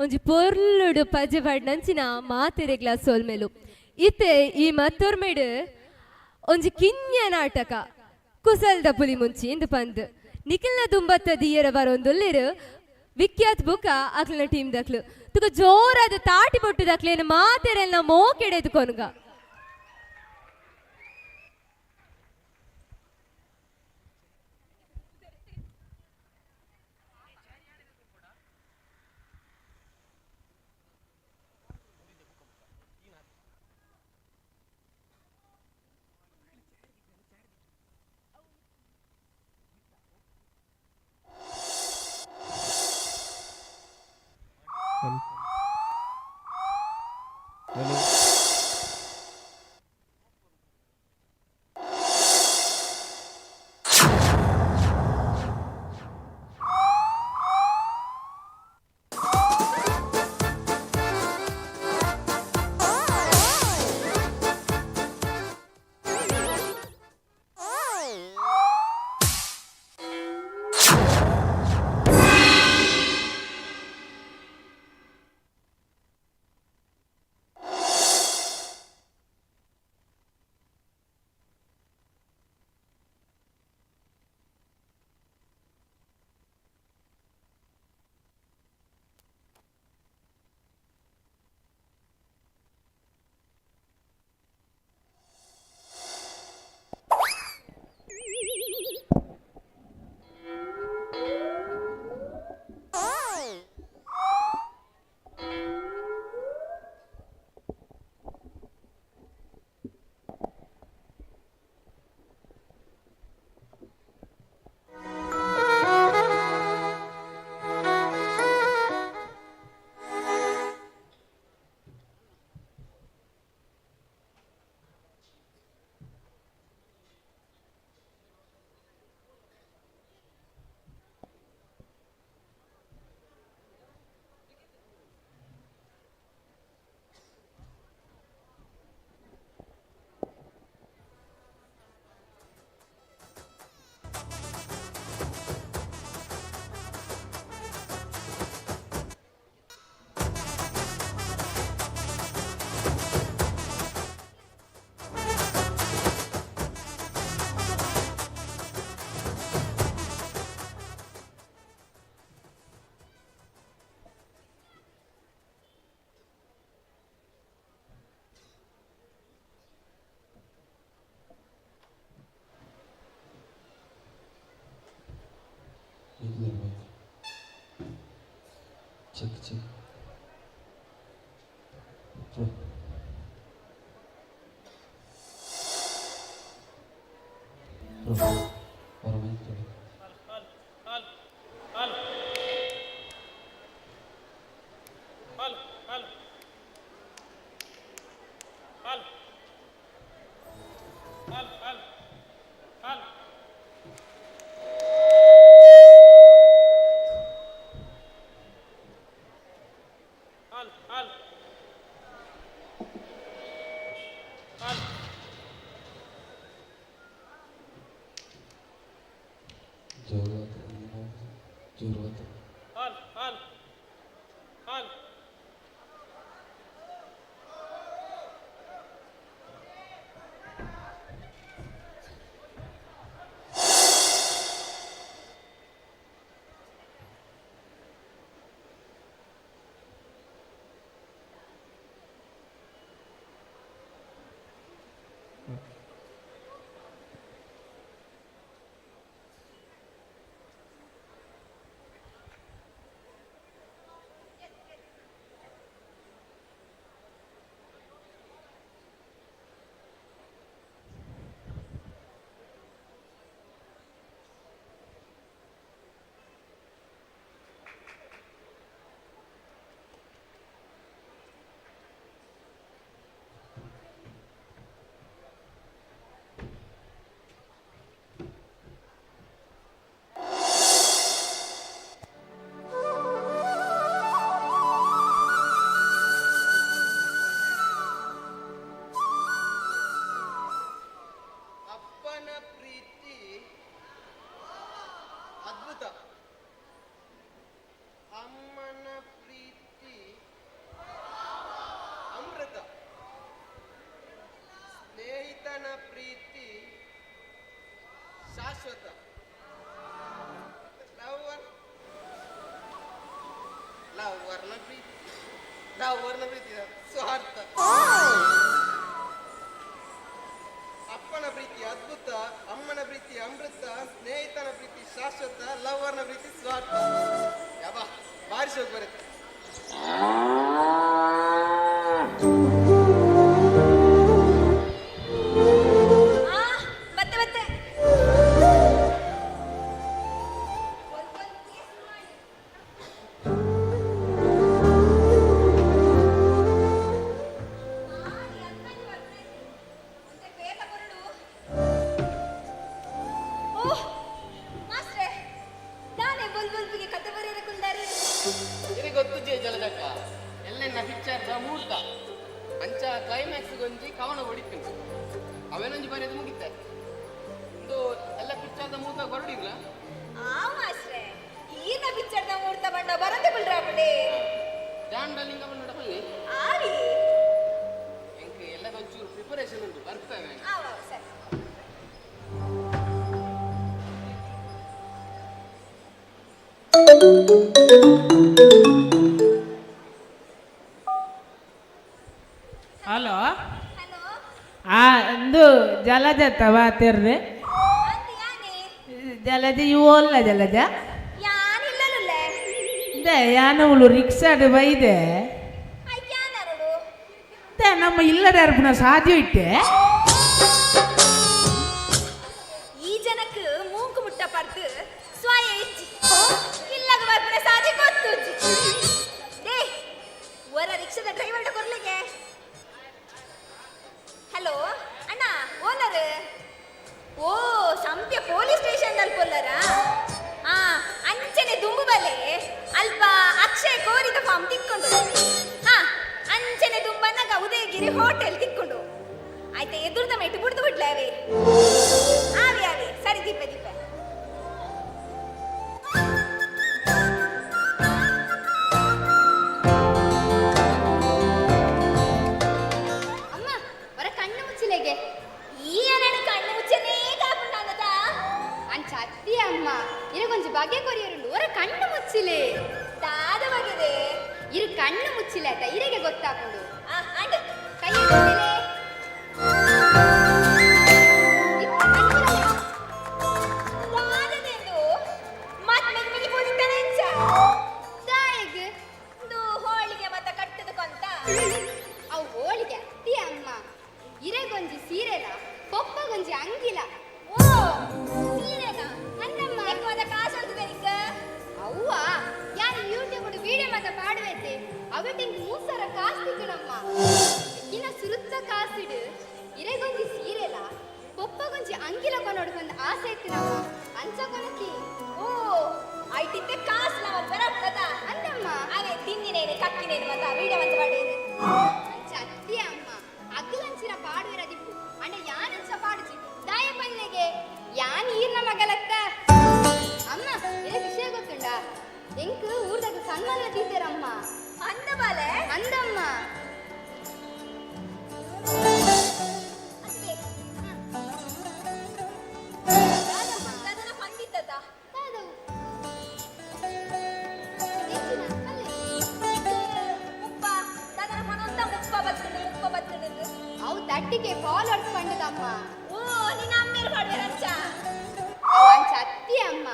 ಒಂಜಿ ಪೊರ್ಲುಡು ಪಜೆ ಪಡ್ನಂಚಿನ ಮಾತೆರೆಗ್ಲ ಸೋಲ್ಮೆಲು ಇತ್ತೆ ಈ ಮತ್ತೊರ್ಮೆಡು ಒಂಜಿ ಕಿನ್ಯ ನಾಟಕ ಕುಸಲ್ದ ಪುಲಿ ಮುಂಚಿ ಇಂದು ಪಂದ್ ನಿಖಿಲ್ನ ದುಂಬತ್ತ ದಿಯರ ಬರೊಂದುಲ್ಲೆರು Vikhyath ಬುಕ ಅಕ್ಲನ team ದಕ್ಲು ತುಕ ಜೋರಾದ ತಾಟಿ ಬೊಟ್ಟು ದಕ್ಲೇನು ಮಾತೆರೆಲ್ನ ಮೋಕೆಡೆದು ಕೊನ್ಗ ಶಾಶ್ವತ. ಲವ್ವರ್ನ ಪ್ರೀತಿ ಸ್ವಾರ್ಥ. ಅಪ್ಪನ ಪ್ರೀತಿ ಅದ್ಭುತ, ಅಮ್ಮನ ಪ್ರೀತಿ ಅಮೃತ, ಸ್ನೇಹಿತನ ಪ್ರೀತಿ ಶಾಶ್ವತ, ಲವ್ವರ್ನ ಪ್ರೀತಿ ಸ್ವಾರ್ಥ. ಯಬ್ಬ ಬಾರಿ ಶೋಕ್ ಬರುತ್ತೆ. ಗೊತ್ತು ಜಲದಕ್ಕ ಎಲ್ಲೆನ್ನ ಪಿಕ್ಚರ್ದ ಮೂರ್ತ ಅಂಚ ಕ್ಲೈಮ್ಯಾಕ್ಸ್ ಗೊಂಜಿ ಕವನ ಹೊಡಿತೀನಿ ಅವೇನೊಂಜಿ ಬರೆದು ಮುಗಿತೆ ಒಂದು ಎಲ್ಲ ಪಿಕ್ಚರ್ದ ಮೂರ್ತ ಹೊರಡಿಲ್ಲ ಈನ ಪಿಕ್ಚರ್ದ ಮೂರ್ತ ಬಂಡ ಬರದೆ ಬಿಡ್ರಾಪಡೆ ಜಾಂಡಲಿಂಗ ಬಂಡ ಬಲ್ಲಿ ಆಡಿ ಎಂಕ್ ಎಲ್ಲ ಒಂಚೂರು ಪ್ರಿಪರೇಷನ್ ಉಂಟು ಬರ್ತೇವೆ. ಸರಿ. ಹಲೋ ಒಂದು ಜಲಜ ತವಾತಿರ್ರಿ ಜಲಜ ಇವಲ್ಲ ಜಲಜ ಯಾನವಳು ರಿಕ್ಷಾಡ್ ಬೈದೆ ನಮ್ಮ ಇಲ್ಲದ ಅರ್ಪಣ ಸಾಧ್ಯ ಇಟ್ಟೆ ಈ ಜನಕ್ಕೆ ಮೂಕು ಮುಟ್ಟ ಪರ್ದು ಸ್ವಯ ಇಚ್ಚಿ ಇಲ್ಲಗ ಬರ್ಪಣ ಸಾಧ್ಯ ಗೊತ್ತು ಡೇ ವರ ರಿಕ್ಷಾದ ಡ್ರೈವರ್ ಕೊರ್ಲಿಕ್ಕೆ. ಹಲೋ ಅಣ್ಣ ಓನರ್ ಓ ಸಂಪ್ಯ ಪೊಲೀಸ್ ಸ್ಟೇಷನ್ ಅಲ್ಲಿ ಕೊಲ್ಲರ ಅಂಚನೆ ದುಂಬು ಬಲೆ ಅಲ್ಪ ಅಕ್ಷಯ್ ಕೋರಿದ ಫಾರ್ಮ್ ತಿಕ್ಕೊಂಡು ಅಂಚನೆ ದುಂಬನ್ನಾಗ ಉದಯಗಿರಿ ಹೋಟೆಲ್ ತಿಕ್ಕೊಂಡು ಆಯ್ತಾ ಎದುರ್ದ ಮೇಟು ಬಿಡ್ದು ಬಿಡ್ಲೆ ಅವೇ ಆವೆ ಸರಿ ದೀಪ ಅಮ್ಮ ವರ ಕಣ್ಣು ಮುಚ್ಚಲೆಗೆ ಈ ಅಣ್ಣ ಕಣ್ಣು ಮುಚ್ಚನೇ ಕಾಪುಂಡ ಅಂಚ ಅತ್ತಿ ಅಮ್ಮ ಇರಗೊಂಜಿ ಬಗೆ ಕೊರಿಯರುಂಡು ವರ ಕಣ್ಣು ಮುಚ್ಚಿಲೆ ದಾದ ಬಗೆದೆ ಇರು ಕಣ್ಣು ಮುಚ್ಚಿಲೆ ಆಯ್ತಾ ಇರೆಗೆ ಗೊತ್ತಾಕೊಂಡು ಅಂಡ್ ಕೈ ಮುಚ್ಚಿಲೆ ಅವು ಹೋಳಿಗೆ ಅತ್ತಿ ಅಮ್ಮ ಇರೆಗೊಂಜಿ ಸೀರೆಲ ಪೊಪ್ಪಗೊಂಜಿ ಅಂಗಿಲ ಓ ಸೀರೆನ ಅಂದಮ್ಮ ఎక్కువ ಕಾಸು ಅಂತದೆ ನಿಂಗ ಅವ್ವ ಯಾರು ಯೂಟ್ಯೂಬ್ ವಿಡಿಯೋ ಮಾತ ಪಾಡುವೆತೆ ಅವಟಿಂಗ್ ಮೂಸರ ಕಾಸು ತಿಕ್ಕಣಮ್ಮ ಇನ್ನ ಸುರುತ್ತ ಕಾಸಿಡು ಇರೆಗೊಂಜಿ ಸೀರೆಲ ಪೊಪ್ಪಗೊಂಜಿ ಅಂಗಿಲ ಕೊನೋಡ್ಕೊಂಡ್ ಆಸೆ ಇತ್ತಿನಮ್ಮ ಅಂಚ ಕೊನಕಿ ಓ ಐಟಿತ್ತೆ ಕಾಸು ನಾವು ಬರಪ್ಪದ ಅಂದಮ್ಮ ಅವೇ ತಿಂದಿನೇನೆ ಕಕ್ಕಿನೇನೆ ಮತ ವಿಡಿಯೋ ಮಾತ ಪಾಡುವೆ ಅಂಚ ಅತ್ತಿ ಅಮ್ಮ ಅಗ್ಗಲಂಚಿನ ಪಾಡುವಿರ ದಿಪ್ಪು ಅಂಡ ಯಾನಂಚ ಪಾಡುಚಿ ದಾಯ ಪಲ್ಲೆಗೆ ಯಾನ್ ಈರ್ನ ಮಗಲತ್ತ ಅಮ್ಮ ಏ ವಿಷಯ ಗೊತ್ತುಂಡ ಎಂಕ್ ಊರ್ದಾಗ ಸನ್ಮಾನ ತಿಂತೇರಮ್ಮ ಅಂದ ಬಾಲೆ ಅಂದಮ್ಮ ಪಂಡಿತ ಅವು ತಟ್ಟಿಗೆ ಫಾಲೋವರ್ಸ್ ಪಂಡದಮ್ಮ ಓ ನಿನ್ನ ಅಮ್ಮೇರು ಪಡ್ಬೇರ ಅಂಚ ಅಂಚ ಅತ್ತಿ ಅಮ್ಮ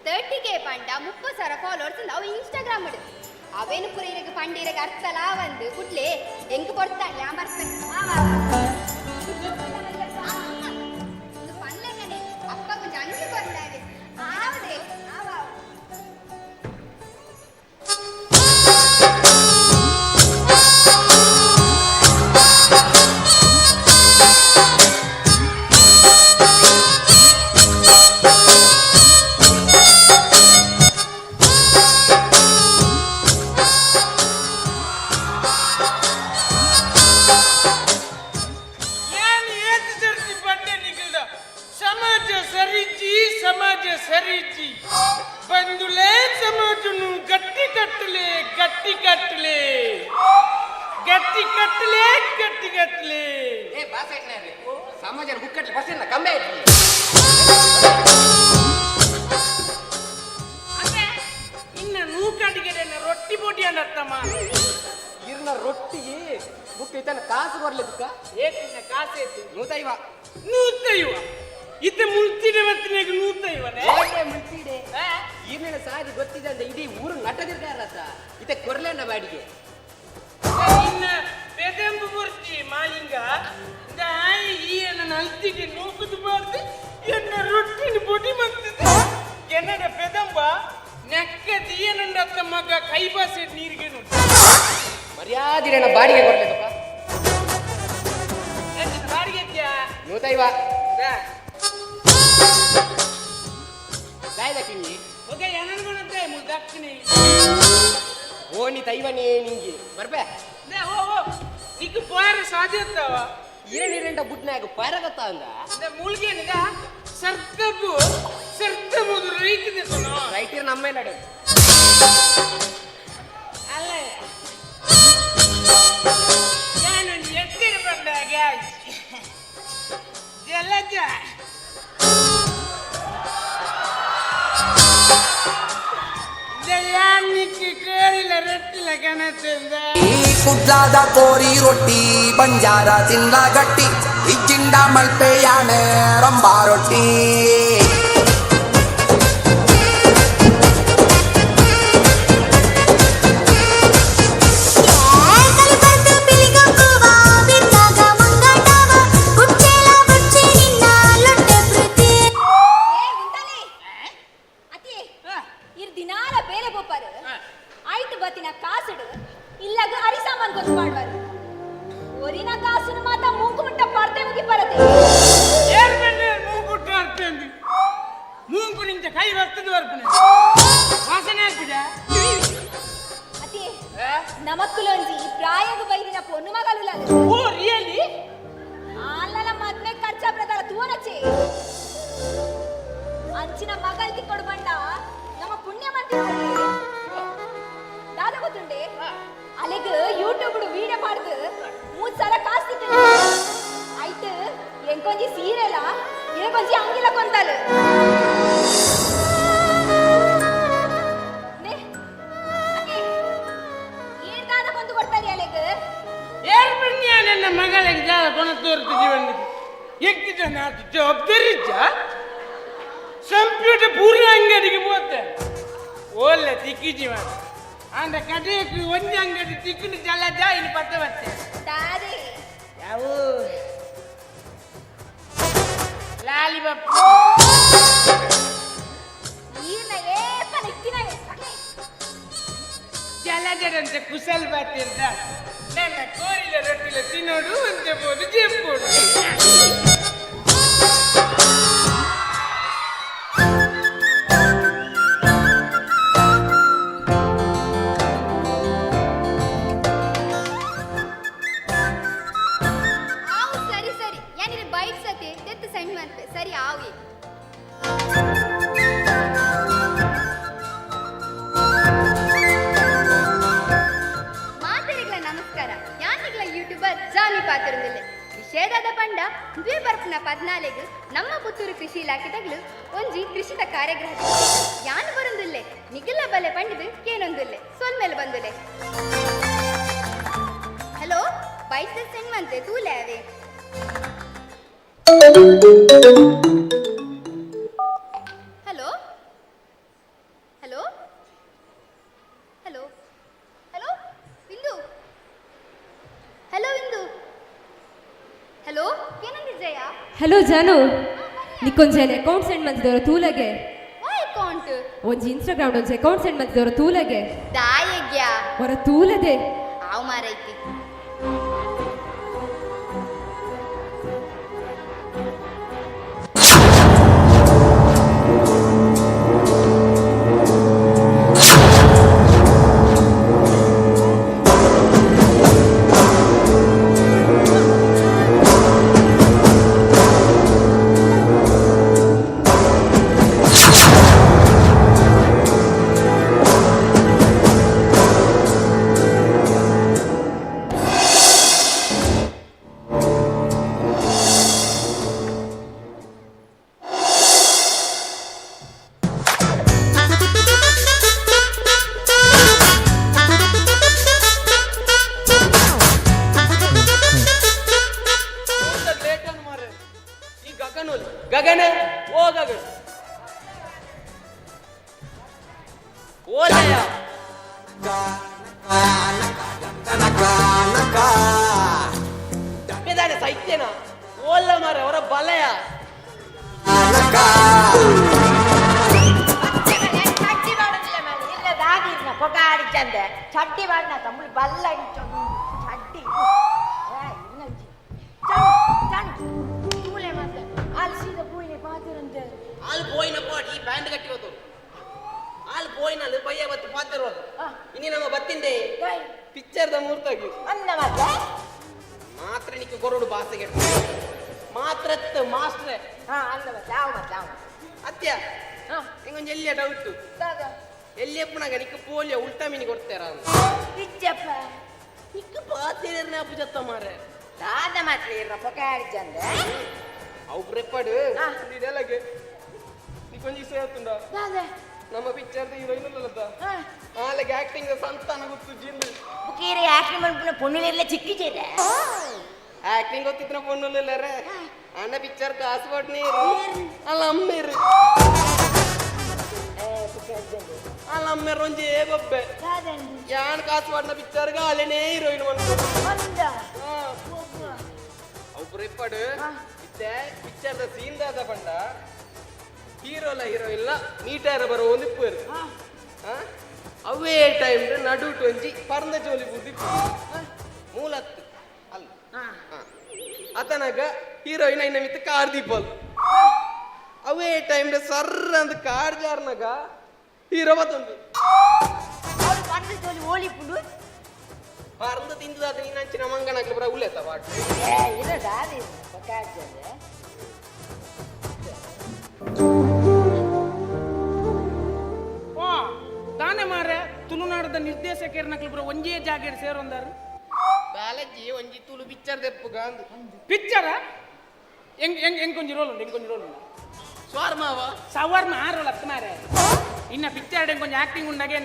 30K ಪಂಡ 30,000 ಫಾಲೋವರ್ಸ್ ಅವು ಇನ್ಸ್ಟಾಗ್ರಾಮ್ ಇಡು ಅವೇನು ಪುರ ಇರಗೆ ಪಂಡಿರಗೆ ಅರ್ಥಲ ಒಂದು ಕುಟ್ಲೆ ಎಂಕ್ ಕೊಡ್ತಾಳೆ ಆ ಬರ್ತೇನೆ ಪಲ್ಲೆಗನೆ ಅಪ್ಪ ಕೊಂಚ ಅಂಗಿ ಕೊಡ್ತಾವೆ ಆವದೆ ಸಮಾಜ ಸರಿಜಿ ಬಂದುಲೇ ಸಮಾಜನು ಗಟ್ಟಿ ಕಟ್ಟಲೆ ಗಟ್ಟಿ ಕಟ್ಟಲೆ ಗಟ್ಟಿ ಕಟ್ಟಲೆ ಗಟ್ಟಿ ಕಟ್ಟಲೆ ಏ ಬಾಸೆಟ್ನಾರೆ ಸಮಾಜ ಬುಕ್ಕಟ್ಲೆ ಫಸ್ಟ್ ಕಮ್ಮಿ ಆಯ್ತು ಅಂದ್ರೆ ಇನ್ನ ನೂಕಡಿಗೆ ರೊಟ್ಟಿ ಪೋಟಿ ಅನ್ನತ್ತಮ್ಮ ಇರ್ನ ರೊಟ್ಟಿಗೆ ಬುಕ್ ಇತನ ಕಾಸು ಬರ್ಲಿಕ್ಕ ಏತಿನ ಕಾಸೇತಿ 150 ಇತ್ತೆ ಮುಳ್ತಿಡೆ ಮತ್ತಿನಾಗ 150 ಮುಳ್ತಿಡೆ ಈರ್ನ ಸಾರಿ ಗೊತ್ತಿದೆ ಅಂತ ಇಡೀ ಊರು ನಟದಿರ್ಗಾರ ಹತ್ರ ಇತ್ತೆ ಕೊರ್ಲೆಂಡ ಬಾಡಿಗೆ ಇನ್ನ ಪೆದಂಬು ಬರ್ತಿ ಮಾಲಿಂಗ ಈ ನನ್ನ ಅಲ್ತಿಗೆ ನೂಕುದು ಬಾರ್ದು ಎನ್ನ ರೊಟ್ಟಿನ ಬೊಡಿ ಮಾಡ್ತಿದ್ದೆ ಕೆನ್ನಡ ಪೆದಂಬ ನೆಕ್ಕದಿ ಏನಂಡತ್ತ ಮಗ ಕೈ ಬಾಸೆ ನೀರಿಗೆ ಮರ್ಯಾದಿನ ಬಾಡಿಗೆ ಕೊಡ್ಲೇದಪ್ಪ ಬಾಡಿಗೆ ಇದ್ಯಾ 150 ದಾಯ್ದ ಕಿಂಗಿ ಓಕೆ ಏನನ್ಕೊಂಡಂತೆ ಮುದ್ದಾಕ್ತೀನಿ ಓಣಿ ತೈವನೇ ನಿಂಗೆ ಬರ್ಬೇ ಓ ನಿಕ್ ಪಾರ ಸಾಧ್ಯತ್ತವ ಏನಿರಂಡ ಬುಟ್ನಾಗ ಪಾರಗತ್ತ ಅಂದ ಮೂಳ್ಗೇನಿದ ಸರ್ಕಬು ರೈತಿದೆ ರೈಟಿರ್ ನಮ್ಮೇ ನಡೆ ಅಲ್ಲ ನಾನು ಎತ್ತಿರ ಬಂದಾಗ ಜಲಜ ದಯಾನಿಕ್ಕೆ ಕೇಳಿಲ್ಲ ರೊಟ್ಟಿಲ ಕಣತಿಂದ ಕುಡ್ಲಾದ ಕೋರಿ ರೊಟ್ಟಿ ಬಂಜಾರ ತಿಂದ ಗಟ್ಟಿ ಇಜ್ಜಿಂಡ ಮಲ್ಪೆಯಾನೆ ರಂಬ ರೊಟ್ಟಿ ದಿನಾಲ ಬೇರೆ ಬೋಪಾರು ಆಯ್ತು ಬತ್ತಿನ ಕಾಸುಡು ಇಲ್ಲಾಗ ಅರಿಸಾಮಾನ್ ಗೊತ್ತು ಮಾಡುವರು ಒರಿನ ಕಾಸುನ ಮಾತ ಮೂಗು ಮುಟ್ಟ ಪರ್ದೆ ಮುಗಿ ಬರದೆ ಮೂಗುಟ್ಟು ಅರ್ಪಂದು ಮೂಗು ನಿಂತ ಕೈ ಬರ್ತದೆ ಬರ್ಪನೆ ವಾಸನೆ ಆಗ್ತಿದೆ ಅತಿ ನಮಕ್ಕುಲೊಂಜಿ ಪ್ರಾಯಗ ಬೈದಿನ ಪೊಣ್ಣು ಮಗಲು ಓ ರಿಯಲಿ ಆಲ್ಲನ ಮದ್ವೆ ಖರ್ಚ ಪ್ರಕಾರ ತೂನಚೆ ಅಂಚಿನ ಮಗಲ್ತಿ ಕೊಡು ಬಂಡ ನಮ್ಮ ಪುಣ್ಯ ಮಂದಿರ ದಾದ ಗೊತ್ತುಂಡೆ ಅಲೆಗ್ ಯೂಟ್ಯೂಬ್ ವಿಡಿಯೋ ಮಾಡ್ದು 3 ಸಲ ಕಾಸ್ತಿದ್ದೆ ಆಯ್ತು ಎಂಕೊಂಜಿ ಸೀರೆಲ ಏಕೊಂಜಿ ಅಂಗಿಲ ಕೊಂತಲು ಏನ್ ದಾದ ಕೊಂದು ಕೊಡ್ತಾರೆ ಅಲೆಗ್ ಏರ್ ಪುಣ್ಯ ನನ್ನ ಮಗಳಿಗೆ ದಾದ ಕೊಣ ತೋರ್ತಿದ್ವಿ ಬಂದಿದ್ದು ಎಕ್ಕಿದ ನಾತು ಜವಾಬ್ದಾರಿಜ್ಜ ಕಂಪ್ಯೂಟರ್ ಪೂರ ಅಂಗಡಿಗೆ ಹೋಗ್ತೆ ಒಳ್ಳೆ ತಿಕ್ಕಿಜಿ ಮಾಡ ಅಂದ ಕಡೆಯಕ್ಕೆ ಒಂದು ಅಂಗಡಿ ತಿಕ್ಕಿನ ಜಲಜ ಇಲ್ಲಿ ಪತ್ತೆ ಬರ್ತೇ ದಾದೆ ಯಾವ ಲಾಲಿಬಪ್ಪ ಈನ ಏಪನ ಇಕ್ಕಿನ ಜಲಜರಂತೆ ಕುಸಲ್ ಬಾತಿರ್ದ ನನ್ನ ಕೋರಿಲ ರೊಟ್ಟಿಲ ತಿನ್ನೋಡು ಅಂತೆ ಬೋದು ಜೇಪೋಡು ಸರಿ ಆವಿ ಮಾತರಿಗಳ ನಮಸ್ಕಾರ ಯಾನಿಗಳ ಯೂಟ್ಯೂಬರ್ ಜಾನಿ ಪಾತಿರುವುದಿಲ್ಲ ವಿಷಯದಾದ ಪಂಡ ದ್ವಿಬರ್ಪನ 14 ನಮ್ಮ ಪುತ್ತೂರು ಕೃಷಿ ಇಲಾಖೆದಾಗಲು ಒಂಜಿ ಕೃಷಿದ ಕಾರ್ಯಗ್ರಹ ಯಾನು ಬರುಂದಿಲ್ಲೆ ನಿಗಿಲ್ಲ ಬಲೆ ಪಂಡಿದು ಕೇನೊಂದಿಲ್ಲೆ ಸೊಲ್ಮೇಲೆ ಬಂದುಲೆ ಹಲೋ ಬೈಟ್ ಸೆಂಡ್ ಮಂತೆ ತೂಲೆ ಅವೇ ಹಲೋ ಹಲೋ ಹಲೋ ಹಲೋ ಇಂದು ಹಲೋ ಇಂದು ಹಲೋ ಏನಂದಿ ಜಯ ಹಲೋ ಜಾನು ನಿಕ್ಕೊಂಜೇನೆ ಅಕೌಂಟ್ ಸೆಂಡ್ ಮಂತಿದವರ ತೂಲಗೆ ಅಕೌಂಟ್ ಒಂಜಿ ಇನ್ಸ್ಟಾಗ್ರಾಮ್ ಒಂಜಿ ಅಕೌಂಟ್ ಸೆಂಡ್ ಮಂತಿದವರ ತೂಲಗೆ ದಾಯಗ್ಯ ಹೊರ ತೂಲದೆ ಆವ್ ಮಾರೈತಿ ಕಣ್ಣೋಲಿ ಗಗನ ಓ ಗಗನ ಓಲಯ ಬೇದಾನೆ ಸೈತ್ಯನ ಓಲ್ಲ ಮಾರ ಅವರ ಬಲಯ పొగాడి చంద చడ్డి వాడిన తమ్ముడు బల్ల చడ్డి చూలే మాత్ర వాళ్ళు సీద పోయిన పాత్రంత వాళ్ళు పోయినప్పుడు ఈ బ్యాండ్ కట్టి ಹೋದರು వాళ్ళు పోయినాలు ಪಯ್ಯ ಬತ್ತು ಪಾತ್ರು ಇನ್ನು ನಮ್ಮ ಬತ್ತಿಂದೆ ಪಿಕ್ಚರ್ದ ಮೂರ್ತಾಗಿ ಅಂದ ಮಾತ್ರ ಮಾತ್ರ ನಿಕ್ಕೆ ಕೊರಡು ಬಾಸೆಗೆ ಮಾತ್ರತ್ ಮಾಸ್ಟ್ರೆ ಅಂದ ಮಾತ್ರ ಅತ್ಯ ನಿಂಗೊಂದು ಎಲ್ಲಿಯ ಡೌಟ್ ಎಲ್ಲಿಯಪ್ಪನಾಗ ನಿಕ್ಕ ಪೋಲಿಯೋ ಉಲ್ಟಾ ಮೀನಿ ಕೊಡ್ತಾರ పిచ్చప్ప ನಿಕ್ಕ ಪಾತಿರನ್ನ ಅಪ್ಪುಜತ್ತ ಮಾರೆ దాద మాత్ర ఇర్ర పొగాడి చంద ಅವು ಪ್ರೆಪ್ಪಡು ಇದೆಲ್ಲಗೆ ನಿಕ್ಕೊಂಜಿ ಸೇರ್ತುಂಡ ನಮ್ಮ ಪಿಕ್ಚರ್ ಹೀರೋಯಿನ್ ಅಲ್ಲದ ಆಲೆಗೆ ಆಕ್ಟಿಂಗ್ ಸಂತಾನ ಗೊತ್ತು ಜಿಂದು బుకీరే యాక్టింగ్ అనుకున్న పొన్నులేర్లే చిక్కి చేద ಆಕ್ಟಿಂಗ್ ಗೊತ್ತಿದ್ರ ಪೊಣ್ಣುಲ್ಲರೇ ಅಣ್ಣ ಪಿಕ್ಚರ್ ಕಾಸು ಕೊಡ್ನೀರು ಅಲ್ಲ ಅಮ್ಮೇರು ಅಲ್ಲ ಅಮ್ಮೇರು ಒಂಜಿ ಗೊಬ್ಬೆ ಯಾನ್ ಕಾಸು ಮಾಡಿನ ಪಿಕ್ಚರ್ಗೆ ಅಲ್ಲೇನೇ ಹೀರೋಯಿನ್ ಅವು ಇಪ್ಪಡು ಇತ್ತೆ ಪಿಕ್ಚರ್ದ ಸೀನ್ ದಾದ ಪಂಡ ಹೀರೋಲ ಹೀರೋಯಿನ್ ನೀಟಾರ ಬರೋ ಒಂದು ಇಪ್ಪರು ಅವೇ ಟೈಮ್ ನಡುಟು ಒಂಜಿ ಪರ್ದ ಜೋಲಿ ಬುದ್ಧಿ ಮೂಲತ್ತು ಅಲ್ಲ ಅತನಾಗ ಹೀರೋಯಿನ್ ಐನ ಮಿತ್ತ ಕಾರ್ ದೀಪಲ್ ಅವೇ ಟೈಮ್ ಸರ್ರ ಅಂತ ಕಾರ್ ಜಾರ್ನಾಗ ಹೀರೋ ಬತ್ತೊಂದು ಪರ್ದ ಜೋಲಿ ಓಲಿಪುಡು ಪರ್ದ ತಿಂದದಾದ ನೀನು ಅಂಚಿನ ಮಂಗನಕ್ಕೆ ಬರ ಉಲ್ಲೇತ ಬಾಟ್ ಇದು ದಾದಿ పొగాడి చంద ಓ ತಾನೇ ಮಾರೆ ತುಳುನಾಡದ ನಿರ್ದೇಶಕರನ್ನ ಬರೋ ಒಂಜೇ ಜಾಗ ಸೇರೊಂದಾರು ಬಾಲಜಿ ಒಂಜಿ ತುಳು ಪಿಕ್ಚರ್ ದೆಪ್ಪುಗ ಅಂದು ಪಿಕ್ಚರ ಎಂಕೊಂಜಿ ರೋಲ್ ಉಂಟು ಎಂಕೊಂಜಿ ರೋಲ್ ಉಂಟು ಸ್ವಾರ್ಮಾವ ಸವರ್ಮ ಆ ರೋಲ್ ಹತ್ತು ಮಾರೆ ಇನ್ನ ಪಿಕ್ಚರ್ ಎಂಕೊಂಜಿ ಆಕ್ಟಿಂಗ್ ಉಂಡಾಗೆ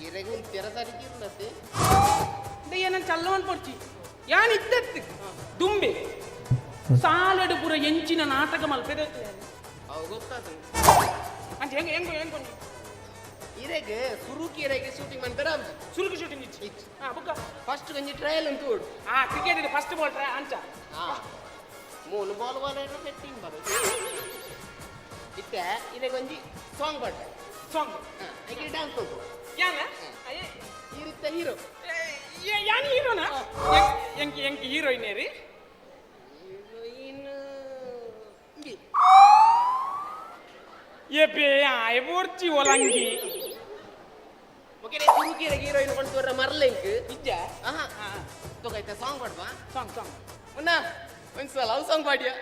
ಇರೆಗೆ ಒಂದು ತೆರ ಸರಿಗೆ ಉಂಡತ್ತೆ ಏನಂತ ಚಲ್ಲವನ್ ಪೊಡ್ಚಿ ಯಾನ್ ಇದ್ದತ್ತು ದುಂಬೆ ಸಾಲಡು ಪುರ ಎಂಚಿನ ನಾಟಕ ಮಲ್ಪೆದ ಅವು ಗೊತ್ತಾದು ಅಂತ ಎಂಕೊಂಜಿ ಇರೆಗೆ ಸುರುಕಿ ಇರೆಗೆ ಶೂಟಿಂಗ್ ಮಾಡ್ತಾರೆ ಸುರುಕಿ ಶೂಟಿಂಗ್ ಇಚ್ಚಿ ಬುಕ್ಕ ಫಸ್ಟ್ ಒಂಜಿ ಟ್ರಯಲ್ ಅಂತ ಓಡು ಕ್ರಿಕೆಟ್ ಇದೆ ಫಸ್ಟ್ ಬಾಲ್ ಟ್ರೈ ಅಂಚ ಮೂಲು ಬಾಲ್ ಬಾಲ್ ಸೆಟ್ಟಿಂಗ್ ಬರೋದು ಇತ್ತೆ ಇರೆಗೆ ಒಂಜಿ ಸಾಂಗ್ ಬರ್ತದೆ ಸಾಂಗ್ ಈಗ ಡ್ಯಾನ್ಸ್ ಹೋಗು ಯಾನ ಇರುತ್ತೆ ಹೀರೋ ಯಾನ್ ಹೀರೋನಾ ಎಂಕಿ ಹೀರೋಯಿನ್ ರೀ ಹೀರೋಯಿನ್ ಏಪೇ ಆಯ್ ಬೋರ್ಚಿ ಒಲಂಗಿ ಓಕೆ ಸುರುಕಿರ ಹೀರೋಯಿನ್ ಕೊಂಡು ಬರ ಮರ್ಲೆಂಕ್ ನಿಜ ತಗೋಯ್ತಾ ಸಾಂಗ್ ಪಾಡ್ವಾ ಸಾಂಗ್ ಸಾಂಗ್ ಉನ್ನ ಒಂದ್ಸಲ ಲವ್ ಸಾಂಗ್ ಪಾಡ್ಯಾ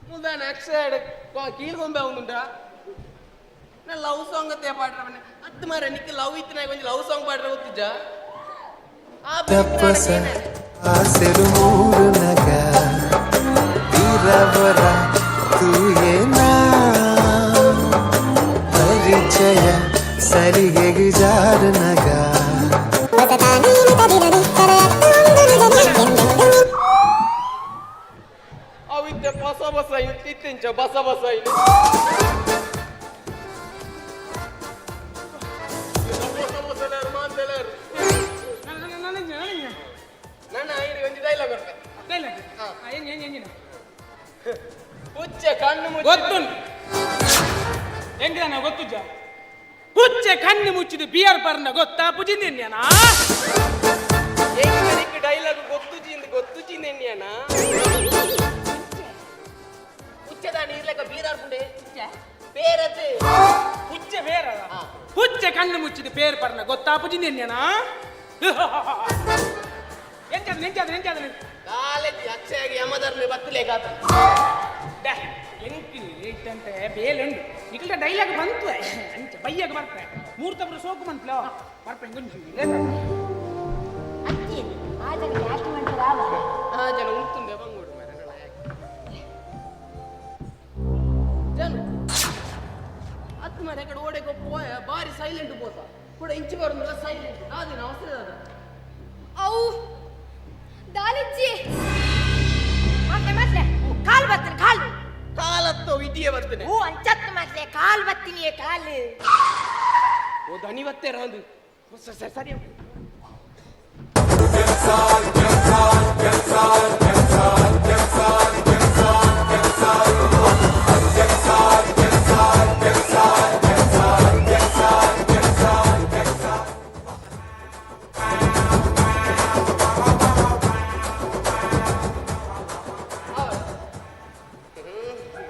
ಮುಲ್ದಾನ ಅಕ್ಷರ ಕೀಳ್ಗೊಂಬೆ ಅವನುಂಡ ನಾ ಲವ್ ಸಾಂಗ್ ಅತ್ತೆ ಪಾಡ್ರ ಹತ್ತು ಮಾರ ನಿಕ್ಕ ಲವ್ ಇತ್ತು ಒಂಜಿ ಲವ್ ಸಾಂಗ್ ಪಾಡ್ರ ಗೊತ್ತಿದ್ದ ಆಸೆರು ಮೂರು ನಗ ಇರವರ ತೂಯೇನಾ ಪರಿಚಯ ಸರಿಗೆಗೆ ಜಾರ ನಗ ಅವಿದ್ದೆ ಬಸ ಬಸ ಇತ್ತಿಂಚ ಬಸ ಬಸ ಇಲ್ಲಿ ನನ್ನ ಐದು ಒಂದು ಡೈಲಾಗ್ ಹುಚ್ಚ ಕಣ್ಣು ಗೊತ್ತು ಹೆಂಗಿದಾನ ಗೊತ್ತುಜ್ಜ ಹುಚ್ಚೆ ಕಣ್ಣು ಮುಚ್ಚಿದ ಬಿಯರ್ ಬರ್ನ ಗೊತ್ತಾ ಪುಜಿಂದೇನ್ಯಾನ ಹೆಂಗನಿಕ್ಕೆ ಡೈಲಾಗ್ ಗೊತ್ತು ಚಿಂದೇನ್ಯಾನ ಹುಚ್ಚದ ನೀರ್ಲೆಕ್ಕ ಬೀರಾರ್ ಪುಂಡೆ ಬೇರತ್ತೆ ಹುಚ್ಚೆ ಬೇರ ಹುಚ್ಚೆ ಕಣ್ಣು ಮುಚ್ಚಿದ ಬೇರ್ ಬರ್ನ ಗೊತ್ತಾ ಪುಜಿಂದೇನ್ಯಾನ ಎಂಚಾದ ಕಾಲೇಜ್ ಅಕ್ಷಯಾಗಿ ಯಮಧರ್ಮಿ ಬತ್ತಲೇಗಾತ ಎಂಕಿನಿ ಇಟ್ಟಂತೆ ಬೇಲೆಂಡು ನಿಖಿಲ್ದ ಡೈಲಾಗ್ ಬಂತು ಅಂಚ ಬೈಯಾಗ ಬರ್ತೆ ಮೂರ್ತಬ್ರು ಸೋಕು ಬಂತ್ಲೋ ಬರ್ಪೆ ಗುಂಜು ಅಜ್ಜಿ ಆ ಜನ ಯಾಕೆ ಮಾಡ್ತಾರ ಆ ಜನ ಉಂಟುಂದೆ ಬಂಗೋಡು ಮರ ಜನ ಹತ್ತು ಮರ ಕಡೆ ಓಡೆ ಗೊಪ್ಪ ಬಾರಿ ಸೈಲೆಂಟ್ ಬೋತ ಕೂಡ ಇಂಚು ಬರುದಿಲ್ಲ ಸೈಲೆಂಟ್ ನಾದಿನ ಅವಸ್ಥೆ ಅದ ಅವು ದಾಲಿಜ್ಜಿ ಮತ್ತೆ ಕಾಲ್ ಬರ್ತೇನೆ ಕಾಲು ಕಾಲತ್ತೋ ವಿಧಿಯೇ ಬರ್ತೇನೆ ಹೂ ಅಂಚತ್ ಮತ್ತೆ ಕಾಲ್ ಬತ್ತೀನಿ ಕಾಲು ಓ ದಣಿ ಬತ್ತೇರ ಒಂದು ಸರಿ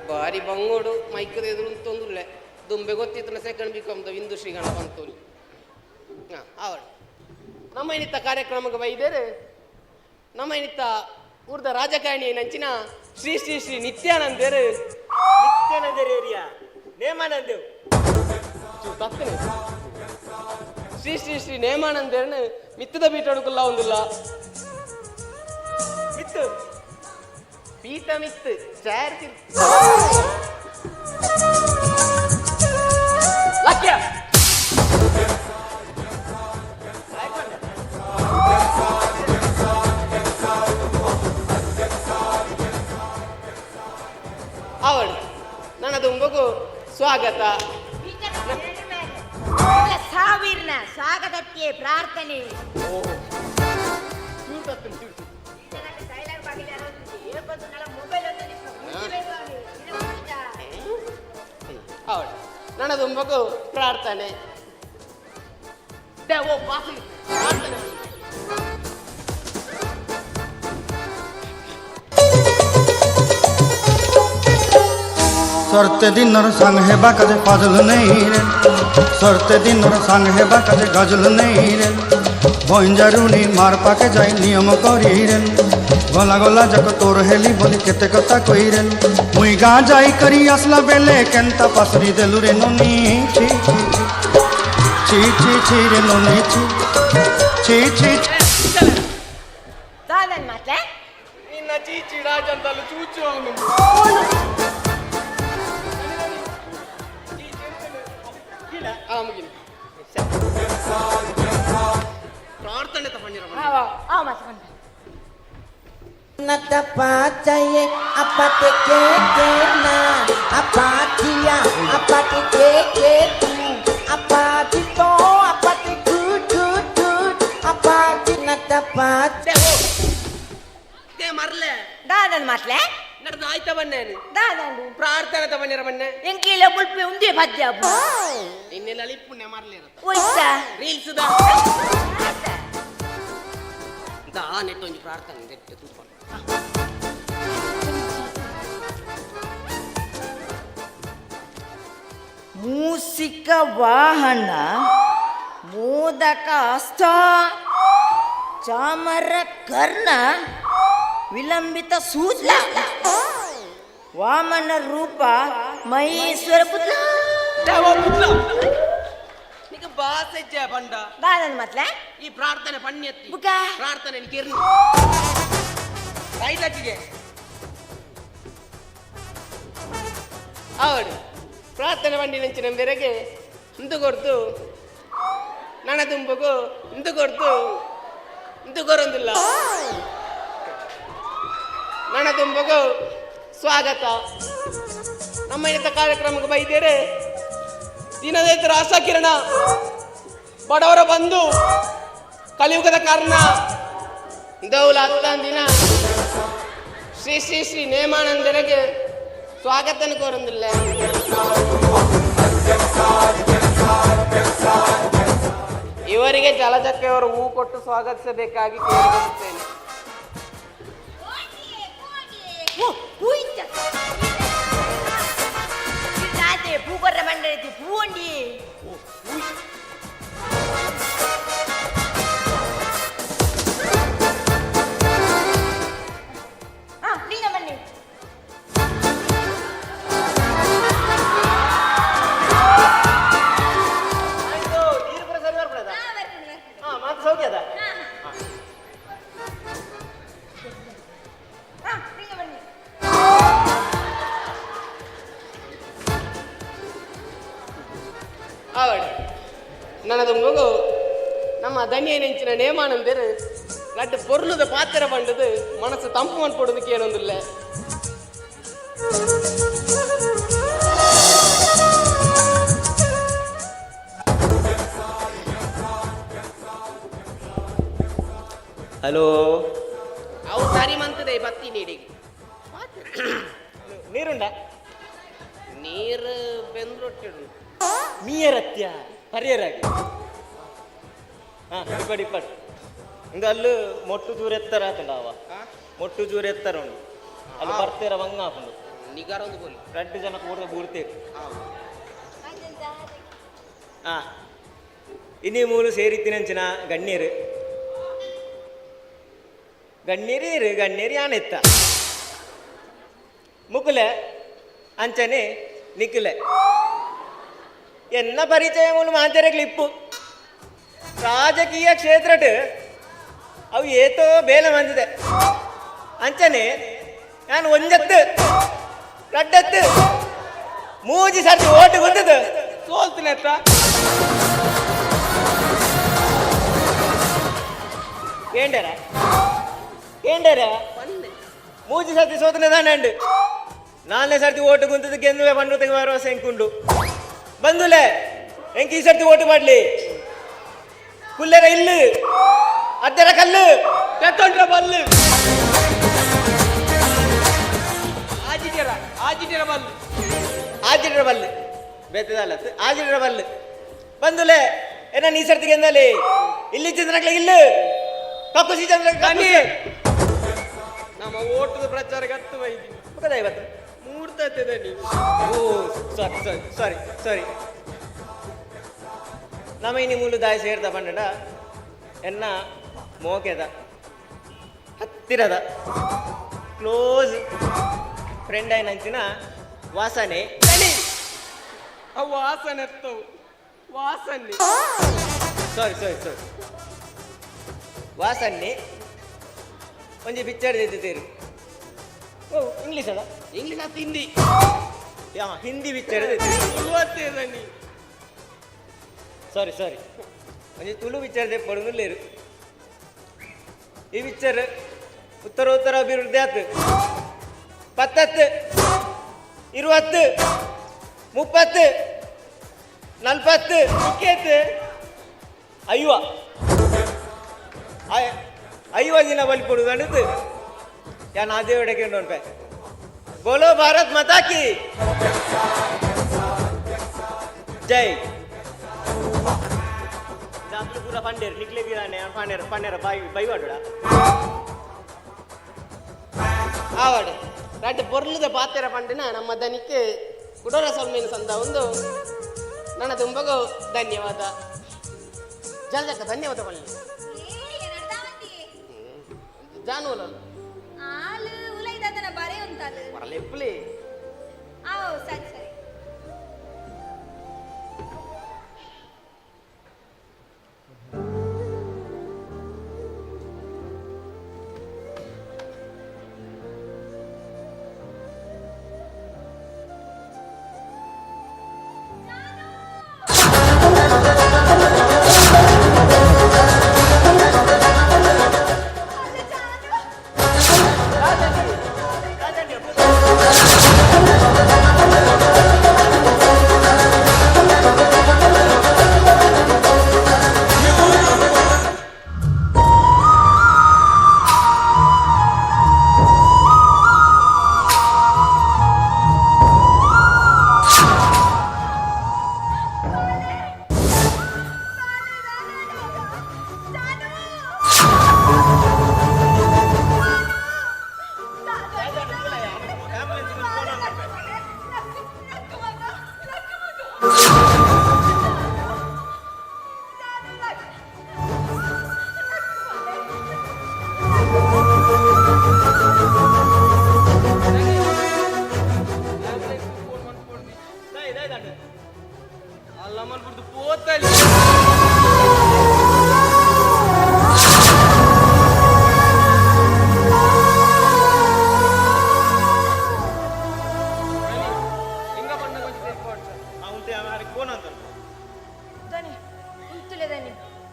ಬಾರಿ ಬಂಗೋಡು ಮೈಕದ ಎದುರು ತೊಂದ್ರೆ ದುಂಬೆ ಗೊತ್ತಿತ್ತು ಸೆಕೆಂಡ್ ಬಿಕಾಮ್ದ ಇಂದು ಶ್ರೀಗಣ ಬಂತೋಲಿ ಅವಳು ನಮ್ಮ ಏನಿತ್ತ ಕಾರ್ಯಕ್ರಮಕ್ಕೆ ಬೈದೇರು ನಮ್ಮ ಏನಿತ್ತ ಊರ್ದ ರಾಜಕಾರಣಿ ನಂಚಿನ ಶ್ರೀ ಶ್ರೀ ಶ್ರೀ ನಿತ್ಯಾನಂದರು ನಿತ್ಯಾನಂದರೇರಿಯಾ ನೇಮಾನಂದೇವ್ ತಪ್ಪನೆ ಶ್ರೀ ಶ್ರೀ ಶ್ರೀ ನೇಮಾನಂದೇರ್ನ ಮಿತ್ತದ ಬೀಟ ಹುಡುಕಲ್ಲ ಒಂದಿಲ್ಲ ಮಿತ್ತು ಪೀಠ ಮಿತ್ತು ಚಾರ್ ಲಕ್ಯ ಅವಳು ನನ್ನದು ಮಗು ಸ್ವಾಗತ ಸಾವಿರನ ಸ್ವಾಗತಕ್ಕೆ ಪ್ರಾರ್ಥನೆ ಅವಳು ನನ್ನದು ಮಗು ಪ್ರಾರ್ಥನೆ ಪ್ರಾರ್ಥನೆ সরতে দিনর সঙ্গ হেবা কাজে ফজল নেই রে সরতে দিনর সঙ্গ হেবা কাজে গজল নেই রে ভঞ্জারুনি মার পাকে যাই নিয়ম করি রে গলা গলা যাক তোর হেলি বলি কেতে কথা কই রে মুই গা যাই করি আসলা বেলে কেনতা পাসরি দেলু রে ননি ছি ছি ছি ছি রে ননি ছি ছি ছি ದಾದನ್ ಮತ್ತೆ ನಿನ್ನ ಚೀಚಿ ರಾಜಂತಲು ಚೂಚು ಅವನು ಪ್ರಾರ್ಥನೆ Natapacaye apate keke na apati ya apate keke tu apati to apate good apati natapace ದೇ ಮರ್ಲೆ ದಾದನ್ ಮಾತ್ಲೆ ನಡ್ದು ಆಯ್ತಾ ಬನ್ನೇನು ದಾದಂಡು ಪ್ರಾರ್ಥನೆ ತಗೊಂಡಿರ ಬನ್ನೆ ಎಂಕಿಲ ಬುಲ್ಪೆ ಉಂದೆ ಭಜ್ಯ ಇನ್ನೆಲ್ಲ ಅಳಿಪುಣ್ಯ ಮರ್ಲೆ ಓಯ್ತಾ ರೀಲ್ಸ್ ದಾ ನೆಟ್ ಒಂಜಿ ಪ್ರಾರ್ಥನೆ ನೆಟ್ ತೂತ್ಕೊಂಡು ಮೂಸಿಕ ವಾಹನ ಮೋದಕ ಅಸ್ತ ಚಾಮರ ಕರ್ಣ ವಿಲಂಬಿತ ಸೂಚ ವಾಮನ ರೂಪ ಮಹೇಶ್ವರ ಪುತ್ರ ನಿಗ ಬಾಸೆಜ್ಜ ಬಂಡ ದಾದನ್ ಮಾತ್ಲೆ ಈ ಪ್ರಾರ್ಥನೆ ಪಣ್ಯತ್ತಿ ಬುಕ ಪ್ರಾರ್ಥನೆ ಕಿರ್ನಿ ರೈತಕ್ಕೆ ಅವಳು ಪ್ರಾರ್ಥನೆ ಬಂಡಿ ನಂಚಿನ ಬೆರಗೆ ಇಂದು ಕೊಡ್ತು ನನ್ನ ತುಂಬಗು ಇಂದು ಕೊಡ್ತು ಇಂದು ಕೊರೊಂದಿಲ್ಲ ನನ್ನ ತುಂಬಗು ಸ್ವಾಗತ ನಮ್ಮ ಇಂಥ ಕಾರ್ಯಕ್ರಮಕ್ಕೆ ಬೈದೇರೆ ದಿನದೈತರ ಆಶಾ ಕಿರಣ ಬಡವರ ಬಂಧು ಕಲಿಯುಗದ ಕಾರಣ ದೌಲ ಹತ್ತಾಂ ದಿನ ಶ್ರೀ ಶ್ರೀ ಶ್ರೀ ನೇಮಾನಂದರಿಗೆ ಸ್ವಾಗತನ ಕೋರೊಂದಿಲ್ಲ ಇವರಿಗೆ ಜಲಜಕ್ಕೆಯವರು ಹೂ ಕೊಟ್ಟು ಸ್ವಾಗತಿಸಬೇಕಾಗಿ ಕೇಳಿಕೊಳ್ಳುತ್ತೇನೆ ಭೂಗರ ಮಂಡಳಿ ಭೂಂಡಿ ಬನ್ನಿ ಸೌಖ್ಯದ ನಮ್ಮ ದನಿಯನೆಂಚಿನ ನೇಮಾನಂದಿರು ಲಡ್ಡು ಪೊರ್ಲುದ ಪಾತ್ರ ಬಂಡದು ಮನಸ್ಸು ತಂಪು ಮನ್ಪೊಡೋದಕ್ಕೆ ಏನೊಂದಿಲ್ಲ. ಹಲೋ ಅವು ಸರಿ ಮಂತದೆ ಬತ್ತಿ ನೀಡಿ ನೀರುಂಡ ನೀರು ಬೆಂದ್ರೊಟ್ಟಿಡು ಮೀಯರತ್ಯ ಪರಿಯರಾಗಿ ಇಪ್ಪಡಿ ಇಪ್ಪಟ್ಟು ಇಂದ ಅಲ್ಲೂ ಮೊಟ್ಟು ಚೂರು ಎತ್ತರ ಆತಂಡವ ಮೊಟ್ಟು ಚೂರು ಎತ್ತರ ಉಂಡು ಅಲ್ಲಿ ಬರ್ತೀರ ಬಂಗ ಹಾಕೊಂಡು ನಿಗಾರ ಒಂದು ಬೋಲಿ 2 ಜನ ಕೂಡ ಬೂಡ್ತೀರಿ ಇನ್ನೀ ಮೂಲು ಸೇರಿತ್ತಿನಂಚಿನ ಗಣ್ಯರು ಗಣ್ಯರೀರು ಗಣ್ಯರಿ ಆನೆತ್ತ ಮುಕುಲೆ ಅಂಚನೆ ನಿಖಿಲೆ ಎನ್ನ ಪರಿಚಯ ಮೂಲ ಮಾಂಚರೆ ಕ್ಲಿಪ್ಪು ರಾಜಕೀಯ ಕ್ಷೇತ್ರಟ್ ಅವು ಏತೋ ಬೇಲೆ ಬಂದಿದೆ ಅಂಚನೆ ನಾನು ಒಂಜತ್ತು ರಡ್ಡತ್ತು ಮೂಜಿ ಸರ್ತಿ ಓಟು ಬಂದದ್ದು ಸೋಲ್ತೀನಿ ಅತ್ತ ಕೇಂಡರ ಕೇಂಡರ ಮೂಜಿ ಸರ್ತಿ ಸೋತನೆ ದಾಂಡು 4ನೇ ಸರ್ತಿ ಓಟು ಕುಂತದ್ದು ಗೆಂದುವೆ ಬಂದು ಭರವಸೆ ಎಂಕುಂಡು ಬಂದುಲೆ ಎಂಕಿ ಈ ಸರ್ತಿ ಓಟು ಮಾಡ್ಲಿ ಕುಲ್ಲೆರ ಇಲ್ಲು ಅದ್ದರ ಕಲ್ಲು ತೆತ್ತೊಂಡ್ರ ಬಲ್ಲು ಆಜಿಟರ ಬಲ್ಲು ಆಜಿಡ್ರ ಬಲ್ಲು ಬೇತದಲ್ಲ ಆಜಿಡ್ರ ಬಲ್ಲು ಬಂದುಲೆ ಏನ ಈ ಸರ್ತಿ ಗೆಂದಲಿ ಇಲ್ಲಿ ಚಂದ್ರಕ್ಲೆ ಇಲ್ಲು ಕಕ್ಕುಸಿ ಚಂದ್ರ ಬನ್ನಿ ನಮ್ಮ ಓಟದ ಪ್ರಚಾರಕ್ಕೆ 10 ವೈದ್ಯ ಮುಖದ 50 ಮೂರ್ತದೆ ನೀವು ಓ ಸಾರಿ ಸಾರಿ ಸಾರಿ ಸಾರಿ ನಮ್ಮ ಇನಿ ಮೂಲು ದಾಯ ಸೇರ್ದ ಪಂಡ ಎನ್ನ ಮೋಕೆದ ಹತ್ತಿರದ ಕ್ಲೋಸ್ ಫ್ರೆಂಡ್ ಆಯ್ನಂಚಿನ ವಾಸನೆ ಅವು ವಾಸನೆ ಎತ್ತವು ವಾಸನೆ ಸಾರಿ ಸಾರಿ ಸಾರಿ ವಾಸನೆ ಒಂಜಿ ಪಿಕ್ಚರ್ ಎದ್ದಿದ್ದೀರಿ ಓ ಇಂಗ್ಲೀಷ್ ಅದ ಇಂಗ್ಲೀಷ್ ಮತ್ತು ಹಿಂದಿ ಹಿಂದಿ ಪಿಕ್ಚರ್ ಇವತ್ತೇದನಿ ಸಾರಿ ಸಾರಿ ಒಂಜಿ ತುಳು ಪಿಕ್ಚರ್ ಪಡುದಿಲ್ಲೇರು ಈ ಪಿಕ್ಚರ್ ಉತ್ತರೋತ್ತರ ಅಭಿವೃದ್ಧಿ ಆತು 10 20 30 40 ಮುಖ್ಯತೆ 50 ದಿನ ಬಲಿ ಕೊಡುದು ಅನ್ನದು ಯಾನ್ ಆದೇ ಒಡಕ್ಕೆ ನೋಡ್ಬೆ ಬೋಲೋ ಭಾರತ್ ಮಾತಾ ಕಿ ಜೈ ಜಾತ್ರೆ ಪೂರ ಪಂಡೇರು ನಿಕ್ಲೆ ಗಿರಾನೆ ಪಂಡೇರ ಬೈವಾಡ ಆವಾಡು ರಡ್ಡು ಪೊರ್ಲುದ ಪಾತೆರ ಪಂಡಿನ ನಮ್ಮ ದನಿಕ್ಕೆ ಕುಡೋರ ಸೊಲ್ಮೇನು ಸಂದ ಒಂದು ನನ್ನ ತುಂಬಗೂ ಧನ್ಯವಾದ ಜಲ್ದಕ್ಕ ಧನ್ಯವಾದ ಪಳ್ಳಿ ಜಾನುವಲ ಆಲು ಉಲೈದಾತನ ಬರೆ ಉಂಟಲ್ಲ ಬರಲೆಪ್ಪಲಿ ಸರಿ ಸರಿ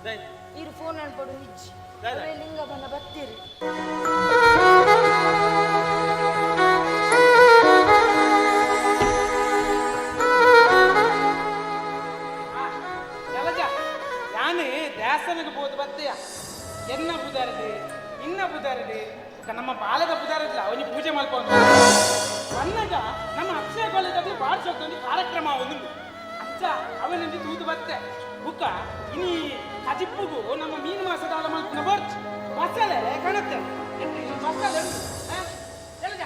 ಇರು ಫೋನ್ ಅನ್ಕೊಡು ನಿಜ್ ಲಿಂಗ ಬನ್ನ ಬರ್ತೀರಿ ಯಾನೇ ದೇವಸ್ಥಾನಕ್ಕೆ ಹೋದ ಬತ್ತೆಯ ಎನ್ನ ಬುಧಾರದೆ ಇನ್ನ ಬುಧಾರದೆ ನಮ್ಮ ಬಾಲದ ಬುಧಾರದಿಲ್ಲ ಅವನಿಗೆ ಪೂಜೆ ಮಾಡ್ಕೊಂಡು ಬನ್ನಗ ನಮ್ಮ ಅಕ್ಷಯ ಕಾಲೇಜಲ್ಲಿ ವಾರ್ಷಿಕ ಕಾರ್ಯಕ್ರಮ ಒಂದು ಅಚ್ಚ ಅವನಿಂದ ತೂತು ಬತ್ತೆ ಬುಕ್ಕ ಇನಿ ಕಜಿಪ್ಪುಗೂ ನಮ್ಮ ಮೀನು ಮಾಸದ ಮಲ್ಪನ ಬರ್ಚ್ ಮಸಾಲೆ ಕಾಣುತ್ತೆ ಮಸಾಲೆ ಜಲಜ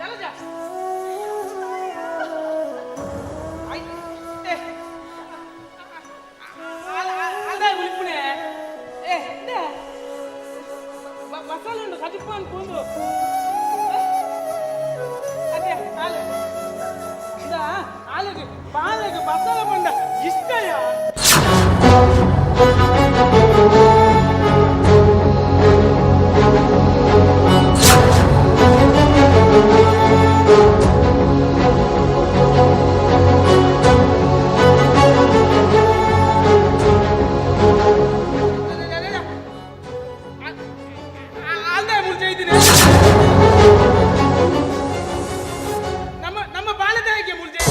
ಜಲಜ ಮಸಾಲೆ ಉಂಟು ಕಜಿಪ್ಪ ಅನ್ಕೊಂಡು ಅದೇ ಹಾಲಿಗೆ ಬಾಲೆಗೆ ಮಸಾಲೆ ಬಂದ ಇಷ್ಟಯ ನಮ್ಮ ಬಾಲದಾಯಿಗೆ ಮುಳ್ಜೆ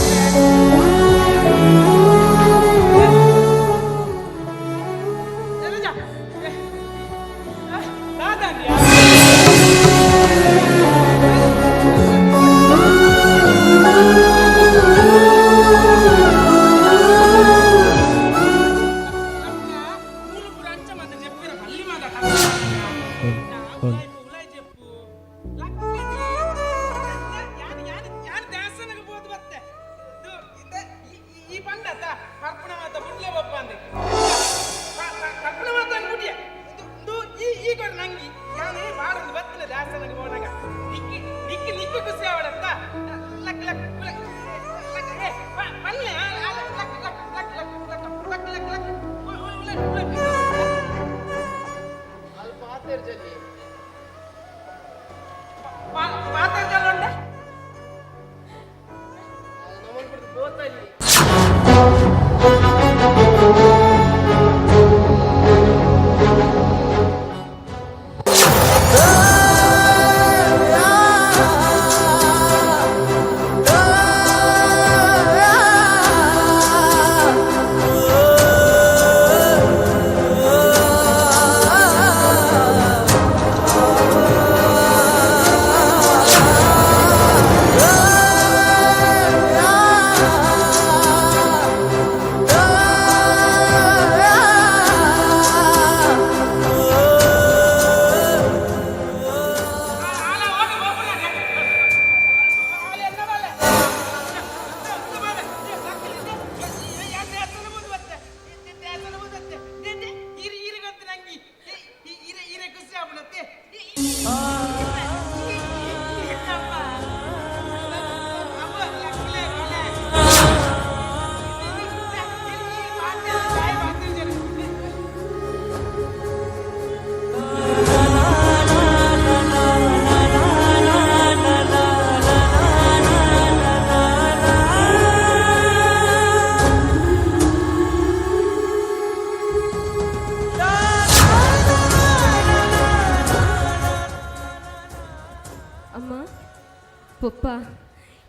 ಪಪ್ಪ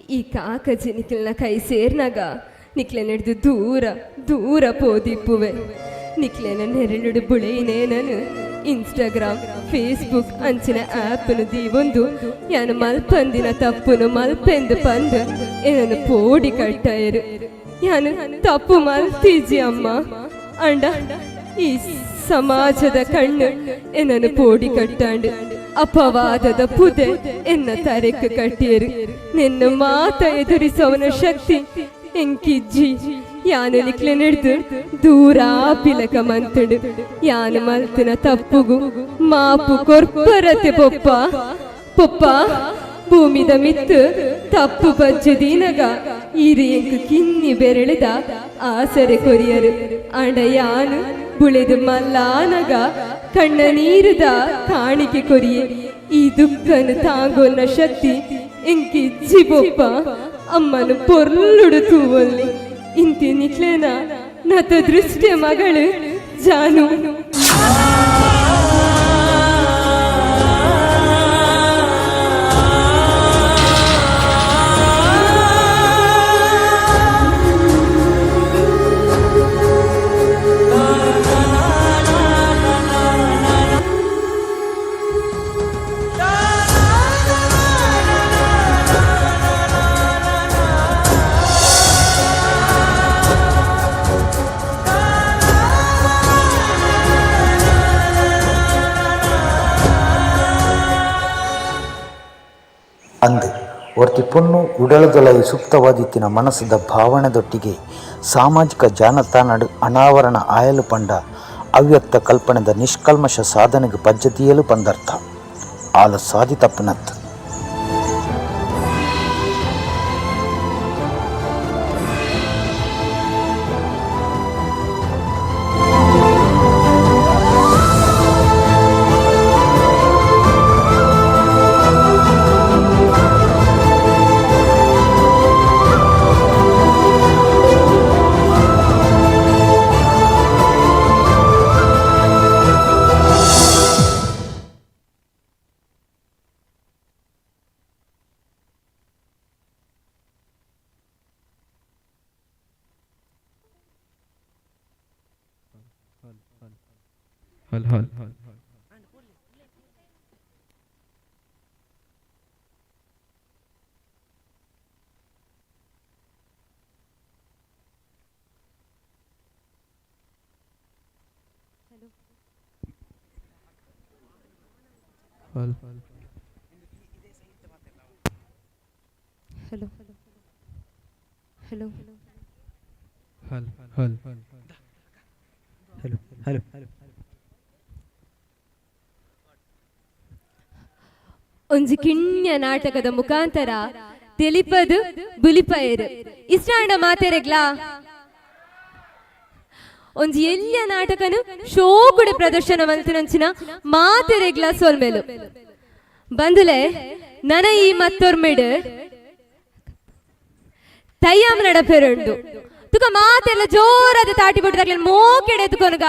ಈ ಕಾಕಜಿ ನಿಖಿಲ್ನ ಕೈ ಸೇರ್ನಾಗ ನಿಕ್ಲೆ ನಡೆದು ದೂರ ದೂರ ಪೋದಿಪ್ಪುವೆ ನಿಕ್ಲೆನ ನೆರಳುಡು ಬುಳೆಯಿನೇ ನಾನು ಇನ್ಸ್ಟಾಗ್ರಾಮ್ ಫೇಸ್ಬುಕ್ ಅಂಚಿನ ಆ್ಯಪ್ನು ದೀವೊಂದು ಯಾನು ಮಲ್ಪಂದಿನ ತಪ್ಪುನು ಮಲ್ಪೆಂದು ಪಂದು ಏನನ್ನು ಪೋಡಿ ಕಟ್ಟಾಯರು ಯಾನು ತಪ್ಪು ಮಲ್ತೀಜಿ ಅಮ್ಮ ಅಂಡ ಈ ಸಮಾಜದ ಕಣ್ಣು ಏನನ್ನು ಪೋಡಿ ಕಟ್ಟಾಂಡು ಅಪವಾದದ ಪುದೆ ಎನ್ನ ತರೆಕ್ ಕಟ್ಟಿಯರು ನಿನ್ನ ಮಾತ ಎದುರಿಸವನ ಶಕ್ತಿ ಎಂಕಿಜ್ಜಿ ಯಾನು ನಿಕ್ಲೆ ನಡೆದು ದೂರ ಪಿಲಕ ಮಂತುಡು ಯಾನು ಮಲ್ತಿನ ತಪ್ಪುಗು ಮಾಪು ಕೊರ್ಪರತೆ ಪೊಪ್ಪ ಪೊಪ್ಪ ಭೂಮಿದ ಮಿತ್ತು ತಪ್ಪು ಬಜ್ಜದೀನಗ ಈರು ಎಂಕು ಕಿನ್ನಿ ಬೆರಳಿದ ಆಸರೆ ಕೊರಿಯರು ಅಂಡ ಯಾನು ಬುಳೆದು ಮಲ್ಲಾನಗ ಕಣ್ಣ ನೀರುದ ಕಾಣಿಕೆ ಕೊರಿಯೆ ಈ ದುಃಖನು ತಾಂಗೋನ ಶಕ್ತಿ ಎಂಕಿಜ್ಜಿ ಪೊಪ್ಪ ಅಮ್ಮನು ಪೊರ್ಲುಡು ತೂವಲ್ಲಿ ಇಂತಿ ನಿಕ್ಲೇನ ನತ ದೃಷ್ಟಿಯ ಮಗಳು ಜಾನು. ಅಂದು ಒರ್ತಿ ಪೊಣ್ಣು ಉಡಲದೊಲೈ ಸುಪ್ತವಾದಿತ್ತಿನ ಮನಸ್ಸದ ಭಾವನೆದೊಟ್ಟಿಗೆ ಸಾಮಾಜಿಕ ಜಾಲತಾಣ ಅನಾವರಣ ಆಯಲು ಪಂಡ ಅವ್ಯಕ್ತ ಕಲ್ಪನೆದ ನಿಷ್ಕಲ್ಮಶ ಸಾಧನೆಗೆ ಪದ್ಧತಿಯಲು ಪಂದರ್ಥ ಆಲ ಸಾಧಿ ತಪ್ಪನತ್. ಹಲೋ ಹಲೋ ಹಲೋ ಒಂಜಿ ಕಿಣ್ಯ ನಾಟಕದ ಮುಖಾಂತರ ತಿಳಿಪದು ಬುಲಿಪಯರು ಇಷ್ಟಾಂಡ ಮಾತೆರೆಗ್ಲಾ ಒಂಜಿ ಎಲ್ಯ ನಾಟಕನು ಶೋಕುಡೆ ಪ್ರದರ್ಶನ ಮಲ್ತಿನಂಚಿನ ಮಾತೆರೆಗ್ಲಾ ಸೋಲ್ಮೇಲು ಬಂದುಲೆ ನನ ಈ ಮತ್ತೊರ್ಮೆಡು ತಯ್ಯಾಮ ನಡಪೆರುಂಡು ತುಕ ಮಾತೆಲ್ಲ ಜೋರಾದ ತಾಟಿ ಬಿಟ್ಟದಾಗ್ಲ ಮೋಕೆಡೆ ತುಕೊನಗ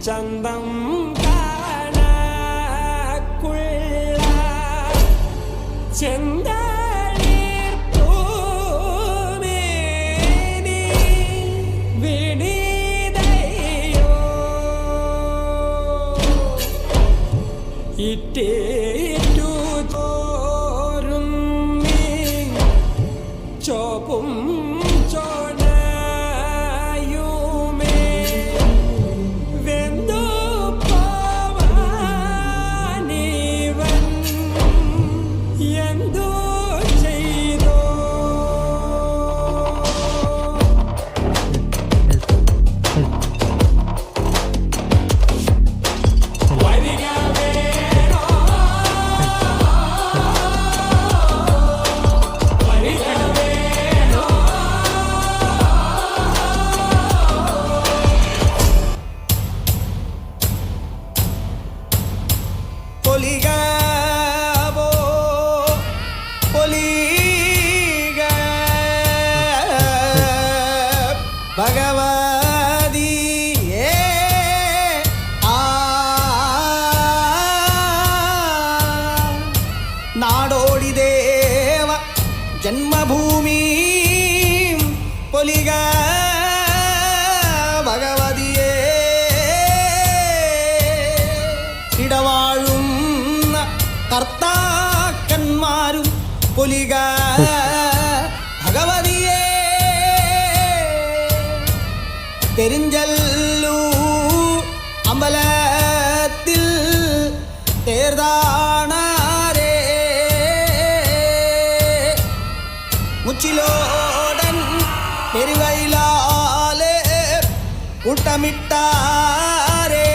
ചന്തം കാണാക്കുള്ള ചെന്തളിർ പൂമേനി വിണിതയോ ഇട്ടേറ്റു തോരും ചോപ്പും ಪೊಲಿಗವೋ ಪೊಲಿಗ ಭಗವದಿಯೇ ನಾಡೋಡಿದೇವ ಜನ್ಮಭೂಮಿ പൊലിക ഭഗവതിയെ ഇടവാഴും കർത്താക്കന്മാരും പൊലിക ഭഗവതിയെ പെരിഞ്ചല്ലൂ അമ്പലത്തിൽ തേർതാണാരേ മുച്ചിലോടൻ പെരുവയിലാലെ കൂട്ടമിട്ടാരേ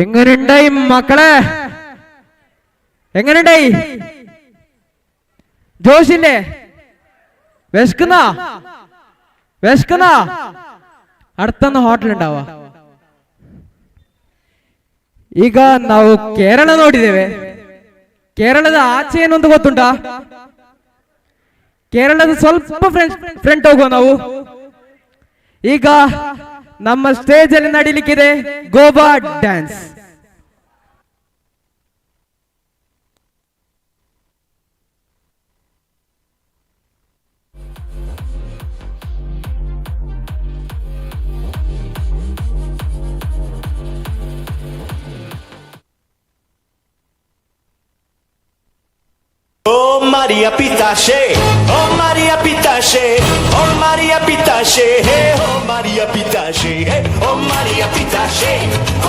എങ്ങനെയുണ്ടായി മക്കളെ? എങ്ങനെയുണ്ടായി? ജോഷില്ലേ? വിശക്കുന്ന അടുത്തൊന്ന് ಹೋಟೆಲ್ ഉണ്ടാವ. ಈಗ ನಾವು ಕೇರಳ ನೋಡಿದ್ದೇವೆ. ಕೇರಳದ ಆಚೆ ಏನೊಂದು ಗೊತ್ತುಂಟಾ? ಕೇರಳದ ಸ್ವಲ್ಪ ಫ್ರಂಟ್ ಹೋಗುವ ನಾವು. ಈಗ ನಮ್ಮ ಸ್ಟೇಜ್ ಅಲ್ಲಿ ನಡೀಲಿಕ್ಕಿದೆ Goa dance. Oh Maria Pitache, oh Maria Pitache, oh Maria Pitache, hey, oh Maria Pitache, hey, oh Maria Pitache,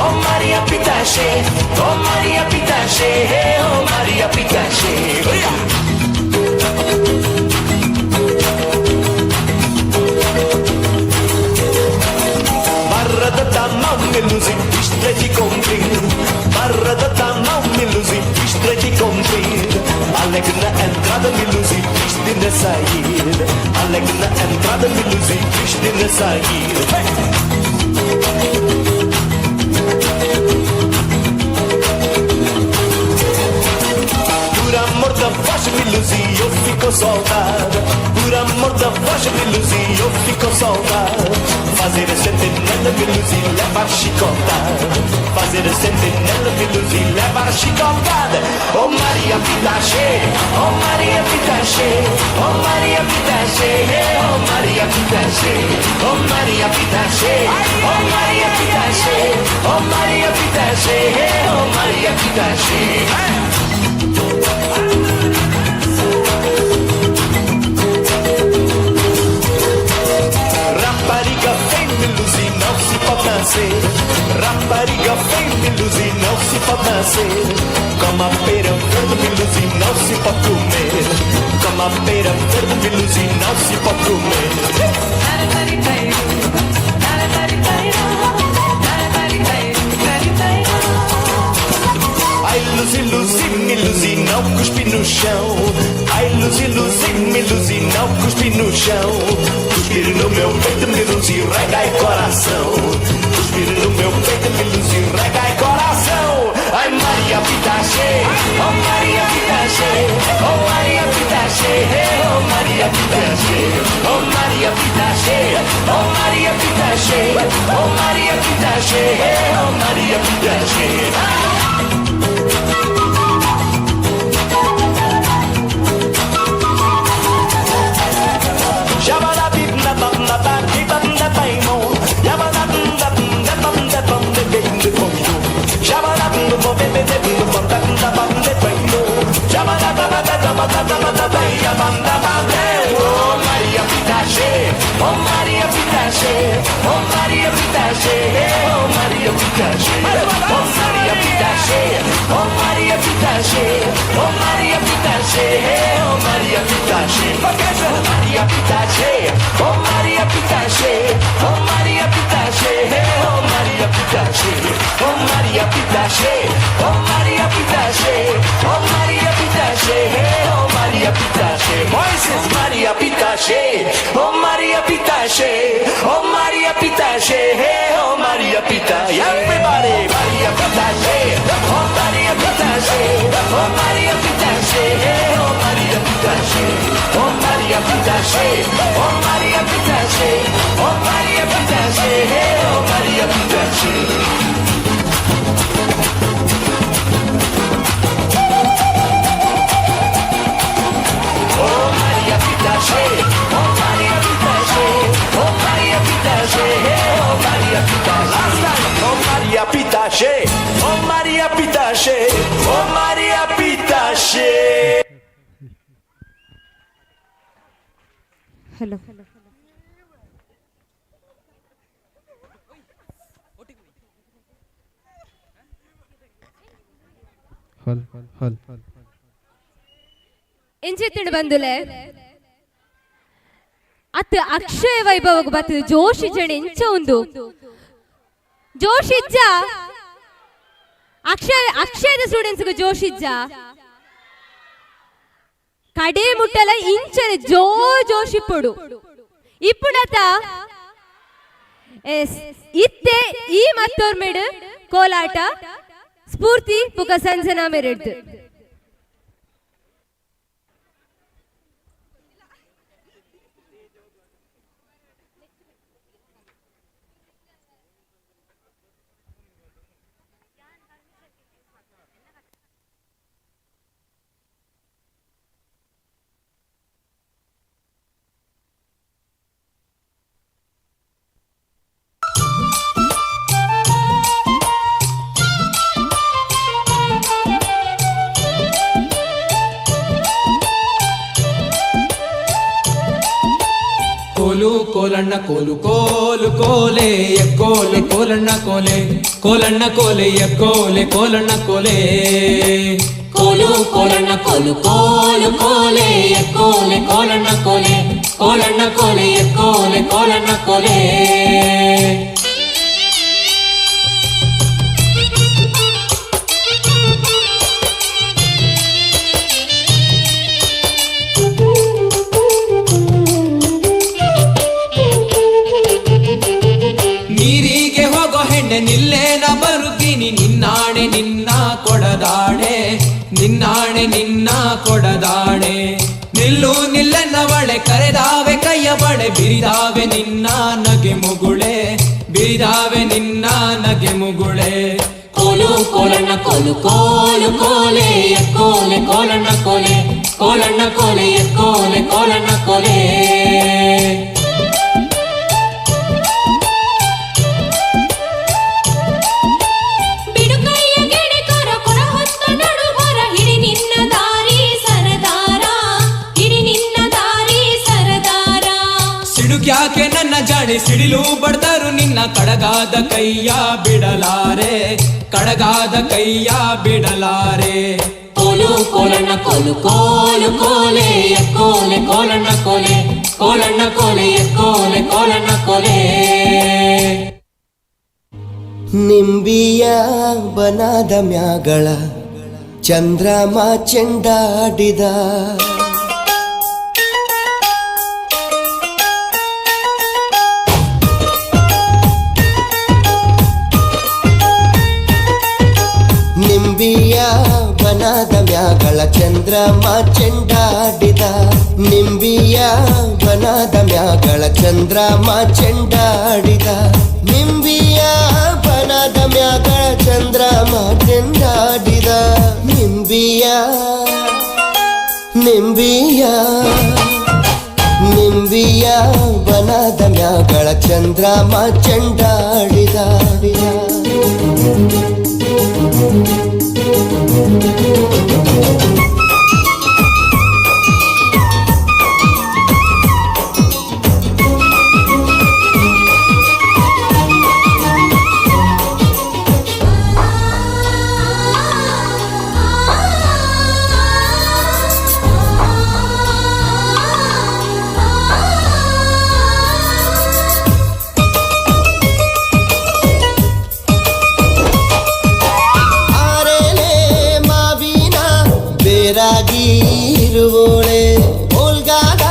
oh Maria Pitache, oh Maria Pitache, hey, oh Maria Pitache. Barrada tamma melusi, istreti compri. Barrada tamma melusi, istreti compri. Allegna entrada melusi, istina sair. Allegna entrada melusi, istina sair. Por amor da voz melusi, eu fico saudade. Por amor da voz melusi, eu fico saudade. Fazer a sentinela melusi, leva a chicotada. Fazer a sentinela melusi, leva a chicotada. Oh Maria Pitache, oh Maria Pitache, oh Maria Pitache, oh Maria Pitache, oh Maria Pitache, oh Maria Pitache, oh Maria Pitache, oh Maria Pitache. Rapariga vem melusi, não se pode nascer. Rapariga vem melusi, não se pode nascer. Como a pera verde melusi, não se pode comer. primavera, verde luzes, não se pode comer. Ai, me luzi, não cuspi no chão. Ai, me luzi, não cuspi no chão. Cuspir no meu peito, me luzi, rega e coração. Cuspir no meu peito, me luzi, rega e coração. Ai, Maria Pitache, oh Maria Pitache, oh Maria Pitache, oh Maria Pitache, oh Maria Pitache, oh Maria Pitache, oh Maria Pitache, oh Maria Pitache. Oh Maria Pitache, oh Maria Pitache, oh Maria Pitache, oh Maria Pitache, oh Maria Pitache, oh Maria Pitache, oh Maria Pitache, oh Maria Pitache, Maria Pitache, oh Maria Pitache, oh Maria Pitache, oh Maria Pitache, oh Maria Pitache, oh Maria Pitache, oh Maria Pitache, oh Maria Pitache, voices Maria Pitache, oh Maria Pitache, oh Maria Pitache, oh Maria Pitache, everybody Maria Pitache, oh Maria Pitache, oh Maria Pitache, oh Maria Pitache, oh Maria Pitache, oh Maria Pitache, oh Maria Pitache, oh Maria Pitache. Pitache, oh Maria Pitache, oh Maria Pitache. Hello. ಎಂಚಿತ್ತಿನ ಬಂದುಲೆ ಅತ್ತ ಅಕ್ಷಯ ವೈಭವಕ್ಕೆ ಬರ್ತದೆ ಜೋಶಿ ಜನ ಎಂಚ ಒಂದು ಜೋಶಿಜ್ಜ ಅಕ್ಷಯದ students ಜೋಶಿಜ್ಜ ಕಡೆ ಮುಟ್ಟಲ ಇಂಚನೆ ಜೋಶಿಪ್ಪುಡು ಇಪ್ಪುಡತ S ಇತ್ತೆ ಈ ಮತ್ತೋರ್ ಮೇಡು ಕೋಲಾಟ ಸ್ಫೂರ್ತಿ ಪುಕ ಸಂಜನಾ ಮೇರೆಡ್ದು ಕೋಲು ಕೋಲಣ್ಣ ಕೋಲು ಕೋಲು ಕೋಲೆ ಎಕ್ಕೋಲೆ ಕೋಲಣ್ಣ ಕೋಲೆ ಕೋಲಣ್ಣ ಕೋಲೆ ಎಕ್ಕೋಲೆ ಕೋಲಣ್ಣ ಕೋಲೆ ಕೋಲು ಕೋಲಣ್ಣ ಕೋಲು ಕೋಲು ಕೋಲೆ ಎಕ್ಕೋಲೆ ಕೋಲಣ್ಣ ಕೋಲೆ ಕೋಲಣ್ಣ ಕೋಲೆ ಎಕ್ಕೋಲೆ ಕೋಲಣ್ಣ ಕೋಲೆ ನಿಲ್ಲೇನ ಬರುತ್ತೀನಿ ನಿನ್ನಾಣೆ ನಿನ್ನ ಕೊಡದಾಣೆ ನಿನ್ನಾಣೆ ನಿನ್ನ ಕೊಡದಾಣೆ ನಿಲ್ಲು ನಿಲ್ಲೆನ್ನವಳೆ ಕರೆದಾವೆ ಕೈಯ ಬಡೆ ಬಿರಿದಾವೆ ನಿನ್ನ ನಗೆ ಮುಗುಳೆ ಬಿರಿದಾವೆ ನಿನ್ನ ನಗೆ ಮುಗುಳೆ ಕೋಲು ಕೋಲಣ್ಣ ಕೋಲು ಕೋಲು ಕೋಲೆ ಎಕ್ಕೋಲೆ ಕೋಲಣ್ಣ ಕೋಲೆ ಕೋಲಣ್ಣ ಕೋಲೆ ಎಕ್ಕೋಲೆ ಕೋಲಣ್ಣ ಕೋಲೆ ಯಾಕೆ ನನ್ನ ಜಾಣೆ ಸಿಡಿಲು ಬಡ್ದರು ನಿನ್ನ ಕಡಗಾದ ಕೈಯ ಬಿಡಲಾರೆ ಕಡಗಾದ ಕೈಯ ಬಿಡಲಾರೆ ಕೋಲು ಕೋಲಣ್ಣ ಕೋಲು ಕೋಲು ಕೋಲೆ ಎಕ್ಕೋಲೆ ಕೋಲಣ್ಣ ಕೋಲೆ ಕೋಲಣ್ಣ ಕೋಲೆ ಎಕ್ಕೋಲೆ ಕೋಲಣ್ಣ ಕೋಲೆ. ನಿಂಬಿಯ ಬನಾದ ಮ್ಯಾಗಳ ಚಂದ್ರಮ ಚೆಂಡಾಡಿದ ನಿಂಬಿಯ ಬನದ ಮ್ಯಾಗಳ ಚಂದ್ರಮ ಚೆಂಡಾಡಿದ ನಿಂಬಿಯ ಬನದ ಮ್ಯಾಗಳ ಚಂದ್ರಮ ಚೆಂಡಾಡಿದ ನಿಂಬಿಯ ಬನದ ಮ್ಯಾಗಳ ಚಂದ್ರಮ ಚೆಂಡಾಡಿದ ನಿಂಬಿಯ ನಿಂಬಿಯ ನಿಂಬಿಯ ಬನದ ಮ್ಯಾಗಳ ಚಂದ್ರಮ ಚೆಂಡಾಡಿದ. ಇರುವೋಳೆ ಓಲ್ಗಾದ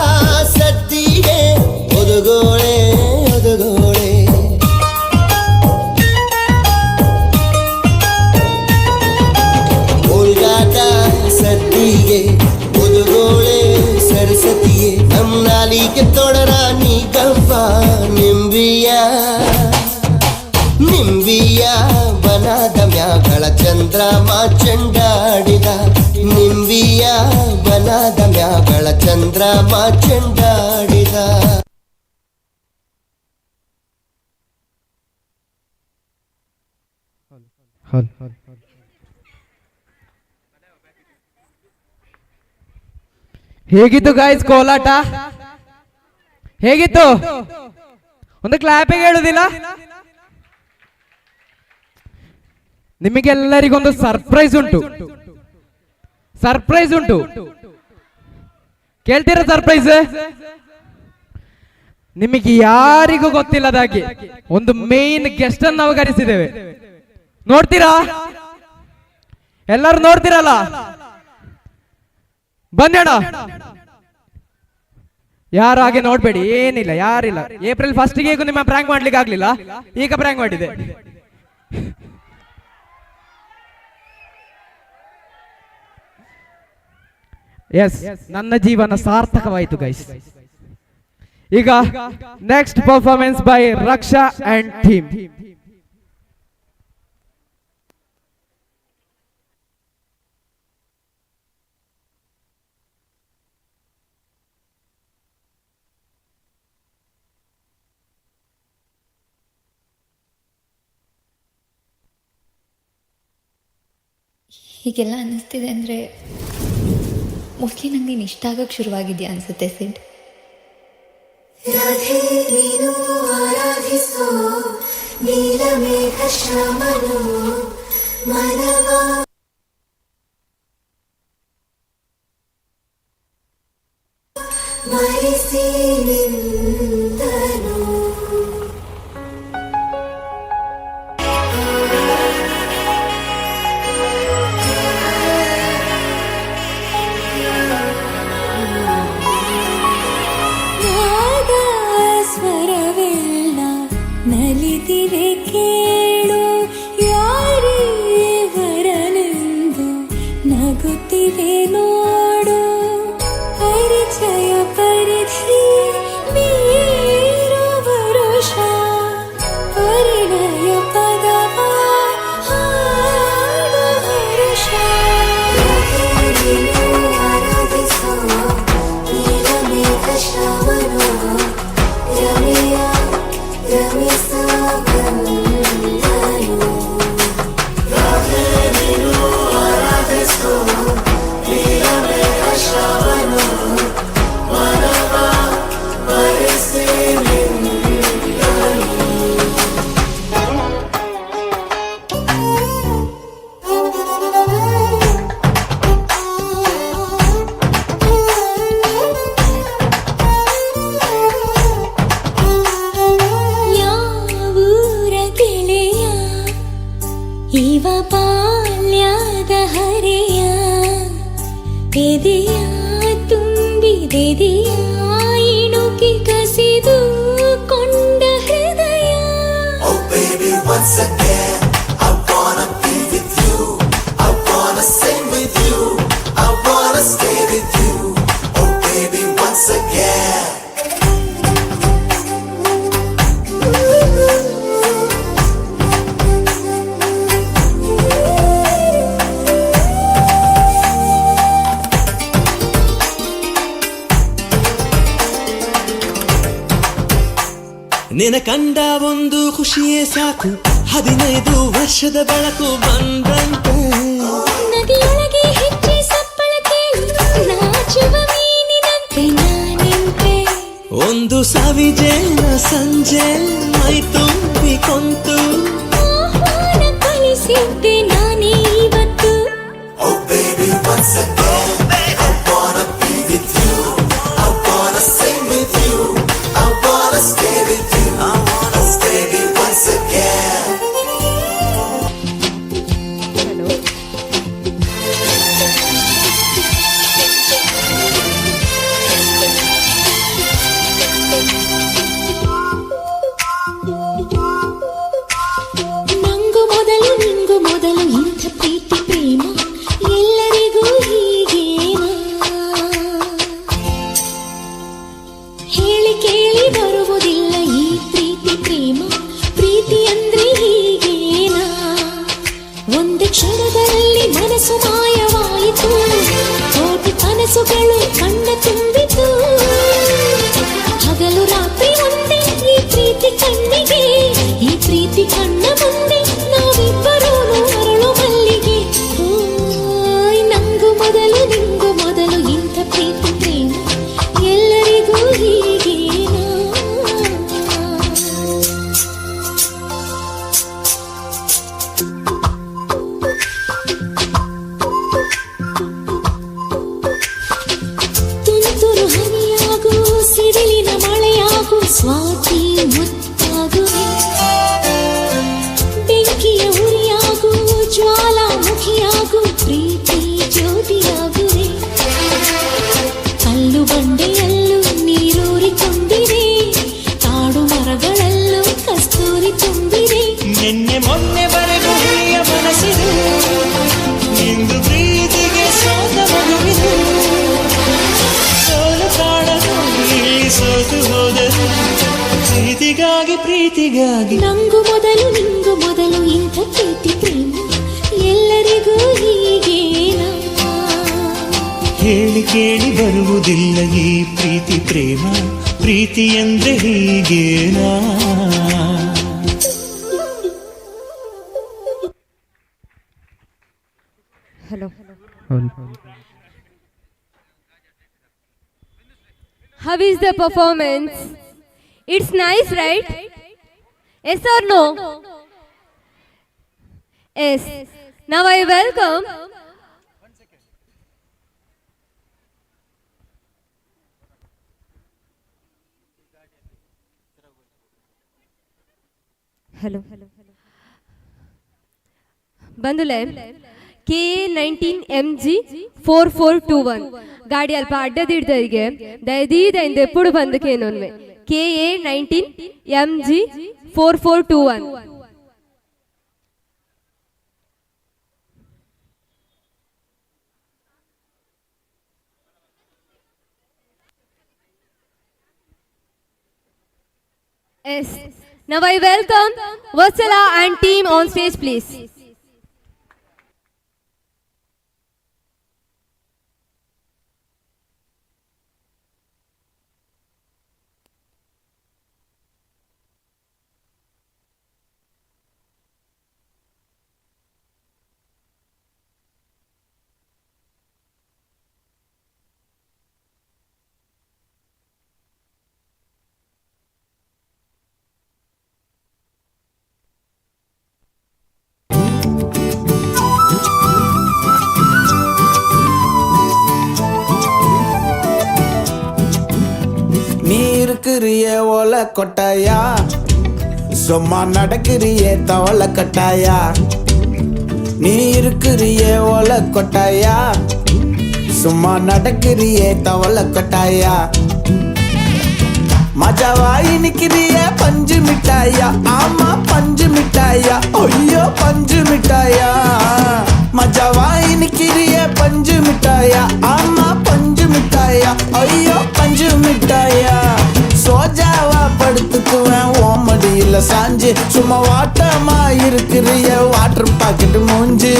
ಸದ್ದಿಗೆ ಒದಗೋಳೆ ಒದಗೋಳೆ ಓಲ್ಗಾದ ಸದ್ದಿಗೆ ಒದಗೋಳೆ ಸರಸ್ವತಿಗೆ ನಮ್ಮ ನಾಲಿಗೆ ತೊಡರ ನೀ ಗವ್ವ ನಿಂಬಿಯ ನಿಂಬಿಯ ಬನದ ಮ್ಯಾಗಳ ಚಂದ್ರಮ ಚೆಂಡಾಡಿದ ನಿಂಬಿಯ ಬನದ ಮ್ಯಾಗಳ ಚಂದ್ರಮ ಚೆಂಡಾಡಿದ. ಹೇಗಿತ್ತು ಗಾಯ್ಸ್ ಕೋಲಾಟ? ಹೇಗಿತ್ತು? ಒಂದು ಕ್ಲಾಪಿಗೆ ಹೇಳುದಿಲ್ಲ? ನಿಮಗೆಲ್ಲರಿಗೊಂದು ಸರ್ಪ್ರೈಸ್ ಉಂಟು. ಸರ್ಪ್ರೈಸ್ ಉಂಟು, ಕೇಳ್ತೀರಾ ಸರ್ಪ್ರೈಸ್? ನಿಮಗೆ ಯಾರಿಗೂ ಗೊತ್ತಿಲ್ಲದಾಗಿ ಒಂದು ಮೇನ್ ಗೆಸ್ಟ್ ಅನ್ನು ನಾವು ಕರೆಸಿದ್ದೇವೆ. ನೋಡ್ತೀರಾ? ಎಲ್ಲರೂ ನೋಡ್ತೀರಲ್ಲ? ಬಂದೇಣ. ಯಾರು ಹಾಗೆ ನೋಡ್ಬೇಡಿ, ಏನಿಲ್ಲ, ಯಾರಿಲ್ಲ. ಏಪ್ರಿಲ್ 1ಗೆ ನಿಮ್ಮ ಪ್ರ್ಯಾಂಕ್ ಮಾಡ್ಲಿಕ್ಕೆ ಆಗ್ಲಿಲ್ಲ, ಈಗ ಪ್ರ್ಯಾಂಕ್ ಮಾಡಿದೆ. ಎಸ್, ನನ್ನ ಜೀವನ ಸಾರ್ಥಕವಾಯಿತು ಗೈಸ್. ಈಗ next performance by Raksha and team. ಹೀಗೆಲ್ಲ ಅನ್ನಿಸ್ತಿದೆ ಅಂದರೆ ಮೋಸ್ಟ್ಲಿ ನಂಗೆ ನೀನು ಇಷ್ಟ ಆಗೋಕ್ಕೆ ಶುರುವಾಗಿದೆಯಾ ಅನಿಸುತ್ತೆ ಸಿಡ್. ರಾಧೆ ನೀನು ಆರಾಧಿಸೋ ನೀಲಮೇಘ ಶ್ಯಾಮನು ಮನವ ಮರೆಸಿ ನಿಂದನು. ನಲಿದಿವೆ ಕೇಳು ಯಾರೇ ವರನೆಂದು ನಗುತ್ತಿವೆ ನೋಡು. ಪರಿಚಯ ಪರಿಧಿ ಮೀರು ವರುಷ ಪರಿಣಯ ಪದವ ಹಾಡು ಹರುಷ. ಆರಾಧಿಸೋ ನೀಲಮೇಘ ಶ್ರಾವಣ ರಮೆಯ ಆರಾಧಿಸೋ ನೀಲಮೇಘ ಶ್ರಾವಣ ಎದೆಯ ತುಂಬಿದೆದೆಯ ಇಣುಕಿ ಕಸಿದು ಕೊಂಡ ಹೃದಯ. Oh baby, once again, I wanna be with you. I wanna sing with you. I wanna stay with you. Oh baby, once again. ನಿನ ಕಂಡ ಒಂದು ಖುಷಿಯೇ ಸಾಕು, 15 ವರ್ಷದ ಬೆಳಕು ಬಂದಂತೆ. ನದಿಯೊಳಗೆ ಹೆಜ್ಜೆ ಸಪ್ಪಳ ಕೇಳಿ ನಾಚುವ ಮೀನಿನಂತೆ ನಾನಿಂತೆ. ಒಂದು ಸವಿಜೇನ ಸಂಜೆ ಮೈ ತುಂಬಿ ಕೊಂತು ಆಹ್ವಾನ ಕಳಿಸಿದ್ದೆ ನಾನೇ ಇವತ್ತು. Oh baby, once again, I wanna be with you. I wanna sing with you. I wanna stay with you. I wanna stay with you once again. ನಂಗು ಮೊದಲು ನಿಂಗು ಮೊದಲು ಇಂಥ ಪ್ರೀತಿ ಪ್ರೇಮ ಎಲ್ಲರಿಗೂ ಹೀಗೇನಾ? ಹೇಳಿ ಕೇಳಿ ಬರುವುದಿಲ್ಲ ಈ ಪ್ರೀತಿ ಪ್ರೇಮ, ಪ್ರೀತಿ ಅಂದ್ರೆ ಹೀಗೇನಾ? ಒಂದು ಕ್ಷಣದಲ್ಲಿ ಮನಸ್ಸು ಮಾಯವಾಯಿತು, ಕೋಟಿ ಕನಸುಗಳು ಕಣ್ಣ ತುಂಬಿತು. ಹಗಲು ರಾತ್ರಿ ಒಂದೇ ಈ ಪ್ರೀತಿ ಕಣ್ಣಿಗೆ, ಈ ಪ್ರೀತಿ ಕಣ್ಣ ಮುಂದೆ ನಾವಿಬ್ಬರೂ ಅರಳು ಮಲ್ಲಿಗೆ. ಓಯ್ ನಂಗು ಮೊದಲು ನಿಂಗು ಮೊದಲು ಇಂಥ ಪ್ರೀತಿ ಪ್ರೇಮ ಎಲ್ಲರಿಗೂ ಹೀಗೇನಾ? ತುಂತುರು ಹನಿಯಾಗು ಸಿಡಿಲಿನ ಮಳೆಯಾಗು ಸ್ವಾತಿ ಮುತ್ತಾಗುವೆ. ಬೆಂಕಿಯ ಉರಿಯಾಗು ಜ್ವಾಲಾಮುಖಿಯಾಗು ಪ್ರೀತಿ ಜ್ಯೋತಿಯಾಗುವೆ. ಕಲ್ಲು ಬಂಡೆಯಲ್ಲೂ ನೀರೂರಿಕೊಂಡಿದೆ, ಕಾಡು ಮರಗಳಲ್ಲೂ ಕಸ್ತೂರಿ ತುಂಬಿದೆ. ನಿನ್ನೆ ಮೊನ್ನೆ ಬರೆದು ಹುಳಿಯ ಮನಸ್ಸಿದು, ನಿಂದು ಪ್ರೀತಿಗೆ ಸೋತ ಮಗುವಿದು. ಸೋಲು ಕಾಣಲು ಇಲ್ಲಿ ಸೋತು ಹೋದರು, ಪ್ರೀತಿಗಾಗಿ ಪ್ರೀತಿಗಾಗಿ. ನಂಗು ಮೊದಲು ನಿಂಗು ಮೊದಲು ಇಂಥ ಪ್ರೀತಿ ಪ್ರೇಮ ಎಲ್ಲರಿಗೂ ಹೀಗೇನಾ? ಹೇಳಿ ಕೇಳಿ ಬರುವುದಿಲ್ಲ ಈ ಪ್ರೀತಿ ಪ್ರೇಮ, ಪ್ರೀತಿ ಅಂದ್ರೆ ಹೀಗೇನಾ? Hello. How is the performance? It's nice, right? Yes or no? Yes. Now I welcome Hello. ಬಂದುಲೆ KA19MG 4421 ಗಾಡಿ ಅಲ್ಪ ಅಡ್ಡದಿಡ್ದರಿಗೆ ದಯದೀದಿಂದ ಎప్పుడు ಬಂದಕೇನೊನ್ವೆ KA19MG 4421. Yes. Now I welcome Vatsala and team on stage, please. இருக்கிறிய ஓலை கொட்டாயா, சும்மா நடக்கிறிய தவளை கட்டாயா. நீ இருக்கிறிய ஓலை கொட்டாயா, சும்மா நடக்கிறியே தவள கொட்டாயா மஜாவாய் நிக்கிறிய பஞ்சு மிட்டாயா ஆமா பஞ்சு மிட்டாயா ஐயோ பஞ்சு மிட்டாயா மஜாவாய் நிக்கிறிய பஞ்சு மிட்டாயா ஆமா பஞ்சு மிட்டாயா ஐயோ பஞ்சு மிட்டாயா சோஜாவா படுத்துக்குவேன் ஓமடியில சாஞ்சு சும்மா வாட்டமா இருக்கிறிய வாட்டர் பாக்கெட் மூஞ்சு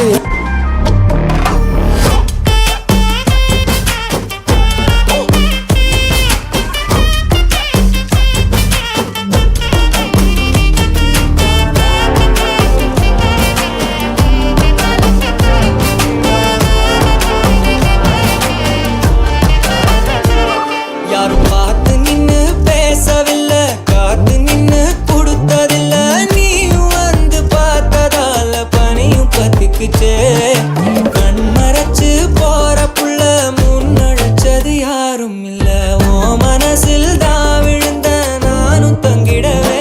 கண்மறைச்சு போற புள்ள முன்னழைச்சது யாரும் இல்ல ஓ மனசில் தான் விழுந்த நானும் தங்கிடவே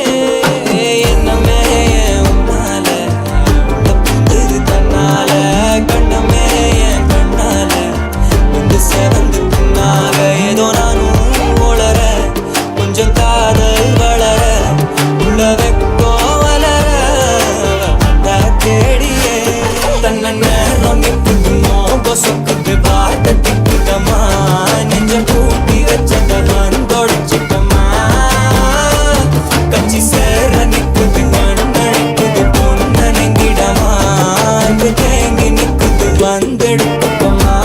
என்னமே உன்னால தப்புது தன்னால கண்ணமே என் கண்ணால வந்து செவந்து பின்னாக ஏதோ நானும் உளர கொஞ்சம் காதல் வளர உள்ள வெக்கோ வளர தேடியே தன்ன நேரம் நிற்குதுமோ பொசுக்குது வாட்ட திக்குதமா நெஞ்சம் கூட்டி வச்சத வந்தொடிச்சிட்டமா கச்சி சேர நிற்குது கண்ணழிக்குது பொண்ண நெங்கிடமா தேங்கி நிற்குது வந்தெடுக்குமா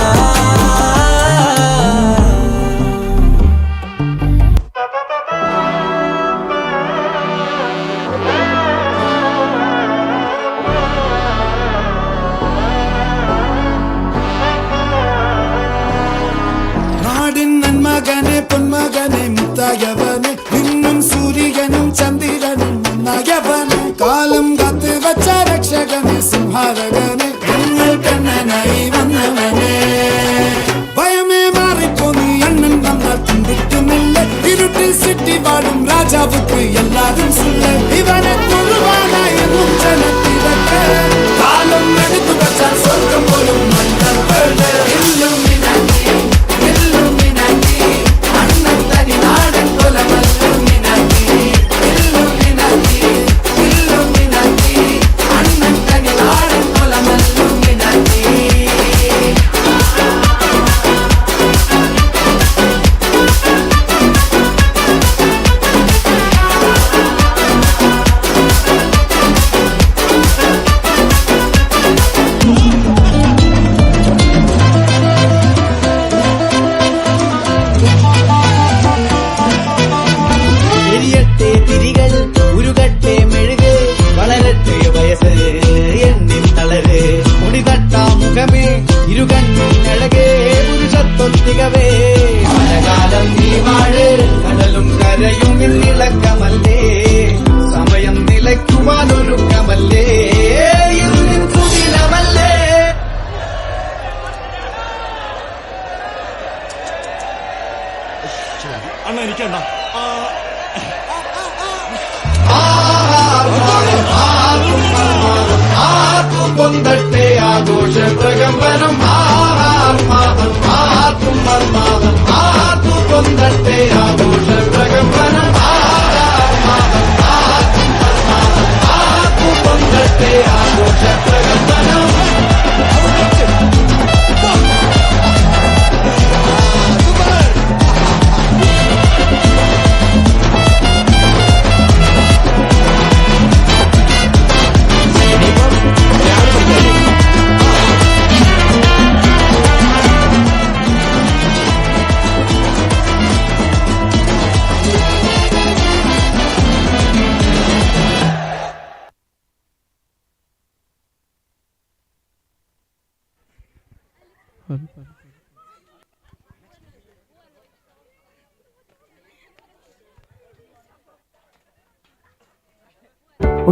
மகனே பொன்மகனே முத்தாயவனே இன்னும் சூரியனும் சந்திரனும் முன்னாயவனே காலம் காத்து வச்ச ரட்சகனே சிம்ஹாரகனே எங்கள் கண்ணனை வந்தவனே பயமே மாறிப்போ நீ அண்ணன் வந்தால் துண்டிட்டும் இல்லை இருட்டில் சிட்டி வாழும் ராஜாவுக்கு எல்லாரும் சொல்ல இவனை தொழுவானா என்னும் ஜனத்திரக்க காலம் எடுத்து வச்சால் சொர்க்கம் போலும் மன்னன் இல்லும் അണ്ണ എനിക്കണ്ണ പൊന്തട്ടെ ആഘോഷ പ്രകമ്പനം പൊന്തട്ടെ ആഘോഷ പ്രകമ്പനം പൊന്തട്ടെ ആഘോഷ പ്രകമ്പനം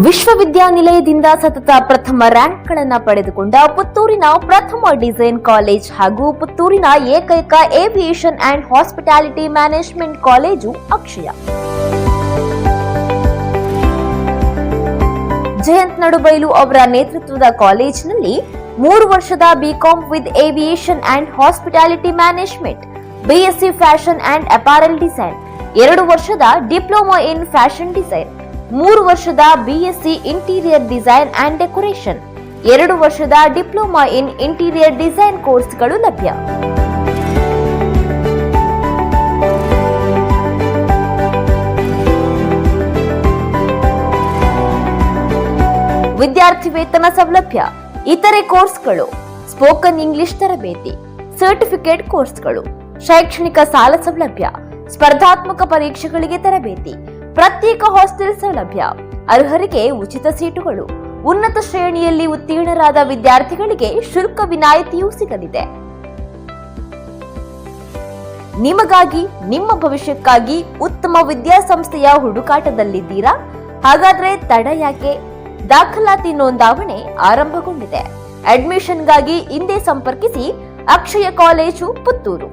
ವಿಶ್ವವಿದ್ಯಾನಿಲಯದಿಂದ ಸತತ ಪ್ರಥಮ ರ್ಯಾಂಕ್ಗಳನ್ನು ಪಡೆದುಕೊಂಡ ಪುತ್ತೂರಿನ ಪ್ರಥಮ ಡಿಸೈನ್ ಕಾಲೇಜ್ ಹಾಗೂ ಪುತ್ತೂರಿನ ಏಕೈಕ aviation and hospitality management college Akshaya. Jayant Nadubailu ಅವರ ನೇತೃತ್ವದ ಕಾಲೇಜಿನಲ್ಲಿ 3 ವರ್ಷದ BCom with aviation and hospitality management, BSc fashion and apparel design, 2 ವರ್ಷದ ಡಿಪ್ಲೊಮಾ ಇನ್ ಫ್ಯಾಷನ್ ಡಿಸೈನ್, 3 ವರ್ಷದ BSc interior design and decoration, 2 ವರ್ಷದ ಡಿಪ್ಲೊಮಾ ಇನ್ ಇಂಟೀರಿಯರ್ ಡಿಸೈನ್ ಕೋರ್ಸ್ಗಳು ಲಭ್ಯ. ವಿದ್ಯಾರ್ಥಿ ವೇತನ ಸೌಲಭ್ಯ, ಇತರೆ ಕೋರ್ಸ್ಗಳು, ಸ್ಪೋಕನ್ ಇಂಗ್ಲಿಷ್ ತರಬೇತಿ, ಸರ್ಟಿಫಿಕೇಟ್ ಕೋರ್ಸ್ಗಳು, ಶೈಕ್ಷಣಿಕ ಸಾಲ ಸೌಲಭ್ಯ, ಸ್ಪರ್ಧಾತ್ಮಕ ಪರೀಕ್ಷೆಗಳಿಗೆ ತರಬೇತಿ, ಪ್ರತ್ಯೇಕ ಹಾಸ್ಟೆಲ್ ಸೌಲಭ್ಯ, ಅರ್ಹರಿಗೆ ಉಚಿತ ಸೀಟುಗಳು, ಉನ್ನತ ಶ್ರೇಣಿಯಲ್ಲಿ ಉತ್ತೀರ್ಣರಾದ ವಿದ್ಯಾರ್ಥಿಗಳಿಗೆ ಶುಲ್ಕ ವಿನಾಯಿತಿಯೂ ಸಿಗಲಿದೆ. ನಿಮಗಾಗಿ, ನಿಮ್ಮ ಭವಿಷ್ಯಕ್ಕಾಗಿ ಉತ್ತಮ ವಿದ್ಯಾಸಂಸ್ಥೆಯ ಹುಡುಕಾಟದಲ್ಲಿದ್ದೀರಾ? ಹಾಗಾದ್ರೆ ತಡ ಯಾಕೆ? ದಾಖಲಾತಿ ನೋಂದಾವಣೆ ಆರಂಭಗೊಂಡಿದೆ. ಅಡ್ಮಿಷನ್ಗಾಗಿ ಹಿಂದೆ ಸಂಪರ್ಕಿಸಿ ಅಕ್ಷಯ ಕಾಲೇಜು, ಪುತ್ತೂರು,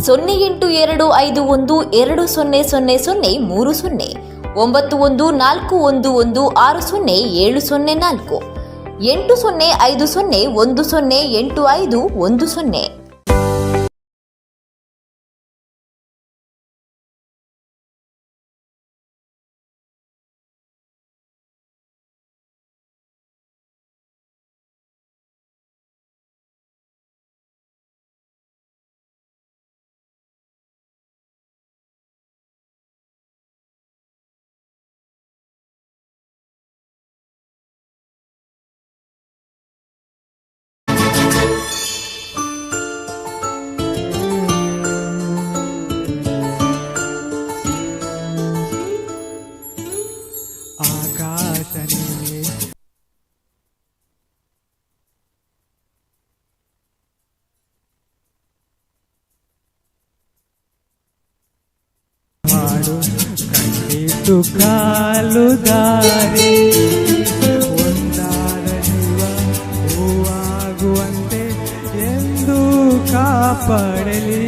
0821200030 9141116070 8050108510. ಕಂಡಿತು ಕಾಲು ದಾರಿ ಒಂದಾದ ಜೀವ ಹೂವಾಗುವಂತೆ ಎಂದು ಕಾಪಾಡಲಿ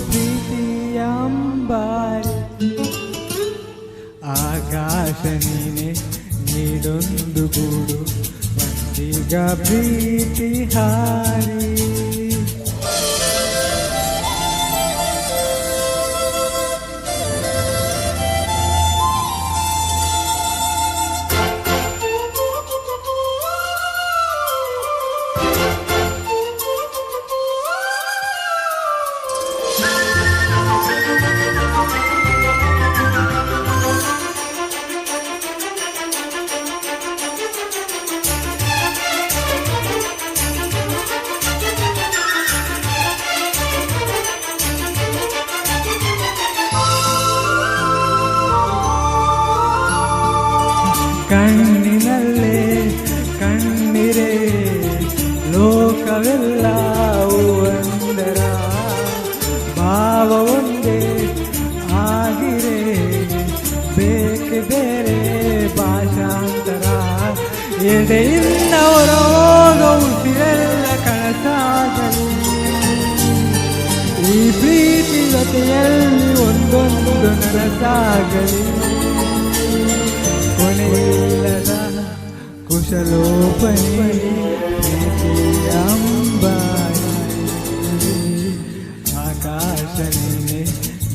ಪ್ರೀತಿಯ ಅಂಬಾರಿ. ಆಕಾಶ ನೀನೆ ನೀಡೊಂದು ಗೂಡು ಬಂದೀಗ ಪ್ರೀತಿ ಹಾರಿ. ಕಣ್ಣಿನಲ್ಲೇ ಕಣ್ಣಿರೆ ಲೋಕವೆಲ್ಲ ಒಂದರ ಭಾವ ಒಂದೇ ಆಗಿರೆ ಬೇಕೆ ಬೇರೆ ಭಾಷಾಂತರ ಎದೆಯಿಂದ ಹೊರಹೋಗ ಉಸಿರೆಲ್ಲ ಕನಸಾಗಲಿ ಈ ಪ್ರೀತಿ ಜೊತೆಯಲ್ಲಿ ಒಂದೊಂದು ನನಸಾಗಲಿ ಕೊನೆಯಿಲ್ಲದ ಕುಶಲೋಪನೆ ಪ್ರೀತಿಯ ಅಂಬಾರಿ. ಆಕಾಶ ನೀನೆ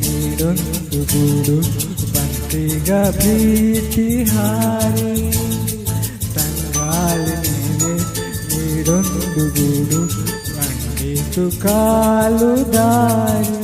ನೀಡೊಂದು ಗೂಡು ಬಂದೀಗ ಪ್ರೀತಿ ಹಾರಿ. ತಂಗಾಳಿ ನೀನೆ ನೀಡೊಂದು ಗೂಡು ಬಂದಿತು ಕಾಲು ದಾರಿ.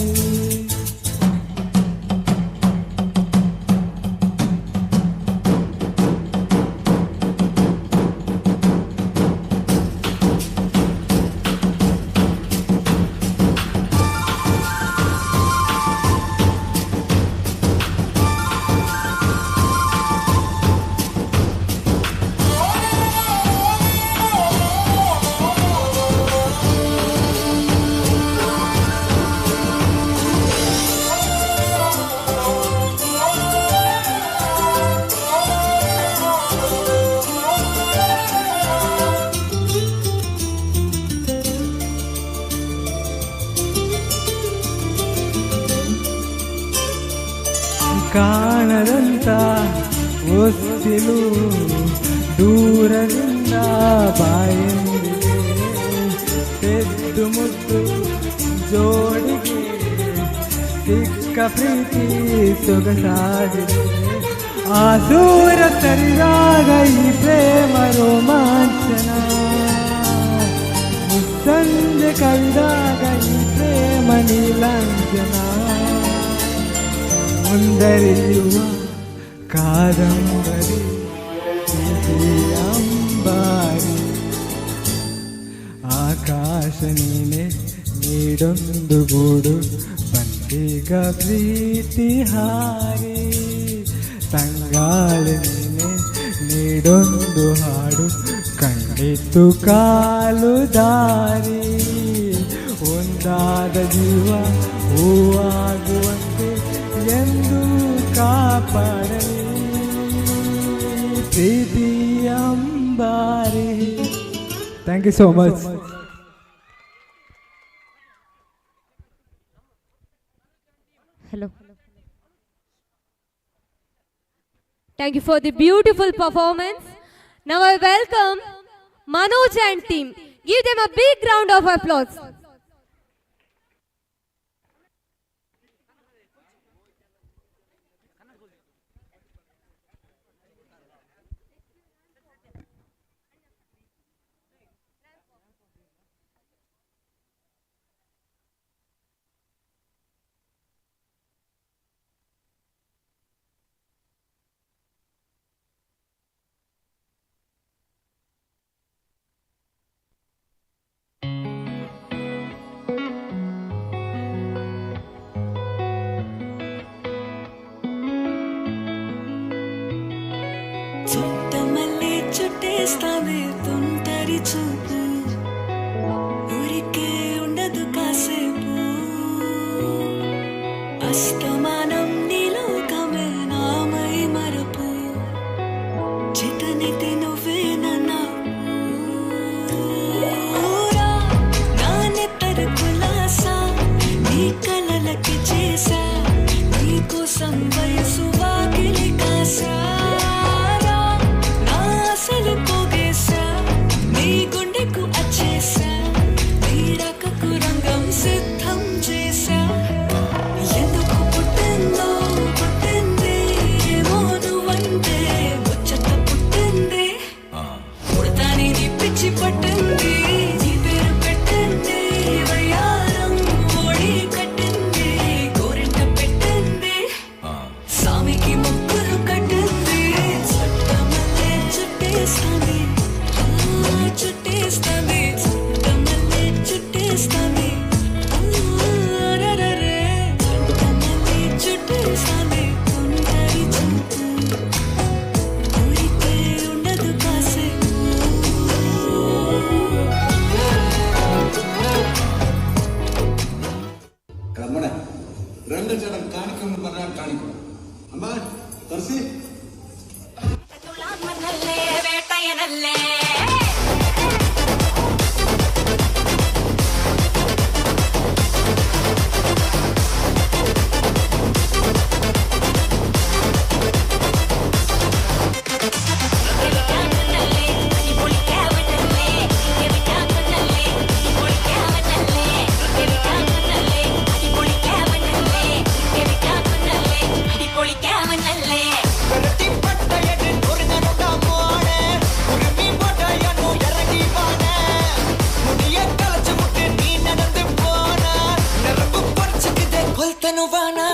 ಕಾಣದಂತ ಹೊಸ್ತಿಲು ದೂರದಿಂದ ಬಾಯಿಂದಿದೆ ತೆದ್ದು ಮುದ್ದು ಜೋಡಿಗೆ ಸಿಕ್ಕ ಪ್ರೀತಿ ಸೊಗಸಾಗಿದೆ ಆಸೂರ ಸರಿದಾಗ ಈ ಪ್ರೇಮ ರೋಮಾಂಚನ ಮುಸ್ಸಂಜೆ ಕೈದಾಗ ಈ ಪ್ರೇಮ ನೀಲಾಂಜನ ಮುಂದರಿಯುವ ಕಾದಂಬರಿ ಅಂಬಾರಿ ಆಕಾಶ ನೀನೆ ನೀಡೊಂದು ಗೂಡು ಬಂದೀಗ ಪ್ರೀತಿ ಹಾರಿ ತಂಗಾಳಿ ನೀನೆ ನೀಡೊಂದು ಹಾಡು ಕಂಡಿತು ಕಾಲು ದಾರಿ ಒಂದಾದ ಜೀವ ಹೂವಾಗುವಂತೆ ಎಂದು ಕಾಪಾಡಲಿ ಪ್ರೀತಿ ಅಂಬಾರಿ. Thank you so much. Hello. Thank you for the beautiful performance. Now I welcome Manoj and team. Give them a big round of applause. Chuttamalle చుట్టేస్తావే తొంటరి చూపు ఊరికే ఉండదు కాసేపు అస్తమానం నీలోకమే నామై మరపు చితనితే నువ్వే నన్నా నా నెత్తర కులాసా నీ కలలకి చేసా నీకోసం వయసు వాకిలి కాసా నీ గుండెకు అచ్చేసా నీ రకకు రంగం సిద్ధం చేసా ఎందుకు పుట్టిందో పుట్టింది ఏమో నువ్వంటే ముచ్చట పుట్టింది పుడతాని నీ పిచ్చి పట్టింది నీ పేరు పెట్టింది వయ్యారం ఓడి కట్టింది గోరింట పెట్టింది సామికి ముగ్గురు కట్టింది చట్టమల్లే చుట్టేస్తాంది చుట్టేస్తాంది చట్టమల్లే చుట్టేస్తాంది అరరరే చట్టమల్లే చుట్టేస్తాంది తొందరి చూపు ఊరికే ఉండదు కాసేపు ರಮಣ ರಂಗ ಜನ ಕಾಣಿಕೊಂಡು ಬರ ಕಾಣಿಕೊಂಡು ಅಮ್ಮ ತರಿಸಿ ಬೇಟೆಯನಲ್ಲೇ కొల్తనువానా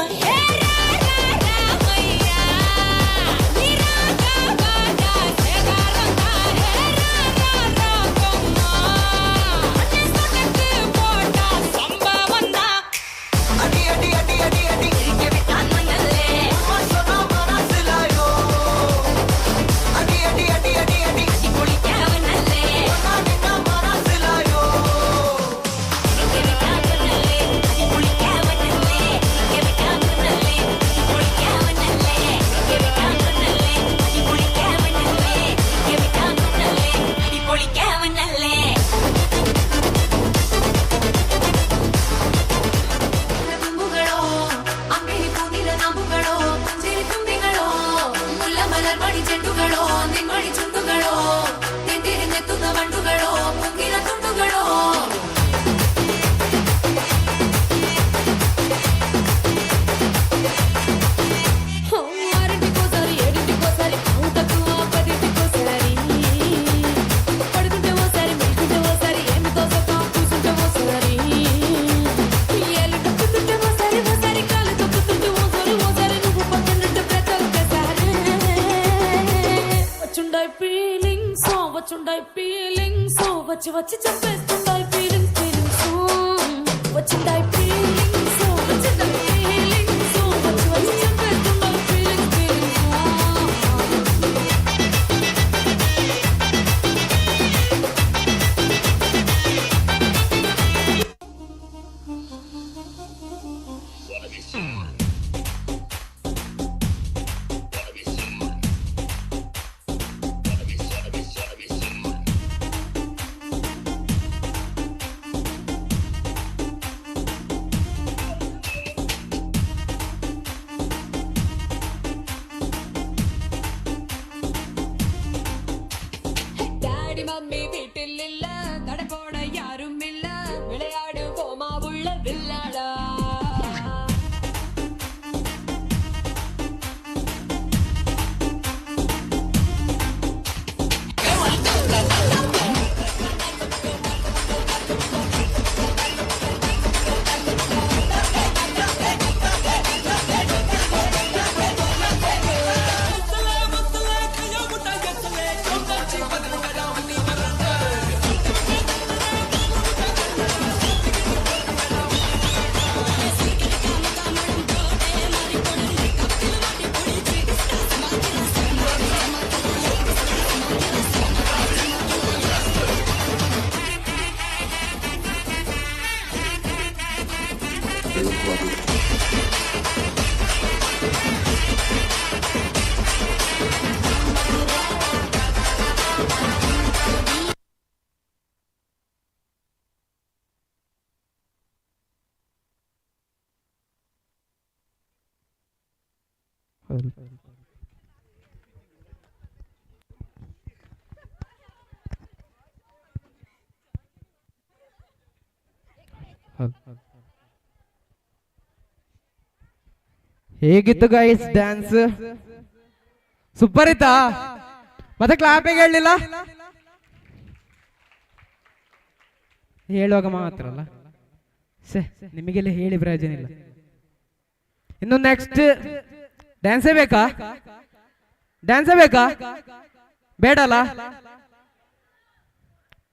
వచ్చి వచ్చి చెప్పేస్తుంటాయి ఫీలింగ్స్ వచ్చిందాయి ఫీలింగ్స్ వచ్చిందాయి ఫీలింగ్స్ వచ్చి వచ్చి చెప్పేస్తుంటాయి ఫీలింగ్స్ டாடி மம்மி வீட்டில் இல்ல தடப்போட யாரும் இல்ல விளையாடு போமா உள்ள வில்லாடா ಹೇಗಿತ್ತು ಗೈಸ್ ಡ್ಯಾನ್ಸ್? ಸೂಪರ್ ಇತ್ತಾ? ಮತ್ತೆ ಕ್ಲಾಪಿಗೆ ಹೇಳಲಿಲ್ಲ? ಹೇಳುವಾಗ ಮಾತ್ರ ಅಲ್ಲ, ನಿಮಗೆಲ್ಲ ಹೇಳಿ ಪ್ರಯೋಜನ ಇಲ್ಲ. ಇನ್ನು ನೆಕ್ಸ್ಟ್ ಡ್ಯಾನ್ಸೇ ಬೇಕಾ? ಡ್ಯಾನ್ಸೇ ಬೇಕಾ? ಬೇಡಲ್ಲ?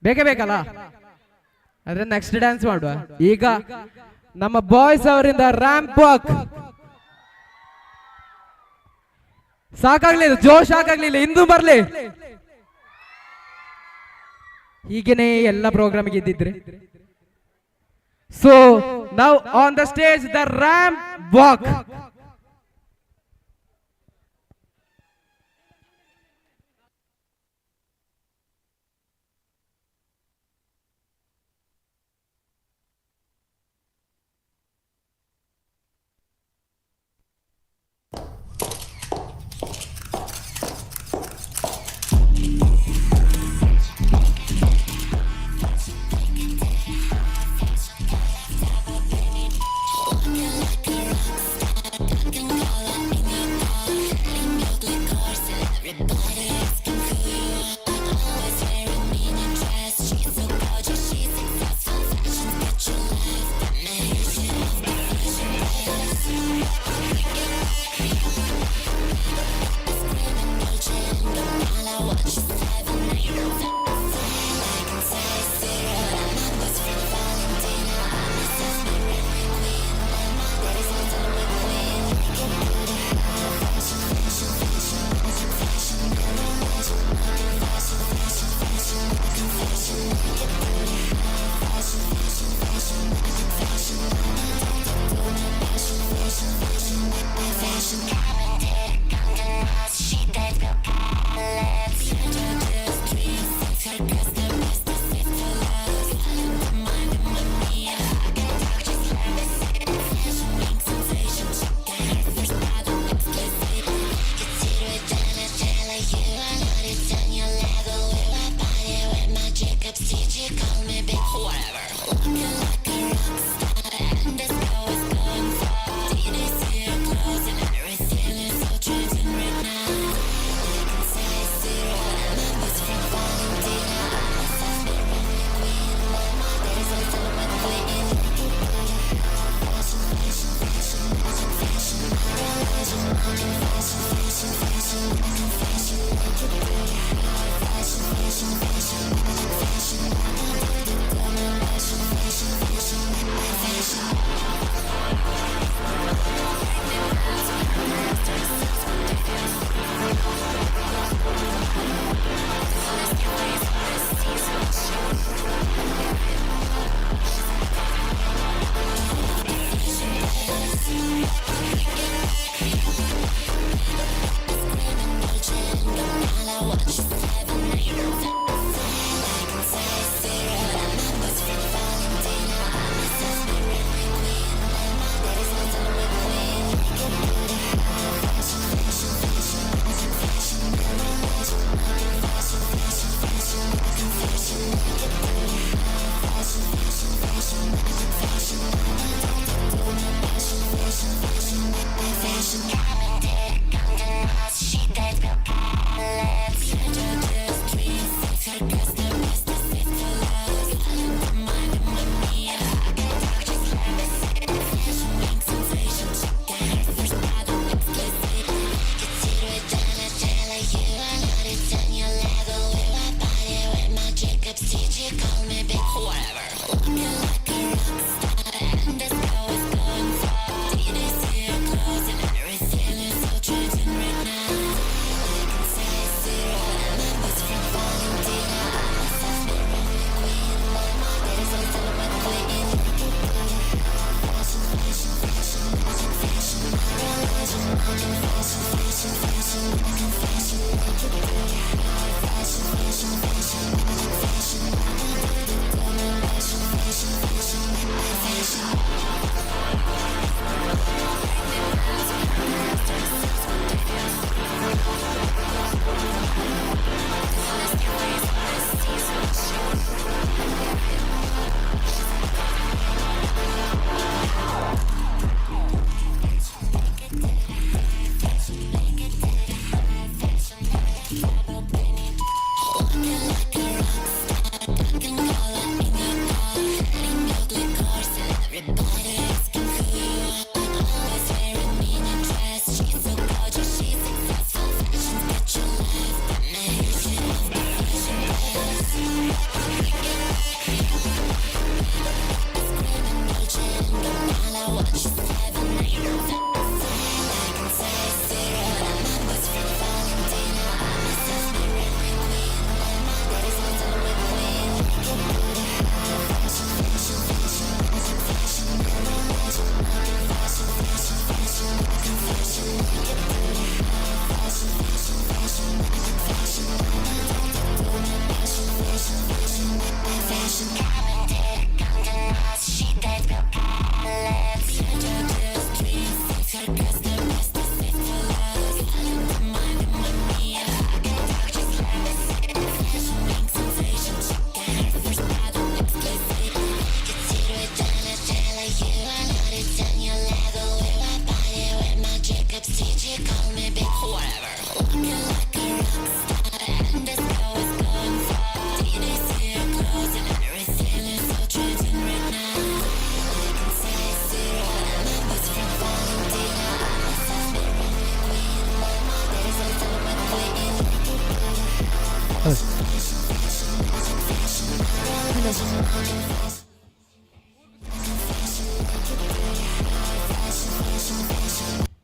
ಬೇಕೇ ಬೇಕಲ್ಲ? ಆದ್ರೆ ನೆಕ್ಸ್ಟ್ ಡ್ಯಾನ್ಸ್ ಮಾಡುವ. ಈಗ ನಮ್ಮ ಬಾಯ್ಸ್ ಅವರಿಂದ ರ್ಯಾಂಪ್ ವಾಕ್. ಸಾಕಾಗ್ಲಿಲ್ಲ, ಜೋಶ್ ಸಾಕಾಗ್ಲಿಲ್ಲ, ಇಂದು ಬರ್ಲಿ. ಹೀಗೇನೆ ಎಲ್ಲ ಪ್ರೋಗ್ರಾಮ್ ಗೆದ್ದಿದ್ರೆ. So now on the stage the ramp walk.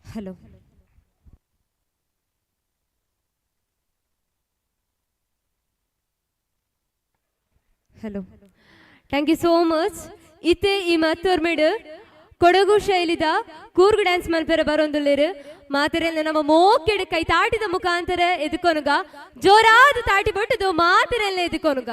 Hello hello thank you so much. ಇತ್ತೆ ಈ ಮತ್ತೊರ್ಮೆಡು ಕೊಡಗು ಶೈಲಿದ ಕೂರ್ಗು ಡ್ಯಾನ್ಸ್ ಮಲ್ಪೆರ ಬರೋಂದುಲ್ಲೇರು ಮಾತೆರೆಲ್ಲ ನಮ್ಮ ಮೋಕೆಡು ಕೈ ತಾಟಿದ ಮುಖಾಂತರ ಎದುಕೊನುಗ ಜೋರಾದ ತಾಟಿ ಬಟ್ಟದು ಮಾತೆರೆಲ್ಲ ಎದುಕೊನುಗ.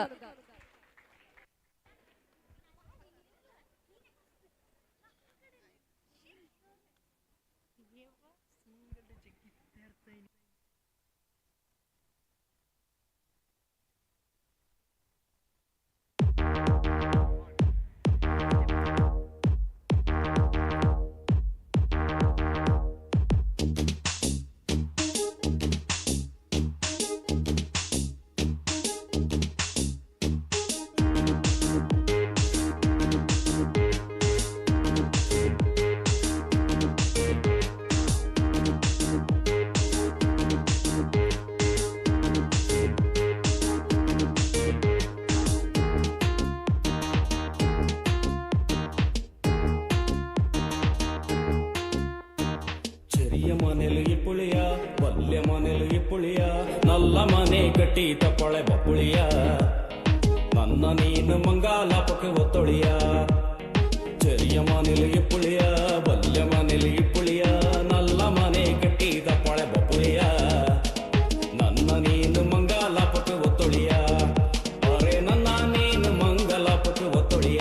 ಮನೆಲು ಇಪ್ಪುಳಿಯ ವಲ್ಯ ಮನೆಲು ಇಪ್ಪುಳಿಯ ನಲ್ಲ ಮನೆ ಕಟ್ಟಿ ತಪ್ಪೊಳೆ ಬಪ್ಪುಳಿಯ ನನ್ನ ನೀನು ಮಂಗಾಲಾಪಕ್ಕೆ ಒತ್ತೊಳಿಯ ಚೆರಿಯ ಮನೆಲು ಇಪ್ಪುಳಿಯ ವಲ್ಯ ಮನೆಲು ಇಪ್ಪುಳಿಯ ನಲ್ಲ ಮನೆ ಕಟ್ಟಿ ತಪ್ಪೊಳೆ ಬಪ್ಪುಳಿಯ ನನ್ನ ನೀನು ಮಂಗಾಲಾಪಕ್ಕೆ ಒತ್ತೊಳಿಯ ಅರೆ ನನ್ನ ನೀನು ಮಂಗಲಾಪಕ್ಕೆ ಒತ್ತೊಳಿಯ.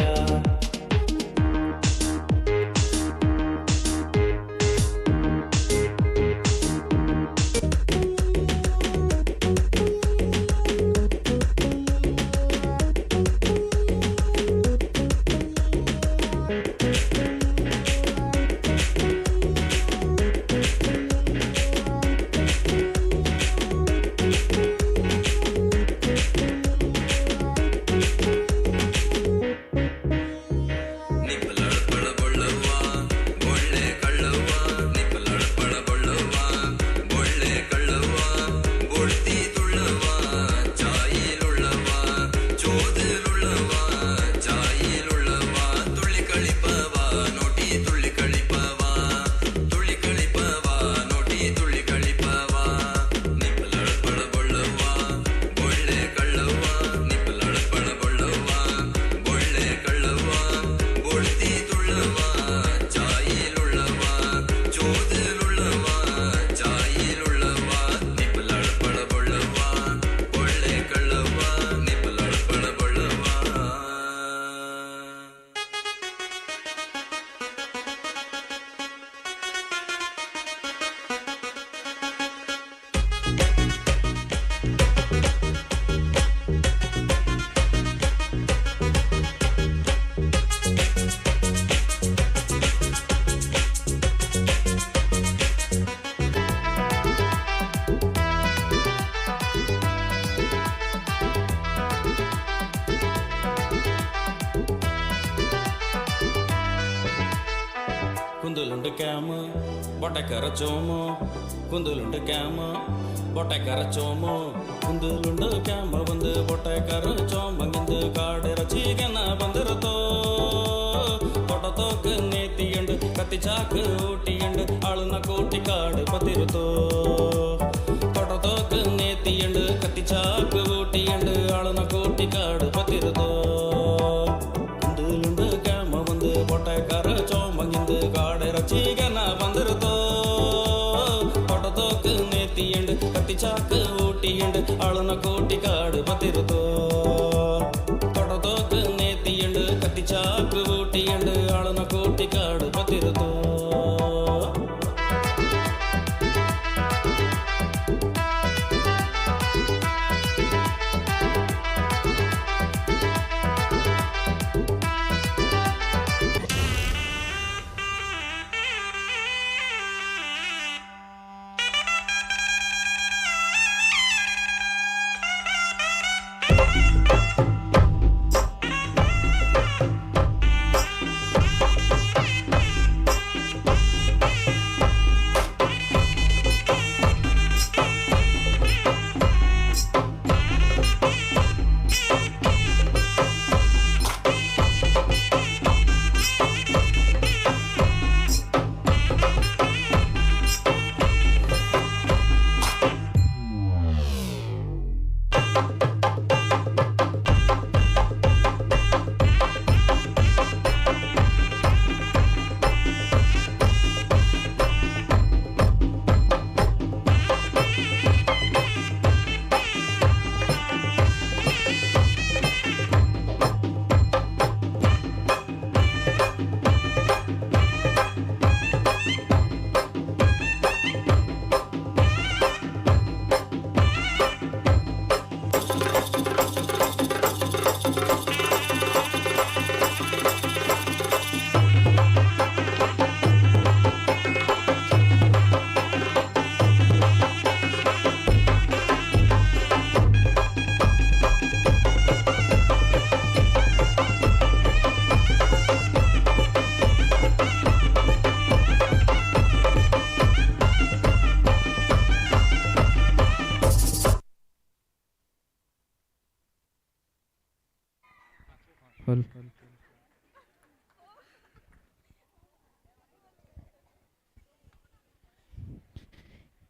ಕುಂದುಲುಂಡು ಕ್ಯಾಮ ಬೊಟಕರ ಚೋಮು ಕುಂದುಲುಂಡು ಕ್ಯಾಮ ಬೊಟಕರ ಚೋಮು ಕುಂದುಲುಂಡು ಕ್ಯಾಮ ಬಂದು ಬೊಟಕರ ಚೋಮಗಿಂದು ಕಾಡೆರ ಚೀಗನ ಬಂದಿರುತ್ತೋ ತೊಟತೋಕ್ ನೇತಿಯಂಡು ಕತ್ತಿ ಚಾಕು ಊಟಿಯಂಡು ಆಳುನ ಕೋಟಿ ಕಾಡು ಪತಿರುತೋ ತೊಟತೋಕ್ ನೇತಿಯಂಡು ಕತ್ತಿ ಚಾಕು ಊಟಿಯಂಡು ಆಳುನ ಕೋಟಿ ಕಾಡು ಪತಿರುತೋ ಕುಂದುಲುಂಡು ಕ್ಯಾಮ ಬಂದು பொட்டக்கார சோம்பங்கிந்து காடை ரச்சிகன வந்திருத்தோ ತೊಟತೋಕ್ ನೇತಿಯಂಡು ಕತ್ತಿ ಚಾಕು ಊಟಿಯಂಡು ಆಳುನ ಕೋಟಿ ಕಾಡು ಪತಿರುತೋ ತೊಟತೋಕ್ ನೇತಿಯಂಡು ಕತ್ತಿ ಚಾಕು ಊಟಿಯಂಡು ಆಳುನ ಕೋಟಿ ಕಾಡು ಪತಿರುತೋ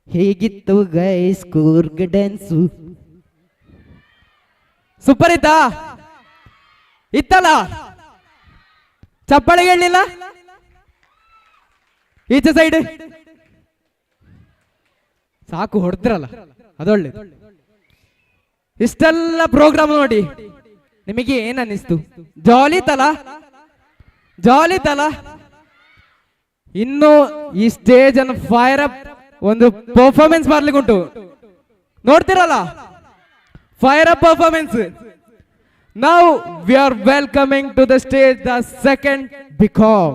ಹೇಗಿತ್ತು ಗೈಸ್ ಕೂರ್ಗ್ ಡ್ಯಾನ್ಸು ಸೂಪರ್ ಇತ್ತಾ ಇತ್ತಲ್ಲ ಚಪ್ಪಾಳೆ ಹೇಳಲಿಲ್ಲ ಈಚೆ ಸೈಡ್ ಸಾಕು ಹೊಡೆದ್ರಲ್ಲ ಅದೊಳ್ಳೆ ಇಷ್ಟೆಲ್ಲ ಪ್ರೋಗ್ರಾಮ್ ನೋಡಿ ನಿಮಗೆ ಏನ್ ಅನ್ನಿಸ್ತು ಜಾಲಿ ತಲ ಇನ್ನು ಈ ಸ್ಟೇಜ್ ಅನ್ನು ಫೈರ್ ಅಪ್ ಒಂದು ಪರ್ಫಾರ್ಮೆನ್ಸ್ ಮಾಡ್ಲಿಕ್ಕೆ ಉಂಟು ನೋಡ್ತಿರಲ್ಲ fire up performance now we are welcoming to the stage the second BCom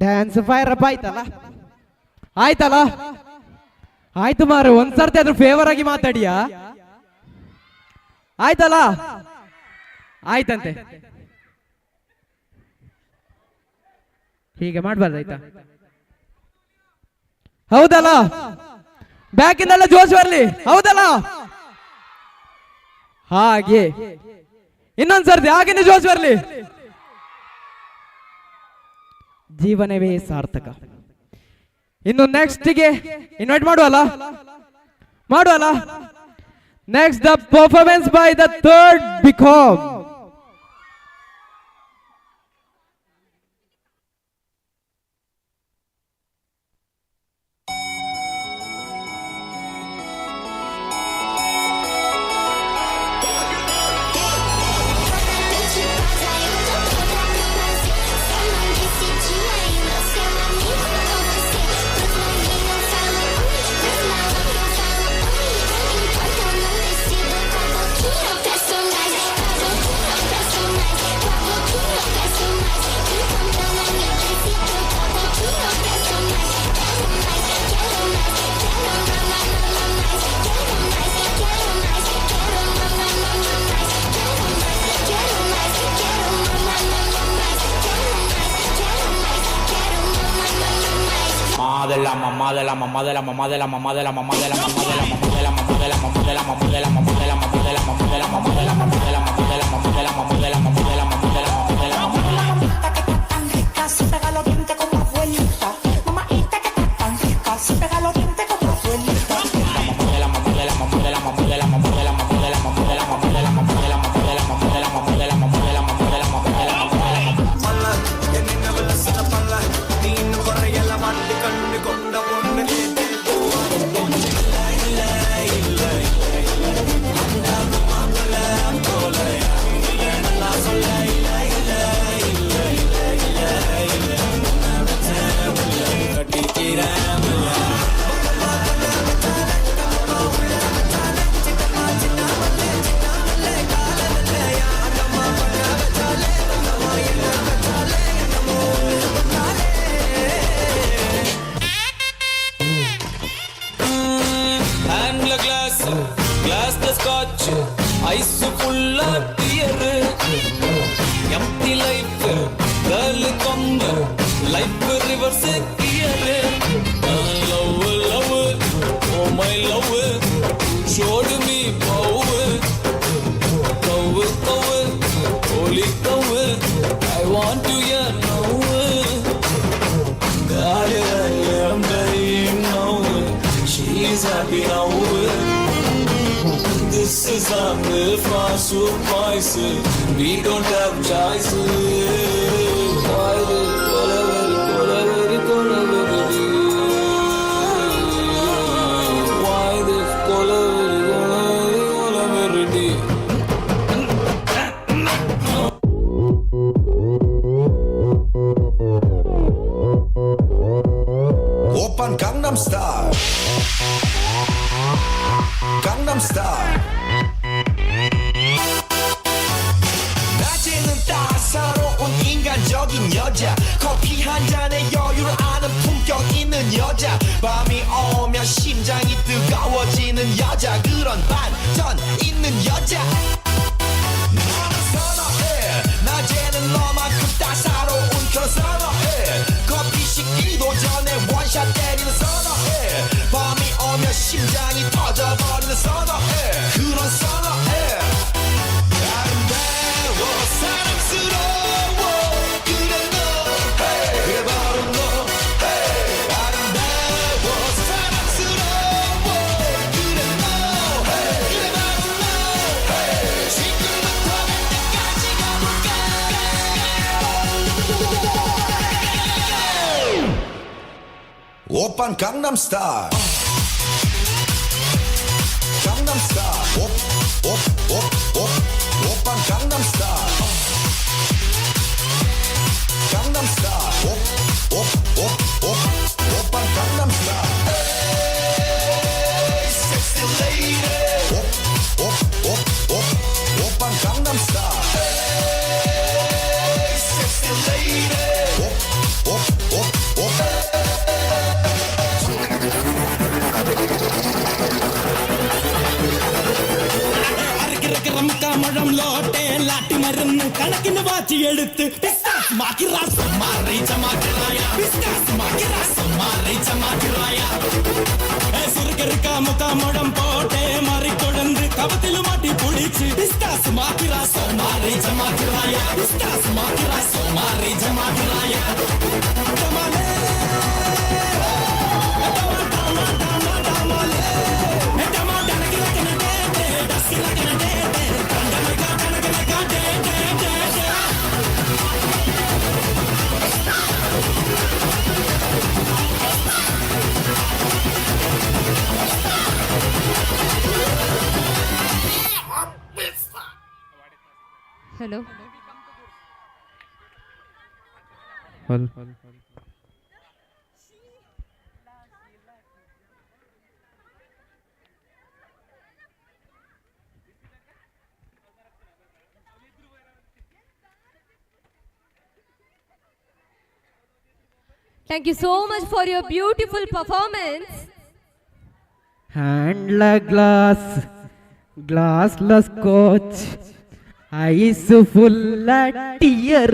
dance fire up ಆಯ್ತಲ್ಲ ಆಯ್ತು ಮಾರು, ಒಂದ್ಸರ್ತಿ ಅದ್ರ ಫೇವರ್ ಆಗಿ ಮಾತಾಡಿಯಾ? ಆಯ್ತಲ್ಲ, ಆಯ್ತಂತೆ. ಹೀಗೆ ಮಾಡ್ಬಾರ್ದು ಆಯ್ತಾ? ಹೌದಲ್ಲ? ಬ್ಯಾಕಿಂದೆಲ್ಲ ಜೋಶ್ ಬರ್ಲಿ, ಹೌದಲ್ಲ? ಹಾಗೆ ಇನ್ನೊಂದ್ಸರ್ತಿ ಹಾಗೇನೆ ಜೋಶ್ ಬರ್ಲಿ. ಜೀವನವೇ ಸಾರ್ಥಕ. ಇನ್ನು ನೆಕ್ಸ್ಟ್ಗೆ ಇನ್ವೈಟ್ ಮಾಡುವಲ್ಲ? Next the performance by the third BCom. Glass the scotch, ice full of beer. Empty life, girl come, life reverse gear. Love, love, oh my love, showed me power. Cow, holy cow, I want to hear now. God, I am dying now. She is happy now. This is the fast surprise. We don't have choice. Why the why this Open Gangnam Style. Gangnam Style. 낮에는 따사로운 인간적인 여자, 커피 한 잔에 여유를 아는 품격 있는 여자, 밤이 오면 심장이 뜨거워지는 여자, 그런 반전 있는 여자. 너는 선호해. 낮에는 너만큼 따사로운 그런 선호해. 커피 식기도 전에 원샷 때리는 선호해. 밤이 오면 심장이 터져버리는 선호해. 그런 선호해. 아름다워 사랑스러워 그래 너 그래 바로 너 아름다워 사랑스러워 그래 너 그래 바로 너 지금부터 갈 때까지 가볼까. 오빤 강남스타일. 강남스타일. 오빤 강남스타일. 강남스타일. 오빤 강남스타일. Hey, sexy lady. டக்குன்னு watch எடுத்து pistas Makki ராசம் மாறி சமாக்கிறாயா pistas Makki ராசம் மாறி சமாக்கிறாயா சுருக்க இருக்கா முக்கா முடம் போட்டே மாறி கொடந்து கபத்தில மாட்டி புடிச்சு பிஸ்தாஸ் மாக்கி ராசம் மாறி சமாக்கிறாயா பிஸ்தாஸ் மாக்கி ராசம் மாறி சமாக்கிறாயா கமாலே Hello. Thank you so much for your beautiful performance. Handle glass, glassless coach, eyes full of tear.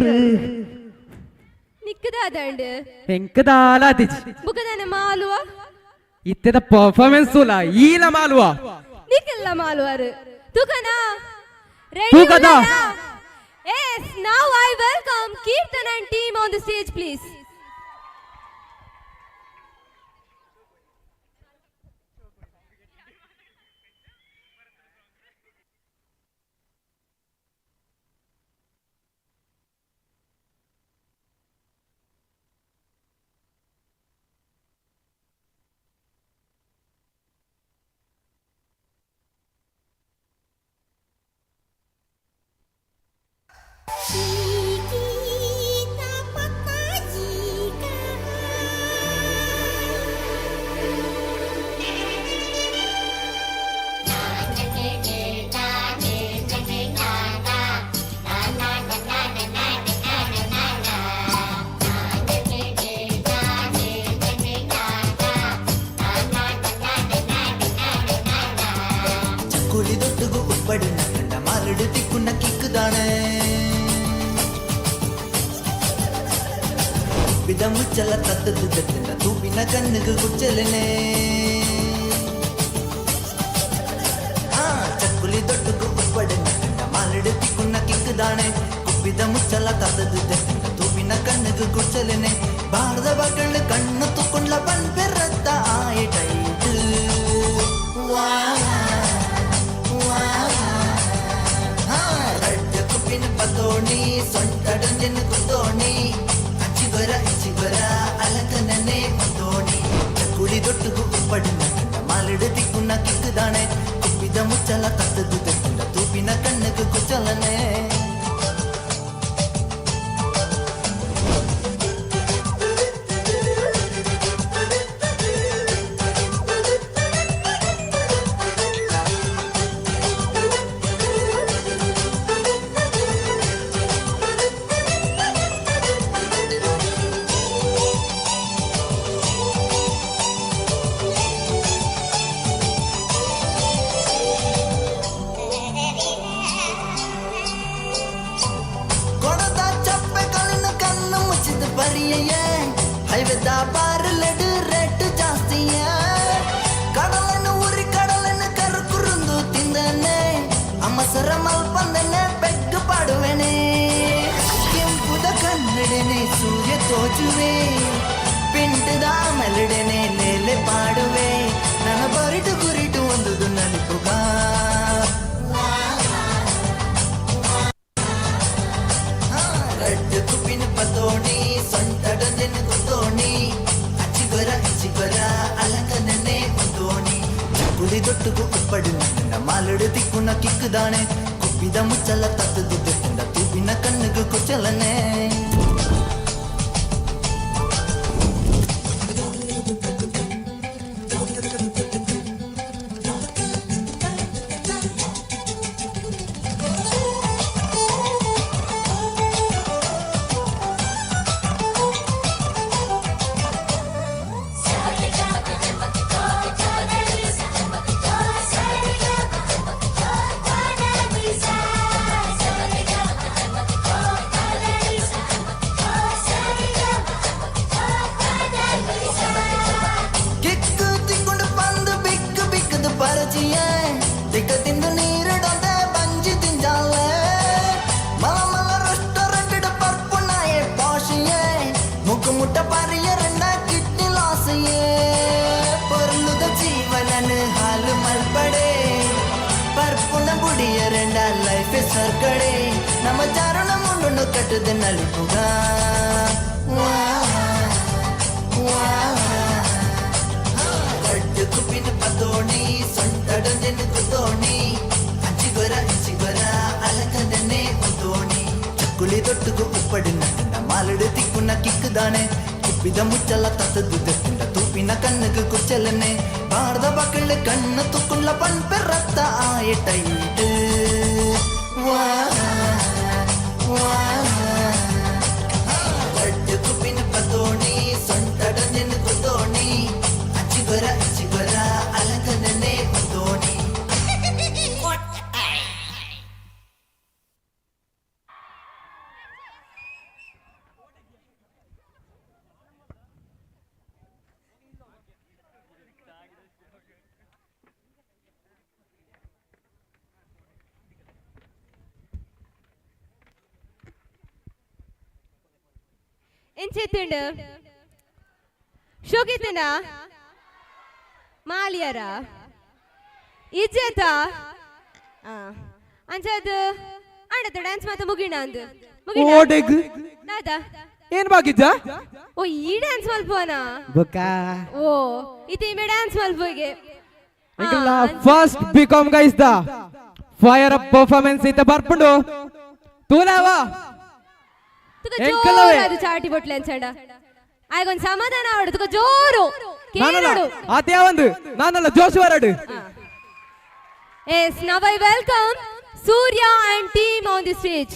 ನಿಕ್ಕದಾದಂಡ ಹೆಂಕದಾಲಾದಿಜ್ ಬುಕದನ ಮಾಲುವ ಇತ್ತೆದ performance ಉಲ ಈಲ ಮಾಲುವ ನಿಕ್ಕೆಲ್ಲ ಮಾಲುವರು ತುಕನ ತುಕದ Yes, now I welcome Kirtan and team on the stage, please. ಮುಚ್ಚಲ ತತ್ತದು ತತ್ತಿನ ತೂಪಿನ ಕಣ್ಣಿಗೆ ಕುಚ್ಚಲನೆ ಚಕ್ಕುಲಿ ದೊಡ್ಡಗೂ ಉಪ್ಪಡಿನ ಕಂಡ ಮಾಲಿಡು ತಿಕ್ಕುನ್ನ ಕಿಕ್ಕದಾಣೆ ಕುಪ್ಪಿದ ಮುಚ್ಚಲ ತತ್ತದು ತತ್ತಿನ ತೂಪಿನ ಕಣ್ಣಿಗೆ ಕುಚ್ಚಲನೆ ಬಾರದ ಬಗಳ್ಳು ಕಣ್ಣು ತುಕೊಂಡ್ಲ ಪನ್ಪೆರತ್ತ ಆಯಿಟೈಟ್ ರಡ್ಡ ಕುಪ್ಪಿನ ಪತೋಣಿ ಸೊಂಟಡಂಜಿನ ಕುತ್ತೋಣಿ ಚಿಗುರ ಅಲಕನೇ ದೋಣಿ ಕುಳಿ ದೊಟ್ಟುಗೂ ಉಪ್ಪಡಿನ ಕಂಡ ಮಾಲಿಡು ತಿಕ್ಕುನ್ನ ಕಿಕ್ಕದಾಣೆ ಕುಪ್ಪಿದ ಮುಚ್ಚಲ ತತ್ತದು ತತ್ತಿನ ತೂಪಿನ ಕಣ್ಣಿಗೆ ಕುಚ್ಚಲನೆ ಸೂರ್ಯ ತೋಚುವೆ ಪಿಂಟದ ಮೆಲುಡೆನೆ ಲೇಲೆ ಪಾಡುವೆ ನನ್ನ ಬರಿಟು ಗುರಿಟು ಒಂದು ನಲಿಪುಗ ರಡ್ಡು ಕುಪ್ಪಿನ ಪತೋಣಿ ಸೊಂಟಡಂಜಿನ ಕುತ್ತೋಣಿ ಚಿಗುರ ಅಲಕನೇ ಕುತ್ತೋಣಿ ಚಕ್ಕುಲಿ ದೊಟ್ಟುಗೂ ಉಪ್ಪಡಿನ ಕಂಡ ಮಾಲಿಡು ತಿಕ್ಕುನ್ನ ಕಿಕ್ಕದಾಣೆ ಕುಪ್ಪಿದ ಮುಚ್ಚಲ ತತ್ತದು ತತ್ತಿನ ತೂಪಿನ ಕಣ್ಣಿಗೆ ಕುಚ್ಚಲನೆ മുട്ട പറയറണ്ട കിട്ടിലാസയേ പൊരുളുക ജീവനന് ഹാല് മൽപടേ പർപ്പുണ പുടിയരണ്ട ലൈഫ് സർക്കടേ നമ്മ ചാരണം കൊണ്ടു കട്ടുത് നലിക്കുക കുപ്പിന് പത്തോണി സൊണ്ടടഞ്ഞു കുത്തോണി അച്ചിവര അലക്കന്നെ ഒത്തോണി ചക്കുളി തൊട്ടുക ഉപ്പടിന മാലട് തിക്കുന്ന കിക്കുതാണെ കുപ്പിത മുಚ್ಚല തത്തതുണ്ട തൂപ്പിന കണ്ണുക്ക് കുച്ചലന്നെ ഭാരത മക്കള് കണ്ണ് തുക്കുള്ള പൺപെറത്ത ആയിട്ടൈട്ട് കുപ്പിന് പത്തോണി സൊണ്ടടഞ്ഞു കുത്തോണി അച്ചിവര അലക്കന്നെ ഒത്തോണി. ఎంచేతుండు షోకేతుండా మాలియారా ಇಜ್ಜೇತ ಅಂಚದು ಆಡತ ಡ್ಯಾನ್ಸ್ ಮಾತ ಮುಗಿಣ ಅಂದು ಓಡೆಗ್ ನಾದಾ ಏನ್ ಬಾಗಿದ್ದ ಓ ಈ ಡ್ಯಾನ್ಸ್ ಮಲ್ಪೋನ ಬೊಕ್ಕ ಓ ಇತಿ ಮೆ ಡ್ಯಾನ್ಸ್ ಮಲ್ಪೋಗೆ ಇಂಕಲ್ಲ first BCom guys the fire up performance ಇತ ಬರ್ಪುಂಡು ತೂಲಾವಾ ತುಕ ಜೋರು ಅದು ಚಾಟಿ ಬೊಟ್ಲೆ ಅನ್ಸಂಡ ಆಯ್ಗೊಂದು ಸಮಾಧಾನ ಆವಡು ತುಕ ಜೋರು ಕೇಳೋಡು ಆತೆ ಒಂದು ನಾನಲ್ಲ ಜೋಶು ವರಡು Yes, now I welcome Surya and team on the stage.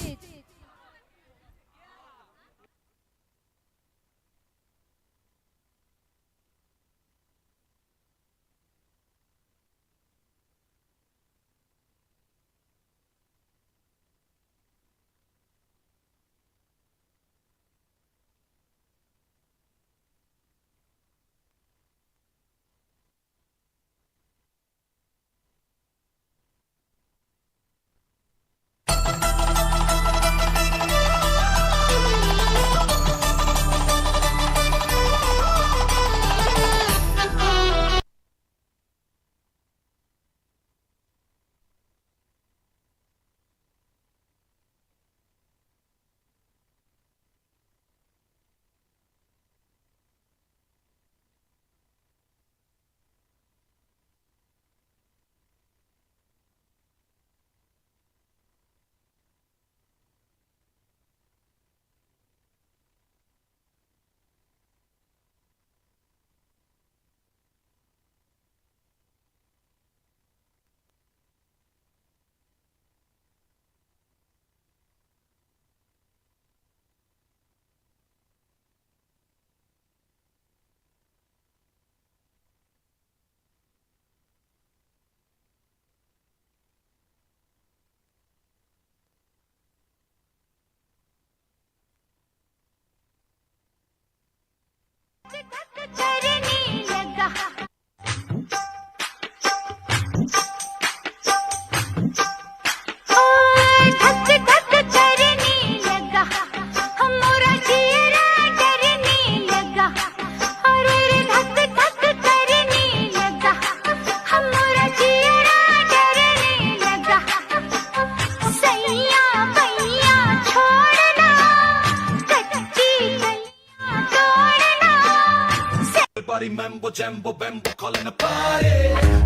Everybody mambo jambo bambo calling a party.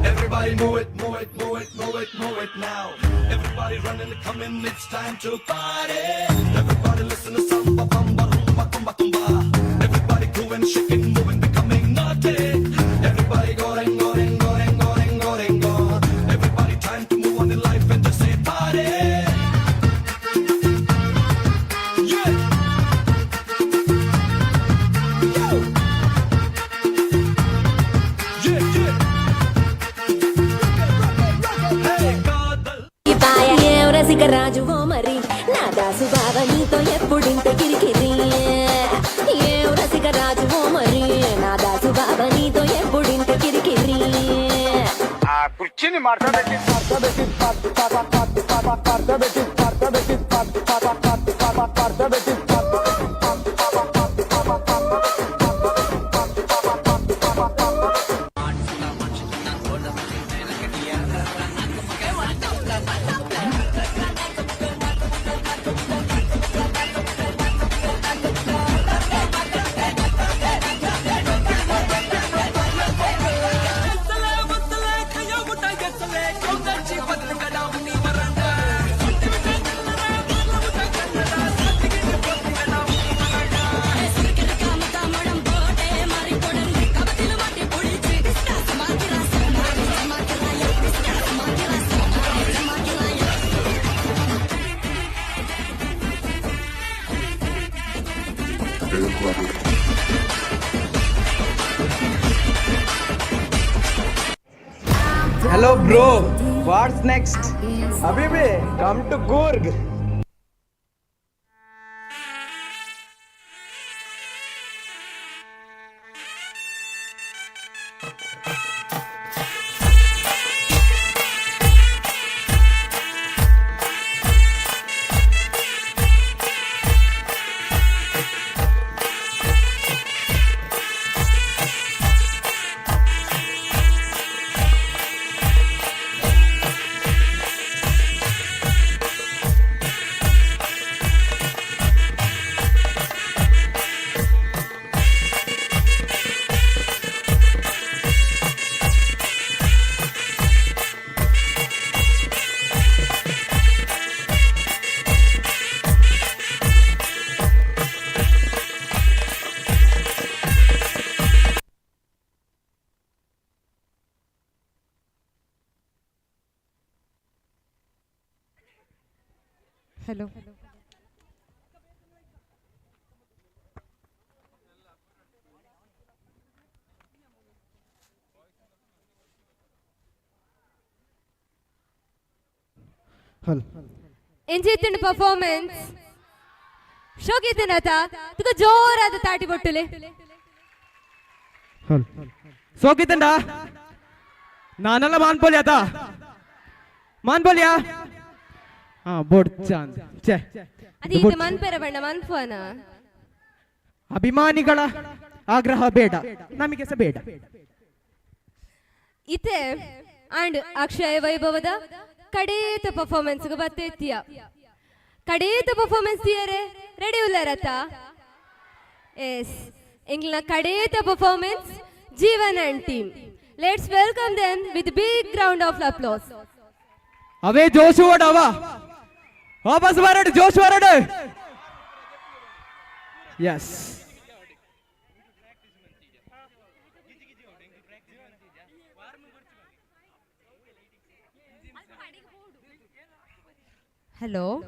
Everybody move it, move it, move it, move it, move it now. Everybody running, coming, it's time to party. Everybody listen to samba, bamba, rumba, tumba, tumba. Everybody grooving, shaking, moving, becoming naughty. Everybody going, going, going, going, going, going. Everybody time to move on in life and just say party. Yeah. Yo. రాజువో మరి నా దాసు బావ నీతో ఎప్పుడింత కిరికిరి ఏ రసిక రాజువో మరి నా దాసు బావ నీతో ఎప్పుడింత కిరికిరి ఆ కుర్చీని మార్చబెట్టి మార్చబెట్టి Hello bro, what's next? Habibi, come to Coorg. Hello. ಎಂಜಿತ್ತಿನ ಪರ್ಫಾರ್ಮೆನ್ಸ್ ಶೋಕಿತನತ ತುಕ ಜೋರಾದ ತಾಟಿ ಬೊಟ್ಟುಲೆ ಸೋಕಿತಂಡ ನಾನೆಲ್ಲ ಮಾನ್ಪೋಲ್ಯಾತ ಮಾನ್ಪೋಲ್ಯಾ ಬೋಡ್ಚಾಂದ್ ಛೇ ಅದೀಗ ಮನ್ಪೆರ ಬಣ್ಣ ಮನ್ಫಾನ ಅಭಿಮಾನಿಗಳ ಆಗ್ರಹ ಬೇಡ ನಮಗೆ ಸಹ ಬೇಡ ಇತೆ ಅಂಡ್ ಅಕ್ಷಯ ವೈಭವದ ಕಡೇತ ಪರ್ಫಾರ್ಮೆನ್ಸ್ ಗೆ ಬರ್ತೈತಿಯ ಕಡೇತ ಪರ್ಫಾರ್ಮೆನ್ಸ್ ತಿಯರೆ ರೆಡಿ ಉಲ್ಲರತ ಎಸ್ ಇಂಗ್ಲಿನ ಕಡೇತ performance Jeevan and team let's welcome them with big round of applause ಅವೇ ಜೋಶು ಓಡವ ವಾಪಸ್ ಬರಡು ಜೋಶ್ ಬರಡು ಎಸ್ Hello.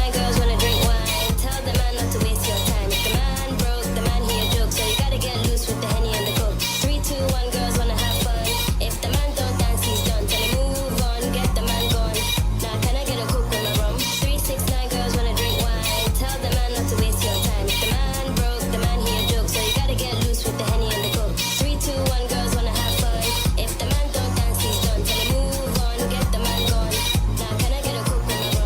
Girls wanna drink wine. Tell the man not to waste your time. If the man broke, the man he a joke. So you gotta get loose with the Henny and the Coke. 3, 2, 1, girls wanna have fun. If the man don't dance, he's done. Tell him move on, get the man gone. Now can I get a coke with my rum? 3, 6, 9, girls wanna drink wine. Tell the man not to waste your time. If the man broke, the man he a joke. So you gotta get loose with the Henny and the Coke. 3, 2, 1, girls wanna have fun. If the man don't dance, he's done. Tell him move on, get the man gone. Now can I get a coke with my rum?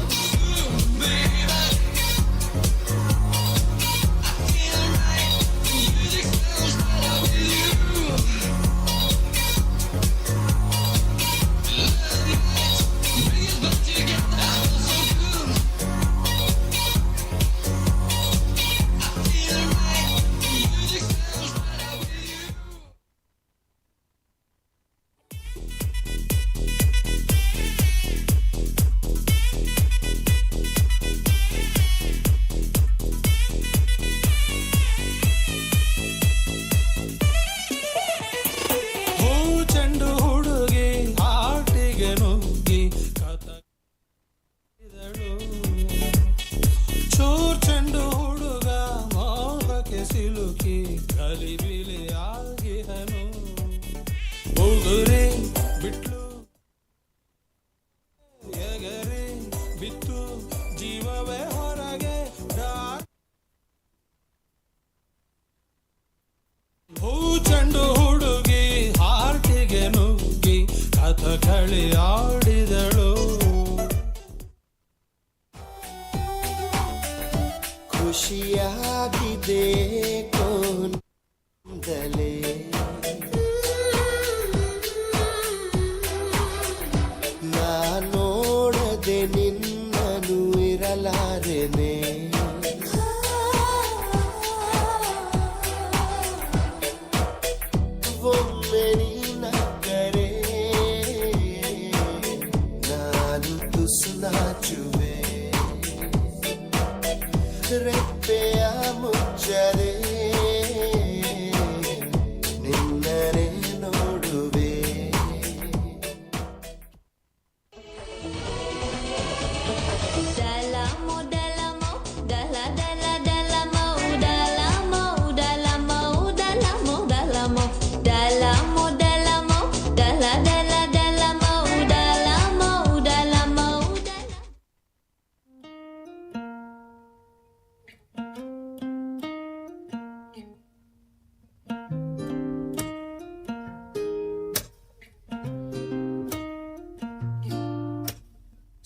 ಚೆಂಡು ಹುಡುಗಿ ಆಟಿಗೆ ನುಗ್ಗಿ ಚೂರ್ ಚೆಂಡು ಹುಡುಗ ಮೋಹಕ್ಕೆ ಸಿಲುಕಿ ಗಲಿಬಿಲಿ ಆಗಿಹನು ಉಗುರಿ ಬಿಟ್ಲು ಎಗರಿ ಬಿತ್ತು ಜೀವವೇ ಹೊರಗೆ ಹೂ ಚೆಂಡು ಹುಡುಗಿ ಹಾರ್ಟಿಗೆ ನುಗ್ಗಿ ಕಥಕಳಿ ಆಡಿದಳು ಖುಷಿಯಾಗಿದೆ ಕೊಂದಲೇ ನಾ ನೋಡದೆ ನಿನ್ನನು ಇರಲಾರೆನೆ ಒಮ್ಮೆ ನೀನಕ್ಕರೆ ನಾನು ತುಸು ನಾಚುವೆ ರೆಪ್ಪೆಯ ಮುಚ್ಚರೆ ನಿನ್ನನೆ ನೋಡುವೆ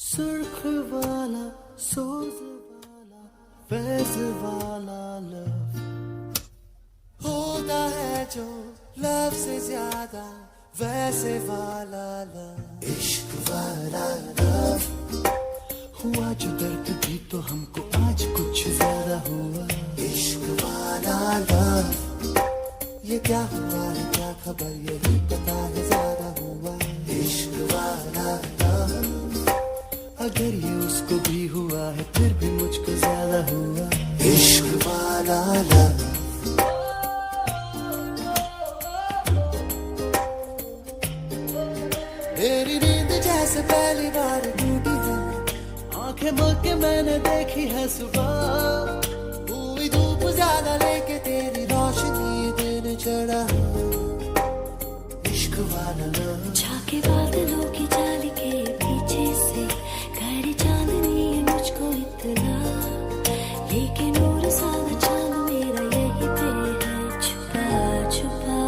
सुर्ख वाला सोज वाला फैज वाला लव होता है जो लव से ज्यादा वैसे वाला लव इश्क वाला लव हुआ जो दर्द भी तो हमको आज कुछ ज्यादा हुआ इश्क वाला लव ये क्या हुआ है क्या खबर यही पता है ज्यादा हुआ इश्क वाला लव अगर ये उसको भी हुआ है फिर भी मुझको ज्यादा हुआ इश्क वाला लव मेरी नींद जैसे पहली बार टूटी है आंखें मूंद के मैंने देखी है सुबह हुई धूप ज्यादा लेके तेरी रोशनी दिन चढ़ा इश्क वाला लव झाके बादलों की जाली के पीछे से गहरी चांदनी है मुझको इतना लेकिन नूर सारा चांद मेरा यही पे है छुपा छुपा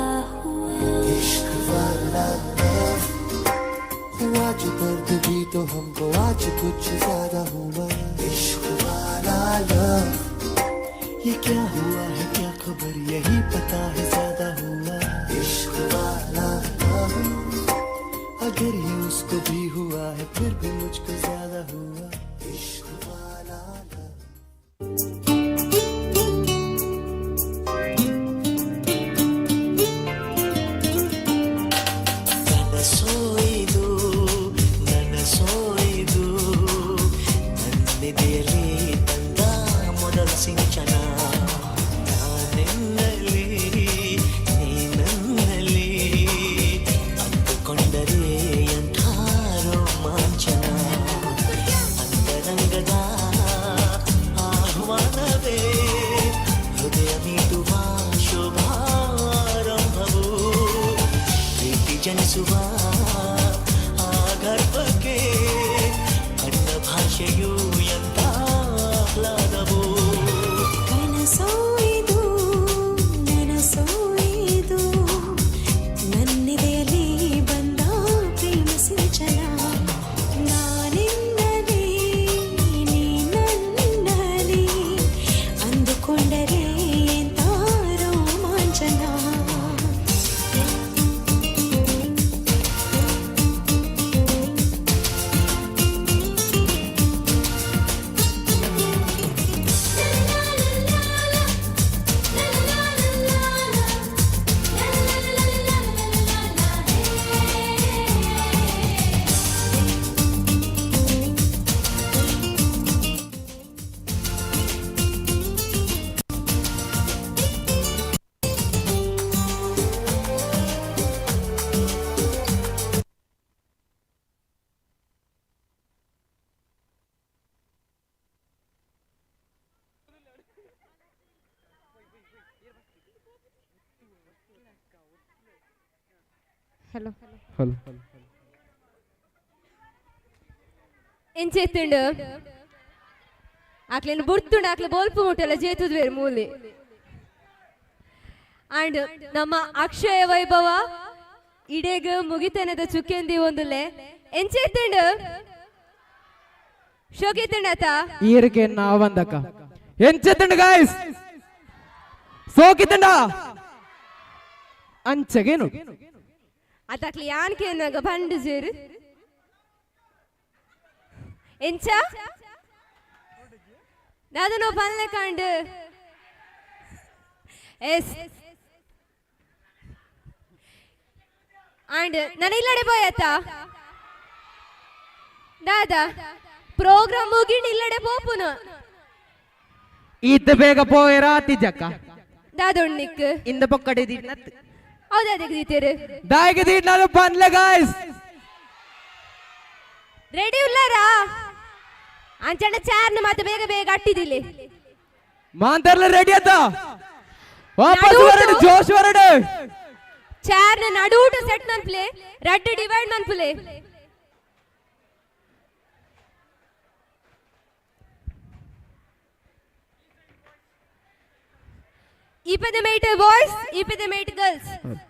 हुआ इश्क वाला लव हुआ जो दर्द भी तो हमको आज कुछ ज्यादा हुआ इश्क वाला लव ये क्या हुआ है क्या खबर यही पता है ज्यादा हुआ इश्क वाला लव अगर ये उसको भी हुआ है फिर भी मुझको ज्यादा हुआ इश्क वाला ನನ್ನ ಸೋಯ್ದು ನನ್ನಿದೆಯಲ್ಲಿ ತಂದ ಮೊದಲ ಸಿಂಚನ ನಾನೆನ್ನಲ್ಲಿ ನೀ ನನ್ನಲ್ಲಿ ಅಂದುಕೊಂಡರೆ ಎಂಥ ರೋಮಾಂಚನ ಅಂತರಂಗದ ಆಹ್ವಾನವೇ ಹೃದಯ ಮೀಟುವ ಶುಭಾರಂಭವು ಪ್ರೀತಿ ಜನಿಸುವ ಆ ಗರ್ಭಕ್ಕೆ ಕಣ್ಣ ಭಾಷೆಯು ಎಂಥ ಆಹ್ಲಾದವು ನನಸೋಯ್ದು ನನಸೋಯ್ದು ನನ್ನಿದೆಯಲ್ಲಿ ಬಂದ ಪ್ರೇಮ ಸಿಂಚನ ನಾನಿನ್ನಲಿ ನೀ ನನ್ನಲ್ಲಿ ಅಂದುಕೊಂಡರೆ ಎಂಥ ರೋಮಾಂಚನ హలో హలో ఏం చేస్తుండు అట్లా బుర్తుండు అట్లా బోల్పు ముట్టల చేతుది వేరు మూలి అండ్ ನಮ್ಮ ಅಕ್ಷಯ ವೈಭವ ಇಡೇಗ ಮುಗಿತನದ ಚುಕ್ಕೆಂದಿ ಒಂದುಲೆ ಏನ್ చేతుండు ಶೋಕಿತಂಡತ ಈರಕ್ಕೆ ನಾವಂದಕ್ಕ ಏನ್ చేతుండు ಗೈಸ್ ಸೋಕಿತಂಡ ಅಂಚಗೇನು ಅತಕ್ಲಿ ಯಾನ್ಕೆ ನಗ ಬಂಡು ಜೇರು ಎಂಚ ನಾದನೋ ಪಲ್ಲೆ ಕಂಡು ಎಸ್ ಅಂಡ್ ನಾನು ಇಲ್ಲಡೆ పోయತ್ತ ದಾದಾ ಪ್ರೋಗ್ರಾಮ್ ಮುಗಿಂಡು ಇಲ್ಲಡೆ ಪೋಪುನು ಈತ ಬೇಗ ಪೋಯರಾ ತಿಜಕ್ಕ ದಾದೊಣ್ಣಿಕ್ ಇಂದ ಪೊಕ್ಕಡೆ ದಿನತ್ ಹೌದಾ ತೆಗ್ದಿದ್ದೀರಿ ದಾಯಿಗೆ ದಿನ ಬಂದ್ಲೆ ಗಾಯ್ಸ್ ರೆಡಿ ಉಲ್ಲಾರಾ ಅಂಚಣ್ಣ ಚಾರ್ನ ಮತ್ತೆ ಬೇಗ ಬೇಗ ಅಟ್ಟಿದಿಲ್ಲಿ ಮಾಂತರ್ಲ ರೆಡಿ ಅತ್ತ ವಾಪಸ್ ವರಡು ಜೋಶ್ ವರಡು ಚಾರ್ನ ನಡೂಟ ಸೆಟ್ ಮನ್ಪ್ಲೆ ರೆಡ್ ಡಿವೈಡ್ ಮನ್ಪ್ಲೆ 20 meter boys, 20 meter girls.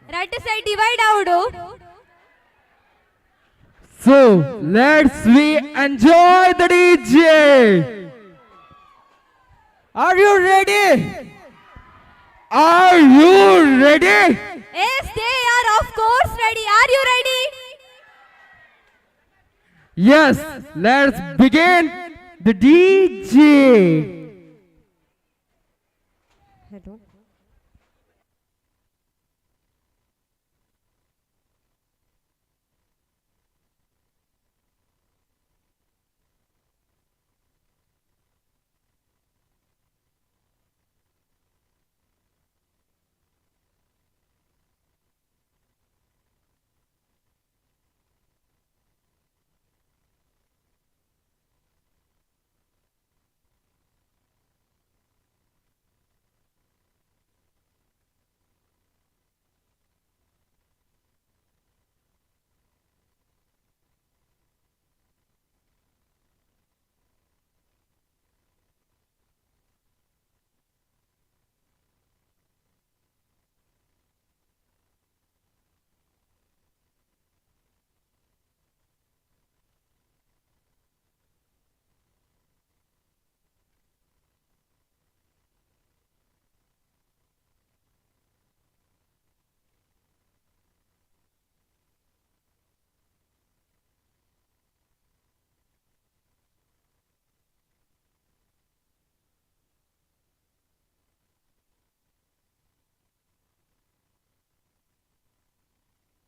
Right side divide out. So let's we enjoy the DJ. Are you ready? Are you ready? Yes, they are of course ready. Are you ready? Yes, let's begin the DJ.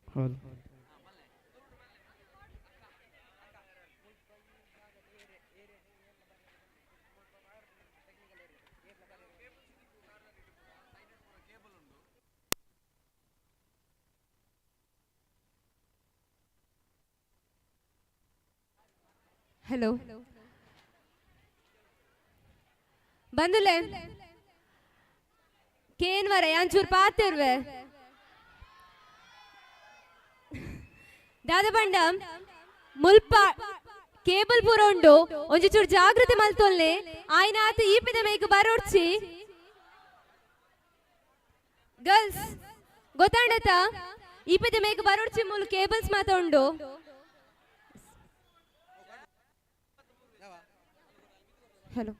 Hello. Hello. ಬಂದುಲೆ ಕೇನ್ವರ ಅಂಚೂರು ಪಾತಿರ್ವೆ ದಾದ ಬಂಡ ಮುಲ್ಪ cable ಪೂರ ಉಂಡು ಒಂಜಿ ಚೂರು ಜಾಗೃತಿ ಮಲ್ತೊಲ್ಲೆ ಆಯ್ನ ಆತ ಈಪಿದ make ಬರೋಡ್ಚಿ girls ಗೊತ್ತಾಂಡತ ಈಪಿದ make ಬರೋಡ್ಚಿ ಮುಲ್ cables ಮಾತ ಉಂಡು Hello.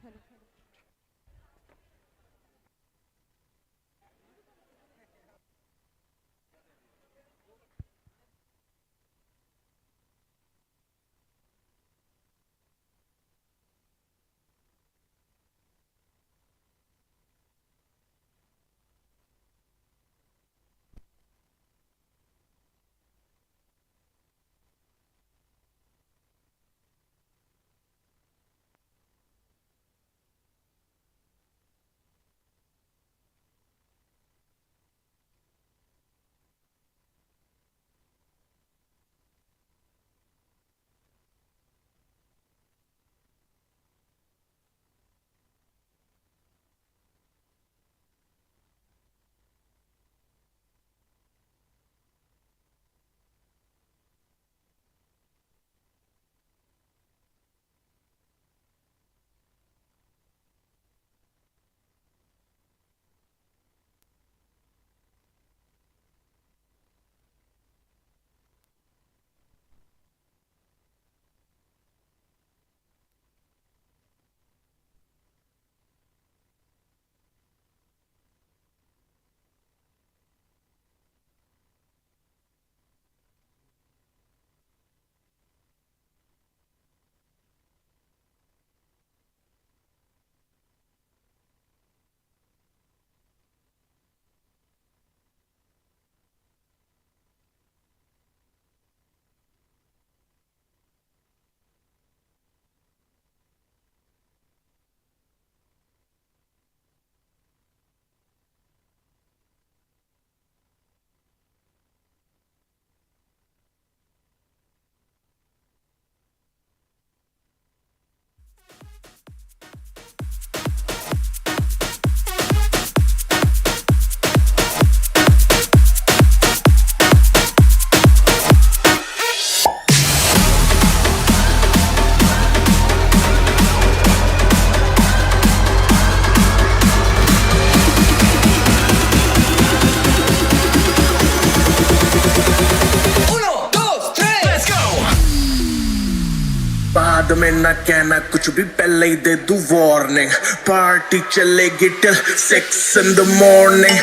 बाद में ना कहना कुछ भी, पहले ही दे दूं वार्निंग। पार्टी चलेगी till 6 in the morning।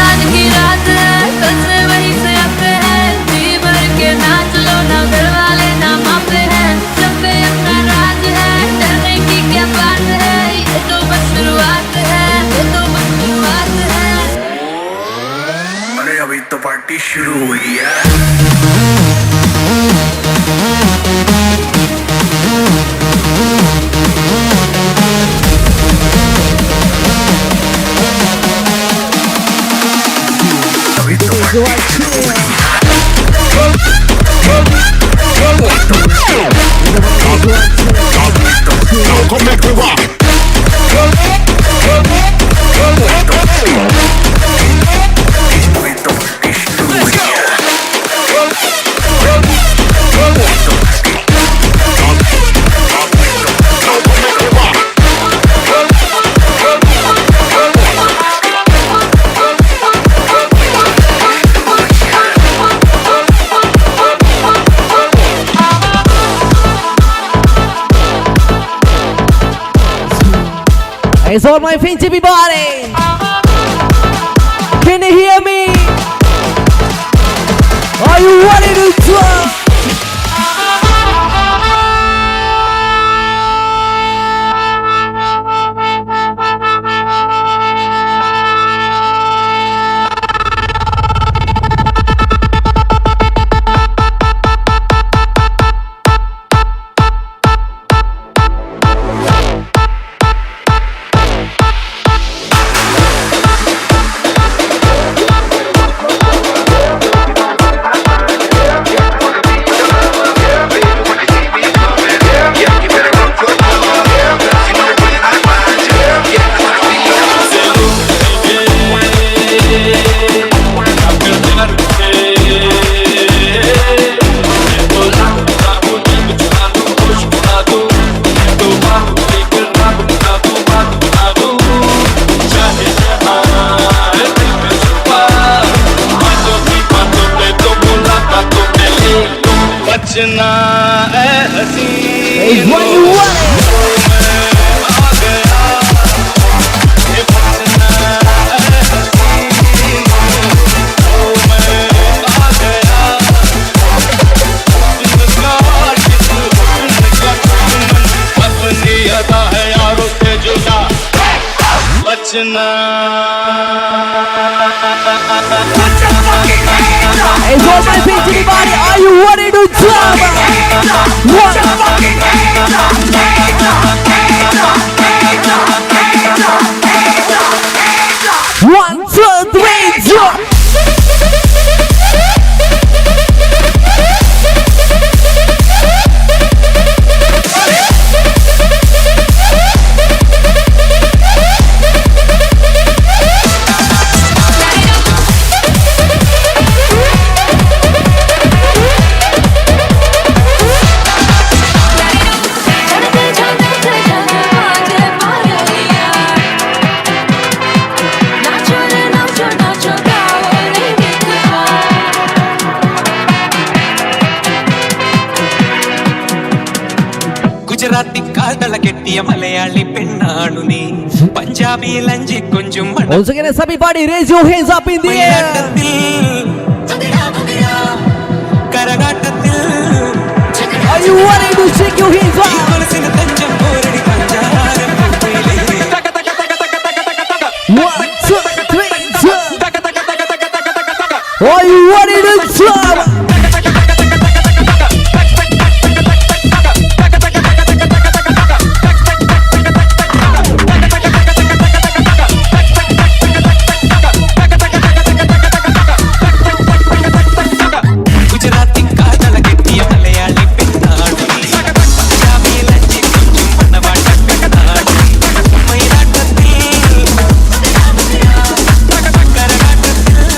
आज की रात है, कल से वहीं से आते हैं, जी भर के नाच लो ना, घर वाले ना मापते हैं, सब पे अपना राज है, डरने की क्या बात है, ये तो बस शुरुआत है, ये तो बस शुरुआत है। अरे अभी तो पार्टी शुरू हुई है। Come make me rock. It's all my feet, everybody. Can you hear me? Are you ready to jump? बचना ए हसीन It's what you want. अपनी अदा है यारों से जुदा बचना। It's all my feet, everybody. Are you ready to jump? One, two, three, jump. Gujarati കാതള കെട്ടിയ മലയാളി പെണ്ണാണു നീ പഞ്ചാബി ലഞ്ചി കൊഞ്ചും Once again, everybody, raise your hands up in the air. കരകാട്ടത്തിൽ Are you ready to shake your hands up? One, two, three, jump. Are you ready to jump? Gujarati കാതള കെട്ടിയ മലയാളി പെണ്ണാണു നീ പഞ്ചാബി ലഞ്ചി കൊഞ്ചും മണവാട്ട പെണ്ണാണു മയിലാട്ടത്തിൽ കരകാട്ടത്തിൽ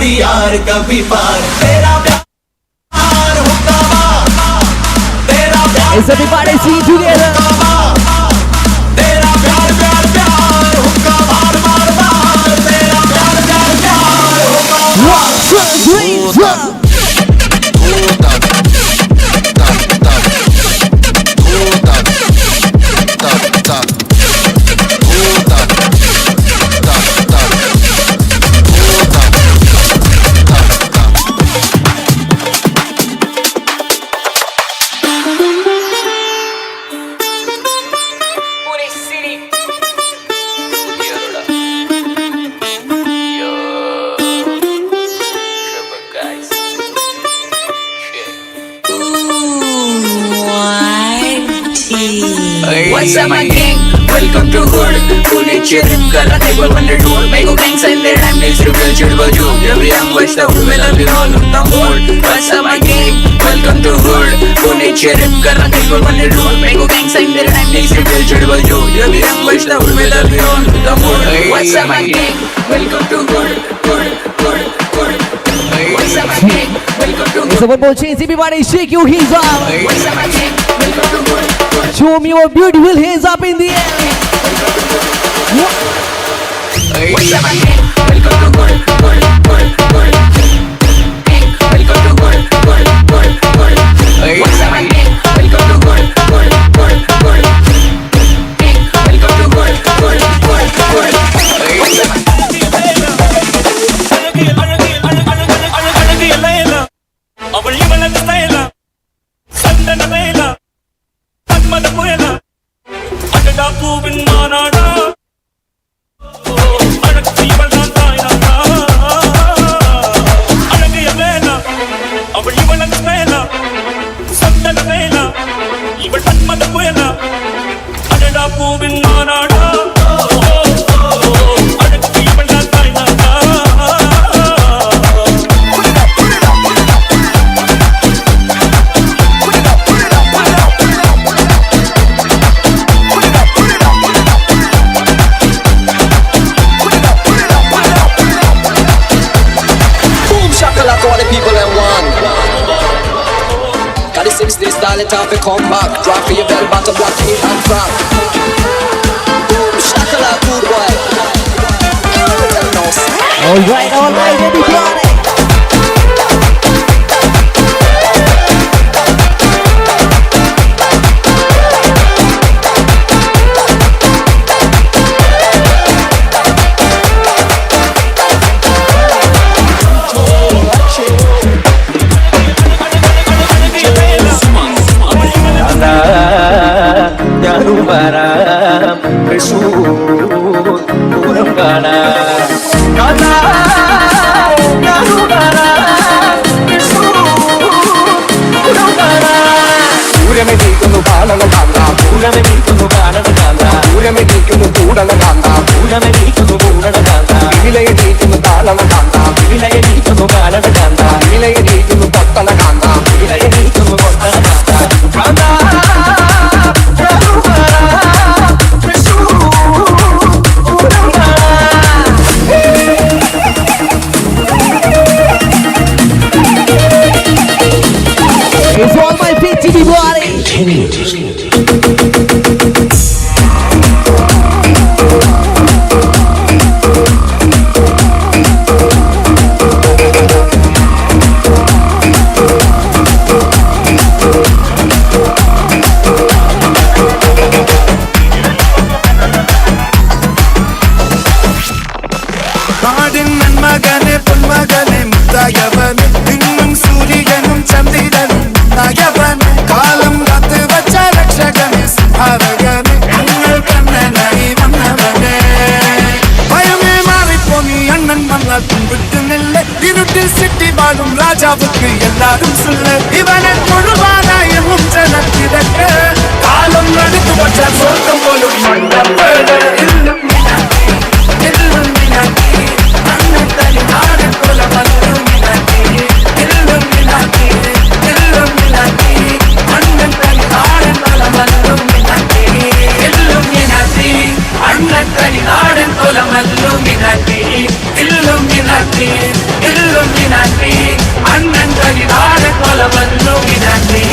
कभी यार कभी पार तेरा प्यार होगा तेरा प्यार Is everybody sing together? तेरा प्यार प्यार प्यार होगा बार बार बार तेरा प्यार प्यार प्यार होगा 1 2 3 4 What's up my gang? Welcome to hood. Pune chirp kara table when they do. Make a gang sign their time next to real chirp you. Every young watch the women love you all the mood. What's up my gang? Welcome to hood. Pune chirp kara table when they do. Make a gang sign their time next to real chirp you. Every young watch the women love you all the mood. What's up my gang? Welcome to hood. Hood hood hood. What's up my gang? Welcome to hood. Is one more chance, everybody shake your hands up. What's up my gang? Welcome to hood. Show me your beautiful hands up in the air. What's up my gang? Welcome to hood. Hood hood hood. Welcome to hood. Hood hood hood. What's up my gang? Welcome to hood. Hood hood hood. Welcome to hood. Hood hood hood. What's up my அவள் இவளது ஸ்டைலா சந்தன வேலா மன்மத புயலா அடடா பூவின் மாநாடா அழகு இவள் தான் தாய்நாடா அழகிய வேலா அவள் இவளது ஸ்டைலா சந்தன வேலா இவள் மன்மத புயலா அடடா பூவின் மாநாடா அழகு இவள் தான் தாய்நாடா This style it off, come back. Drop for your bell bottom, black feet and frack. Boom, shackle good boy. Alright, everybody. It's all my PTV body. நாடின் நன்மகனே பொன்மகனே முத்தாயவனே இன்னும் சூரியனும் சந்திரனும் நாயவனே காலம் காத்து வச்ச ரட்சகனே சிம்ஹாரகனே எங்கள் கண்ணனை வந்தவனே பயமே மாறிப்போ நீ அண்ணன் மன்னர் கும்பிட்டு நெல்ல இருட்டில் சிட்டி வாழும் ராஜாவுக்கு எல்லாரும் சொல்ல இவனை முழுவானாயும் ஜனத்திடக்க காலம் நடுத்து வச்ச சொர்க்கம் போலும் மண்டபட இல்லும் Illuminati illuminati annandaginare ಕೊಲವನ್ನು ವಿನಂತಿ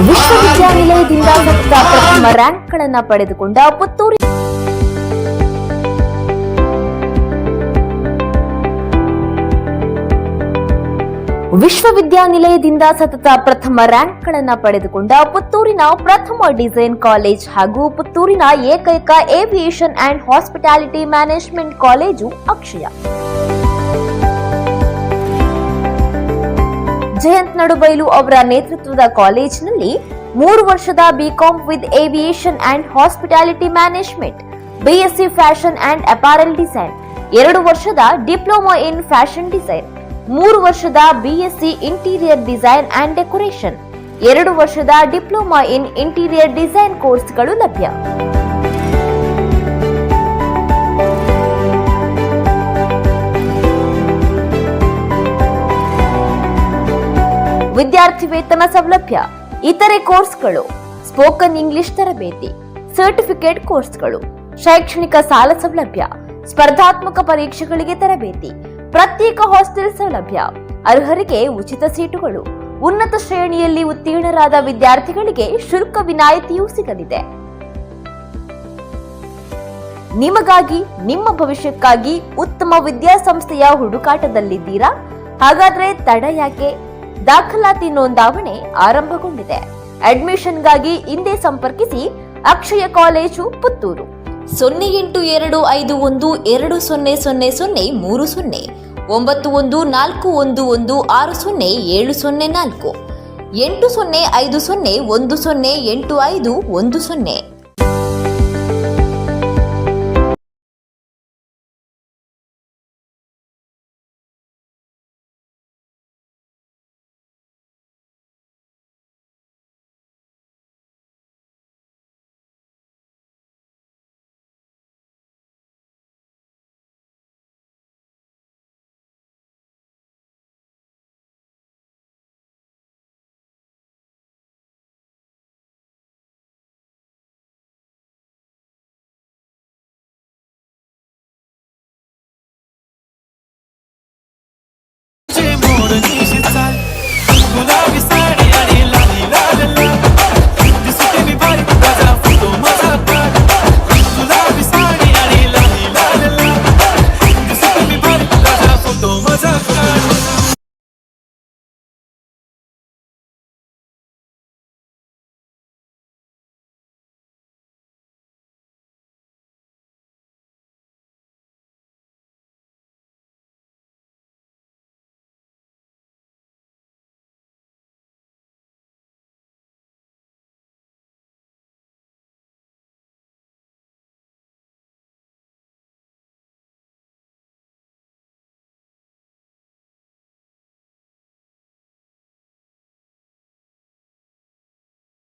ವಿಶ್ವವಿದ್ಯಾನಿಲಯದಿಂದ ಸತತ ಪ್ರಥಮ ರ್ಯಾಂಕ್ಗಳನ್ನು ಪಡೆದುಕೊಂಡ ಪುತ್ತೂರಿನ ವಿಶ್ವವಿದ್ಯಾನಿಲಯದಿಂದ ಸತತ ಪ್ರಥಮ ರ್ಯಾಂಕ್ಗಳನ್ನು ಪಡೆದುಕೊಂಡ ಪುತ್ತೂರಿನ ಪ್ರಥಮ ಡಿಸೈನ್ ಕಾಲೇಜ್ ಹಾಗೂ ಪುತ್ತೂರಿನ ಏಕೈಕ aviation and hospitality management college Akshaya. Jayant Nadubailu ಅವರ ನೇತೃತ್ವದ ಕಾಲೇಜಿನಲ್ಲಿ 3 ವರ್ಷದ BCom with aviation and hospitality management, BSc fashion and apparel design, 2 ವರ್ಷದ ಡಿಪ್ಲೊಮಾ ಇನ್ ಫ್ಯಾಷನ್ ಡಿಸೈನ್, 3 ವರ್ಷದ BSc interior design and decoration, 2 ವರ್ಷದ ಡಿಪ್ಲೊಮಾ ಇನ್ ಇಂಟೀರಿಯರ್ ಡಿಸೈನ್ ಕೋರ್ಸ್ಗಳು ಲಭ್ಯ. ವಿದ್ಯಾರ್ಥಿ ವೇತನ ಸೌಲಭ್ಯ, ಇತರೆ ಕೋರ್ಸ್ಗಳು, ಸ್ಪೋಕನ್ ಇಂಗ್ಲಿಷ್ ತರಬೇತಿ, ಸರ್ಟಿಫಿಕೇಟ್ ಕೋರ್ಸ್ಗಳು, ಶೈಕ್ಷಣಿಕ ಸಾಲ ಸೌಲಭ್ಯ, ಸ್ಪರ್ಧಾತ್ಮಕ ಪರೀಕ್ಷೆಗಳಿಗೆ ತರಬೇತಿ, ಪ್ರತ್ಯೇಕ ಹಾಸ್ಟೆಲ್ ಸೌಲಭ್ಯ, ಅರ್ಹರಿಗೆ ಉಚಿತ ಸೀಟುಗಳು, ಉನ್ನತ ಶ್ರೇಣಿಯಲ್ಲಿ ಉತ್ತೀರ್ಣರಾದ ವಿದ್ಯಾರ್ಥಿಗಳಿಗೆ ಶುಲ್ಕ ವಿನಾಯಿತಿಯೂ ಸಿಗಲಿದೆ. ನಿಮಗಾಗಿ, ನಿಮ್ಮ ಭವಿಷ್ಯಕ್ಕಾಗಿ ಉತ್ತಮ ವಿದ್ಯಾಸಂಸ್ಥೆಯ ಹುಡುಕಾಟದಲ್ಲಿದ್ದೀರಾ? ಹಾಗಾದ್ರೆ ತಡ ಯಾಕೆ? ದಾಖಲಾತಿ ನೋಂದಾವಣೆ ಆರಂಭಗೊಂಡಿದೆ. ಅಡ್ಮಿಷನ್ಗಾಗಿ ಹಿಂದೆ ಸಂಪರ್ಕಿಸಿ ಅಕ್ಷಯ ಕಾಲೇಜು ಪುತ್ತೂರು 0851200030 9141160704 805010108510.